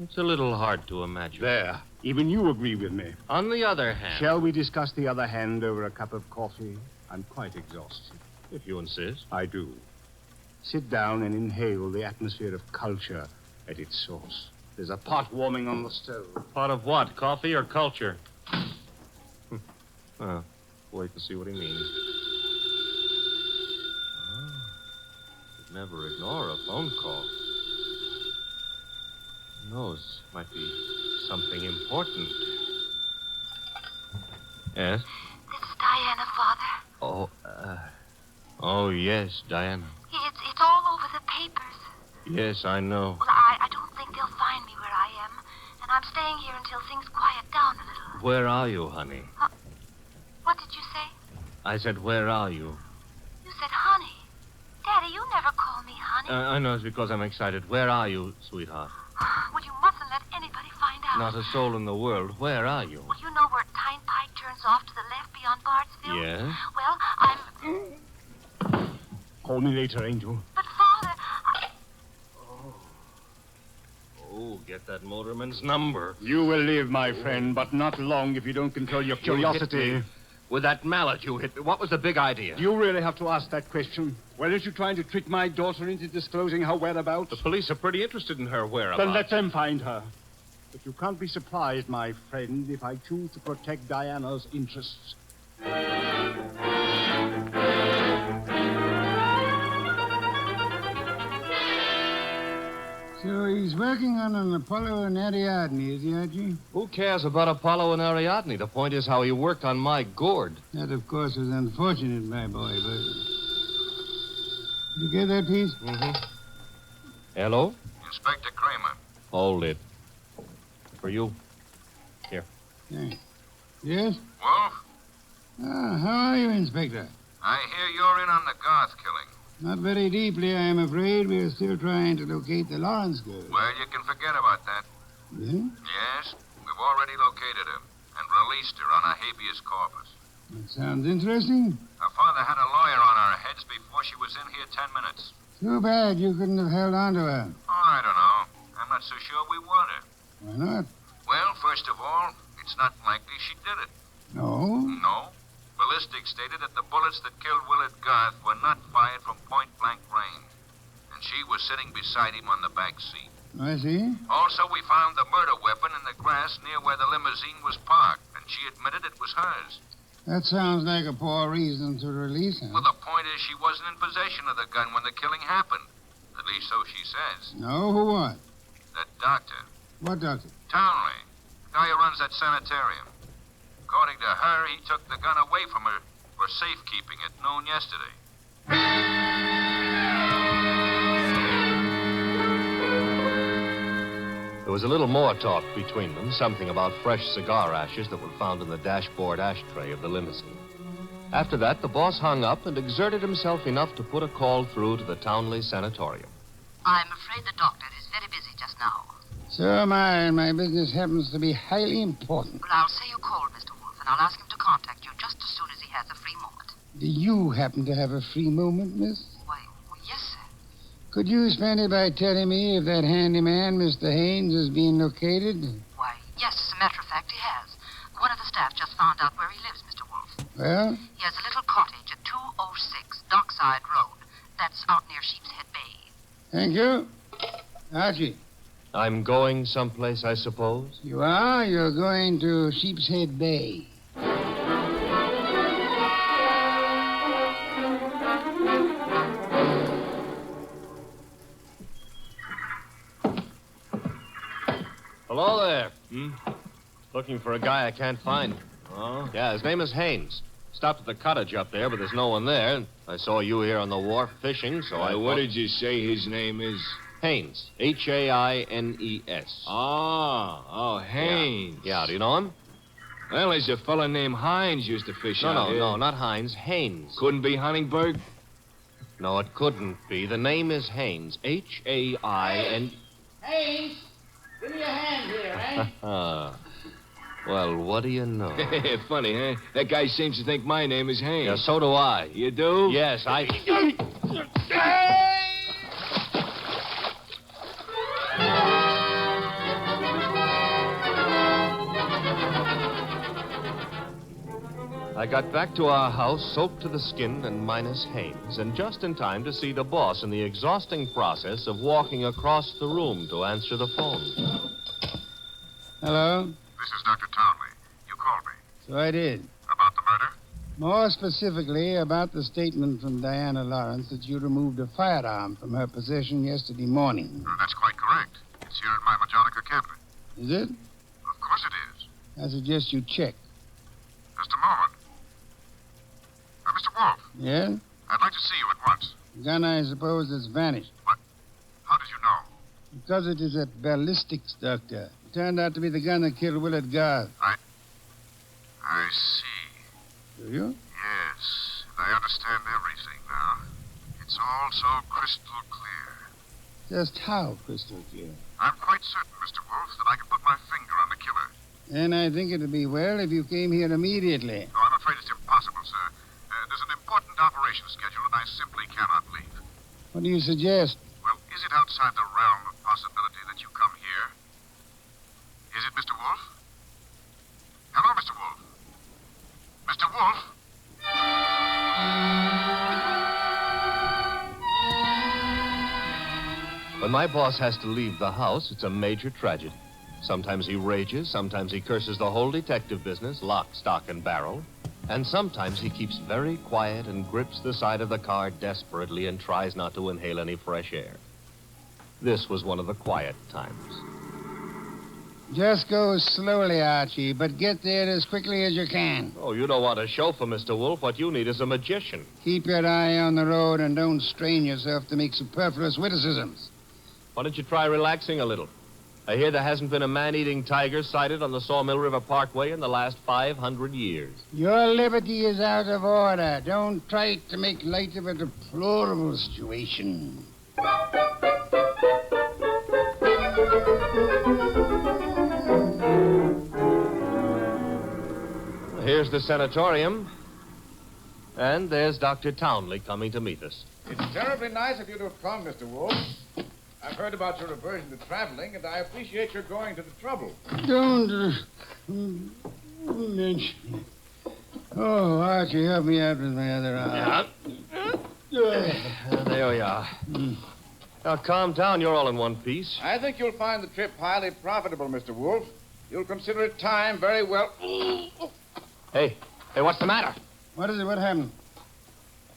Speaker 15: it's a little hard to imagine.
Speaker 4: There. Even you agree with me.
Speaker 15: On the other hand...
Speaker 4: Shall we discuss the other hand over a cup of coffee? I'm quite exhausted.
Speaker 15: If you insist.
Speaker 4: I do. Sit down and inhale the atmosphere of culture at its source. There's a pot warming on the stove.
Speaker 15: Pot of what? Coffee or culture? Wait and see what he means. You'd never ignore a phone call. Who knows? Might be something important. Yes?
Speaker 14: This is Diana, Father.
Speaker 15: Oh, yes, Diana.
Speaker 14: It's all over the papers.
Speaker 15: Yes, I know.
Speaker 14: Well, I don't think they'll find me where I am, and I'm staying here until things quiet down a little.
Speaker 15: Where are you, honey?
Speaker 14: What did you say?
Speaker 15: I said, where are you?
Speaker 14: You said honey. Daddy, you never call me honey.
Speaker 15: I know it's because I'm excited. Where are you, sweetheart?
Speaker 14: Well, you mustn't let anybody find out.
Speaker 15: Not a soul in the world. Where are you?
Speaker 14: Well, you know where Tyne Pike turns off to the left beyond Bardsville?
Speaker 15: Yes?
Speaker 14: Well, I'm...
Speaker 4: Call me later, Angel.
Speaker 14: But, Father,
Speaker 15: Oh, get that motorman's number.
Speaker 4: You will live, my friend, but not long if you don't control your curiosity.
Speaker 15: You hit me. With that mallet you hit me. What was the big idea?
Speaker 4: Do you really have to ask that question? Weren't you trying to trick my daughter into disclosing her whereabouts?
Speaker 15: The police are pretty interested in her whereabouts.
Speaker 4: Then let them find her. But you can't be surprised, my friend, if I choose to protect Diana's interests. So he's working on an Apollo and Ariadne, is he, Archie?
Speaker 15: Who cares about Apollo and Ariadne? The point is how he worked on my gourd.
Speaker 4: That, of course, was unfortunate, my boy, but... You get that piece?
Speaker 15: Mm-hmm. Hello?
Speaker 3: Inspector Kramer.
Speaker 15: Hold it. For you. Here.
Speaker 4: Thanks. Yes?
Speaker 3: Wolfe?
Speaker 4: How are you, Inspector?
Speaker 3: I hear you're in on the Garth killing.
Speaker 4: Not very deeply, I am afraid. We're still trying to locate the Lawrence girl.
Speaker 3: Well, you can forget about that.
Speaker 4: Yeah?
Speaker 3: Yes, we've already located her and released her on a habeas corpus.
Speaker 4: That sounds interesting.
Speaker 3: Her father had a lawyer on our heads before she was in here 10 minutes.
Speaker 4: Too bad you couldn't have held on to her.
Speaker 3: Oh, I don't know. I'm not so sure we want her.
Speaker 4: Why not?
Speaker 3: Well, first of all, it's not likely she did it.
Speaker 4: No?
Speaker 3: No. Ballistics stated that the bullets that killed Willard Garth were not fired from point-blank range. And she was sitting beside him on the back seat.
Speaker 4: I see.
Speaker 3: Also, we found the murder weapon in the grass near where the limousine was parked, and she admitted it was hers.
Speaker 4: That sounds like a poor reason to release her.
Speaker 3: Well, the point is she wasn't in possession of the gun when the killing happened. At least so she says.
Speaker 4: No, who what?
Speaker 3: That doctor.
Speaker 4: What doctor?
Speaker 3: Townley. The guy who runs that sanitarium. According to her, he took the gun away from her for safekeeping at noon yesterday.
Speaker 15: was a little more talk between them, something about fresh cigar ashes that were found in the dashboard ashtray of the limousine. After that, the boss hung up and exerted himself enough to put a call through to the Townley Sanatorium.
Speaker 10: I'm afraid the doctor is very busy just now.
Speaker 19: So am I, and my business happens to be highly important.
Speaker 10: Well, I'll say you called, Mr. Wolfe, and I'll ask him to contact you just as soon as he has a free moment.
Speaker 19: Do you happen to have a free moment, miss?
Speaker 10: Why, well, yes, sir.
Speaker 19: Could you spend it by telling me if that handyman, Mr. Haynes, is being located?
Speaker 10: Why, yes, as a matter of fact, he has. One of the staff just found out where he lives, Mr. Wolfe.
Speaker 19: Well?
Speaker 10: He has a little cottage at 206 Dockside Road. That's out near Sheepshead Bay.
Speaker 19: Thank you. Archie.
Speaker 15: I'm going someplace, I suppose?
Speaker 19: You are? You're going to Sheepshead Bay.
Speaker 15: Hello there. Looking for a guy I can't find. Oh? Yeah, his name is Haynes. Stopped at the cottage up there, but there's no one there. I saw you here on the wharf fishing, so
Speaker 21: What did you say his name is?
Speaker 15: Haynes. Haines.
Speaker 21: Oh, Haynes.
Speaker 15: Yeah, do you know him?
Speaker 21: Well, there's a fella named Hines used to fish out here.
Speaker 15: No, not Hines. Haynes.
Speaker 21: Couldn't be Huntingburg?
Speaker 15: No, it couldn't be. The name is Haynes. Hain.
Speaker 19: Haynes, give me a hand here, eh?
Speaker 15: Well, what do you know?
Speaker 21: Funny, huh? That guy seems to think my name is Haynes.
Speaker 15: Yeah, so do I.
Speaker 21: You do?
Speaker 15: Yes, I... I got back to our house soaked to the skin and minus Haynes, and just in time to see the boss in the exhausting process of walking across the room to answer the phone.
Speaker 19: Hello?
Speaker 2: This is Dr. Townley. You called me.
Speaker 19: So I did.
Speaker 2: About the murder?
Speaker 19: More specifically, about the statement from Diana Lawrence that you removed a firearm from her possession yesterday morning.
Speaker 2: That's quite correct. It's here in my Majonica cabinet.
Speaker 19: Is it?
Speaker 2: Of course it is.
Speaker 19: I suggest you check.
Speaker 2: Just a moment. Mr. Wolfe.
Speaker 19: Yeah?
Speaker 2: I'd like to see you at once.
Speaker 19: The gun, I suppose, has vanished.
Speaker 2: What? How did you know?
Speaker 19: Because it is at ballistics, Doctor. It turned out to be the gun that killed Willard Garth.
Speaker 2: I see.
Speaker 19: Do you?
Speaker 2: Yes. I understand everything now. It's all so crystal clear.
Speaker 19: Just how crystal clear?
Speaker 2: I'm quite certain, Mr. Wolfe, that I can put my finger on the killer.
Speaker 19: And I think it'd be well if you came here immediately.
Speaker 2: No, I'm afraid it's impossible, sir. There's an important operation scheduled, and I simply cannot leave.
Speaker 19: What do you suggest?
Speaker 2: Well, is it outside the realm of possibility that you come here? Is it, Mr. Wolfe? Hello, Mr. Wolfe? Mr. Wolfe?
Speaker 15: When my boss has to leave the house, it's a major tragedy. Sometimes he rages, sometimes he curses the whole detective business, lock, stock, and barrel. And sometimes he keeps very quiet and grips the side of the car desperately and tries not to inhale any fresh air. This was one of the quiet times.
Speaker 19: Just go slowly, Archie, but get there as quickly as you can.
Speaker 15: Oh, you don't want a chauffeur, Mr. Wolfe. What you need is a magician.
Speaker 19: Keep your eye on the road and don't strain yourself to make superfluous witticisms.
Speaker 15: Why don't you try relaxing a little? I hear there hasn't been a man-eating tiger sighted on the Sawmill River Parkway in the last 500 years.
Speaker 19: Your liberty is out of order. Don't try to make light of a deplorable situation.
Speaker 15: Here's the sanatorium. And there's Dr. Townley coming to meet us.
Speaker 20: It's terribly nice of you to have come, Mr. Wolfe. I've heard about your aversion to traveling, and I appreciate your going to the trouble.
Speaker 19: Don't mention it. Oh, Archie, help me out with my other arm.
Speaker 15: There we are. Now, calm down. You're all in one piece.
Speaker 20: I think you'll find the trip highly profitable, Mr. Wolfe. You'll consider it time very well.
Speaker 15: Hey, what's the matter?
Speaker 19: What is it? What happened?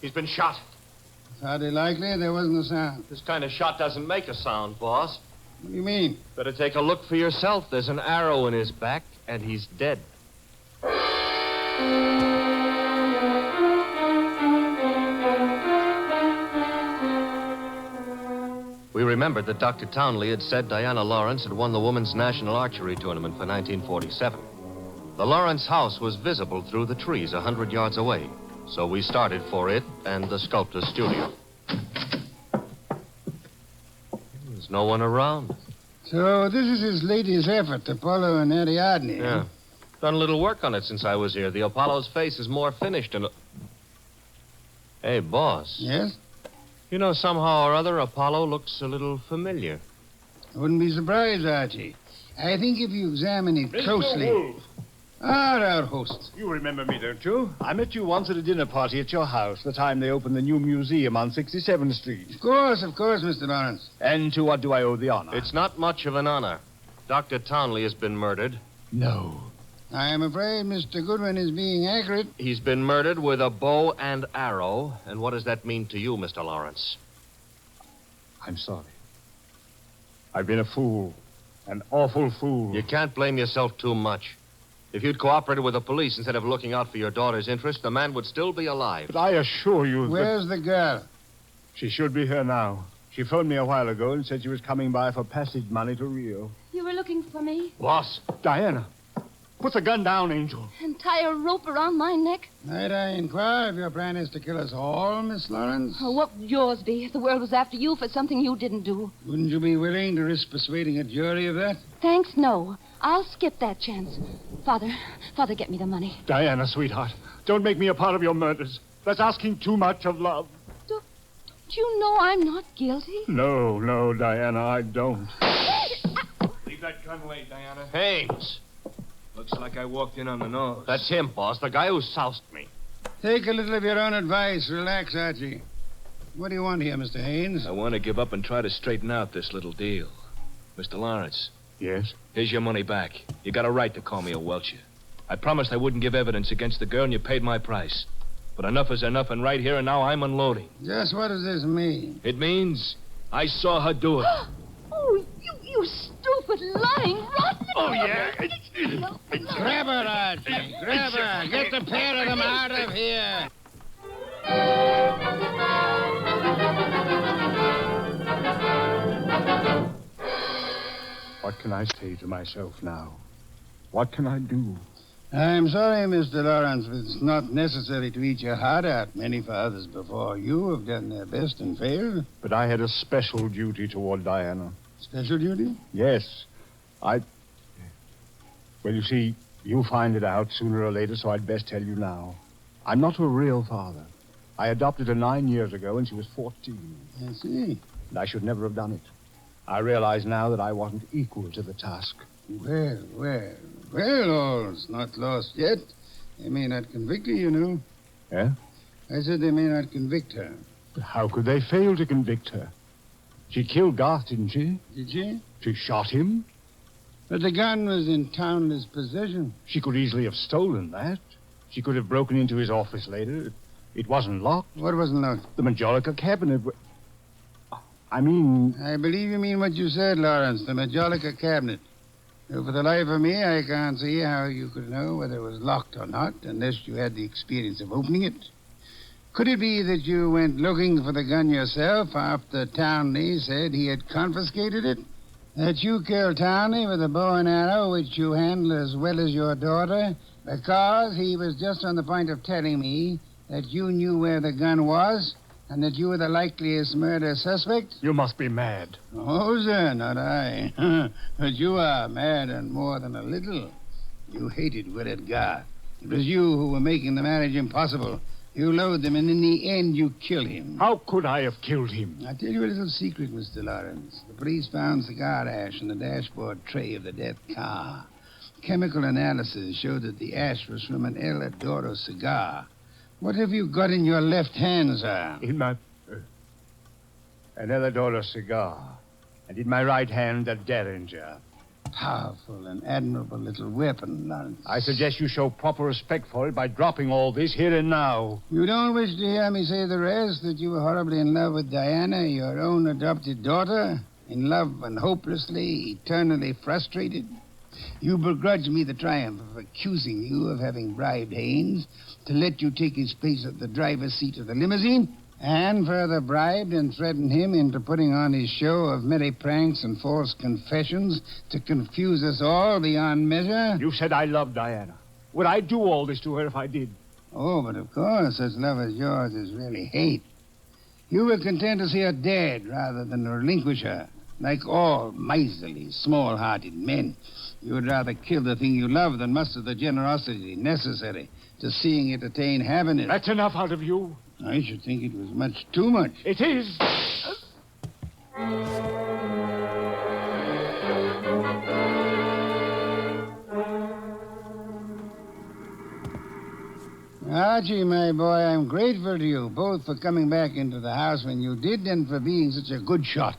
Speaker 15: He's been shot.
Speaker 19: It's hardly likely. There wasn't a sound.
Speaker 15: This kind of shot doesn't make a sound, boss.
Speaker 19: What do you mean?
Speaker 15: Better take a look for yourself. There's an arrow in his back, and he's dead. We remembered that Dr. Townley had said Diana Lawrence had won the Women's National Archery Tournament for 1947. The Lawrence house was visible through the trees 100 yards away, so we started for it and the sculptor's studio. There's no one around.
Speaker 19: So this is his latest effort, Apollo and Ariadne.
Speaker 15: Yeah. Done a little work on it since I was here. The Apollo's face is more finished and... Hey, boss.
Speaker 19: Yes?
Speaker 15: You know, somehow or other, Apollo looks a little familiar.
Speaker 19: I wouldn't be surprised, Archie. I think if you examine it closely...
Speaker 4: Wolfe.
Speaker 19: Our host.
Speaker 4: You remember me, don't you? I met you once at a dinner party at your house, the time they opened the new museum on 67th Street.
Speaker 19: Of course, Mr. Lawrence.
Speaker 4: And to what do I owe the honor?
Speaker 15: It's not much of an honor. Dr. Townley has been murdered.
Speaker 4: No.
Speaker 19: I am afraid Mr. Goodwin is being accurate.
Speaker 15: He's been murdered with a bow and arrow. And what does that mean to you, Mr. Lawrence?
Speaker 4: I'm sorry. I've been a fool. An awful fool.
Speaker 15: You can't blame yourself too much. If you'd cooperated with the police instead of looking out for your daughter's interest, the man would still be alive.
Speaker 4: But I assure you that...
Speaker 19: Where's the girl?
Speaker 4: She should be here now. She phoned me a while ago and said she was coming by for passage money to Rio.
Speaker 16: You were looking for me?
Speaker 4: Boss, Diana. Put the gun down, Angel.
Speaker 16: And tie a rope around my neck?
Speaker 19: Might I inquire if your plan is to kill us all, Miss Lawrence?
Speaker 16: Oh, what would yours be if the world was after you for something you didn't do?
Speaker 19: Wouldn't you be willing to risk persuading a jury of that?
Speaker 16: Thanks, no. I'll skip that chance. Father, get me the money.
Speaker 4: Diana, sweetheart, don't make me a part of your murders. That's asking too much of love.
Speaker 16: Don't you know I'm not guilty?
Speaker 4: No, Diana, I don't.
Speaker 21: Leave that gun late, Diana.
Speaker 15: Haynes.
Speaker 21: Looks like I walked in on the nose.
Speaker 15: That's him, boss, the guy who soused me.
Speaker 19: Take a little of your own advice. Relax, Archie. What do you want here, Mr. Haynes?
Speaker 21: I want to give up and try to straighten out this little deal. Mr. Lawrence.
Speaker 4: Yes?
Speaker 21: Here's your money back. You got a right to call me a welcher. I promised I wouldn't give evidence against the girl, and you paid my price. But enough is enough, and right here and now I'm unloading.
Speaker 19: Just what does this mean?
Speaker 21: It means I saw her do it.
Speaker 16: Oh, you stupid, lying, rotten...
Speaker 21: Oh, yeah?
Speaker 19: Grab her, Archie. Grab her. Get the pair of them out of here.
Speaker 4: What can I say to myself now? What can I do?
Speaker 19: I'm sorry, Mr. Lawrence, but it's not necessary to eat your heart out. Many fathers before you have done their best and failed.
Speaker 4: But I had a special duty toward Diana.
Speaker 19: Special duty?
Speaker 4: Yes. Well, you see, you'll find it out sooner or later, so I'd best tell you now. I'm not a real father. I adopted her 9 years ago when she was 14.
Speaker 19: I see.
Speaker 4: And I should never have done it. I realize now that I wasn't equal to the task.
Speaker 19: Well, all's not lost yet. They may not convict her, you know.
Speaker 4: Yeah?
Speaker 19: I said they may not convict her.
Speaker 4: But how could they fail to convict her? She killed Garth, didn't she?
Speaker 19: Did she?
Speaker 4: She shot him.
Speaker 19: But the gun was in Townley's possession.
Speaker 4: She could easily have stolen that. She could have broken into his office later. It wasn't locked.
Speaker 19: What wasn't locked?
Speaker 4: The Majolica cabinet. I believe
Speaker 19: you mean what you said, Lawrence, the Majolica cabinet. Though for the life of me, I can't see how you could know whether it was locked or not, unless you had the experience of opening it. Could it be that you went looking for the gun yourself after Townley said he had confiscated it? That you killed Townley with a bow and arrow, which you handle as well as your daughter, because he was just on the point of telling me that you knew where the gun was, and that you were the likeliest murder suspect?
Speaker 4: You must be mad.
Speaker 19: Oh, sir, not I. But you are mad and more than a little. You hated Willard Garth. It was you who were making the marriage impossible. You loathed him, and in the end, you killed him.
Speaker 4: How could I have killed him?
Speaker 19: I'll tell you a little secret, Mr. Lawrence. The police found cigar ash in the dashboard tray of the death car. Chemical analysis showed that the ash was from an El Adoro cigar. What have you got in your left hand, sir?
Speaker 4: In my... an El Adoro cigar. And in my right hand, a Derringer.
Speaker 19: Powerful and admirable little weapon, Lawrence.
Speaker 4: I suggest you show proper respect for it by dropping all this here and now.
Speaker 19: You don't wish to hear me say the rest, that you were horribly in love with Diana, your own adopted daughter? In love and hopelessly, eternally frustrated? You begrudge me the triumph of accusing you of having bribed Haynes to let you take his place at the driver's seat of the limousine? And further bribed and threatened him into putting on his show of merry pranks and false confessions to confuse us all beyond measure?
Speaker 4: You said I loved Diana. Would I do all this to her if I did?
Speaker 19: Oh, but of course, such love as yours is really hate. You were content to see her dead rather than relinquish her. Like all miserly, small-hearted men, you would rather kill the thing you love than muster the generosity necessary to seeing it attain happiness.
Speaker 4: That's enough out of you.
Speaker 19: I should think it was much too much.
Speaker 4: It is.
Speaker 19: Archie, my boy, I'm grateful to you, both for coming back into the house when you did and for being such a good shot.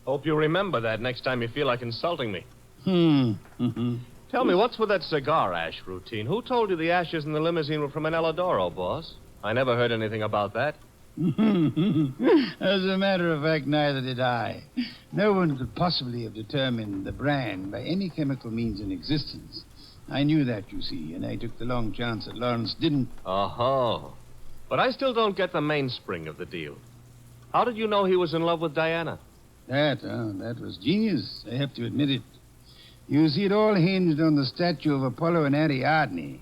Speaker 15: Hope you remember that next time you feel like insulting me.
Speaker 19: Mm-hmm.
Speaker 15: Tell me, what's with that cigar ash routine? Who told you the ashes in the limousine were from an Eladoro, boss? I never heard anything about that.
Speaker 19: As a matter of fact, neither did I. No one could possibly have determined the brand by any chemical means in existence. I knew that, you see, and I took the long chance that Lawrence didn't.
Speaker 15: Oh. But I still don't get the mainspring of the deal. How did you know he was in love with Diana?
Speaker 19: That was genius. I have to admit it. You see, it all hinged on the statue of Apollo and Ariadne.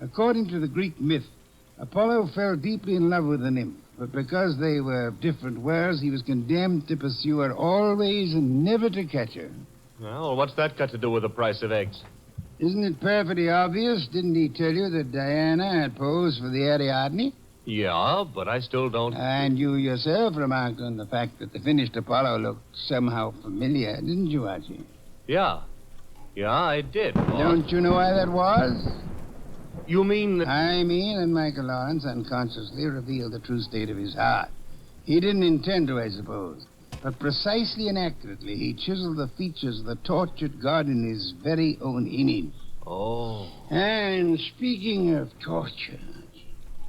Speaker 19: According to the Greek myth, Apollo fell deeply in love with the nymph, but because they were of different worlds, he was condemned to pursue her always and never to catch her.
Speaker 15: Well, what's that got to do with the price of eggs?
Speaker 19: Isn't it perfectly obvious? Didn't he tell you that Diana had posed for the Ariadne?
Speaker 15: Yeah, but I still don't...
Speaker 19: And you yourself remarked on the fact that the finished Apollo looked somehow familiar, didn't you, Archie?
Speaker 15: Yeah, I did, boss.
Speaker 19: Don't you know why that was?
Speaker 15: You mean that...
Speaker 19: I mean that Michael Lawrence unconsciously revealed the true state of his heart. He didn't intend to, I suppose. But precisely and accurately, he chiseled the features of the tortured god in his very own image.
Speaker 15: Oh.
Speaker 19: And speaking of torture...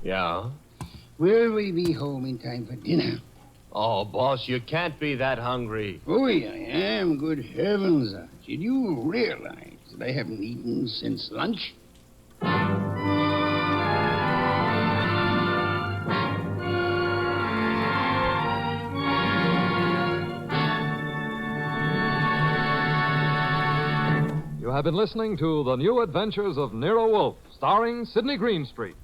Speaker 15: Yeah?
Speaker 19: Will we be home in time for dinner?
Speaker 15: Oh, boss, you can't be that hungry.
Speaker 19: Oh, yeah, I am. Good heavens, Archie. Do you realize that I haven't eaten since lunch?
Speaker 1: You have been listening to The New Adventures of Nero Wolfe, starring Sidney Greenstreet.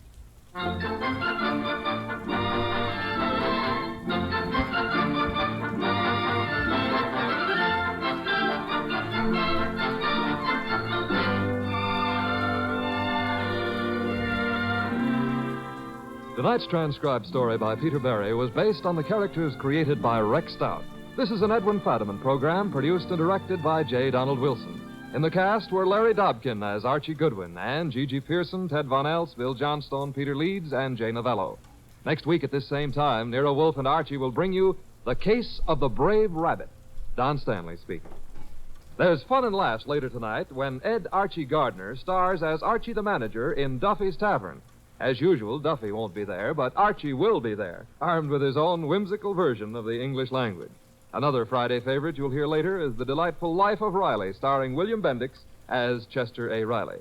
Speaker 1: Tonight's transcribed story by Peter Berry was based on the characters created by Rex Stout. This is an Edwin Fadiman program produced and directed by J. Donald Wilson. In the cast were Larry Dobkin as Archie Goodwin and Gigi Pearson, Ted Von Elst, Bill Johnstone, Peter Leeds, and Jay Novello. Next week at this same time, Nero Wolfe and Archie will bring you The Case of the Brave Rabbit. Don Stanley speaking. There's fun and laughs later tonight when Ed Archie Gardner stars as Archie the manager in Duffy's Tavern. As usual, Duffy won't be there, but Archie will be there, armed with his own whimsical version of the English language. Another Friday favorite you'll hear later is The Delightful Life of Riley, starring William Bendix as Chester A. Riley.